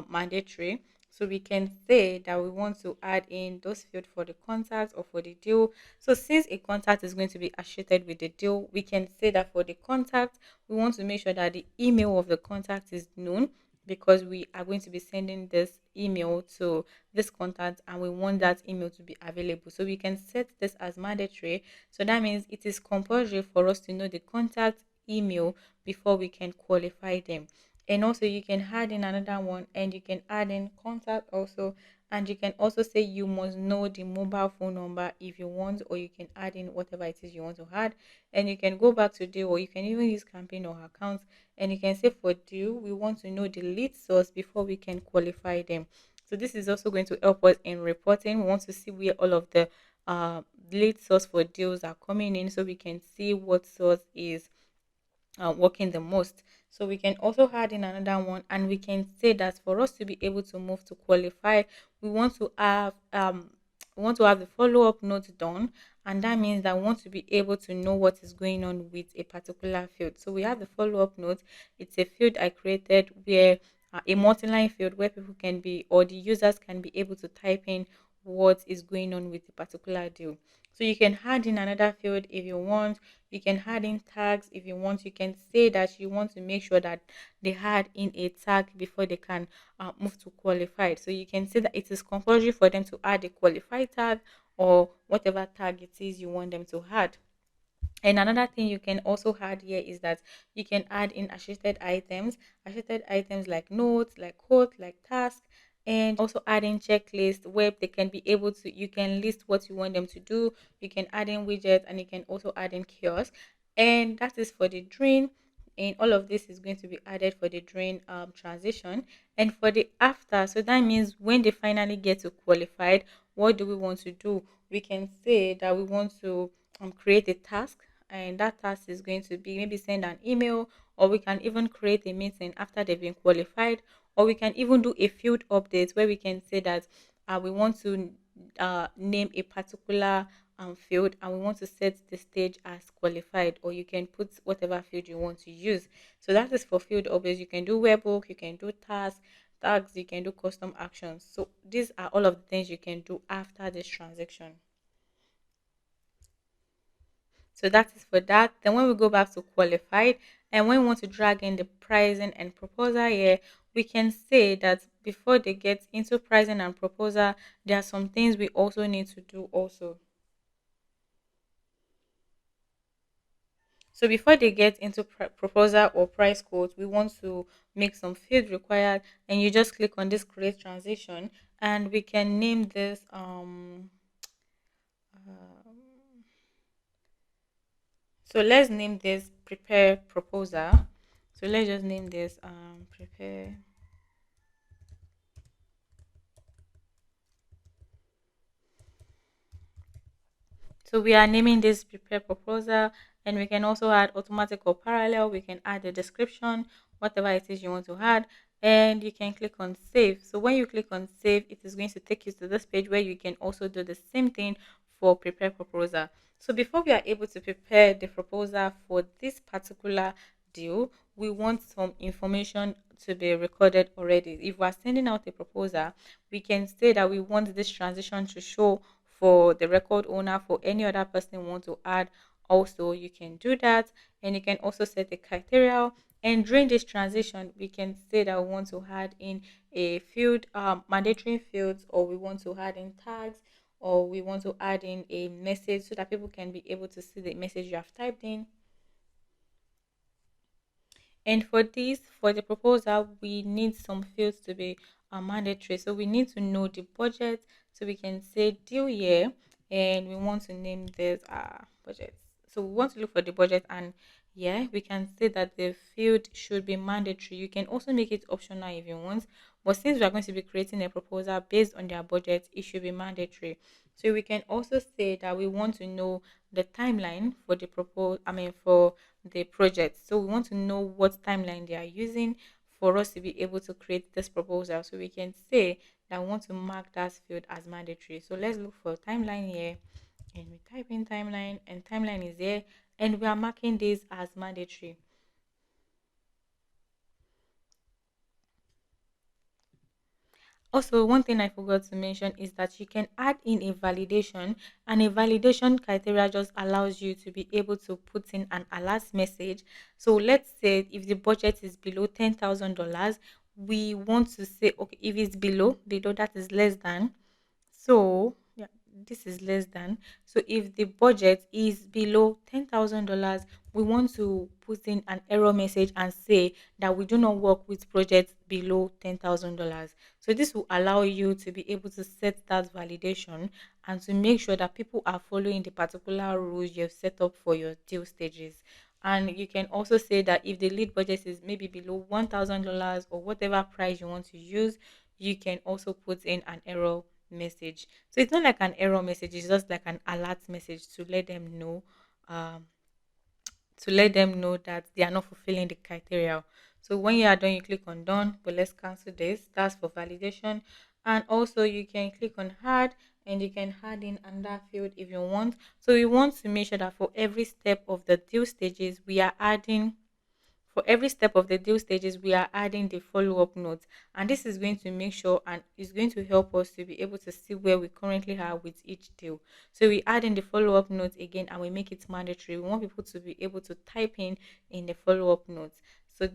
mandatory. So we can say that we want to add in those fields for the contact or for the deal. So since a contact is going to be associated with the deal, we can say that for the contact, we want to make sure that the email of the contact is known, because we are going to be sending this email to this contact and we want that email to be available. So we can set this as mandatory. So that means it is compulsory for us to know the contact email before we can qualify them. And also you can add in another one, and you can add in contact also, and you can also say you must know the mobile phone number if you want, or you can add in whatever it is you want to add. And you can go back to deal, or you can even use campaign or account, and you can say for deal we want to know the lead source before we can qualify them. So this is also going to help us in reporting. We want to see where all of the lead source for deals are coming in, so we can see what source is working the most. So we can also add in another one, and we can say that for us to be able to move to qualify, we want to have the follow-up note done, and that means that we want to be able to know what is going on with a particular field. So we have the follow-up note. It's a field I created where a multi-line field where people can be, or the users can be able to type in what is going on with a particular deal. So you can add in another field if you want. You can add in tags if you want. You can say that you want to make sure that they add in a tag before they can move to qualified. So you can say that it is compulsory for them to add a qualified tag, or whatever tag it is you want them to add. And another thing you can also add here is that you can add in associated items like notes, like quotes, like tasks, and also add in checklist where they can be able to, you can list what you want them to do, you can add in widgets, and you can also add in kiosk. And that is for the drain. And all of this is going to be added for the drain transition. And for the after, so that means when they finally get to qualified, what do we want to do? We can say that we want to create a task, and that task is going to be maybe send an email, or we can even create a meeting after they've been qualified, or we can even do a field update where we can say that we want to name a particular field, and we want to set the stage as qualified, or you can put whatever field you want to use. So that is for field updates. You can do webhook, you can do tags, you can do custom actions. So these are all of the things you can do after this transaction. So that is for that. Then when we go back to qualified, and when we want to drag in the pricing and proposal here, we can say that before they get into pricing and proposal, there are some things we also need to do also. So before they get into proposal or price quote, we want to make some field required, and you just click on this create transition, and we can name this so let's name this prepare proposal. So let's just name this prepare. So we are naming this prepare proposal, and we can also add automatic or parallel. We can add a description, whatever it is you want to add, and you can click on save. So when you click on save, it is going to take you to this page where you can also do the same thing for prepare proposal. So before we are able to prepare the proposal for this particular deal, we want some information to be recorded already. If we are sending out a proposal, we can say that we want this transition to show for the record owner, for any other person want to add. Also, you can do that, and you can also set a criteria. And during this transition, we can say that we want to add in a field, mandatory fields, or we want to add in tags, or we want to add in a message so that people can be able to see the message you have typed in. And for this, for the proposal, we need some fields to be mandatory. So we need to know the budget. So we can say deal year, and we want to name this budget. So we want to look for the budget, and yeah, we can say that the field should be mandatory. You can also make it optional if you want, but since we are going to be creating a proposal based on their budget, it should be mandatory. So we can also say that we want to know the timeline for the for the project. So we want to know what timeline they are using for us to be able to create this proposal. So we can say that we want to mark that field as mandatory. So let's look for timeline here, and we type in timeline, and timeline is here, and we are marking this as mandatory. Also, one thing I forgot to mention is that you can add in a validation, and a validation criteria just allows you to be able to put in an alert message. So let's say if the budget is below $10,000, we want to say, okay, if it's below, that is less than. So yeah, this is less than. So if the budget is below $10,000, we want to put in an error message and say that we do not work with projects below $10,000. So this will allow you to be able to set that validation and to make sure that people are following the particular rules you've set up for your deal stages. And you can also say that if the lead budget is maybe below $1,000 or whatever price you want to use, you can also put in an error message. So it's not like an error message, it's just like an alert message um, to let them know that they are not fulfilling the criteria. So when you are done, you click on done, but let's cancel this. That's for validation. And also you can click on add, and you can add in another field if you want. So we want to make sure that for every step of the deal stages, we are adding for every step of the deal stages, we are adding the follow-up notes, and this is going to make sure and is going to help us to be able to see where we currently are with each deal. So we add in the follow-up notes again, and we make it mandatory. We want people to be able to type in the follow-up notes. So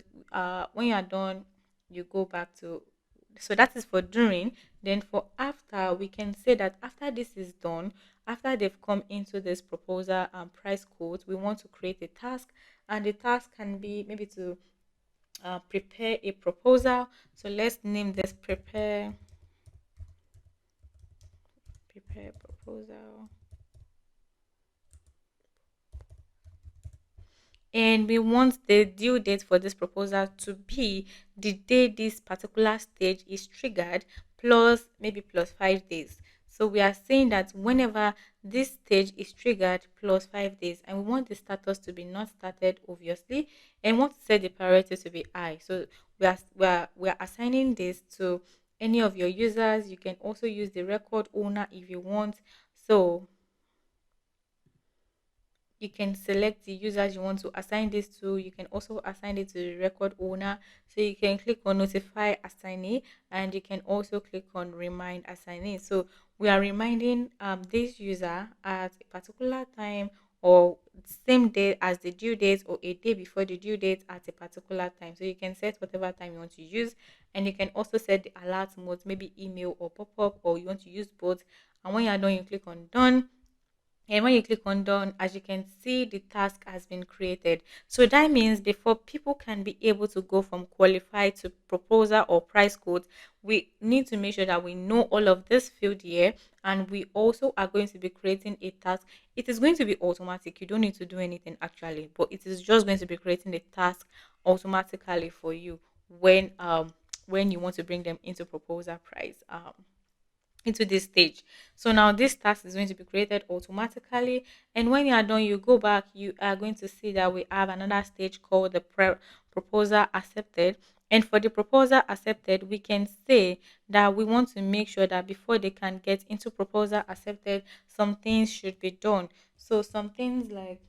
when you are done, you go back to. So that is for during. Then for after, we can say that after this is done, after they've come into this proposal and price quote, we want to create a task, and the task can be maybe to prepare a proposal. So let's name this prepare proposal, and we want the due date for this proposal to be the day this particular stage is triggered, plus maybe plus 5 days. So we are saying that whenever this stage is triggered plus 5 days, and we want the status to be not started, obviously, and we want to set the priority to be high. So we are assigning this to any of your users. You can also use the record owner if you want. So you can select the users you want to assign this to. You can also assign it to the record owner. So you can click on notify assignee, and you can also click on remind assignee. So we are reminding this user at a particular time, or same day as the due date, or a day before the due date at a particular time. So you can set whatever time you want to use, and you can also set the alert mode, maybe email or pop-up, or you want to use both. And when you're done, you click on done, and when you click on done, as you can see, the task has been created. So that means before people can be able to go from qualified to proposal or price quote, we need to make sure that we know all of this field here, and we also are going to be creating a task. It is going to be automatic. You don't need to do anything actually, but it is just going to be creating a task automatically for you when you want to bring them into proposal price. Into this stage. So now this task is going to be created automatically, and when you are done, you go back, you are going to see that we have another stage called the proposal accepted. And for the proposal accepted, we can say that we want to make sure that before they can get into proposal accepted, some things should be done. So some things like,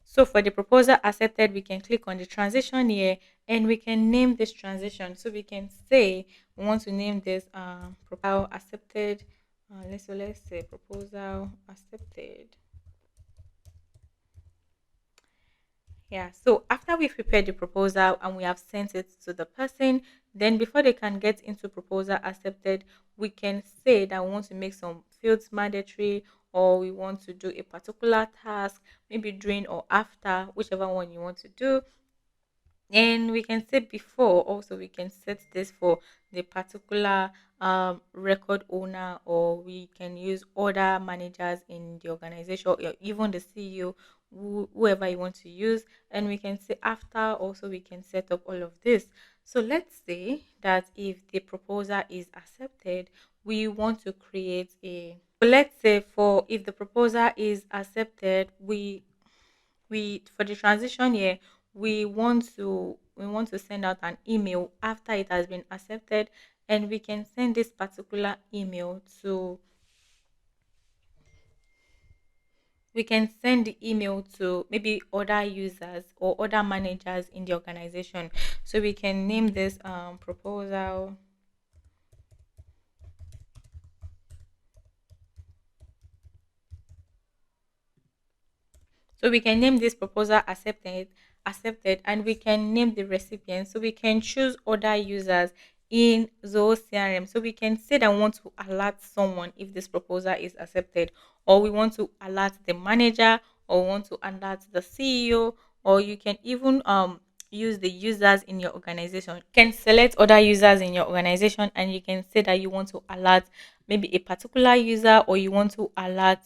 so for the proposal accepted, we can click on the transition here, and we can name this transition. So we can say we want to name this proposal accepted. Let's say proposal accepted. Yeah, so after we've prepared the proposal and we have sent it to the person, then before they can get into proposal accepted, we can say that we want to make some fields mandatory, or we want to do a particular task, maybe during or after, whichever one you want to do. And we can say before also we can set this for the particular record owner, or we can use other managers in the organization, or even the CEO, whoever you want to use. And we can say after also we can set up all of this. So let's say that if the proposal is accepted, we want to create a, so let's say for if the proposal is accepted, we for the transition year, we want to send out an email after it has been accepted. And we can send this particular email to, we can send the email to maybe other users or other managers in the organization. So we can name this proposal. So we can name this proposal accepted, and we can name the recipient. So we can choose other users in Zoho CRM. So we can say that we want to alert someone if this proposal is accepted, or we want to alert the manager, or we want to alert the CEO, or you can even use the users in your organization. You can select other users in your organization, and you can say that you want to alert maybe a particular user, or you want to alert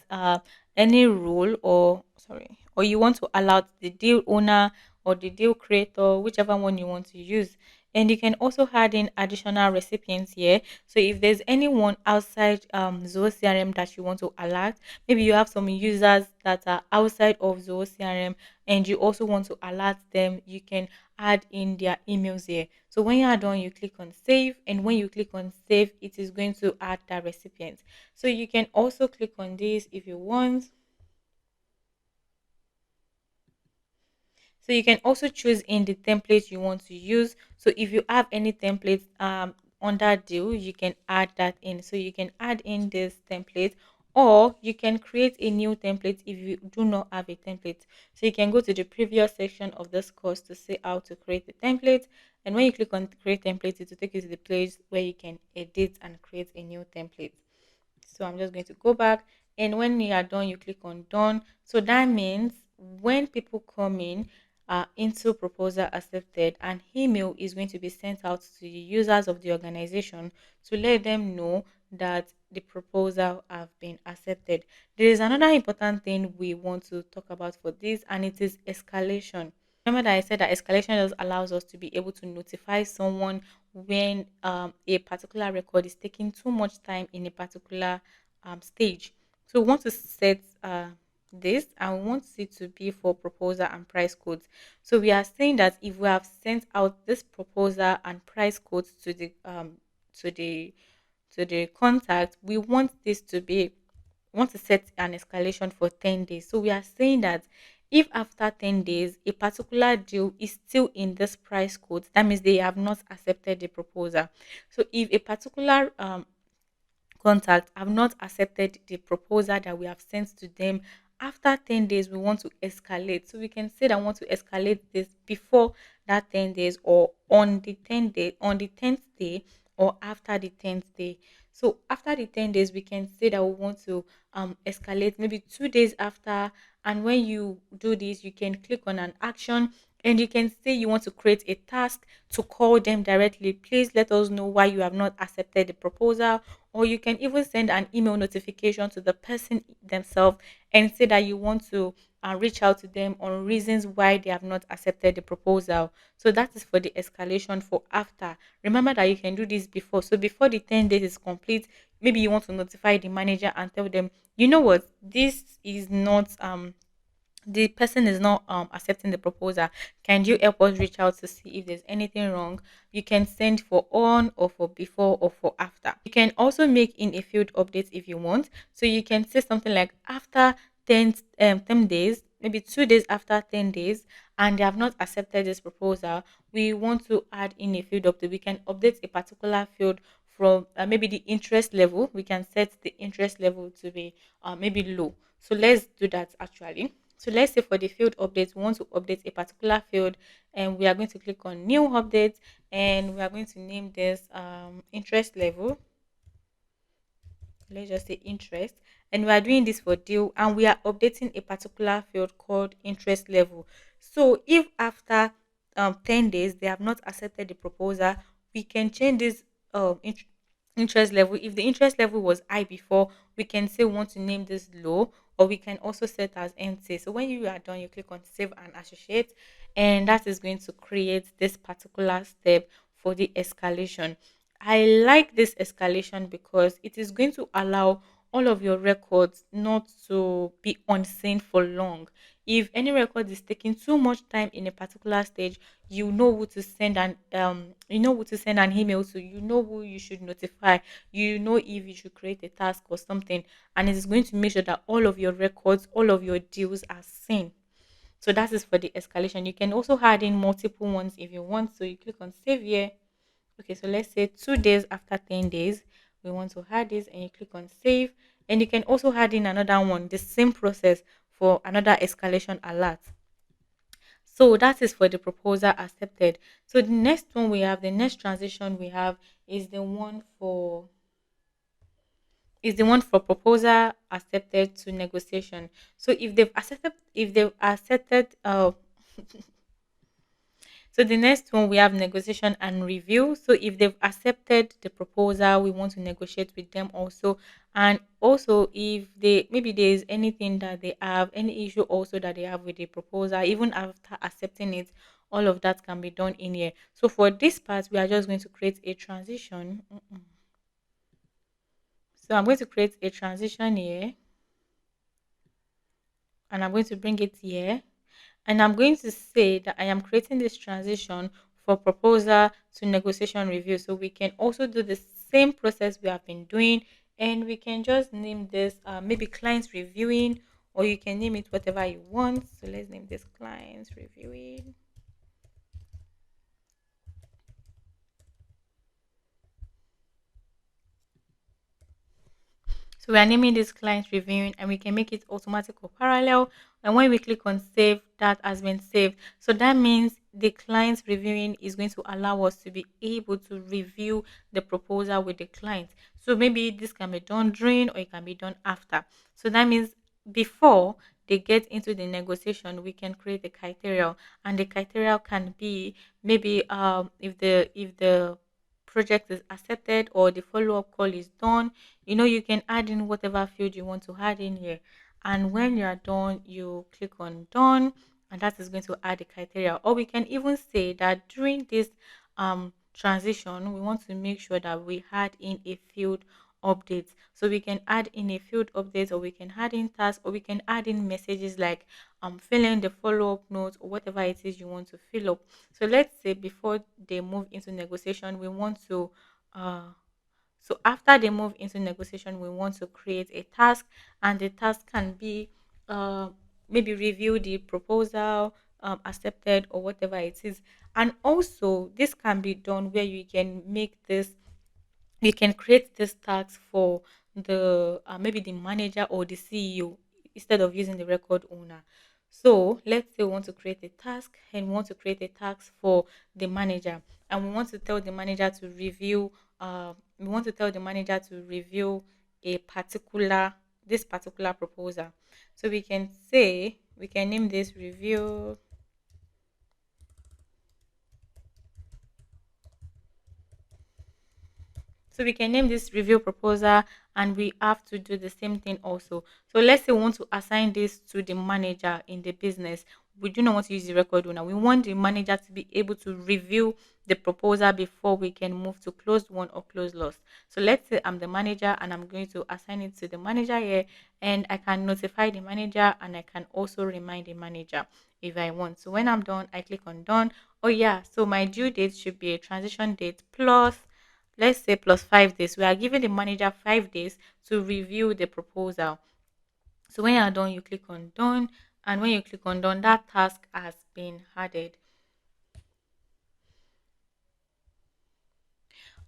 any role, or sorry, or you want to allow the deal owner or the deal creator, whichever one you want to use. And you can also add in additional recipients here. So if there's anyone outside Zoho CRM that you want to alert, maybe you have some users that are outside of Zoho CRM and you also want to alert them, you can add in their emails here. So when you are done, you click on save, and when you click on save, it is going to add that recipient. So you can also click on this if you want. So you can also choose in the template you want to use. So if you have any templates under deal, you can add that in. So you can add in this template, or you can create a new template if you do not have a template. So you can go to the previous section of this course to see how to create a template. And when you click on create template, it will take you to the place where you can edit and create a new template. So I'm just going to go back, and when you are done, you click on done. So that means when people come in into proposal accepted, an email is going to be sent out to the users of the organization to let them know that the proposal have been accepted. There is another important thing we want to talk about for this, and it is escalation. Remember that I said that escalation just allows us to be able to notify someone when a particular record is taking too much time in a particular stage. So we want to set this, and we want it to be for proposal and price codes. So we are saying that if we have sent out this proposal and price codes to the to the contact, we want this to be, want to set an escalation for 10 days. So we are saying that if after 10 days a particular deal is still in this price code, that means they have not accepted the proposal. So if a particular contact have not accepted the proposal that we have sent to them after 10 days, we want to escalate. So we can say that we want to escalate this before that 10 days, or on the 10 day, on the 10th day, or after the 10th day. So after the 10 days, we can say that we want to escalate maybe 2 days after. And when you do this, you can click on an action, and you can say you want to create a task to call them directly. Please let us know why you have not accepted the proposal. Or you can even send an email notification to the person themselves and say that you want to reach out to them on reasons why they have not accepted the proposal. So that is for the escalation for after. Remember that you can do this before. So before the 10 days is complete, maybe you want to notify the manager and tell them, you know what, this is not the person is not accepting the proposal. Can you help us reach out to see if there's anything wrong? You can send for on, or for before, or for after. You can also make in a field update if you want. So you can say something like after 10 days, maybe 2 days after 10 days, and they have not accepted this proposal, we want to add in a field update. We can update a particular field from maybe the interest level. We can set the interest level to be maybe low. So let's do that actually. So let's say for the field update, we want to update a particular field, and we are going to click on new update, and we are going to name this interest level. Let's just say interest. And we are doing this for deal, and we are updating a particular field called interest level. So if after 10 days they have not accepted the proposal, we can change this interest level. If the interest level was high before, we can say we want to name this low, or we can also set as empty. So when you are done, you click on save and associate, and that is going to create this particular step for the escalation. I like this escalation because it is going to allow all of your records not to be unseen for long. If any record is taking too much time in a particular stage, you know who to send an email to, you know who you should notify, you know if you should create a task or something, and it is going to make sure that all of your records, all of your deals are seen. So that is for the escalation. You can also add in multiple ones if you want. So you click on save here. Okay, so let's say 2 days after 10 days, we want to add this, and you click on save. And you can also add in another one, the same process for another escalation alert. So that is for the proposal accepted. So the next transition we have is the one for proposal accepted to negotiation. So so the next one we have negotiation and review. So if they've accepted the proposal, we want to negotiate with them also. And also if they maybe there is anything that they have, any issue also that they have with the proposal, even after accepting it, all of that can be done in here. So for this part, we are just going to create a transition. So I'm going to create a transition here, and I'm going to bring it here. And I'm going to say that I am creating this transition for proposal to negotiation review. So we can also do the same process we have been doing, and we can just name this maybe clients reviewing, or you can name it whatever you want. So let's name this clients reviewing. So we are naming this client reviewing, and we can make it automatic or parallel. And when we click on save, that has been saved. So that means the client reviewing is going to allow us to be able to review the proposal with the client. So maybe this can be done during, or it can be done after. So that means before they get into the negotiation, we can create a criteria, and the criteria can be maybe if the project is accepted or the follow-up call is done, you can add in whatever field you want to add in here. And when you are done, you click on done, and that is going to add the criteria. Or we can even say that during this transition, we want to make sure that we add in a field update. So we can add in a field update, or we can add in tasks, or we can add in messages like fill in the follow-up notes, or whatever it is you want to fill up. So let's say before they move into negotiation, we want to so after they move into negotiation, we want to create a task, and the task can be uh, maybe review the proposal, accepted, or whatever it is. And also, this can be done where you can create this task for the maybe the manager or the CEO instead of using the record owner. So let's say we want to create a task, and we want to create a task for the manager, and we want to tell the manager to review a particular this particular proposal. So we can name this review. So we can name this review proposal, and we have to do the same thing also. So let's say we want to assign this to the manager in the business. We do not want to use the record owner. We want the manager to be able to review the proposal before we can move to closed won or closed loss. So let's say I'm the manager, and I'm going to assign it to the manager here, and I can notify the manager, and I can also remind the manager if I want. So when I'm done, I click on done. Oh yeah, so my due date should be a transition date plus, let's say, plus 5 days. We are giving the manager 5 days to review the proposal. So when you're done, you click on done, and when you click on done, that task has been added.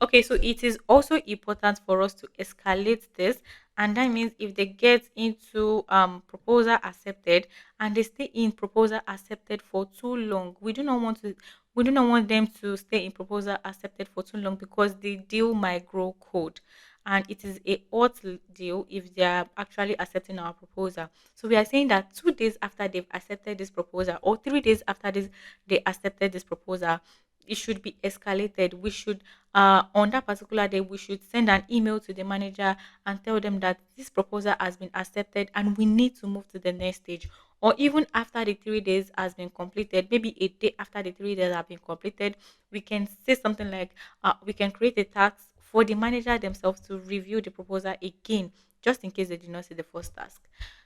Okay, so it is also important for us to escalate this, and that means if they get into proposal accepted, and they stay in proposal accepted for too long, we do not want them to stay in proposal accepted for too long, because the deal might grow cold. and it is a hot deal if they are actually accepting our proposal. So we are saying that 2 days after they've accepted this proposal, or 3 days after this they accepted this proposal, it should be escalated. We should on that particular day we should send an email to the manager and tell them that this proposal has been accepted and we need to move to the next stage. Or even after the 3 days has been completed, maybe a day after the 3 days have been completed, we can say something like we can create a task for the manager themselves to review the proposal again, just in case they did not see the first task.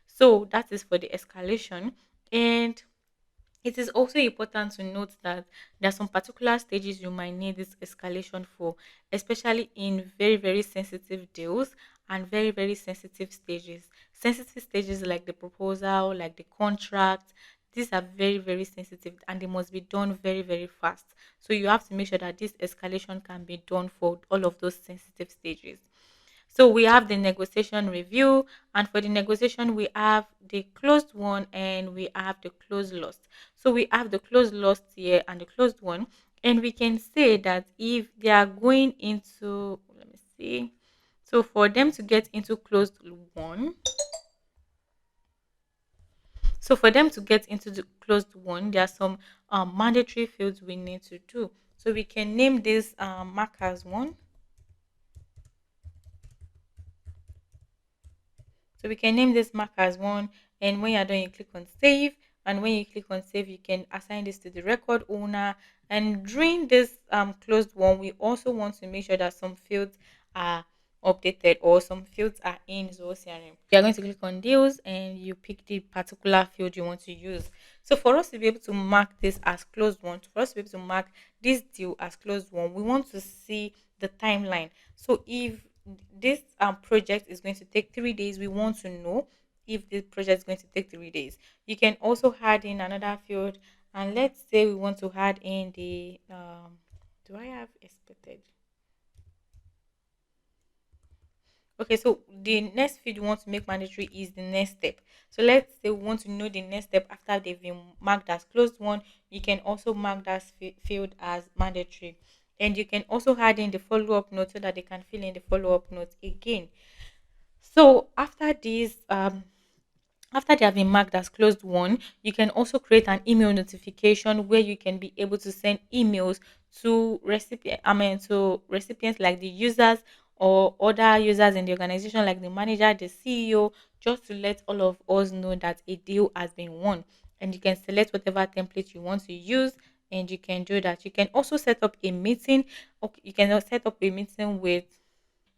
So that is for the escalation. And it is also important to note that there are some particular stages you might need this escalation for, especially in very, very sensitive deals and very, very sensitive stages. Sensitive stages like the proposal, like the contract, these are very, very sensitive and they must be done very, very fast. So you have to make sure that this escalation can be done for all of those sensitive stages. So we have the negotiation review, and for the negotiation, we have the closed one and we have the closed lost. So we have the closed lost here and the closed one, and we can say that if they are going into, let me see, so for them to get into closed one, so for them to get into the closed one, there are some mandatory fields we need to do. So we can name this markers one. So we can name this mark as one, and when you're done, you click on save. And when you click on save, you can assign this to the record owner. And during this closed one, we also want to make sure that some fields are updated or some fields are in Zoho CRM. You are going to click on deals and you pick the particular field you want to use. So for us to be able to mark this as closed one, for us to be able to mark this deal as closed one, we want to see the timeline. So if this project is going to take 3 days, we want to know if this project is going to take 3 days. You can also add in another field, and let's say we want to add in the do I have expected? Okay, so the next field we want to make mandatory is the next step. So let's say we want to know the next step after they've been marked as closed one. You can also mark that field as mandatory. And you can also add in the follow-up note so that they can fill in the follow-up notes again. So after they have been marked as closed one, you can also create an email notification where you can be able to send emails to recipients like the users or other users in the organization like the manager, the CEO, just to let all of us know that a deal has been won. And you can select whatever template you want to use and you can do that. You can also set up a meeting. Okay, you can set up a meeting with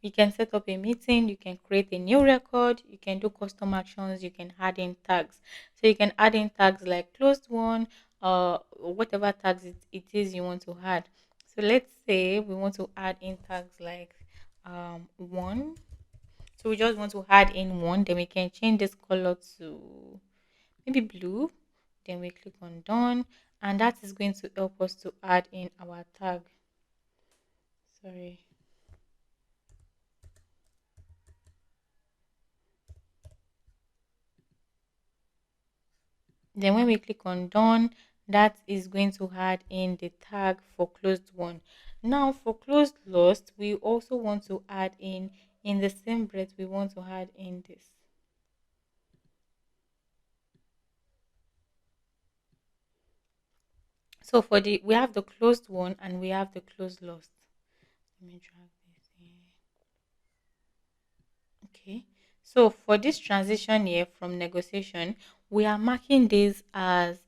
you can set up a meeting, you can create a new record, you can do custom actions, you can add in tags. So you can add in tags like closed one, whatever tags it is you want to add. So let's say we want to add in tags like one. So we just want to add in one, then we can change this color to maybe blue. Then we click on done, and that is going to help us to add in our tag. Sorry. Then when we click on done, that is going to add in the tag for closed one. Now for closed lost, we also want to add in the same breath, we want to add in this. So for the we have the closed one and we have the closed lost. Let me drag this here. Okay. So for this transition here from negotiation, we are marking this as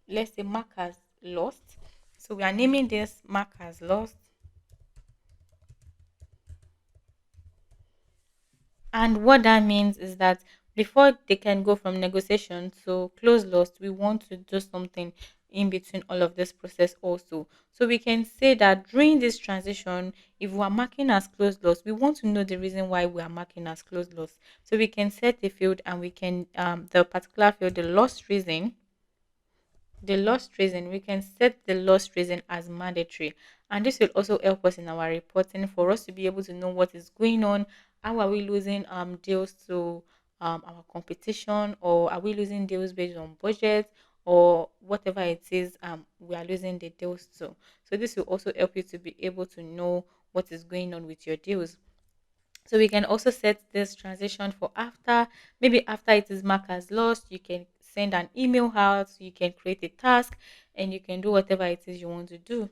let's say markers lost. So we are naming this markers lost. And what that means is that before they can go from negotiation to close lost, we want to do something in between all of this process also. So we can say that during this transition, if we are marking as close loss, we want to know the reason why we are marking as close loss. So we can set a field and we can the particular field, the lost reason, we can set the lost reason as mandatory. And this will also help us in our reporting for us to be able to know what is going on. How are we losing deals to our competition, or are we losing deals based on budget, or whatever it is we are losing the deals to. So this will also help you to be able to know what is going on with your deals. So we can also set this transition for after, maybe after it is marked as lost, you can send an email out, you can create a task, and you can do whatever it is you want to do.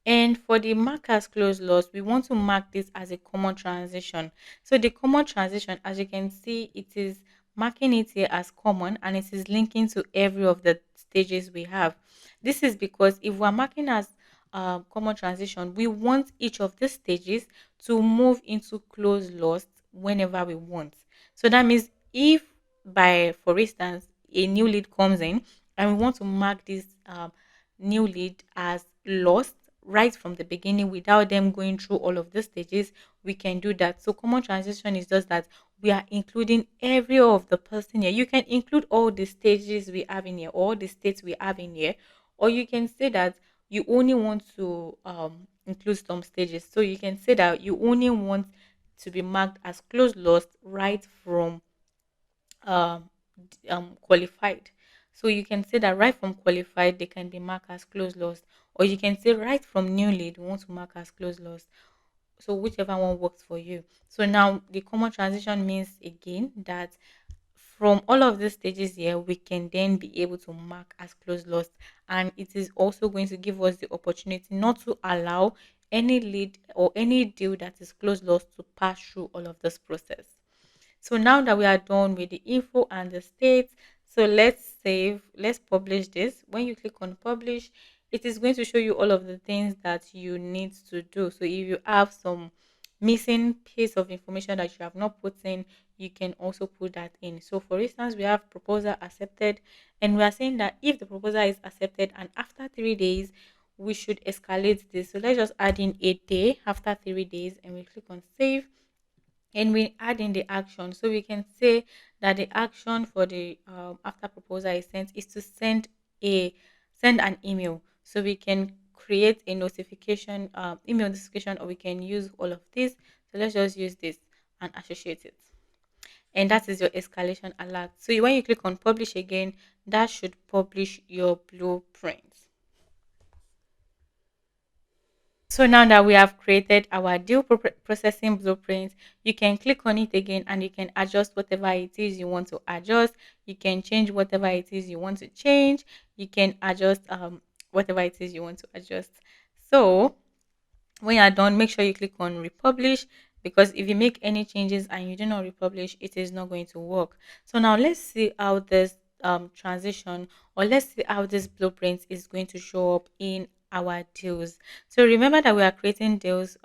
And for the mark as close loss, we want to mark this as a common transition. So the common transition, as you can see, it is marking it here as common and it is linking to every of the stages we have. This is because if we're marking as common transition, we want each of the stages to move into close loss whenever we want. So that means if by, for instance, a new lead comes in and we want to mark this new lead as lost right from the beginning without them going through all of the stages, we can do that. So common transition is just that we are including every of the person here. You can include all the stages we have in here, all the states we have in here, or you can say that you only want to include some stages. So you can say that you only want to be marked as close lost right from qualified. So you can say that right from qualified, they can be marked as close lost, or you can say right from new lead, we want to mark as close lost. So whichever one works for you. So now the common transition means again that from all of these stages here, we can then be able to mark as close lost, and it is also going to give us the opportunity not to allow any lead or any deal that is close lost to pass through all of this process. So now that we are done with the info and the state, so let's save, let's publish this. When you click on publish, it is going to show you all of the things that you need to do. So if you have some missing piece of information that you have not put in, you can also put that in. So for instance, we have proposal accepted, and we are saying that if the proposal is accepted and after 3 days, we should escalate this. So let's just add in a day after 3 days and we click on save, and we add in the action. So we can say that the action for the after proposal is sent is to a send an email. So we can create a notification, email notification, or we can use all of this. So let's just use this and associate it, and that is your escalation alert. So when you click on publish again, that should publish your blueprint. So now that we have created our deal processing blueprint, you can click on it again and you can adjust whatever it is you want to adjust. You can change whatever it is you want to change. You can adjust whatever it is you want to adjust. So when you're done, make sure you click on republish, because if you make any changes and you do not republish, it is not going to work. So now let's see how this transition, or let's see how this blueprint is going to show up in our deals. So remember that we are creating deals,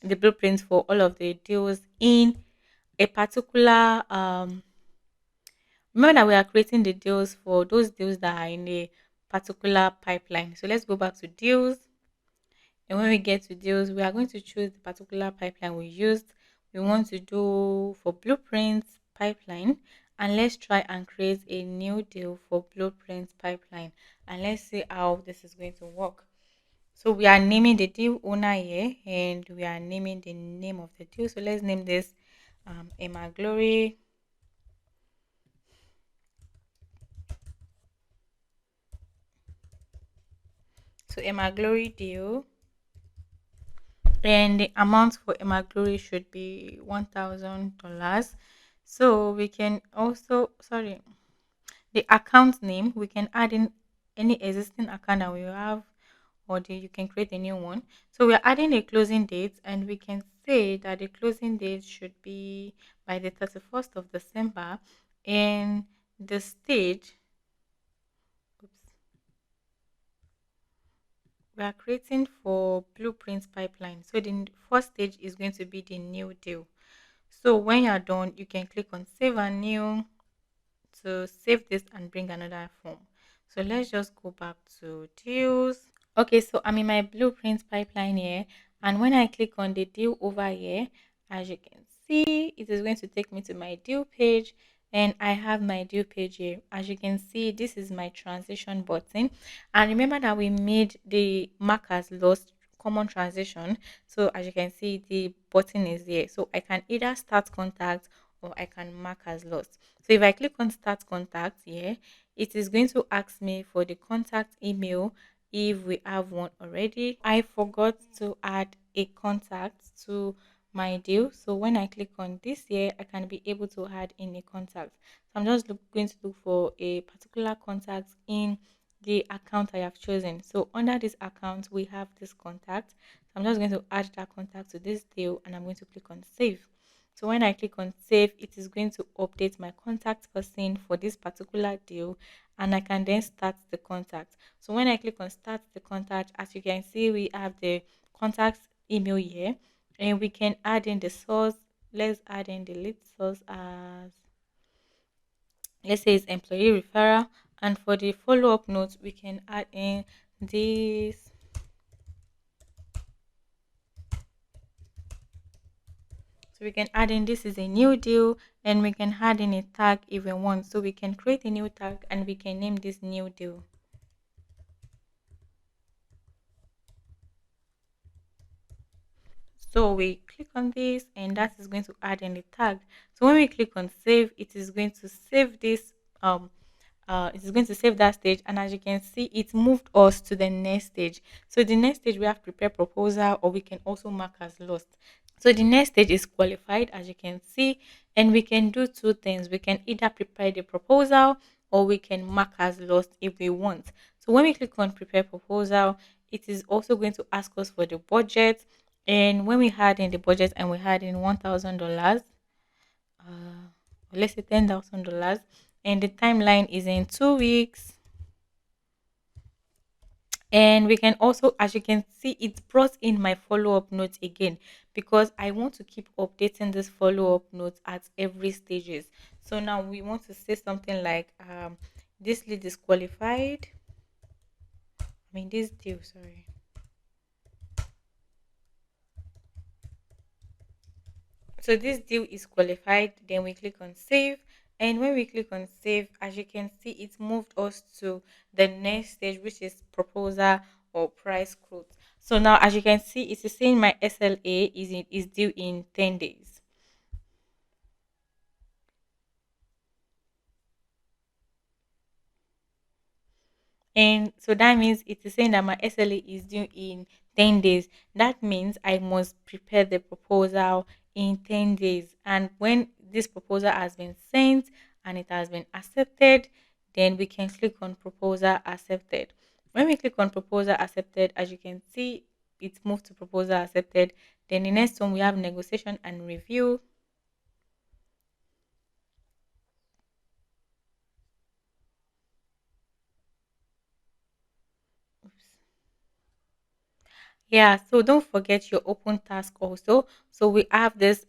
the blueprints for all of the deals in a particular remember that we are creating the deals for those deals that are in a particular pipeline. So let's go back to deals, and when we get to deals, we are going to choose the particular pipeline we used. We want to do for blueprints pipeline, and let's try and create a new deal for blueprints pipeline, and let's see how this is going to work. So we are naming the deal owner here, and we are naming the name of the deal. So let's name this Emma Glory. So Emma Glory deal, and the amount for Emma Glory should be $1,000. So we can also, sorry, the account name, we can add in any existing account that we have, or you can create a new one. So we're adding a closing date, and we can say that the closing date should be by the 31st of December, and the stage, oops, we are creating for blueprints pipeline. So the first stage is going to be the new deal. So when you're done, you can click on save and new to save this and bring another form. So let's just go back to deals. Okay, so I'm in my blueprints pipeline here, and when I click on the deal over here, as you can see, it is going to take me to my deal page, and I have my deal page here. As you can see, this is my transition button, and remember that we made the markers lost common transition. So as you can see, the button is here, so I can either start contact or I can mark as lost. So if I click on start contact here, it is going to ask me for the contact email if we have one already. I forgot to add a contact to my deal. So when I click on this here, I can be able to add in a contact. So I'm just going to look for a particular contact in the account I have chosen. So under this account, we have this contact. So I'm just going to add that contact to this deal and I'm going to click on save. So when I click on save, it is going to update my contact person for this particular deal and I can then start the contact. So when I click on start the contact, as you can see, we have the contact email here and we can add in the source. Let's add in the lead source as, let's say, it's employee referral. And for the follow-up notes, we can add in this. So we can add in this is a new deal and we can add in a tag if we want. So we can create a new tag and we can name this new deal. So we click on this and that is going to add in the tag. So when we click on save, it is going to save this it is going to save that stage, and as you can see, it moved us to the next stage. So the next stage we have prepare proposal, or we can also mark as lost. So the next stage is qualified, as you can see, and we can do two things. We can either prepare the proposal or we can mark as lost if we want. So when we click on prepare proposal, it is also going to ask us for the budget. And when we had in the budget and we had in $1,000, let's say $10,000, and the timeline is in 2 weeks, and we can also, as you can see, it brought in my follow-up notes again because I want to keep updating this follow-up notes at every stages. So now we want to say something like this lead is qualified, this deal, sorry. So this deal is qualified, then we click on save. And when we click on save, as you can see, it moved us to the next stage, which is proposal or price quote. So now, as you can see, it is saying my SLA is due in 10 days. And so that means it is saying that my SLA is due in 10 days. That means I must prepare the proposal in 10 days. And when this proposal has been sent and it has been accepted, then we can click on proposal accepted. When we click on proposal accepted, as you can see, it's moved to proposal accepted. Then the next one we have negotiation and review. Yeah, so don't forget your open task also. So we have this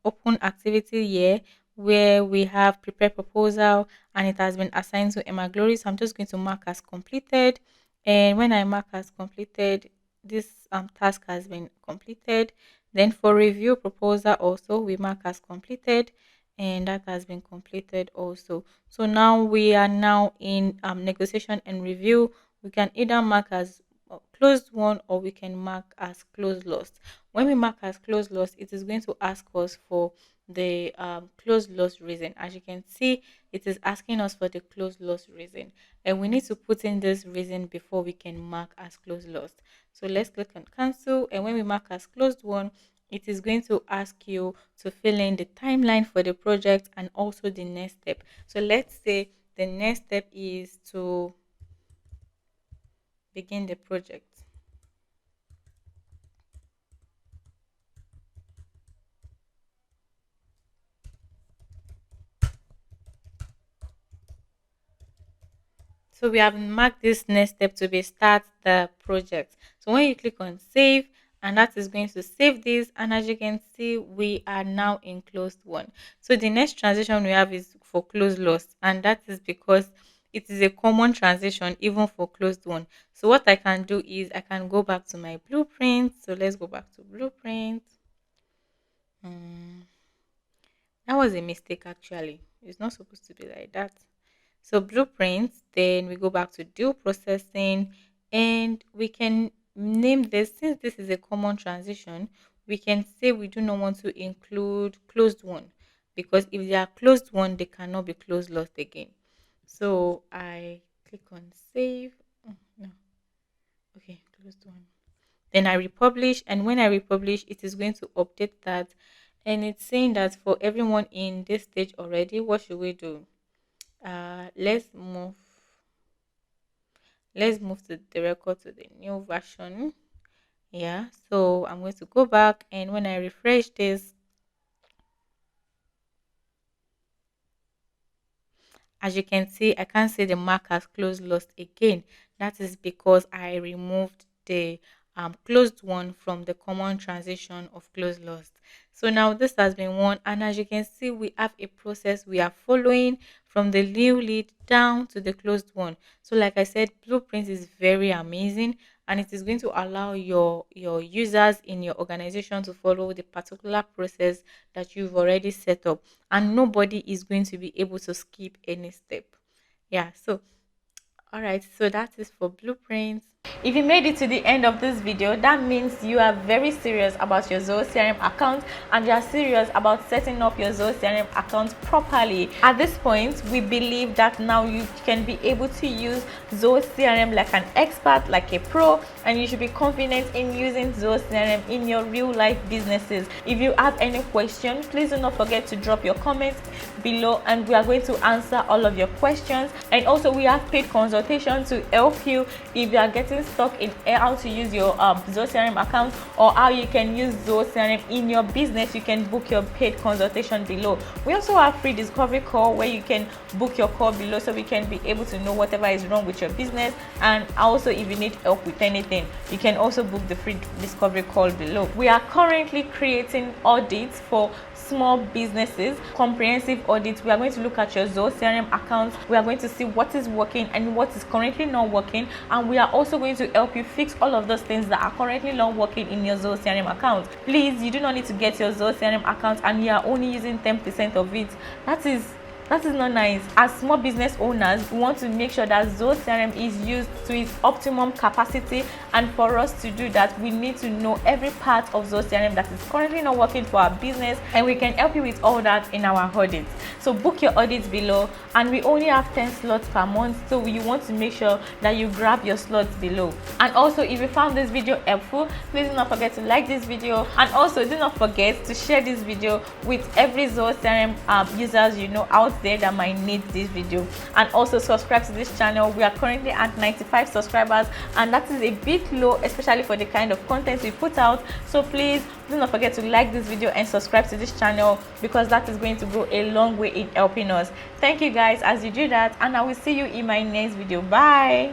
open activity here where we have prepare proposal and it has been assigned to Emma Glory. So I'm just going to mark as completed. And when I mark as completed, this task has been completed. Then for review proposal also we mark as completed and that has been completed also. So now we are now in negotiation and review. We can either mark as closed one or we can mark as closed lost. When we mark as closed lost, it is going to ask us for the closed lost reason. As you can see, it is asking us for the closed lost reason, and we need to put in this reason before we can mark as closed lost. So let's click on cancel, and when we mark as closed one, it is going to ask you to fill in the timeline for the project and also the next step. So let's say the next step is to begin the project. So we have marked this next step to be start the project. So when you click on save, and that is going to save this, and as you can see, we are now in closed one. So the next transition we have is for closed lost, and that is because it is a common transition even for closed one. So what I can do is I can go back to my blueprint. So let's go back to blueprint. Hmm. That was a mistake actually. It's not supposed to be like that. So blueprints, then we go back to deal processing and we can name this, since this is a common transition, we can say we do not want to include closed one because if they are closed one, they cannot be closed lost again. So I click on save. No. closed one. Then I republish, and when I republish, it is going to update that, and it's saying that for everyone in this stage already, what should we do? Let's move to the record to the new version. Yeah, so I'm going to go back, and when I refresh this, as you can see, I can't see the mark as closed lost again. That is because I removed the closed one from the common transition of closed lost. So now this has been one, and as you can see, we have a process we are following from the new lead down to the closed one. So like I said, Blueprint is very amazing, and it is going to allow your users in your organization to follow the particular process that you've already set up, and nobody is going to be able to skip any step. Yeah, so all right, so that is for Blueprints. If you made it to the end of this video, that means you are very serious about your Zoho CRM account and you are serious about setting up your Zoho CRM account properly. At this point, we believe that now you can be able to use Zoho CRM like an expert, like a pro, and you should be confident in using Zoho CRM in your real life businesses. If you have any questions, please do not forget to drop your comments below, and we are going to answer all of your questions. And also, we have paid consultation to help you if you are getting stuck in how to use your Zoho CRM account or how you can use Zoho CRM in your business. You can book your paid consultation below. We also have free discovery call where you can book your call below, so we can be able to know whatever is wrong with your business. And also, if you need help with anything, you can also book the free discovery call below. We are currently creating audits for small businesses, comprehensive audits. We are going to look at your Zoho CRM account. We are going to see what is working and what is currently not working, and we are also going to help you fix all of those things that are currently not working in your Zoho CRM account. Please, you do not need to get your Zoho CRM account and you are only using 10% of it. That is not nice. As small business owners, we want to make sure that Zoho CRM is used to its optimum capacity, and for us to do that, we need to know every part of Zoho CRM that is currently not working for our business, and we can help you with all that in our audits. So book your audits below, and we only have 10 slots per month, so you want to make sure that you grab your slots below. And also, if you found this video helpful, please do not forget to like this video, and also do not forget to share this video with every Zoho CRM users you know out there that might need this video. And also subscribe to this channel. We are currently at 95 subscribers, and that is a bit low, especially for the kind of content we put out. So please do not forget to like this video and subscribe to this channel, because that is going to go a long way in helping us. Thank you guys as you do that, and I will see you in my next video. Bye.